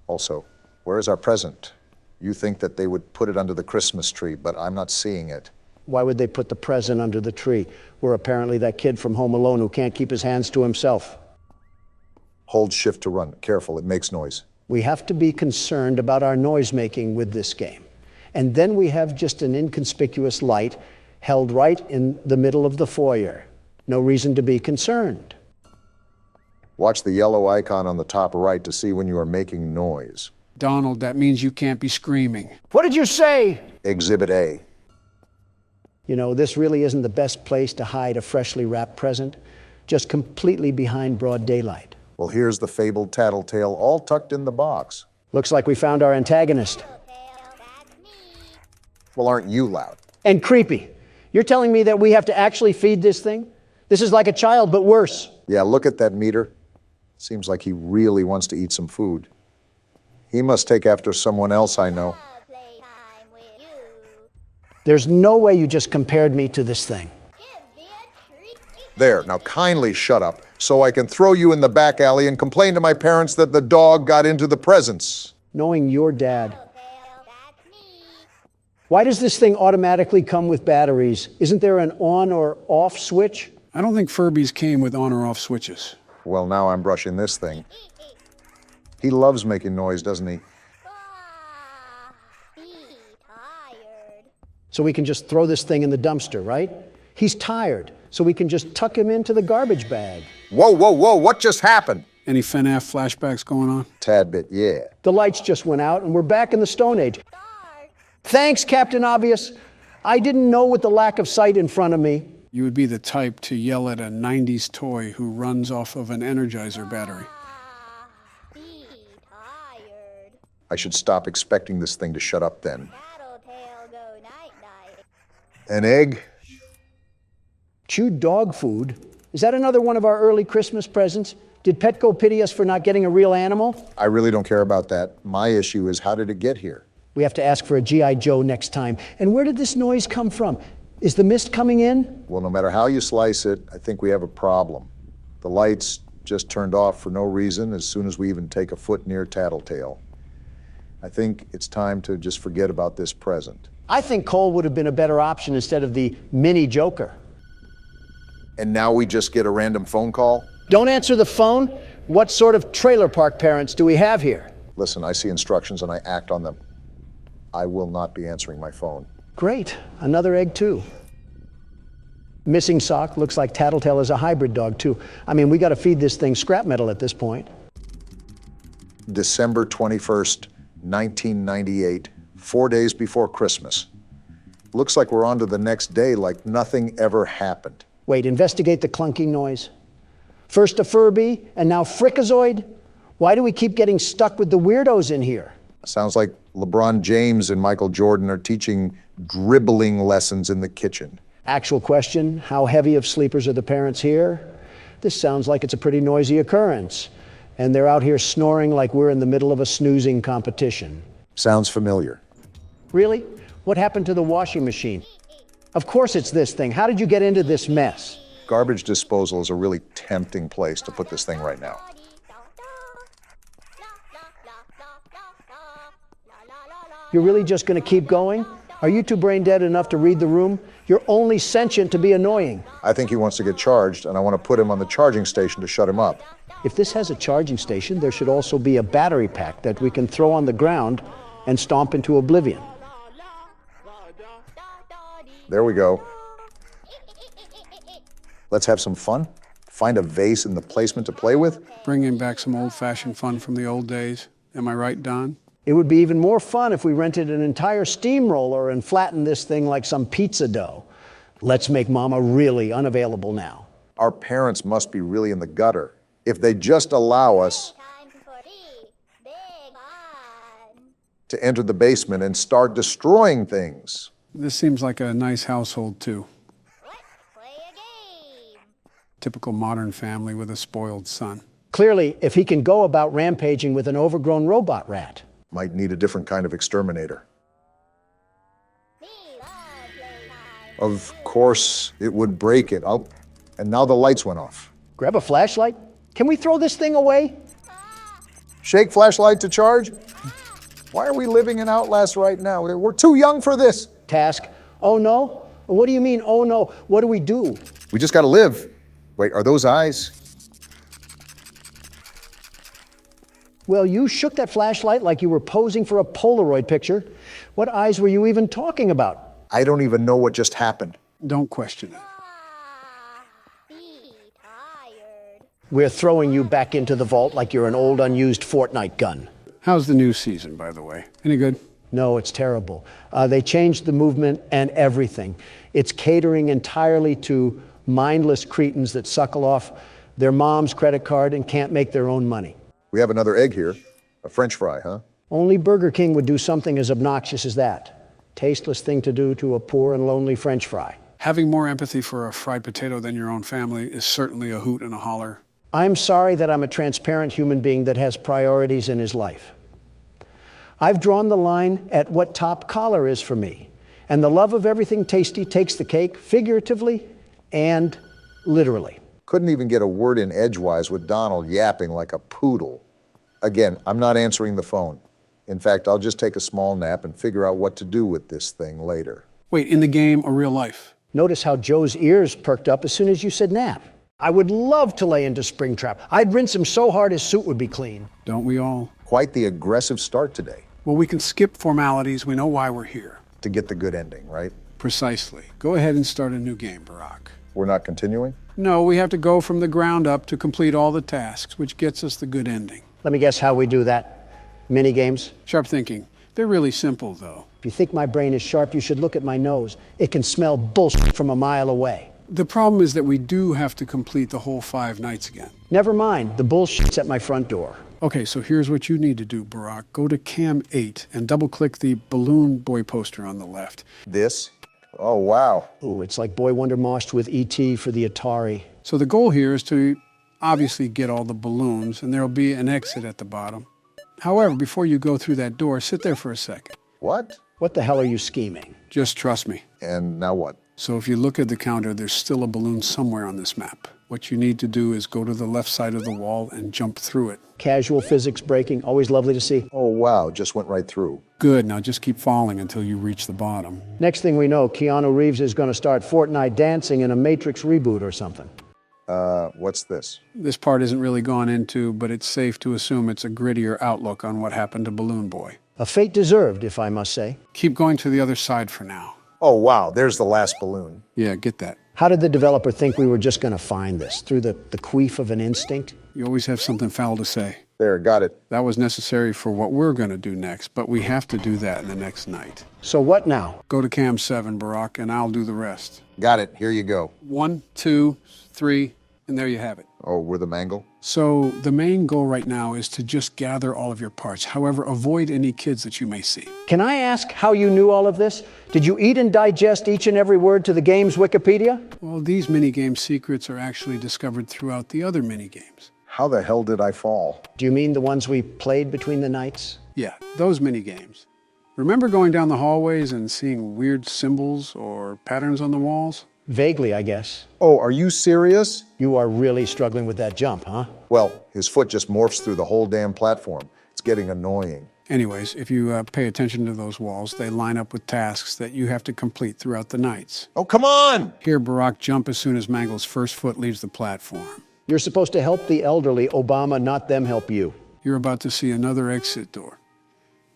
[SPEAKER 2] Also, where is our present? You think that they would put it under the Christmas tree, but I'm not seeing it.
[SPEAKER 1] Why would they put the present under the tree? We're apparently that kid from Home Alone who can't keep his hands to himself.
[SPEAKER 2] Hold shift to run. Careful, it makes noise.
[SPEAKER 1] We have to be concerned about our noise making with this game. And then we have just an inconspicuous light held right in the middle of the foyer. No reason to be concerned.
[SPEAKER 2] Watch the yellow icon on the top right to see when you are making noise.
[SPEAKER 4] Donald, that means you can't be screaming.
[SPEAKER 1] What did you say?
[SPEAKER 2] Exhibit A.
[SPEAKER 1] You know, this really isn't the best place to hide a freshly wrapped present, just completely behind broad daylight.
[SPEAKER 2] Well, here's the fabled tattletale all tucked in the box.
[SPEAKER 1] Looks like we found our antagonist.
[SPEAKER 2] Well, aren't you loud?
[SPEAKER 1] And creepy. You're telling me that we have to actually feed this thing? This is like a child, but worse.
[SPEAKER 2] Yeah, look at that meter. Seems like he really wants to eat some food. He must take after someone else I know.
[SPEAKER 1] There's no way you just compared me to this thing.
[SPEAKER 2] There, now kindly shut up so I can throw you in the back alley and complain to my parents that the dog got into the presents.
[SPEAKER 1] Knowing your dad. Why does this thing automatically come with batteries? Isn't there an on or off switch?
[SPEAKER 4] I don't think Furbies came with on or off switches.
[SPEAKER 2] Well, now I'm brushing this thing. He loves making noise, doesn't he?
[SPEAKER 1] So we can just throw this thing in the dumpster, right? He's tired, so we can just tuck him into the garbage bag.
[SPEAKER 2] Whoa, whoa, whoa, what just happened?
[SPEAKER 4] Any FNAF flashbacks going on?
[SPEAKER 2] Tad bit, yeah.
[SPEAKER 1] The lights just went out and we're back in the Stone Age. Thanks, Captain Obvious. I didn't know with the lack of sight in front of me.
[SPEAKER 4] You would be the type to yell at a 90s toy who runs off of an Energizer battery.
[SPEAKER 2] I should stop expecting this thing to shut up then. An egg?
[SPEAKER 1] Chewed dog food? Is that another one of our early Christmas presents? Did Petco pity us for not getting a real animal?
[SPEAKER 2] I really don't care about that. My issue is, how did it get here?
[SPEAKER 1] We have to ask for a G.I. Joe next time. And where did this noise come from? Is the mist coming in?
[SPEAKER 2] Well, no matter how you slice it, I think we have a problem. The lights just turned off for no reason as soon as we even take a foot near Tattletale. I think it's time to just forget about this present.
[SPEAKER 1] I think Cole would have been a better option instead of the mini Joker.
[SPEAKER 2] And now we just get a random phone call?
[SPEAKER 1] Don't answer the phone? What sort of trailer park parents do we have here?
[SPEAKER 2] Listen, I see instructions and I act on them. I will not be answering my phone.
[SPEAKER 1] Great. Another egg, too. Missing sock. Looks like Tattletale is a hybrid dog, too. I mean, we got to feed this thing scrap metal at this point.
[SPEAKER 2] December 21st, 1998, 4 days before Christmas. Looks like we're on to the next day like nothing ever happened.
[SPEAKER 1] Wait, investigate the clunking noise. First a Furby, and now Frikazoid? Why do we keep getting stuck with the weirdos in here?
[SPEAKER 2] Sounds like LeBron James and Michael Jordan are teaching dribbling lessons in the kitchen.
[SPEAKER 1] Actual question, how heavy of sleepers are the parents here? This sounds like it's a pretty noisy occurrence. And they're out here snoring like we're in the middle of a snoozing competition.
[SPEAKER 2] Sounds familiar.
[SPEAKER 1] Really? What happened to the washing machine? Of course it's this thing. How did you get into this mess?
[SPEAKER 2] Garbage disposal is a really tempting place to put this thing right now.
[SPEAKER 1] You're really just going to keep going? Are you two brain dead enough to read the room? You're only sentient to be annoying.
[SPEAKER 2] I think he wants to get charged, and I want to put him on the charging station to shut him up.
[SPEAKER 1] If this has a charging station, there should also be a battery pack that we can throw on the ground and stomp into oblivion.
[SPEAKER 2] There we go. Let's have some fun. Find a vase in the placement to play with.
[SPEAKER 4] Bringing back some old-fashioned fun from the old days. Am I right, Don?
[SPEAKER 1] It would be even more fun if we rented an entire steamroller and flattened this thing like some pizza dough. Let's make Mama really unavailable now.
[SPEAKER 2] Our parents must be really in the gutter. If they just allow us to enter the basement and start destroying things.
[SPEAKER 4] This seems like a nice household, too. Typical modern family with a spoiled son.
[SPEAKER 1] Clearly, if he can go about rampaging with an overgrown robot rat.
[SPEAKER 2] Might need a different kind of exterminator. Of course, it would break it. And now the lights went off.
[SPEAKER 1] Grab a flashlight? Can we throw this thing away?
[SPEAKER 2] Shake flashlight to charge? Why are we living in Outlast right now? We're too young for this.
[SPEAKER 1] Task. Oh no? What do you mean, oh no? What do we do?
[SPEAKER 2] We just gotta live. Wait, are those eyes?
[SPEAKER 1] Well, you shook that flashlight like you were posing for a Polaroid picture. What eyes were you even talking about?
[SPEAKER 2] I don't even know what just happened.
[SPEAKER 4] Don't question it.
[SPEAKER 1] We're throwing you back into the vault like you're an old unused Fortnite gun.
[SPEAKER 4] How's the new season, by the way? Any good?
[SPEAKER 1] No, it's terrible. They changed the movement and everything. It's catering entirely to mindless cretins that suckle off their mom's credit card and can't make their own money.
[SPEAKER 2] We have another egg here. A French fry, huh?
[SPEAKER 1] Only Burger King would do something as obnoxious as that. Tasteless thing to do to a poor and lonely French fry.
[SPEAKER 4] Having more empathy for a fried potato than your own family is certainly a hoot and a holler.
[SPEAKER 1] I'm sorry that I'm a transparent human being that has priorities in his life. I've drawn the line at what top collar is for me. And the love of everything tasty takes the cake, figuratively and literally.
[SPEAKER 2] Couldn't even get a word in edgewise with Donald yapping like a poodle. Again, I'm not answering the phone. In fact, I'll just take a small nap and figure out what to do with this thing later.
[SPEAKER 4] Wait, in the game or real life?
[SPEAKER 1] Notice how Joe's ears perked up as soon as you said nap. I would love to lay into Springtrap. I'd rinse him so hard his suit would be clean.
[SPEAKER 4] Don't we all?
[SPEAKER 2] Quite the aggressive start today.
[SPEAKER 4] Well, we can skip formalities. We know why we're here.
[SPEAKER 2] To get the good ending, right?
[SPEAKER 4] Precisely. Go ahead and start a new game, Barack.
[SPEAKER 2] We're not continuing?
[SPEAKER 4] No, we have to go from the ground up to complete all the tasks, which gets us the good ending.
[SPEAKER 1] Let me guess how we do that. Mini games?
[SPEAKER 4] Sharp thinking. They're really simple, though.
[SPEAKER 1] If you think my brain is sharp, you should look at my nose. It can smell bullshit from a mile away.
[SPEAKER 4] The problem is that we do have to complete the whole 5 nights again.
[SPEAKER 1] Never mind. The bullshit's at my front door.
[SPEAKER 4] Okay, so here's what you need to do, Barack. Go to Cam 8 and double-click the Balloon Boy poster on the left.
[SPEAKER 2] This? Oh, wow.
[SPEAKER 1] Ooh, it's like Boy Wonder moshed with E.T. for the Atari.
[SPEAKER 4] So the goal here is to obviously get all the balloons, and there'll be an exit at the bottom. However, before you go through that door, sit there for a second.
[SPEAKER 2] What?
[SPEAKER 1] What the hell are you scheming?
[SPEAKER 4] Just trust me.
[SPEAKER 2] And now what?
[SPEAKER 4] So if you look at the counter, there's still a balloon somewhere on this map. What you need to do is go to the left side of the wall and jump through it.
[SPEAKER 1] Casual physics breaking, always lovely to see.
[SPEAKER 2] Oh, wow, just went right through.
[SPEAKER 4] Good, now just keep falling until you reach the bottom.
[SPEAKER 1] Next thing we know, Keanu Reeves is going to start Fortnite dancing in a Matrix reboot or something.
[SPEAKER 2] What's this?
[SPEAKER 4] This part isn't really gone into, but it's safe to assume it's a grittier outlook on what happened to Balloon Boy.
[SPEAKER 1] A fate deserved, if I must say.
[SPEAKER 4] Keep going to the other side for now.
[SPEAKER 2] Oh, wow, there's the last balloon.
[SPEAKER 4] Yeah, get that.
[SPEAKER 1] How did the developer think we were just going to find this? Through the queef of an instinct?
[SPEAKER 4] You always have something foul to say.
[SPEAKER 2] There, got it.
[SPEAKER 4] That was necessary for what we're going to do next, but we have to do that in the next night.
[SPEAKER 1] So what now?
[SPEAKER 4] Go to Cam 7, Barack, and I'll do the rest.
[SPEAKER 2] Got it, here you go.
[SPEAKER 4] 1, 2, 3, and there you have it.
[SPEAKER 2] Oh, we're the mangle?
[SPEAKER 4] So the main goal right now is to just gather all of your parts. However, avoid any kids that you may see.
[SPEAKER 1] Can I ask how you knew all of this? Did you eat and digest each and every word to the game's Wikipedia?
[SPEAKER 4] Well, these minigame secrets are actually discovered throughout the other minigames.
[SPEAKER 2] How the hell did I fall?
[SPEAKER 1] Do you mean the ones we played between the nights?
[SPEAKER 4] Yeah, those minigames. Remember going down the hallways and seeing weird symbols or patterns on the walls?
[SPEAKER 1] Vaguely, I guess.
[SPEAKER 2] Oh, are you serious?
[SPEAKER 1] You are really struggling with that jump, huh?
[SPEAKER 2] Well, his foot just morphs through the whole damn platform. It's getting annoying.
[SPEAKER 4] Anyways, if you pay attention to those walls, they line up with tasks that you have to complete throughout the nights.
[SPEAKER 2] Oh, come on!
[SPEAKER 4] Here, Barack, jump as soon as Mangle's first foot leaves the platform.
[SPEAKER 1] You're supposed to help the elderly, Obama, not them help you.
[SPEAKER 4] You're about to see another exit door.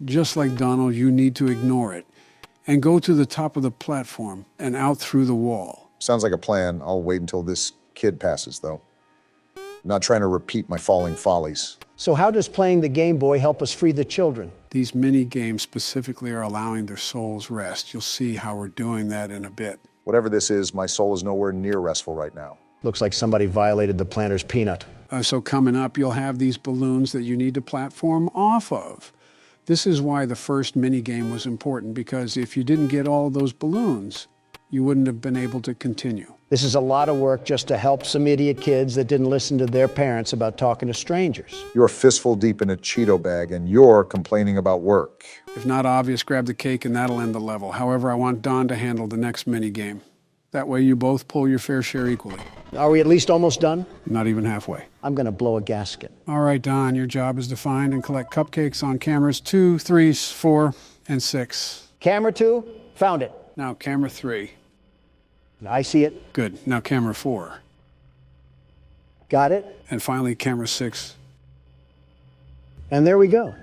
[SPEAKER 4] Just like Donald, you need to ignore it and go to the top of the platform and out through the wall.
[SPEAKER 2] Sounds like a plan. I'll wait until this kid passes, though. I'm not trying to repeat my falling follies.
[SPEAKER 1] So how does playing the Game Boy help us free the children?
[SPEAKER 4] These mini games specifically are allowing their souls rest. You'll see how we're doing that in a bit.
[SPEAKER 2] Whatever this is, my soul is nowhere near restful right now.
[SPEAKER 1] Looks like somebody violated the planter's peanut.
[SPEAKER 4] So coming up, you'll have these balloons that you need to platform off of. This is why the first mini game was important, because if you didn't get all of those balloons, you wouldn't have been able to continue.
[SPEAKER 1] This is a lot of work just to help some idiot kids that didn't listen to their parents about talking to strangers.
[SPEAKER 2] You're fistful deep in a Cheeto bag, and you're complaining about work.
[SPEAKER 4] If not obvious, grab the cake and that'll end the level. However, I want Don to handle the next mini game. That way you both pull your fair share equally.
[SPEAKER 1] Are we at least almost done?
[SPEAKER 4] Not even halfway.
[SPEAKER 1] I'm gonna blow a gasket.
[SPEAKER 4] All right, Don, your job is to find and collect cupcakes on cameras 2, 3, 4, and 6.
[SPEAKER 1] Camera 2, found it.
[SPEAKER 4] Now camera 3.
[SPEAKER 1] I see it.
[SPEAKER 4] Good. Now camera 4.
[SPEAKER 1] Got it.
[SPEAKER 4] And finally camera 6.
[SPEAKER 1] And there we go.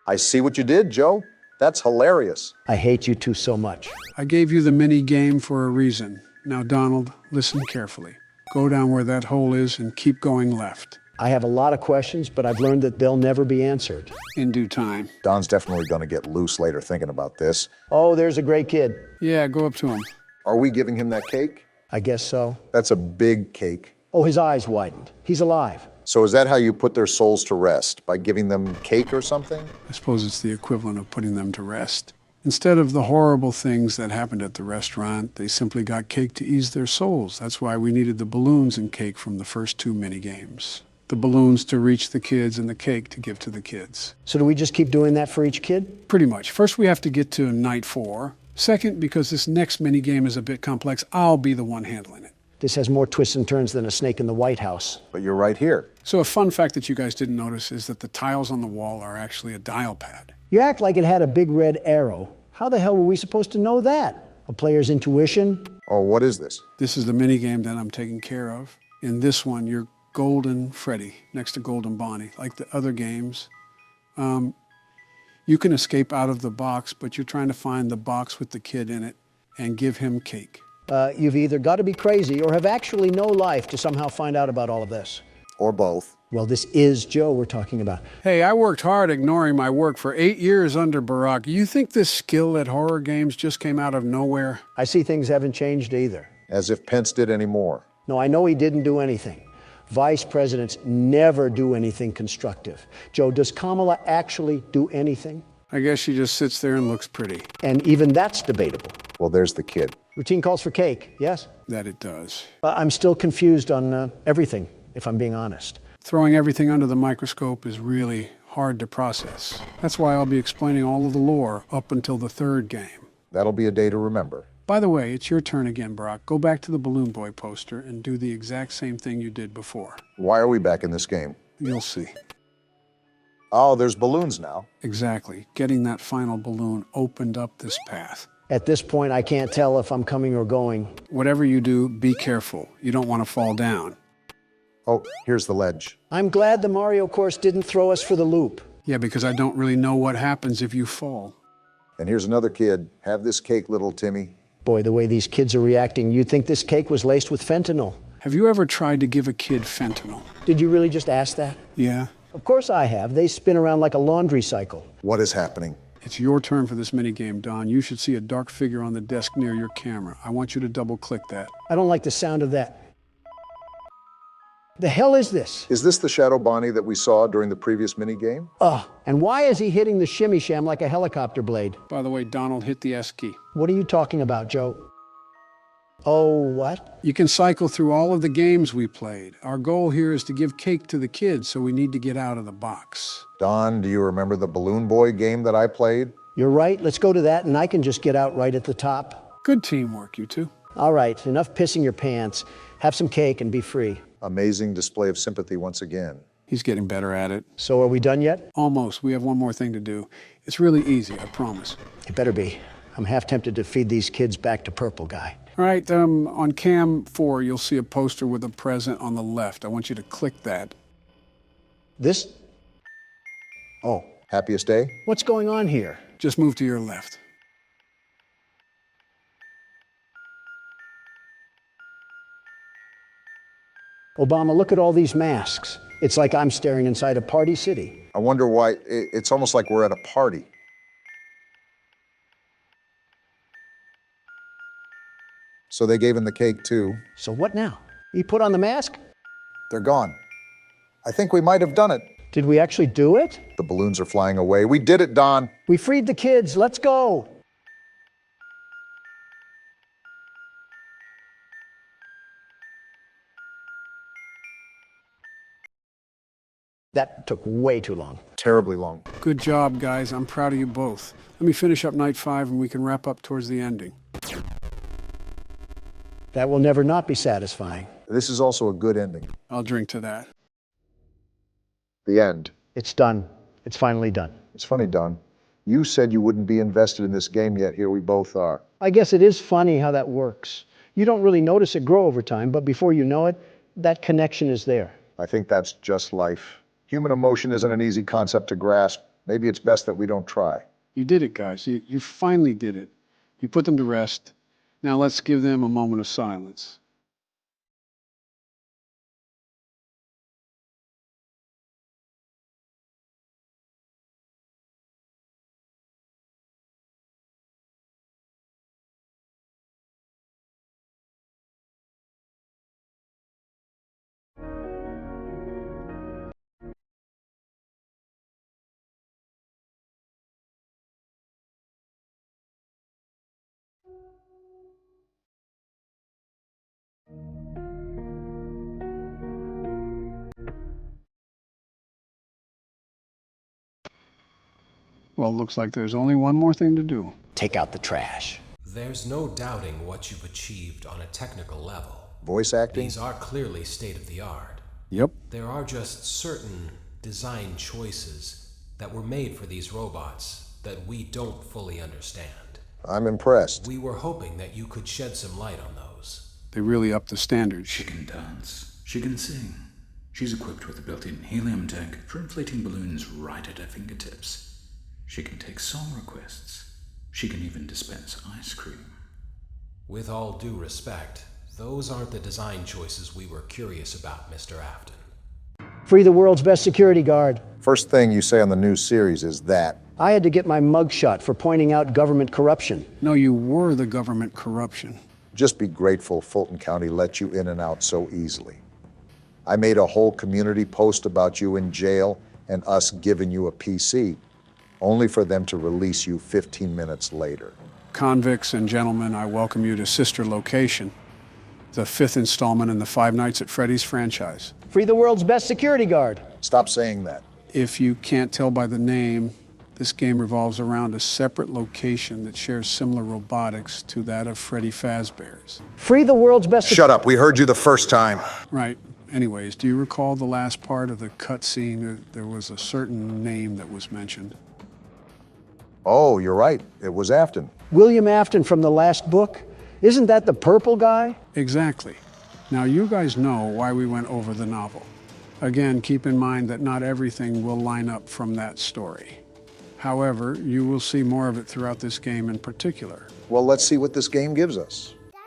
[SPEAKER 2] I see what you did, Joe. That's hilarious.
[SPEAKER 1] I hate you two so much.
[SPEAKER 4] I gave you the mini game for a reason. Now, Donald, listen carefully. Go down where that hole is and keep going left.
[SPEAKER 1] I have a lot of questions, but I've learned that they'll never be answered.
[SPEAKER 4] In due time.
[SPEAKER 2] Don's definitely going to get loose later thinking about this.
[SPEAKER 1] Oh, there's a great kid.
[SPEAKER 4] Yeah, go up to him.
[SPEAKER 2] Are we giving him that cake?
[SPEAKER 1] I guess so.
[SPEAKER 2] That's a big cake.
[SPEAKER 1] Oh, his eyes widened. He's alive.
[SPEAKER 2] So is that how you put their souls to rest? By giving them cake or something?
[SPEAKER 4] I suppose it's the equivalent of putting them to rest. Instead of the horrible things that happened at the restaurant, they simply got cake to ease their souls. That's why we needed the balloons and cake from the first 2 mini-games. The balloons to reach the kids and the cake to give to the kids.
[SPEAKER 1] So do we just keep doing that for each kid?
[SPEAKER 4] Pretty much. First, we have to get to night 4. Second, because this next mini-game is a bit complex, I'll be the one handling it.
[SPEAKER 1] This has more twists and turns than a snake in the White House.
[SPEAKER 2] But you're right here.
[SPEAKER 4] So a fun fact that you guys didn't notice is that the tiles on the wall are actually a dial pad.
[SPEAKER 1] You act like it had a big red arrow. How the hell were we supposed to know that? A player's intuition?
[SPEAKER 2] Oh, what is this?
[SPEAKER 4] This is the minigame that I'm taking care of. In this one, you're Golden Freddy next to Golden Bonnie. Like the other games, you can escape out of the box, but you're trying to find the box with the kid in it and give him cake.
[SPEAKER 1] You've either got to be crazy or have actually no life to somehow find out about all of this.
[SPEAKER 2] Or both.
[SPEAKER 1] Well, this is Joe we're talking about.
[SPEAKER 4] Hey, I worked hard ignoring my work for 8 years under Barack. You think this skill at horror games just came out of nowhere?
[SPEAKER 1] I see things haven't changed either.
[SPEAKER 2] As if Pence did any more.
[SPEAKER 1] No, I know he didn't do anything. Vice presidents never do anything constructive. Joe, does Kamala actually do anything?
[SPEAKER 4] I guess she just sits there and looks pretty.
[SPEAKER 1] And even that's debatable.
[SPEAKER 2] Well, there's the kid.
[SPEAKER 1] Routine calls for cake, yes?
[SPEAKER 4] That it does.
[SPEAKER 1] I'm still confused on everything, if I'm being honest.
[SPEAKER 4] Throwing everything under the microscope is really hard to process. That's why I'll be explaining all of the lore up until the 3rd game.
[SPEAKER 2] That'll be a day to remember.
[SPEAKER 4] By the way, it's your turn again, Brock. Go back to the Balloon Boy poster and do the exact same thing you did before.
[SPEAKER 2] Why are we back in this game?
[SPEAKER 4] You'll see.
[SPEAKER 2] Oh, there's balloons now.
[SPEAKER 4] Exactly. Getting that final balloon opened up this path.
[SPEAKER 1] At this point, I can't tell if I'm coming or going.
[SPEAKER 4] Whatever you do, be careful. You don't want to fall down.
[SPEAKER 2] Oh, here's the ledge.
[SPEAKER 1] I'm glad the Mario course didn't throw us for the loop.
[SPEAKER 4] Yeah, because I don't really know what happens if you fall.
[SPEAKER 2] And here's another kid. Have this cake, little Timmy.
[SPEAKER 1] Boy, the way these kids are reacting, you'd think this cake was laced with fentanyl.
[SPEAKER 4] Have you ever tried to give a kid fentanyl?
[SPEAKER 1] Did you really just ask that?
[SPEAKER 4] Yeah.
[SPEAKER 1] Of course I have. They spin around like a laundry cycle.
[SPEAKER 2] What is happening?
[SPEAKER 4] It's your turn for this minigame, Don. You should see a dark figure on the desk near your camera. I want you to double-click that.
[SPEAKER 1] I don't like the sound of that. The hell is this?
[SPEAKER 2] Is this the Shadow Bonnie that we saw during the previous minigame?
[SPEAKER 1] And why is he hitting the shimmy sham like a helicopter blade?
[SPEAKER 4] By the way, Donald, hit the S key.
[SPEAKER 1] What are you talking about, Joe? Oh, what?
[SPEAKER 4] You can cycle through all of the games we played. Our goal here is to give cake to the kids, so we need to get out of the box.
[SPEAKER 2] Don, do you remember the Balloon Boy game that I played?
[SPEAKER 1] You're right. Let's go to that, and I can just get out right at the top.
[SPEAKER 4] Good teamwork, you two.
[SPEAKER 1] All right, enough pissing your pants. Have some cake and be free.
[SPEAKER 2] Amazing display of sympathy once again.
[SPEAKER 4] He's getting better at it.
[SPEAKER 1] So are we done yet?
[SPEAKER 4] Almost. We have one more thing to do. It's really easy, I promise.
[SPEAKER 1] It better be. I'm half tempted to feed these kids back to Purple Guy.
[SPEAKER 4] All right, on cam 4, you'll see a poster with a present on the left. I want you to click that.
[SPEAKER 1] This?
[SPEAKER 2] Oh, happiest day?
[SPEAKER 1] What's going on here?
[SPEAKER 4] Just move to your left.
[SPEAKER 1] Obama, look at all these masks. It's like I'm staring inside a party city.
[SPEAKER 2] I wonder why. It's almost like we're at a party. So they gave him the cake too.
[SPEAKER 1] So what now? He put on the mask?
[SPEAKER 2] They're gone. I think we might have done it.
[SPEAKER 1] Did we actually do it?
[SPEAKER 2] The balloons are flying away. We did it, Don.
[SPEAKER 1] We freed the kids. Let's go. That took way too long.
[SPEAKER 2] Terribly long.
[SPEAKER 4] Good job, guys. I'm proud of you both. Let me finish up night 5 and we can wrap up towards the ending.
[SPEAKER 1] That will never not be satisfying.
[SPEAKER 2] This is also a good ending.
[SPEAKER 4] I'll drink to that.
[SPEAKER 2] The end.
[SPEAKER 1] It's done. It's finally done.
[SPEAKER 2] It's funny, Don. You said you wouldn't be invested in this game yet. Here we both are.
[SPEAKER 1] I guess it is funny how that works. You don't really notice it grow over time, but before you know it, that connection is there.
[SPEAKER 2] I think that's just life. Human emotion isn't an easy concept to grasp. Maybe it's best that we don't try.
[SPEAKER 4] You did it, guys. You finally did it. You put them to rest. Now let's give them a moment of silence. Well, looks like there's only one more thing to do.
[SPEAKER 1] Take out the trash.
[SPEAKER 19] There's no doubting what you've achieved on a technical level.
[SPEAKER 2] Voice acting?
[SPEAKER 19] These are clearly state-of-the-art.
[SPEAKER 4] Yep.
[SPEAKER 19] There are just certain design choices that were made for these robots that we don't fully understand.
[SPEAKER 2] I'm impressed.
[SPEAKER 19] We were hoping that you could shed some light on those.
[SPEAKER 4] They really upped the standards.
[SPEAKER 15] She can dance. She can sing. She's equipped with a built-in helium tank for inflating balloons right at her fingertips. She can take song requests. She can even dispense ice cream.
[SPEAKER 19] With all due respect, those aren't the design choices we were curious about, Mr. Afton.
[SPEAKER 1] Free the world's best security guard.
[SPEAKER 2] First thing you say on the new series is that.
[SPEAKER 1] I had to get my mugshot for pointing out government corruption.
[SPEAKER 4] No, you were the government corruption.
[SPEAKER 2] Just be grateful Fulton County let you in and out so easily. I made a whole community post about you in jail and us giving you a PC, only for them to release you 15 minutes later.
[SPEAKER 4] Convicts and gentlemen, I welcome you to Sister Location, the 5th installment in the Five Nights at Freddy's franchise.
[SPEAKER 1] Free the world's best security guard.
[SPEAKER 2] Stop saying that.
[SPEAKER 4] If you can't tell by the name, this game revolves around a separate location that shares similar robotics to that of Freddy Fazbear's.
[SPEAKER 1] Free the world's best...
[SPEAKER 2] Shut up, we heard you the first time.
[SPEAKER 4] Right. Anyways, do you recall the last part of the cutscene? There was a certain name that was mentioned.
[SPEAKER 2] Oh, you're right. It was Afton.
[SPEAKER 1] William Afton from the last book? Isn't that the purple guy?
[SPEAKER 4] Exactly. Now, you guys know why we went over the novel. Again, keep in mind that not everything will line up from that story. However, you will see more of it throughout this game in particular.
[SPEAKER 2] Well, let's see what this game gives us.
[SPEAKER 11] Daddy,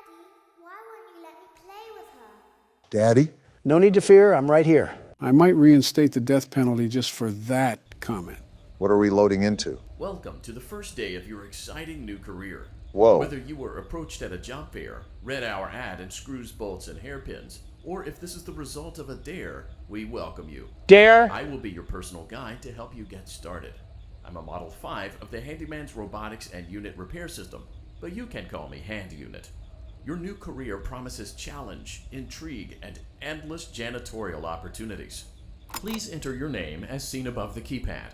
[SPEAKER 11] why won't you let me play with her?
[SPEAKER 2] Daddy?
[SPEAKER 1] No need to fear, I'm right here.
[SPEAKER 4] I might reinstate the death penalty just for that comment.
[SPEAKER 2] What are we loading into?
[SPEAKER 20] Welcome to the first day of your exciting new career.
[SPEAKER 2] Whoa.
[SPEAKER 20] Whether you were approached at a job fair, read our ad in screws, bolts, and hairpins, or if this is the result of a dare, we welcome you.
[SPEAKER 1] Dare?
[SPEAKER 20] I will be your personal guide to help you get started. I'm a Model 5 of the Handyman's Robotics and Unit Repair System, but you can call me Hand Unit. Your new career promises challenge, intrigue, and endless janitorial opportunities. Please enter your name as seen above the keypad.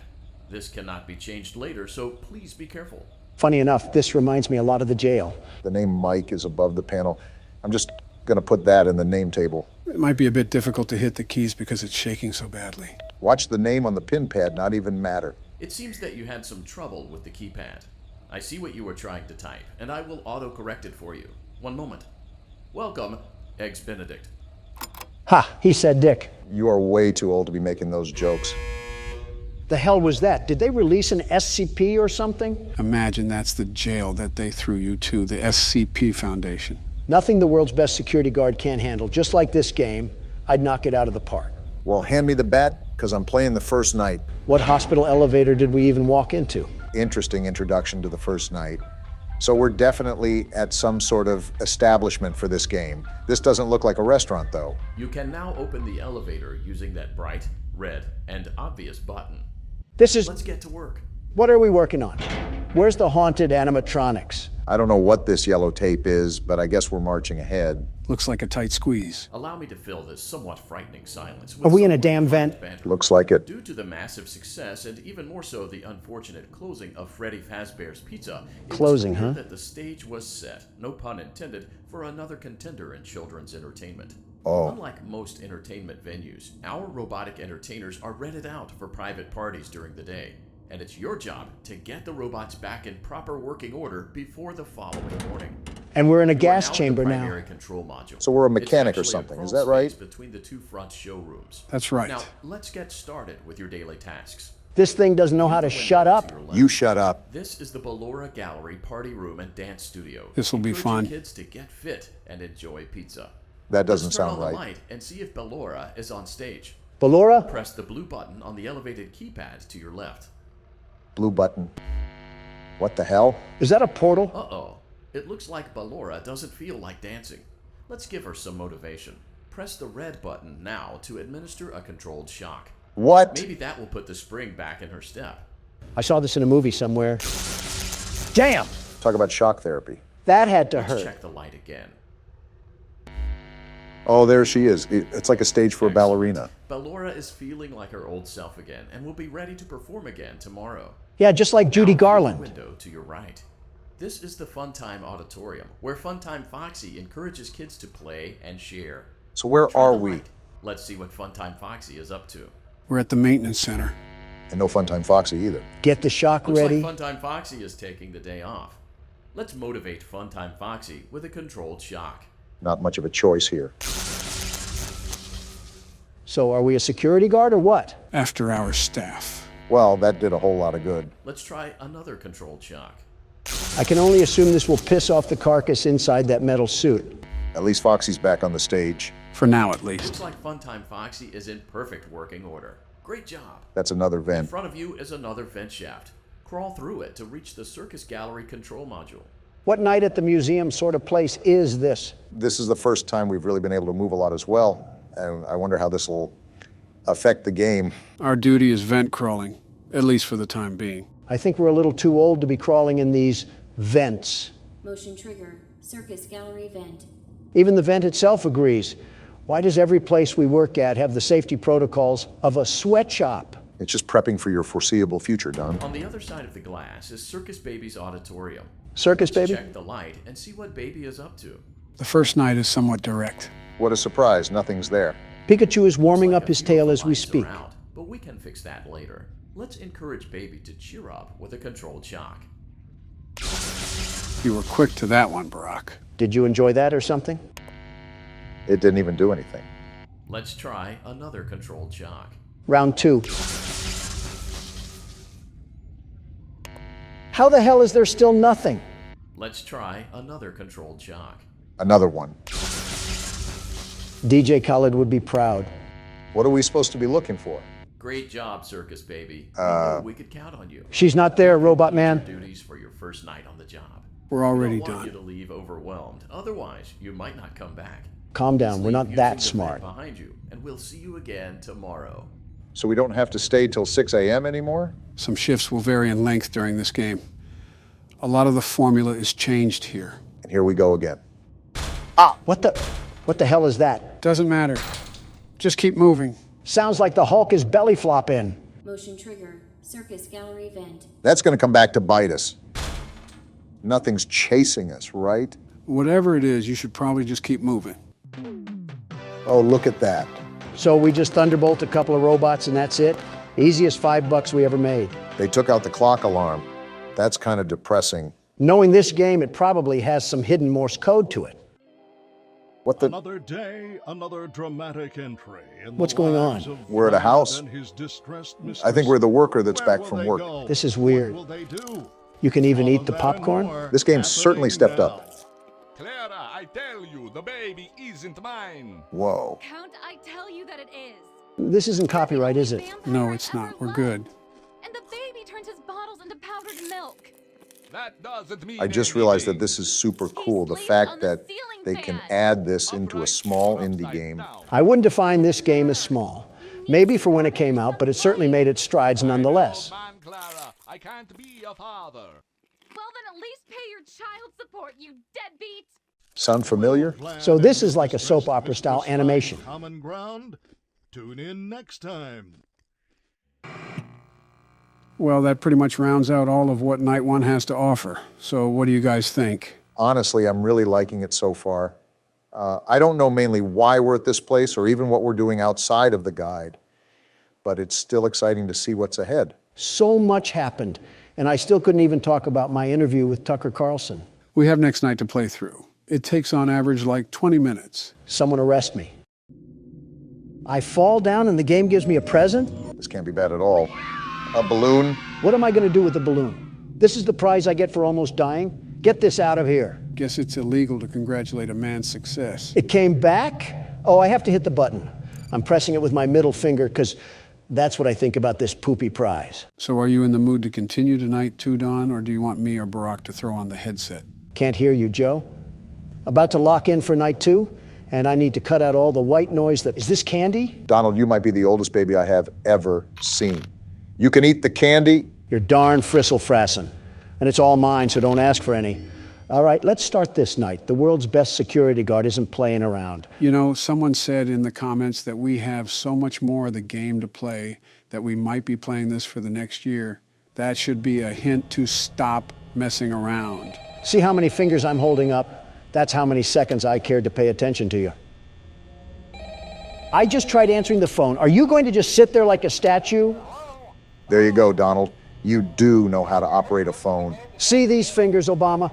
[SPEAKER 20] This cannot be changed later, so please be careful.
[SPEAKER 1] Funny enough, this reminds me a lot of the jail.
[SPEAKER 2] The name Mike is above the panel. I'm just going to put that in the name table.
[SPEAKER 4] It might be a bit difficult to hit the keys because it's shaking so badly.
[SPEAKER 2] Watch the name on the pin pad not even matter.
[SPEAKER 20] It seems that you had some trouble with the keypad. I see what you were trying to type, and I will auto-correct it for you. One moment. Welcome, Eggs Benedict.
[SPEAKER 1] Ha, he said Dick.
[SPEAKER 2] You are way too old to be making those jokes.
[SPEAKER 1] The hell was that? Did they release an SCP or something?
[SPEAKER 4] Imagine that's the jail that they threw you to, the SCP Foundation.
[SPEAKER 1] Nothing the world's best security guard can't handle. Just like this game, I'd knock it out of the park.
[SPEAKER 2] Well, hand me the bat, because I'm playing the first night.
[SPEAKER 1] What hospital elevator did we even walk into?
[SPEAKER 2] Interesting introduction to the first night. So we're definitely at some sort of establishment for this game. This doesn't look like a restaurant, though.
[SPEAKER 20] You can now open the elevator using that bright, red, and obvious button.
[SPEAKER 1] This is...
[SPEAKER 20] Let's get to work.
[SPEAKER 1] What are we working on? Where's the haunted animatronics?
[SPEAKER 2] I don't know what this yellow tape is, but I guess we're marching ahead.
[SPEAKER 4] Looks like a tight squeeze.
[SPEAKER 20] Allow me to fill this somewhat frightening silence with
[SPEAKER 1] Are we in a
[SPEAKER 20] some
[SPEAKER 1] damn vent?
[SPEAKER 20] banter.
[SPEAKER 2] Looks like it.
[SPEAKER 20] Due to the massive success and even more so the unfortunate closing of Freddy Fazbear's Pizza, it
[SPEAKER 1] Closing,
[SPEAKER 20] was clear
[SPEAKER 1] huh?
[SPEAKER 20] that the stage was set, no pun intended, for another contender in children's entertainment.
[SPEAKER 2] Oh.
[SPEAKER 20] Unlike most entertainment venues, our robotic entertainers are rented out for private parties during the day, and it's your job to get the robots back in proper working order before the following morning.
[SPEAKER 1] And we're in a
[SPEAKER 20] You are
[SPEAKER 1] gas
[SPEAKER 20] now in
[SPEAKER 1] chamber
[SPEAKER 20] the
[SPEAKER 1] now.
[SPEAKER 20] primary control module.
[SPEAKER 2] So we're a
[SPEAKER 20] It's
[SPEAKER 2] mechanic or
[SPEAKER 20] actually a
[SPEAKER 2] something, is
[SPEAKER 20] crawl
[SPEAKER 2] that right?
[SPEAKER 20] space between the two front showrooms.
[SPEAKER 4] That's right.
[SPEAKER 20] Now, let's get started with your daily tasks.
[SPEAKER 1] This thing doesn't know how to shut up.
[SPEAKER 2] You shut up.
[SPEAKER 20] This is the Ballora Gallery Party Room and Dance Studio.
[SPEAKER 4] This'll be
[SPEAKER 20] Encouraging
[SPEAKER 4] fun.
[SPEAKER 20] kids to get fit and enjoy pizza.
[SPEAKER 2] That doesn't
[SPEAKER 20] Let's turn
[SPEAKER 2] sound
[SPEAKER 20] on
[SPEAKER 2] right.
[SPEAKER 20] the light and see if Ballora is on stage.
[SPEAKER 1] Ballora?
[SPEAKER 20] Press the blue button on the elevated keypad to your left.
[SPEAKER 2] Blue button. What the hell?
[SPEAKER 1] Is that a portal?
[SPEAKER 20] Uh-oh. It looks like Ballora doesn't feel like dancing. Let's give her some motivation. Press the red button now to administer a controlled shock.
[SPEAKER 2] What?
[SPEAKER 20] Maybe that will put the spring back in her step.
[SPEAKER 1] I saw this in a movie somewhere. Damn!
[SPEAKER 2] Talk about shock therapy.
[SPEAKER 1] That had to
[SPEAKER 20] Let's
[SPEAKER 1] hurt.
[SPEAKER 20] check the light again.
[SPEAKER 2] Oh, there she is. It's like a stage for a ballerina.
[SPEAKER 20] Ballora is feeling like her old self again and will be ready to perform again tomorrow.
[SPEAKER 1] Yeah, just like Judy
[SPEAKER 20] Now,
[SPEAKER 1] Garland.
[SPEAKER 20] through the window to your right. This is the Funtime Auditorium, where Funtime Foxy encourages kids to play and share.
[SPEAKER 2] So where
[SPEAKER 20] Try
[SPEAKER 2] are
[SPEAKER 20] the
[SPEAKER 2] we?
[SPEAKER 20] light. Let's see what Funtime Foxy is up to.
[SPEAKER 4] We're at the maintenance center.
[SPEAKER 2] And no Funtime Foxy either.
[SPEAKER 1] Get the shock
[SPEAKER 20] Looks
[SPEAKER 1] ready.
[SPEAKER 20] like Funtime Foxy is taking the day off. Let's motivate Funtime Foxy with a controlled shock.
[SPEAKER 2] Not much of a choice here.
[SPEAKER 1] So are we a security guard or what?
[SPEAKER 4] After hours staff.
[SPEAKER 2] Well, that did a whole lot of good.
[SPEAKER 20] Let's try another controlled shock.
[SPEAKER 1] I can only assume this will piss off the carcass inside that metal suit.
[SPEAKER 2] At least Foxy's back on the stage.
[SPEAKER 4] For now, at least.
[SPEAKER 20] Looks like Funtime Foxy is in perfect working order. Great job.
[SPEAKER 2] That's another
[SPEAKER 20] In
[SPEAKER 2] vent.
[SPEAKER 20] front of you is another vent shaft. Crawl through it to reach the Circus Gallery control module.
[SPEAKER 1] What night at the museum sort of place is this?
[SPEAKER 2] This is the first time we've really been able to move a lot as well. And I wonder how this will affect the game.
[SPEAKER 4] Our duty is vent crawling, at least for the time being.
[SPEAKER 1] I think we're a little too old to be crawling in these vents.
[SPEAKER 21] Motion trigger. Circus gallery vent.
[SPEAKER 1] Even the vent itself agrees. Why does every place we work at have the safety protocols of a sweatshop?
[SPEAKER 2] It's just prepping for your foreseeable future, Don.
[SPEAKER 20] On the other side of the glass is Circus Baby's auditorium.
[SPEAKER 1] Circus
[SPEAKER 20] Let's
[SPEAKER 1] Baby?
[SPEAKER 20] check the light and see what Baby is up to.
[SPEAKER 4] The first night is somewhat direct.
[SPEAKER 2] What a surprise, nothing's there.
[SPEAKER 1] Pikachu is warming up his tail as we speak.
[SPEAKER 20] Out, but we can fix that later. Let's encourage Baby to cheer up with a controlled shock.
[SPEAKER 4] You were quick to that one, Barack.
[SPEAKER 1] Did you enjoy that or something?
[SPEAKER 2] It didn't even do anything.
[SPEAKER 20] Let's try another controlled shock.
[SPEAKER 1] Round 2. How the hell is there still nothing?
[SPEAKER 20] Let's try another controlled shock.
[SPEAKER 2] Another one.
[SPEAKER 1] DJ Khaled would be proud.
[SPEAKER 2] What are we supposed to be looking for?
[SPEAKER 20] Great job, Circus Baby. We knew we could count on you.
[SPEAKER 1] She's not there, Robot Man.
[SPEAKER 20] Duties for your first night on the job.
[SPEAKER 4] We're already
[SPEAKER 20] We don't want
[SPEAKER 4] done.
[SPEAKER 20] you to leave overwhelmed. Otherwise, you might not come back.
[SPEAKER 1] Calm down, we're not
[SPEAKER 20] Leave
[SPEAKER 1] that
[SPEAKER 20] using the vent
[SPEAKER 1] smart.
[SPEAKER 20] behind you, and we'll see you again tomorrow.
[SPEAKER 2] So we don't have to stay till 6 a.m. anymore?
[SPEAKER 4] Some shifts will vary in length during this game. A lot of the formula is changed here.
[SPEAKER 2] And here we go again.
[SPEAKER 1] Ah, what the hell is that?
[SPEAKER 4] Doesn't matter. Just keep moving.
[SPEAKER 1] Sounds like the Hulk is belly flopping.
[SPEAKER 21] Motion trigger. Circus gallery vent.
[SPEAKER 2] That's going to come back to bite us. Nothing's chasing us, right?
[SPEAKER 4] Whatever it is, you should probably just keep moving.
[SPEAKER 2] Oh, look at that.
[SPEAKER 1] So we just thunderbolt a couple of robots and that's it? Easiest $5 we ever made.
[SPEAKER 2] They took out the clock alarm. That's kind of depressing.
[SPEAKER 1] Knowing this game, it probably has some hidden Morse code to it.
[SPEAKER 2] What the?
[SPEAKER 17] Another day, another dramatic entry. In
[SPEAKER 1] What's
[SPEAKER 17] the
[SPEAKER 1] going
[SPEAKER 17] lives
[SPEAKER 1] on?
[SPEAKER 17] of
[SPEAKER 2] We're at a
[SPEAKER 17] Vlad
[SPEAKER 2] house.
[SPEAKER 17] and his distressed
[SPEAKER 2] I think we're the worker that's
[SPEAKER 17] Where
[SPEAKER 2] back
[SPEAKER 17] will
[SPEAKER 2] from
[SPEAKER 17] they
[SPEAKER 2] work.
[SPEAKER 17] go?
[SPEAKER 1] This is weird.
[SPEAKER 17] What will they do?
[SPEAKER 1] You can even
[SPEAKER 17] All
[SPEAKER 1] eat
[SPEAKER 17] of
[SPEAKER 1] the
[SPEAKER 17] that and
[SPEAKER 1] popcorn?
[SPEAKER 17] more
[SPEAKER 2] This game's certainly stepped
[SPEAKER 17] now.
[SPEAKER 2] up.
[SPEAKER 22] Clara, I tell you, the baby isn't mine.
[SPEAKER 2] Whoa.
[SPEAKER 18] Count, I tell you that it is.
[SPEAKER 1] This isn't copyright, is it?
[SPEAKER 4] No, it's not. We're good.
[SPEAKER 18] And the baby turns his bottles into powdered milk.
[SPEAKER 22] That doesn't mean
[SPEAKER 2] I just realized that this is super cool. The fact that they can add this into a small indie game.
[SPEAKER 1] I wouldn't define this game as small. Maybe for when it came out, but it certainly made its strides nonetheless.
[SPEAKER 22] Man, Clara, I can't be a father.
[SPEAKER 18] Well, then at least pay your child support, you deadbeat.
[SPEAKER 2] Sound familiar?
[SPEAKER 1] So this is like a soap opera style animation.
[SPEAKER 17] Common ground. Tune in next time.
[SPEAKER 4] Well, that pretty much rounds out all of what Night 1 has to offer. So what do you guys think?
[SPEAKER 2] Honestly, I'm really liking it so far. I don't know mainly why we're at this place or even what we're doing outside of the guide, but it's still exciting to see what's ahead.
[SPEAKER 1] So much happened, and I still couldn't even talk about my interview with Tucker Carlson.
[SPEAKER 4] We have next night to play through. It takes on average like 20 minutes.
[SPEAKER 1] Someone arrest me. I fall down and the game gives me a present?
[SPEAKER 2] This can't be bad at all. A balloon?
[SPEAKER 1] What am I going to do with the balloon? This is the prize I get for almost dying? Get this out of here.
[SPEAKER 4] Guess it's illegal to congratulate a man's success.
[SPEAKER 1] It came back? Oh, I have to hit the button. I'm pressing it with my middle finger because that's what I think about this poopy prize.
[SPEAKER 4] So are you in the mood to continue tonight too, Don, or do you want me or Barack to throw on the headset?
[SPEAKER 1] Can't hear you, Joe. About to lock in for night 2, and I need to cut out all the white noise that... Is this candy?
[SPEAKER 2] Donald, you might be the oldest baby I have ever seen. You can eat the candy.
[SPEAKER 1] You're darn fristle-frassin'. And it's all mine, so don't ask for any. All right, let's start this night. The world's best security guard isn't playing around.
[SPEAKER 4] You know, someone said in the comments that we have so much more of the game to play that we might be playing this for the next year. That should be a hint to stop messing around.
[SPEAKER 1] See how many fingers I'm holding up? That's how many seconds I cared to pay attention to you. I just tried answering the phone. Are you going to just sit there like a statue?
[SPEAKER 2] There you go, Donald. You do know how to operate a phone.
[SPEAKER 1] See these fingers, Obama?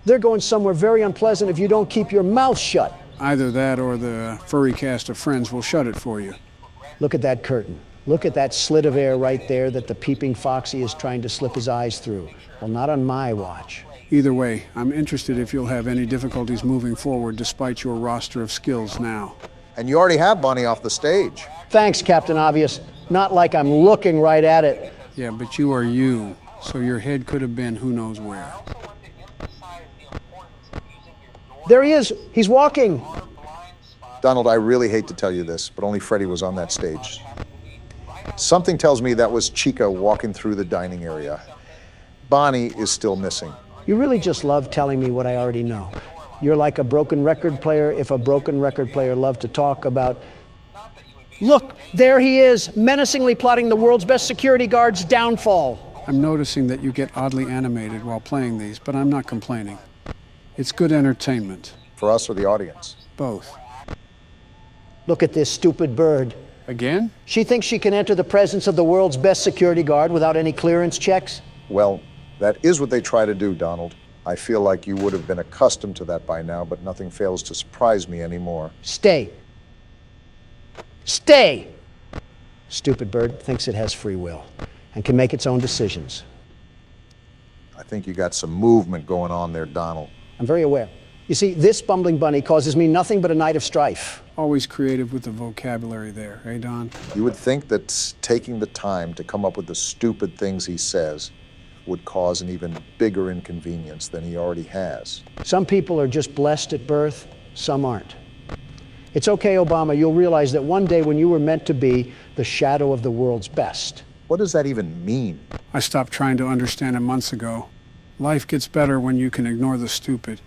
[SPEAKER 1] They're going somewhere very unpleasant if you don't keep your mouth shut.
[SPEAKER 4] Either that or the furry cast of friends will shut it for you.
[SPEAKER 1] Look at that curtain. Look at that slit of air right there that the peeping Foxy is trying to slip his eyes through. Well, not on my watch.
[SPEAKER 4] Either way, I'm interested if you'll have any difficulties moving forward despite your roster of skills now.
[SPEAKER 2] And you already have Bonnie off the stage.
[SPEAKER 1] Thanks, Captain Obvious. Not like I'm looking right at it.
[SPEAKER 4] Yeah, but you are you, so your head could have been who knows where.
[SPEAKER 1] There he is. He's walking.
[SPEAKER 2] Donald, I really hate to tell you this, but only Freddie was on that stage. Something tells me that was Chica walking through the dining area. Bonnie is still missing.
[SPEAKER 1] You really just love telling me what I already know. You're like a broken record player if a broken record player loved to talk about... Look, there he is, menacingly plotting the world's best security guard's downfall.
[SPEAKER 4] I'm noticing that you get oddly animated while playing these, but I'm not complaining. It's good entertainment.
[SPEAKER 2] For us or the audience?
[SPEAKER 4] Both.
[SPEAKER 1] Look at this stupid bird.
[SPEAKER 4] Again?
[SPEAKER 1] She thinks she can enter the presence of the world's best security guard without any clearance checks?
[SPEAKER 2] Well, that is what they try to do, Donald. I feel like you would have been accustomed to that by now, but nothing fails to surprise me anymore.
[SPEAKER 1] Stay. Stay! Stupid bird thinks it has free will and can make its own decisions.
[SPEAKER 2] I think you got some movement going on there, Donald.
[SPEAKER 1] I'm very aware. You see, this bumbling bunny causes me nothing but a night of strife.
[SPEAKER 4] Always creative with the vocabulary there, eh, Don?
[SPEAKER 2] You would think that taking the time to come up with the stupid things he says would cause an even bigger inconvenience than he already has.
[SPEAKER 1] Some people are just blessed at birth, some aren't. It's okay, Obama, you'll realize that one day when you were meant to be the shadow of the world's best.
[SPEAKER 2] What does that even mean?
[SPEAKER 4] I stopped trying to understand it months ago. Life gets better when you can ignore the stupid.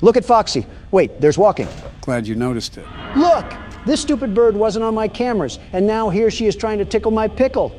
[SPEAKER 1] Look at Foxy. Wait, there's walking.
[SPEAKER 4] Glad you noticed it.
[SPEAKER 1] Look! This stupid bird wasn't on my cameras, and now here she is trying to tickle my pickle.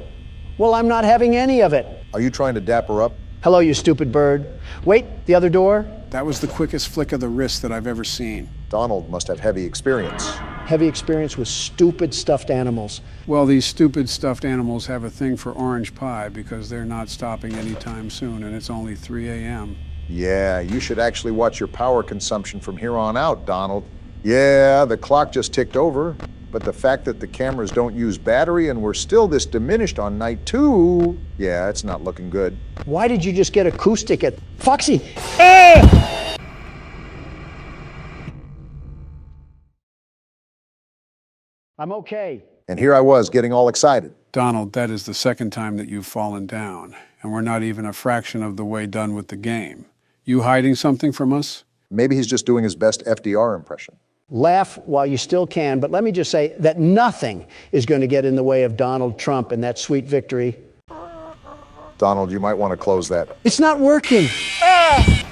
[SPEAKER 1] Well, I'm not having any of it.
[SPEAKER 2] Are you trying to dap her up?
[SPEAKER 1] Hello, you stupid bird. Wait, the other door?
[SPEAKER 4] That was the quickest flick of the wrist that I've ever seen.
[SPEAKER 2] Donald must have heavy experience.
[SPEAKER 1] Heavy experience with stupid stuffed animals.
[SPEAKER 4] Well, these stupid stuffed animals have a thing for orange pie because they're not stopping anytime soon, and it's only 3 a.m.
[SPEAKER 2] Yeah, you should actually watch your power consumption from here on out, Donald. Yeah, the clock just ticked over, but the fact that the cameras don't use battery and we're still this diminished on night 2, yeah, it's not looking good.
[SPEAKER 1] Why did you just get acoustic at... Foxy! Ah! I'm okay.
[SPEAKER 2] And here I was getting all excited.
[SPEAKER 4] Donald, that is the second time that you've fallen down, and we're not even a fraction of the way done with the game. You hiding something from us?
[SPEAKER 2] Maybe he's just doing his best FDR impression.
[SPEAKER 1] Laugh while you still can, but let me just say that nothing is going to get in the way of Donald Trump and that sweet victory.
[SPEAKER 2] Donald, you might want to close that.
[SPEAKER 1] It's not working. Ah!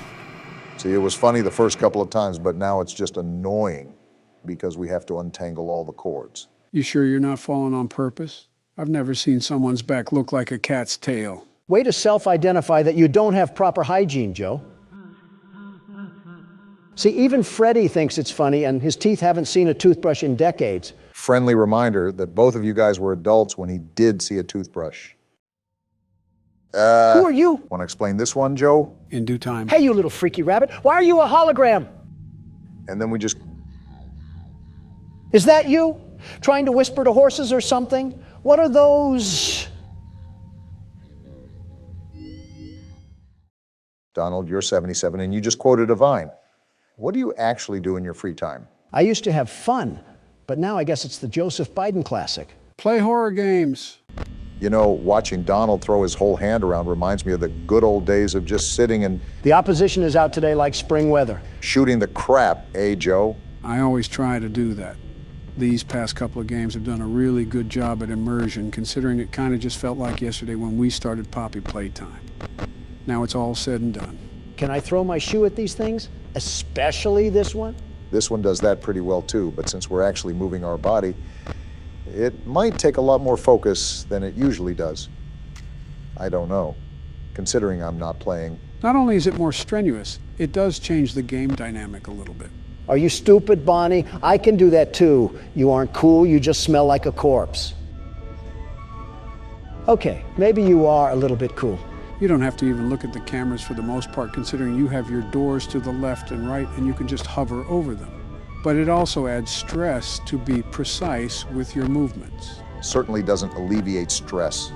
[SPEAKER 2] See, it was funny the first couple of times, but now it's just annoying because we have to untangle all the cords.
[SPEAKER 4] You sure you're not falling on purpose? I've never seen someone's back look like a cat's tail.
[SPEAKER 1] Way to self-identify that you don't have proper hygiene, Joe. See, even Freddie thinks it's funny, and his teeth haven't seen a toothbrush in decades.
[SPEAKER 2] Friendly reminder that both of you guys were adults when he did see a toothbrush.
[SPEAKER 1] Who are you?
[SPEAKER 2] Want to explain this one, Joe?
[SPEAKER 4] In due time.
[SPEAKER 1] Hey, you little freaky rabbit. Why are you a hologram?
[SPEAKER 2] And then we just...
[SPEAKER 1] Is that you? Trying to whisper to horses or something? What are those?
[SPEAKER 2] Donald, you're 77, and you just quoted a Vine. What do you actually do in your free time?
[SPEAKER 1] I used to have fun, but now I guess it's the Joseph Biden classic.
[SPEAKER 4] Play horror games.
[SPEAKER 2] You know, watching Donald throw his whole hand around reminds me of the good old days of just sitting and...
[SPEAKER 1] The opposition is out today like spring weather.
[SPEAKER 2] Shooting the crap, eh, Joe?
[SPEAKER 4] I always try to do that. These past couple of games have done a really good job at immersion, considering it kind of just felt like yesterday when we started Poppy Playtime. Now it's all said and done.
[SPEAKER 1] Can I throw my shoe at these things? Especially this one?
[SPEAKER 2] This one does that pretty well too, but since we're actually moving our body, it might take a lot more focus than it usually does. I don't know, considering I'm not playing.
[SPEAKER 4] Not only is it more strenuous, it does change the game dynamic a little bit.
[SPEAKER 1] Are you stupid, Bonnie? I can do that too. You aren't cool, you just smell like a corpse. Okay, maybe you are a little bit cool.
[SPEAKER 4] You don't have to even look at the cameras for the most part, considering you have your doors to the left and right and you can just hover over them. But it also adds stress to be precise with your movements.
[SPEAKER 2] Certainly doesn't alleviate stress,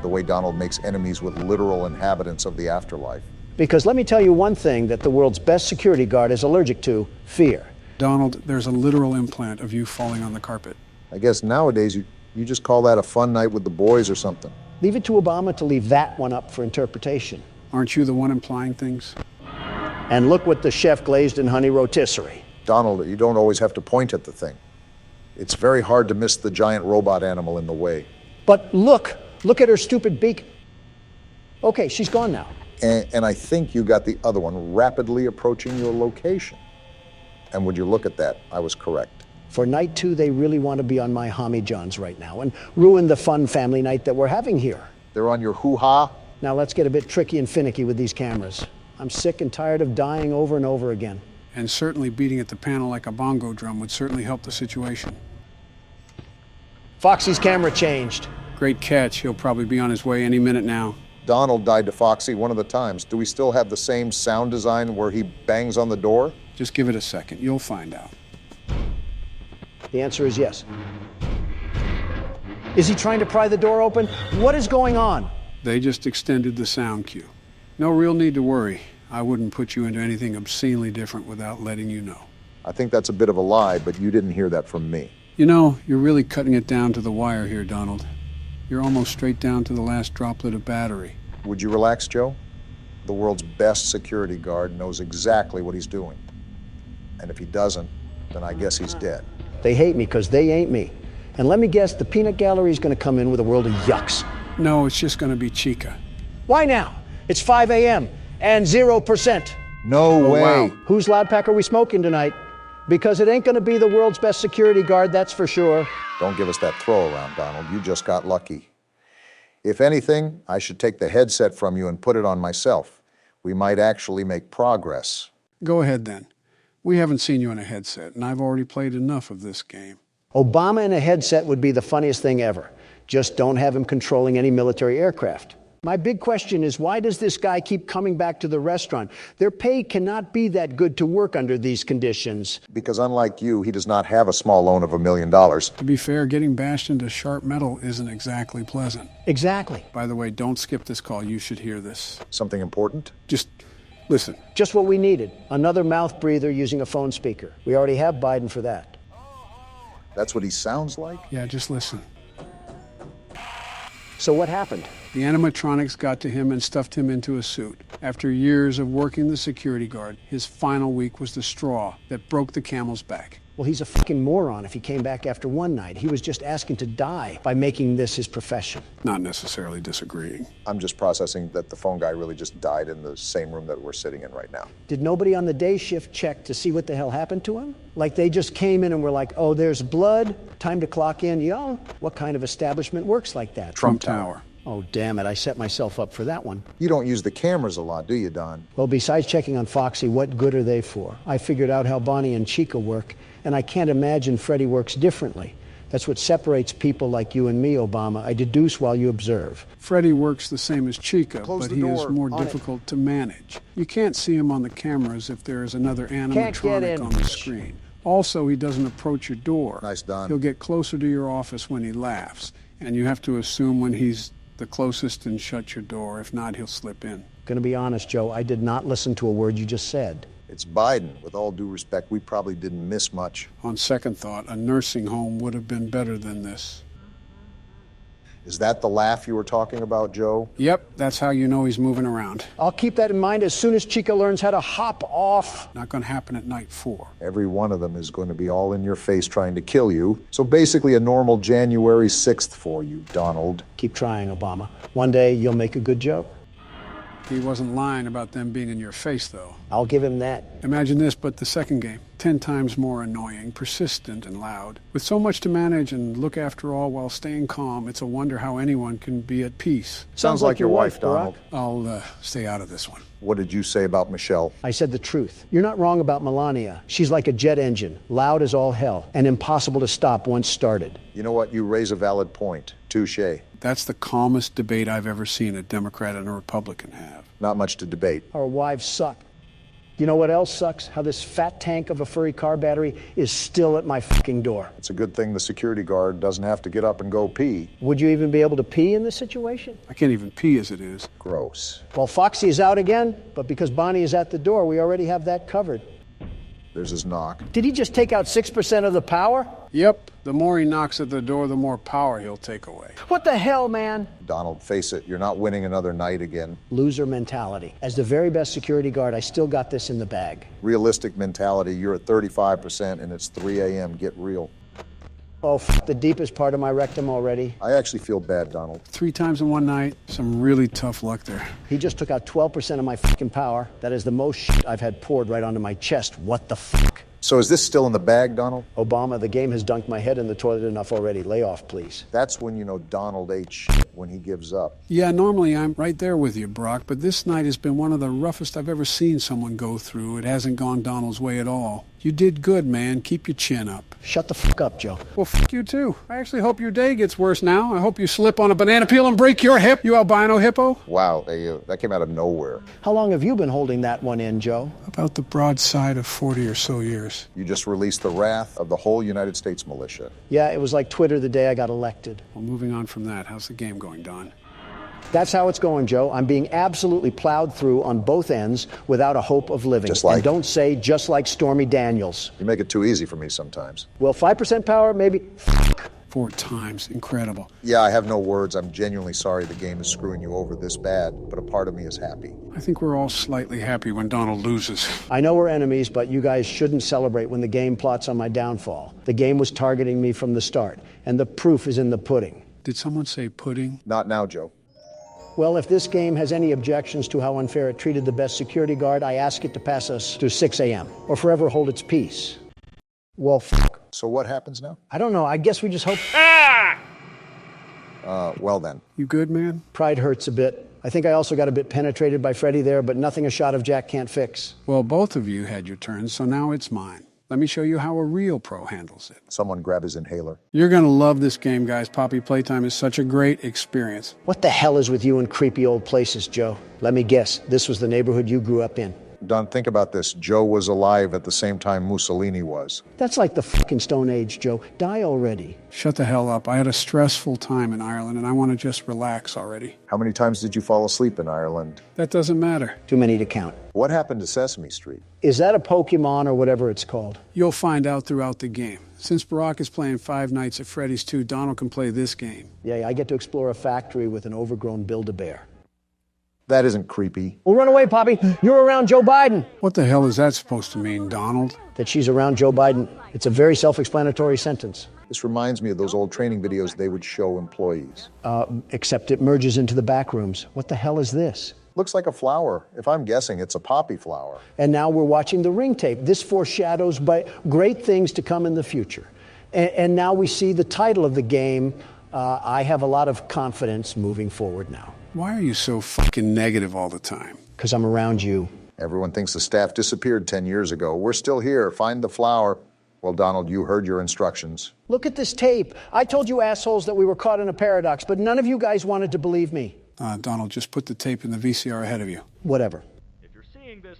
[SPEAKER 2] the way Donald makes enemies with literal inhabitants of the afterlife.
[SPEAKER 1] Because let me tell you one thing that the world's best security guard is allergic to: fear.
[SPEAKER 4] Donald, there's a literal implant of you falling on the carpet.
[SPEAKER 2] I guess nowadays you just call that a fun night with the boys or something.
[SPEAKER 1] Leave it to Obama to leave that one up for interpretation.
[SPEAKER 4] Aren't you the one implying things?
[SPEAKER 1] And look what the chef glazed in honey rotisserie.
[SPEAKER 2] Donald, you don't always have to point at the thing. It's very hard to miss the giant robot animal in the way.
[SPEAKER 1] But look at her stupid beak. Okay, she's gone now.
[SPEAKER 2] And I think you got the other one rapidly approaching your location. And would you look at that, I was correct.
[SPEAKER 1] For night 2, they really want to be on my Homie Johns right now and ruin the fun family night that we're having here.
[SPEAKER 2] They're on your hoo-ha?
[SPEAKER 1] Now let's get a bit tricky and finicky with these cameras. I'm sick and tired of dying over and over again.
[SPEAKER 4] And certainly beating at the panel like a bongo drum would certainly help the situation.
[SPEAKER 1] Foxy's camera changed.
[SPEAKER 4] Great catch. He'll probably be on his way any minute now.
[SPEAKER 2] Donald died to Foxy one of the times. Do we still have the same sound design where he bangs on the door?
[SPEAKER 4] Just give it a second. You'll find out.
[SPEAKER 1] The answer is yes. Is he trying to pry the door open? What is going on?
[SPEAKER 4] They just extended the sound cue. No real need to worry. I wouldn't put you into anything obscenely different without letting you know.
[SPEAKER 2] I think that's a bit of a lie, but you didn't hear that from me.
[SPEAKER 4] You know, you're really cutting it down to the wire here, Donald. You're almost straight down to the last droplet of battery.
[SPEAKER 2] Would you relax, Joe? The world's best security guard knows exactly what he's doing. And if he doesn't, then I guess he's dead.
[SPEAKER 1] They hate me because they ain't me. And let me guess, the peanut gallery is going to come in with a world of yucks.
[SPEAKER 4] No, it's just going to be Chica.
[SPEAKER 1] Why now? It's 5 a.m. and 0%.
[SPEAKER 2] No way.
[SPEAKER 1] Wow. Whose loud pack are we smoking tonight? Because it ain't going to be the world's best security guard, that's for sure.
[SPEAKER 2] Don't give us that throw around, Donald. You just got lucky. If anything, I should take the headset from you and put it on myself. We might actually make progress.
[SPEAKER 4] Go ahead then. We haven't seen you in a headset, and I've already played enough of this game.
[SPEAKER 1] Obama in a headset would be the funniest thing ever. Just don't have him controlling any military aircraft. My big question is, why does this guy keep coming back to the restaurant? Their pay cannot be that good to work under these conditions.
[SPEAKER 2] Because unlike you, he does not have a small loan of $1 million.
[SPEAKER 4] To be fair, getting bashed into sharp metal isn't exactly pleasant.
[SPEAKER 1] Exactly.
[SPEAKER 4] By the way, don't skip this call. You should hear this.
[SPEAKER 2] Something important?
[SPEAKER 4] Just listen.
[SPEAKER 1] Just what we needed. Another mouth breather using a phone speaker. We already have Biden for that.
[SPEAKER 2] That's what he sounds like?
[SPEAKER 4] Yeah, just listen.
[SPEAKER 1] So what happened?
[SPEAKER 4] The animatronics got to him and stuffed him into a suit. After years of working the security guard, his final week was the straw that broke the camel's back.
[SPEAKER 1] Well, he's a fucking moron if he came back after one night. He was just asking to die by making this his profession.
[SPEAKER 4] Not necessarily disagreeing.
[SPEAKER 2] I'm just processing that the phone guy really just died in the same room that we're sitting in right now.
[SPEAKER 1] Did nobody on the day shift check to see what the hell happened to him? Like they just came in and were like, oh, there's blood, time to clock in. Yo, what kind of establishment works like that?
[SPEAKER 4] Trump Tower.
[SPEAKER 1] Oh, damn it, I set myself up for that one.
[SPEAKER 2] You don't use the cameras a lot, do you, Don?
[SPEAKER 1] Well, besides checking on Foxy, what good are they for? I figured out how Bonnie and Chica work, and I can't imagine Freddy works differently. That's what separates people like you and me, Obama. I deduce while you observe.
[SPEAKER 4] Freddy works the same as Chica, but he is more
[SPEAKER 1] On
[SPEAKER 4] difficult to manage. You can't see him on the cameras if there is another animatronic on the screen. Also, he doesn't approach your door.
[SPEAKER 2] Nice, Don.
[SPEAKER 4] He'll get closer to your office when he laughs, and you have to assume when he's the closest and shut your door. If not, he'll slip in.
[SPEAKER 1] Gonna be honest, Joe, I did not listen to a word you just said.
[SPEAKER 2] It's Biden. With all due respect, we probably didn't miss much.
[SPEAKER 4] On second thought, a nursing home would have been better than this.
[SPEAKER 2] Is that the laugh you were talking about, Joe?
[SPEAKER 4] Yep, that's how you know he's moving around.
[SPEAKER 1] I'll keep that in mind as soon as Chica learns how to hop off.
[SPEAKER 4] Not gonna happen at night 4.
[SPEAKER 2] Every one of them is going to be all in your face trying to kill you. So basically a normal January 6th for you, Donald.
[SPEAKER 1] Keep trying, Obama. One day you'll make a good joke.
[SPEAKER 4] He wasn't lying about them being in your face, though.
[SPEAKER 1] I'll give him that.
[SPEAKER 4] Imagine this, but the second game. 10 times more annoying, persistent, and loud. With so much to manage and look after all while staying calm, it's a wonder how anyone can be at peace.
[SPEAKER 2] Sounds like your wife, Donald.
[SPEAKER 4] I'll stay out of this one.
[SPEAKER 2] What did you say about Michelle?
[SPEAKER 1] I said the truth. You're not wrong about Melania. She's like a jet engine, loud as all hell, and impossible to stop once started.
[SPEAKER 2] You know what? You raise a valid point. Touché.
[SPEAKER 4] That's the calmest debate I've ever seen a Democrat and a Republican have.
[SPEAKER 2] Not much to debate.
[SPEAKER 1] Our wives suck. You know what else sucks? How this fat tank of a furry car battery is still at my fucking door.
[SPEAKER 2] It's a good thing the security guard doesn't have to get up and go pee.
[SPEAKER 1] Would you even be able to pee in this situation?
[SPEAKER 4] I can't even pee as it is.
[SPEAKER 2] Gross.
[SPEAKER 1] Well, Foxy is out again, but because Bonnie is at the door, we already have that covered.
[SPEAKER 2] There's his knock.
[SPEAKER 1] Did he just take out 6% of the power?
[SPEAKER 4] Yep. The more he knocks at the door, the more power he'll take away.
[SPEAKER 1] What the hell, man?
[SPEAKER 2] Donald, face it, you're not winning another night again.
[SPEAKER 1] Loser mentality. As the very best security guard, I still got this in the bag.
[SPEAKER 2] Realistic mentality, you're at 35% and it's 3 a.m. Get real.
[SPEAKER 1] Oh, the deepest part of my rectum already.
[SPEAKER 2] I actually feel bad, Donald.
[SPEAKER 4] 3 times in one night. Some really tough luck there.
[SPEAKER 1] He just took out 12% of my fucking power. That is the most shit I've had poured right onto my chest. What the fuck?
[SPEAKER 2] So is this still in the bag, Donald?
[SPEAKER 1] Obama, the game has dunked my head in the toilet enough already. Lay off, please.
[SPEAKER 2] That's when you know Donald ate shit, when he gives up.
[SPEAKER 4] Yeah, normally I'm right there with you, Brock, but this night has been one of the roughest I've ever seen someone go through. It hasn't gone Donald's way at all. You did good, man. Keep your chin up.
[SPEAKER 1] Shut the fuck up, Joe.
[SPEAKER 4] Well, fuck you too. I actually hope your day gets worse now. I hope you slip on a banana peel and break your hip, you albino hippo.
[SPEAKER 2] Wow, that came out of nowhere.
[SPEAKER 1] How long have you been holding that one in, Joe?
[SPEAKER 4] About the broadside of 40 or so years.
[SPEAKER 2] You just released the wrath of the whole United States militia.
[SPEAKER 1] Yeah, it was like Twitter the day I got elected.
[SPEAKER 4] Well, moving on from that, how's the game going, Don?
[SPEAKER 1] That's how it's going, Joe. I'm being absolutely plowed through on both ends without a hope of living.
[SPEAKER 2] Just like?
[SPEAKER 1] And don't say just like Stormy Daniels.
[SPEAKER 2] You make it too easy for me sometimes.
[SPEAKER 1] Well, 5% power, maybe.
[SPEAKER 4] 4 times. Incredible.
[SPEAKER 2] Yeah, I have no words. I'm genuinely sorry the game is screwing you over this bad, but a part of me is happy.
[SPEAKER 4] I think we're all slightly happy when Donald loses.
[SPEAKER 1] I know we're enemies, but you guys shouldn't celebrate when the game plots on my downfall. The game was targeting me from the start, and the proof is in the pudding.
[SPEAKER 4] Did someone say pudding?
[SPEAKER 2] Not now, Joe.
[SPEAKER 1] Well, if this game has any objections to how unfair it treated the best security guard, I ask it to pass us to 6 a.m. or forever hold its peace. Well, fuck.
[SPEAKER 2] So what happens now?
[SPEAKER 1] I don't know. I guess we just hope...
[SPEAKER 2] Well then.
[SPEAKER 4] You good, man?
[SPEAKER 1] Pride hurts a bit. I think I also got a bit penetrated by Freddy there, but nothing a shot of Jack can't fix.
[SPEAKER 4] Well, both of you had your turns, so now it's mine. Let me show you how a real pro handles it.
[SPEAKER 2] Someone grab his inhaler.
[SPEAKER 4] You're going to love this game, guys. Poppy Playtime is such a great experience.
[SPEAKER 1] What the hell is with you in creepy old places, Joe? Let me guess. This was the neighborhood you grew up in.
[SPEAKER 2] Don, think about this. Joe was alive at the same time Mussolini was.
[SPEAKER 1] That's like the fucking Stone Age, Joe. Die already.
[SPEAKER 4] Shut the hell up. I had a stressful time in Ireland, and I want to just relax already.
[SPEAKER 2] How many times did you fall asleep in Ireland?
[SPEAKER 4] That doesn't matter.
[SPEAKER 1] Too many to count.
[SPEAKER 2] What happened to Sesame Street?
[SPEAKER 1] Is that a Pokemon or whatever it's called?
[SPEAKER 4] You'll find out throughout the game. Since Barack is playing Five Nights at Freddy's 2, Donald can play this game.
[SPEAKER 1] Yeah, I get to explore a factory with an overgrown Build-A-Bear.
[SPEAKER 2] That isn't creepy.
[SPEAKER 1] Well, run away, Poppy. You're around Joe Biden.
[SPEAKER 4] What the hell is that supposed to mean, Donald?
[SPEAKER 1] That she's around Joe Biden. It's a very self-explanatory sentence.
[SPEAKER 2] This reminds me of those old training videos they would show employees.
[SPEAKER 1] Except it merges into the back rooms. What the hell is this?
[SPEAKER 2] Looks like a flower. If I'm guessing, it's a poppy flower.
[SPEAKER 1] And now we're watching the ring tape. This foreshadows great things to come in the future. And now we see the title of the game. I have a lot of confidence moving forward now.
[SPEAKER 4] Why are you so fucking negative all the time?
[SPEAKER 1] Because I'm around you.
[SPEAKER 2] Everyone thinks the staff disappeared 10 years ago. We're still here. Find the flower. Well, Donald, you heard your instructions.
[SPEAKER 1] Look at this tape. I told you assholes that we were caught in a paradox, but none of you guys wanted to believe me.
[SPEAKER 4] Donald, just put the tape in the VCR ahead of you.
[SPEAKER 1] Whatever.
[SPEAKER 16] If you're seeing this,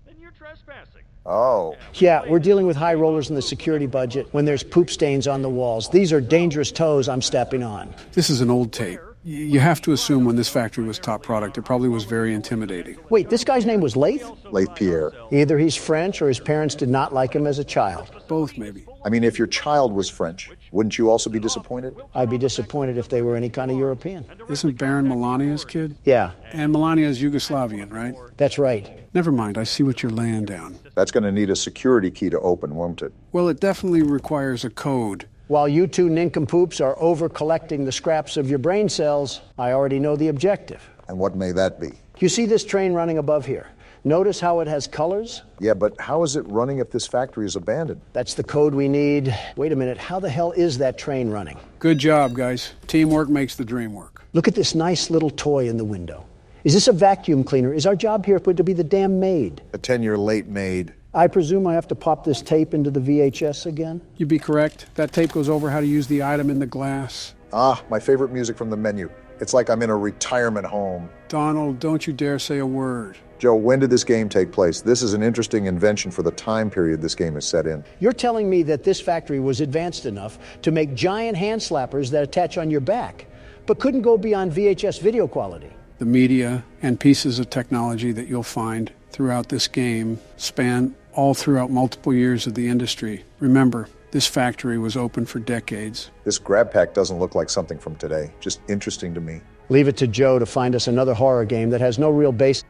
[SPEAKER 16] then you're trespassing.
[SPEAKER 2] Oh.
[SPEAKER 1] Yeah, we're dealing with high rollers in the security budget when there's poop stains on the walls. These are dangerous toes I'm stepping on.
[SPEAKER 4] This is an old tape. You have to assume when this factory was top product, it probably was very intimidating.
[SPEAKER 1] Wait, this guy's name was Lath?
[SPEAKER 2] Lath Pierre.
[SPEAKER 1] Either he's French or his parents did not like him as a child.
[SPEAKER 4] Both, maybe.
[SPEAKER 2] I mean, if your child was French, wouldn't you also be disappointed?
[SPEAKER 1] I'd be disappointed if they were any kind of European.
[SPEAKER 4] Isn't Baron Melania's kid?
[SPEAKER 1] Yeah.
[SPEAKER 4] And Melania's Yugoslavian, right?
[SPEAKER 1] That's right.
[SPEAKER 4] Never mind, I see what you're laying down.
[SPEAKER 2] That's going to need a security key to open, won't it?
[SPEAKER 4] Well, it definitely requires a code.
[SPEAKER 1] While you two nincompoops are over-collecting the scraps of your brain cells, I already know the objective.
[SPEAKER 2] And what may that be?
[SPEAKER 1] You see this train running above here? Notice how it has colors?
[SPEAKER 2] Yeah, but how is it running if this factory is abandoned?
[SPEAKER 1] That's the code we need. Wait a minute, how the hell is that train running?
[SPEAKER 4] Good job, guys. Teamwork makes the dream work.
[SPEAKER 1] Look at this nice little toy in the window. Is this a vacuum cleaner? Is our job here to be the damn maid?
[SPEAKER 2] A 10-year late maid.
[SPEAKER 1] I presume I have to pop this tape into the VHS again?
[SPEAKER 4] You'd be correct. That tape goes over how to use the item in the glass.
[SPEAKER 2] Ah, my favorite music from the menu. It's like I'm in a retirement home.
[SPEAKER 4] Donald, don't you dare say a word.
[SPEAKER 2] Joe, when did this game take place? This is an interesting invention for the time period this game is set in.
[SPEAKER 1] You're telling me that this factory was advanced enough to make giant hand slappers that attach on your back, but couldn't go beyond VHS video quality.
[SPEAKER 4] The media and pieces of technology that you'll find throughout this game span all throughout multiple years of the industry. Remember, this factory was open for decades.
[SPEAKER 2] This grab pack doesn't look like something from today. Just interesting to me.
[SPEAKER 1] Leave it to Joe to find us another horror game that has no real base.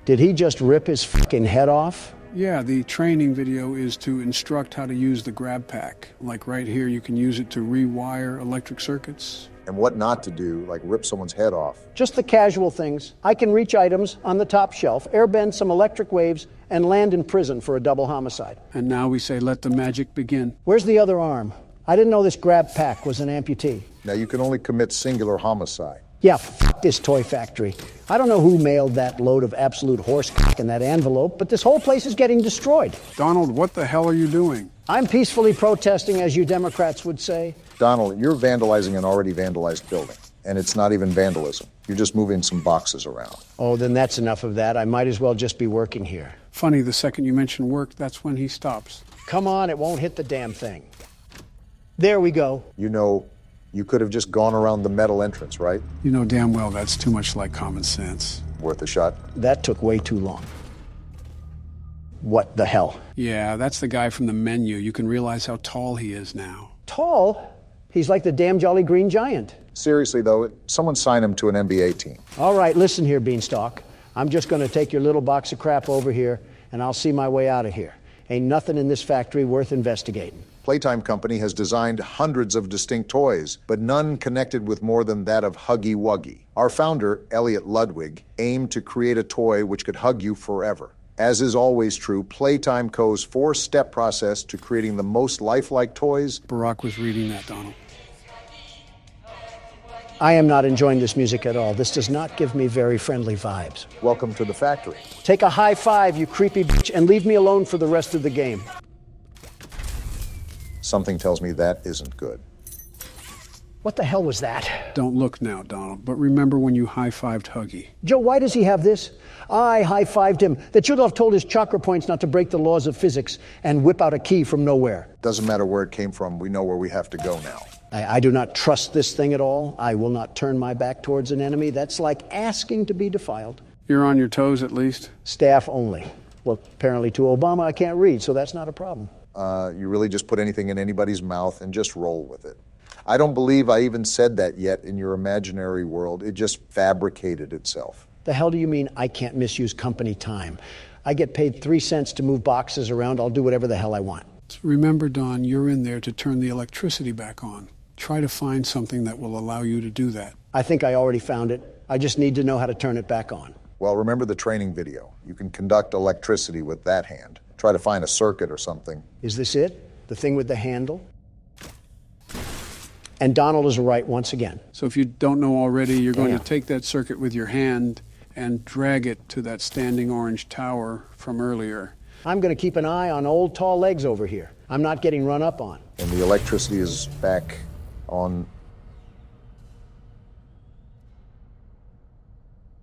[SPEAKER 1] Did he just rip his fucking head off?
[SPEAKER 4] Yeah, the training video is to instruct how to use the grab pack. Like right here, you can use it to rewire electric circuits.
[SPEAKER 2] And what not to do, like rip someone's head off.
[SPEAKER 1] Just the casual things. I can reach items on the top shelf, airbend some electric waves, and land in prison for a double homicide.
[SPEAKER 4] And now we say, let the magic begin.
[SPEAKER 1] Where's the other arm? I didn't know this grab pack was an amputee.
[SPEAKER 2] Now you can only commit singular homicide.
[SPEAKER 1] Yeah, f*** this toy factory. I don't know who mailed that load of absolute horse cock in that envelope, but this whole place is getting destroyed.
[SPEAKER 4] Donald, what the hell are you doing?
[SPEAKER 1] I'm peacefully protesting, as you Democrats would say.
[SPEAKER 2] Donald, you're vandalizing an already vandalized building. And it's not even vandalism. You're just moving some boxes around.
[SPEAKER 1] Oh, then that's enough of that. I might as well just be working here.
[SPEAKER 4] Funny, the second you mention work, that's when he stops.
[SPEAKER 1] Come on, it won't hit the damn thing. There we go.
[SPEAKER 2] You know, you could have just gone around the metal entrance, right?
[SPEAKER 4] You know damn well that's too much like common sense.
[SPEAKER 2] Worth a shot?
[SPEAKER 1] That took way too long. What the hell?
[SPEAKER 4] Yeah, that's the guy from the menu. You can realize how tall he is now.
[SPEAKER 1] Tall? He's like the damn Jolly Green Giant.
[SPEAKER 2] Seriously, though, someone sign him to an NBA team.
[SPEAKER 1] All right, listen here, Beanstalk. I'm just going to take your little box of crap over here, and I'll see my way out of here. Ain't nothing in this factory worth investigating.
[SPEAKER 2] Playtime Company has designed hundreds of distinct toys, but none connected with more than that of Huggy Wuggy. Our founder, Elliot Ludwig, aimed to create a toy which could hug you forever. As is always true, Playtime Co.'s four-step process to creating the most lifelike toys.
[SPEAKER 4] Barack was reading that, Donald.
[SPEAKER 1] I am not enjoying this music at all. This does not give me very friendly vibes.
[SPEAKER 2] Welcome to the factory.
[SPEAKER 1] Take a high five, you creepy bitch, and leave me alone for the rest of the game.
[SPEAKER 2] Something tells me that isn't good.
[SPEAKER 1] What the hell was that?
[SPEAKER 4] Don't look now, Donald, but remember when you high-fived Huggy.
[SPEAKER 1] Joe, why does he have this? I high-fived him. That should have told his chakra points not to break the laws of physics and whip out a key from nowhere.
[SPEAKER 2] Doesn't matter where it came from. We know where we have to go now.
[SPEAKER 1] I do not trust this thing at all. I will not turn my back towards an enemy. That's like asking to be defiled.
[SPEAKER 4] You're on your toes, at least?
[SPEAKER 1] Staff only. Well, apparently to Obama I can't read, so that's not a problem.
[SPEAKER 2] You really just put anything in anybody's mouth and just roll with it. I don't believe I even said that yet in your imaginary world. It just fabricated itself.
[SPEAKER 1] The hell do you mean I can't misuse company time? I get paid 3 cents to move boxes around. I'll do whatever the hell I want.
[SPEAKER 4] Remember, Don, you're in there to turn the electricity back on. Try to find something that will allow you to do that.
[SPEAKER 1] I think I already found it. I just need to know how to turn it back on.
[SPEAKER 2] Well, remember the training video. You can conduct electricity with that hand. Try to find a circuit or something.
[SPEAKER 1] Is this it? The thing with the handle? And Donald is right once again.
[SPEAKER 4] So if you don't know already, you're going to take that circuit with your hand and drag it to that standing orange tower from earlier.
[SPEAKER 1] I'm going to keep an eye on old tall legs over here. I'm not getting run up on.
[SPEAKER 2] And the electricity is back on.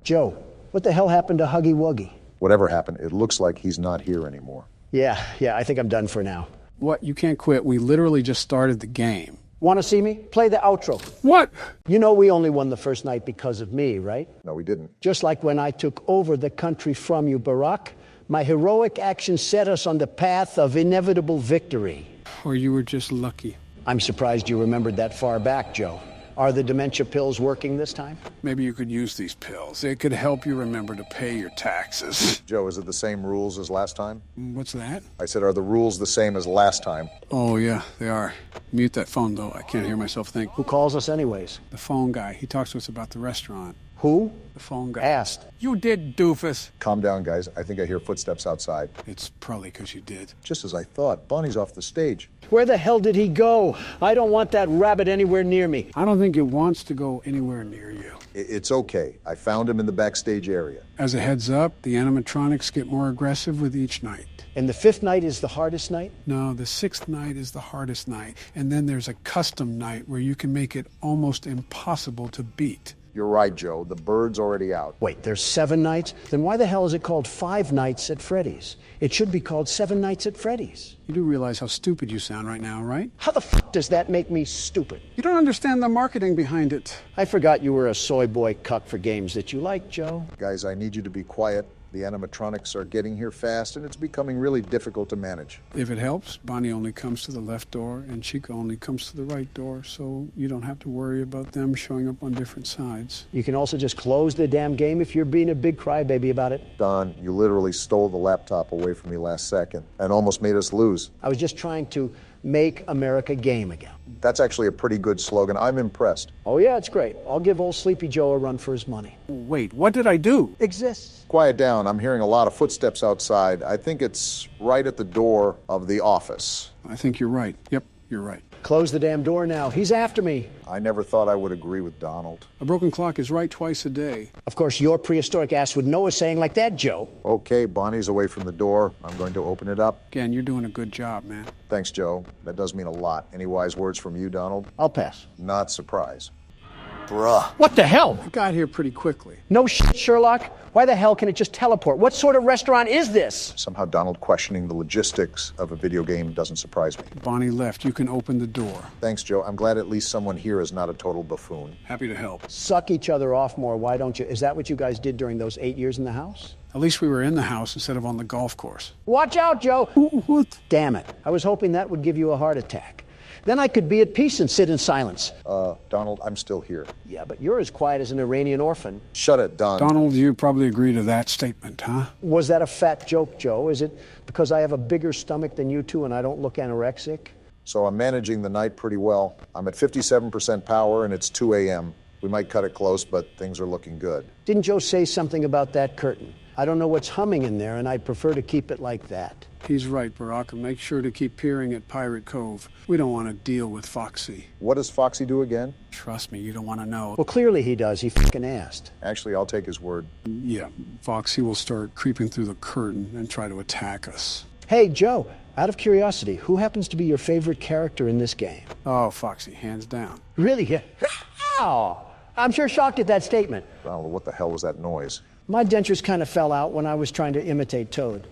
[SPEAKER 1] Joe, what the hell happened to Huggy Wuggy?
[SPEAKER 2] Whatever happened, it looks like he's not here anymore.
[SPEAKER 1] Yeah, I think I'm done for now.
[SPEAKER 4] What? You can't quit. We literally just started the game.
[SPEAKER 1] Want to see me? Play the outro.
[SPEAKER 4] What?
[SPEAKER 1] You know we only won the first night because of me, right?
[SPEAKER 2] No, we didn't.
[SPEAKER 1] Just like when I took over the country from you, Barack. My heroic action set us on the path of inevitable victory.
[SPEAKER 4] Or you were just lucky.
[SPEAKER 1] I'm surprised you remembered that far back, Joe. Are the dementia pills working this time?
[SPEAKER 4] Maybe you could use these pills. It could help you remember to pay your taxes.
[SPEAKER 2] Joe, is it the same rules as last time?
[SPEAKER 4] What's that?
[SPEAKER 2] I said, are the rules the same as last time?
[SPEAKER 4] Oh, yeah, they are. Mute that phone, though. I can't hear myself think.
[SPEAKER 1] Who calls us anyways?
[SPEAKER 4] The phone guy. He talks to us about the restaurant.
[SPEAKER 1] Who?
[SPEAKER 4] The phone guy.
[SPEAKER 1] Asked.
[SPEAKER 4] You did, doofus.
[SPEAKER 2] Calm down, guys. I think I hear footsteps outside.
[SPEAKER 4] It's probably because you did.
[SPEAKER 2] Just as I thought. Bonnie's off the stage.
[SPEAKER 1] Where the hell did he go? I don't want that rabbit anywhere near me.
[SPEAKER 4] I don't think it wants to go anywhere near you.
[SPEAKER 2] It's okay. I found him in the backstage area.
[SPEAKER 4] As a heads up, the animatronics get more aggressive with each night.
[SPEAKER 1] And the 5th night is the hardest night?
[SPEAKER 4] No, the 6th night is the hardest night. And then there's a custom night where you can make it almost impossible to beat.
[SPEAKER 2] You're right, Joe. The bird's already out.
[SPEAKER 1] Wait, there's 7 nights? Then why the hell is it called 5 Nights at Freddy's? It should be called 7 Nights at Freddy's.
[SPEAKER 4] You do realize how stupid you sound right now, right?
[SPEAKER 1] How the f*** does that make me stupid?
[SPEAKER 4] You don't understand the marketing behind it.
[SPEAKER 1] I forgot you were a soy boy cuck for games that you like, Joe.
[SPEAKER 2] Guys, I need you to be quiet. The animatronics are getting here fast, and it's becoming really difficult to manage.
[SPEAKER 4] If it helps, Bonnie only comes to the left door, and Chica only comes to the right door, so you don't have to worry about them showing up on different sides.
[SPEAKER 1] You can also just close the damn game if you're being a big crybaby about it.
[SPEAKER 2] Don, you literally stole the laptop away from me last second and almost made us lose.
[SPEAKER 1] I was just trying to make America game again.
[SPEAKER 2] That's actually a pretty good slogan. I'm impressed.
[SPEAKER 1] Oh, yeah, it's great. I'll give old Sleepy Joe a run for his money.
[SPEAKER 4] Wait, what did I do?
[SPEAKER 1] Exists.
[SPEAKER 2] Quiet down. I'm hearing a lot of footsteps outside. I think it's right at the door of the office.
[SPEAKER 4] I think you're right. Yep, you're right.
[SPEAKER 1] Close the damn door now. He's after me.
[SPEAKER 2] I never thought I would agree with Donald.
[SPEAKER 4] A broken clock is right twice a day.
[SPEAKER 1] Of course, your prehistoric ass would know a saying like that, Joe.
[SPEAKER 2] Okay, Bonnie's away from the door. I'm going to open it up.
[SPEAKER 4] Again, you're doing a good job, man.
[SPEAKER 2] Thanks, Joe. That does mean a lot. Any wise words from you, Donald?
[SPEAKER 1] I'll pass.
[SPEAKER 2] Not surprised.
[SPEAKER 1] Bruh. What the hell?
[SPEAKER 4] I got here pretty quickly.
[SPEAKER 1] No shit, Sherlock. Why the hell can it just teleport? What sort of restaurant is this?
[SPEAKER 2] Somehow Donald questioning the logistics of a video game doesn't surprise me.
[SPEAKER 4] Bonnie left. You can open the door.
[SPEAKER 2] Thanks, Joe. I'm glad at least someone here is not a total buffoon.
[SPEAKER 4] Happy to help.
[SPEAKER 1] Suck each other off more, why don't you? Is that what you guys did during those 8 years in the house?
[SPEAKER 4] At least we were in the house instead of on the golf course.
[SPEAKER 1] Watch out, Joe.
[SPEAKER 4] What?
[SPEAKER 1] Damn it. I was hoping that would give you a heart attack. Then I could be at peace and sit in silence.
[SPEAKER 2] Donald, I'm still here.
[SPEAKER 1] Yeah, but you're as quiet as an Iranian orphan.
[SPEAKER 2] Shut it, Don.
[SPEAKER 4] Donald, you probably agree to that statement, huh?
[SPEAKER 1] Was that a fat joke, Joe? Is it because I have a bigger stomach than you two and I don't look anorexic?
[SPEAKER 2] So I'm managing the night pretty well. I'm at 57% power and it's 2 a.m. We might cut it close, but things are looking good.
[SPEAKER 1] Didn't Joe say something about that curtain? I don't know what's humming in there, and I'd prefer to keep it like that.
[SPEAKER 4] He's right, Barack, and make sure to keep peering at Pirate Cove. We don't want to deal with Foxy.
[SPEAKER 2] What does Foxy do again?
[SPEAKER 4] Trust me, you don't want to know.
[SPEAKER 1] Well, clearly he does. He fucking asked.
[SPEAKER 2] Actually, I'll take his word.
[SPEAKER 4] Yeah, Foxy will start creeping through the curtain and try to attack us.
[SPEAKER 1] Hey, Joe, out of curiosity, who happens to be your favorite character in this game?
[SPEAKER 4] Oh, Foxy, hands down.
[SPEAKER 1] Really? Yeah. Ow! I'm sure shocked at that statement.
[SPEAKER 2] Donald, what the hell was that noise?
[SPEAKER 1] My dentures kind of fell out when I was trying to imitate Toad.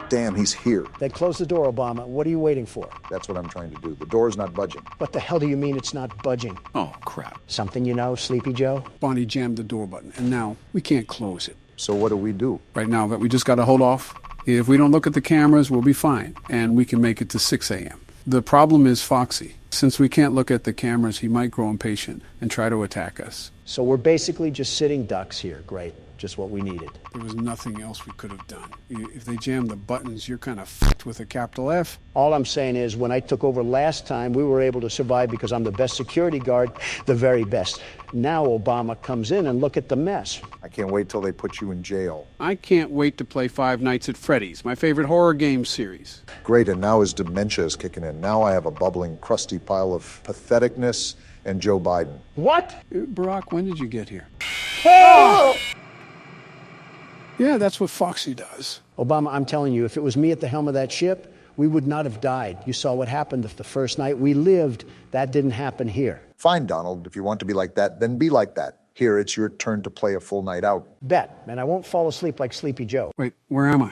[SPEAKER 2] Damn, he's here.
[SPEAKER 1] Then close the door, Obama. What are you waiting for?
[SPEAKER 2] That's what I'm trying to do. The door's not budging.
[SPEAKER 1] What the hell do you mean it's not budging?
[SPEAKER 4] Oh, crap.
[SPEAKER 1] Something you know, Sleepy Joe?
[SPEAKER 4] Bonnie jammed the door button, and now we can't close it.
[SPEAKER 2] So what do we do?
[SPEAKER 4] Right now, that we just got to hold off. If we don't look at the cameras, we'll be fine, and we can make it to 6 a.m. The problem is Foxy. since we can't look at the cameras, he might grow impatient and try to attack us.
[SPEAKER 1] So we're basically just sitting ducks here. Great. Just what we needed.
[SPEAKER 4] There was nothing else we could have done. If they jam the buttons, you're kind of f***ed with a capital F.
[SPEAKER 1] All I'm saying is, when I took over last time, we were able to survive because I'm the best security guard, the very best. Now Obama comes in and look at the mess.
[SPEAKER 2] I can't wait till they put you in jail.
[SPEAKER 4] I can't wait to play Five Nights at Freddy's, my favorite horror game series.
[SPEAKER 2] Great, and now his dementia is kicking in. Now I have a bubbling, crusty pile of patheticness and Joe Biden.
[SPEAKER 1] What?
[SPEAKER 4] Barack, when did you get here? Oh! Yeah, that's what Foxy does.
[SPEAKER 1] Obama, I'm telling you, if it was me at the helm of that ship, we would not have died. You saw what happened the first night. We lived. That didn't happen here.
[SPEAKER 2] Fine, Donald. If you want to be like that, then be like that. Here, it's your turn to play a full night out.
[SPEAKER 1] Bet. And I won't fall asleep like Sleepy Joe.
[SPEAKER 4] Wait, where am I?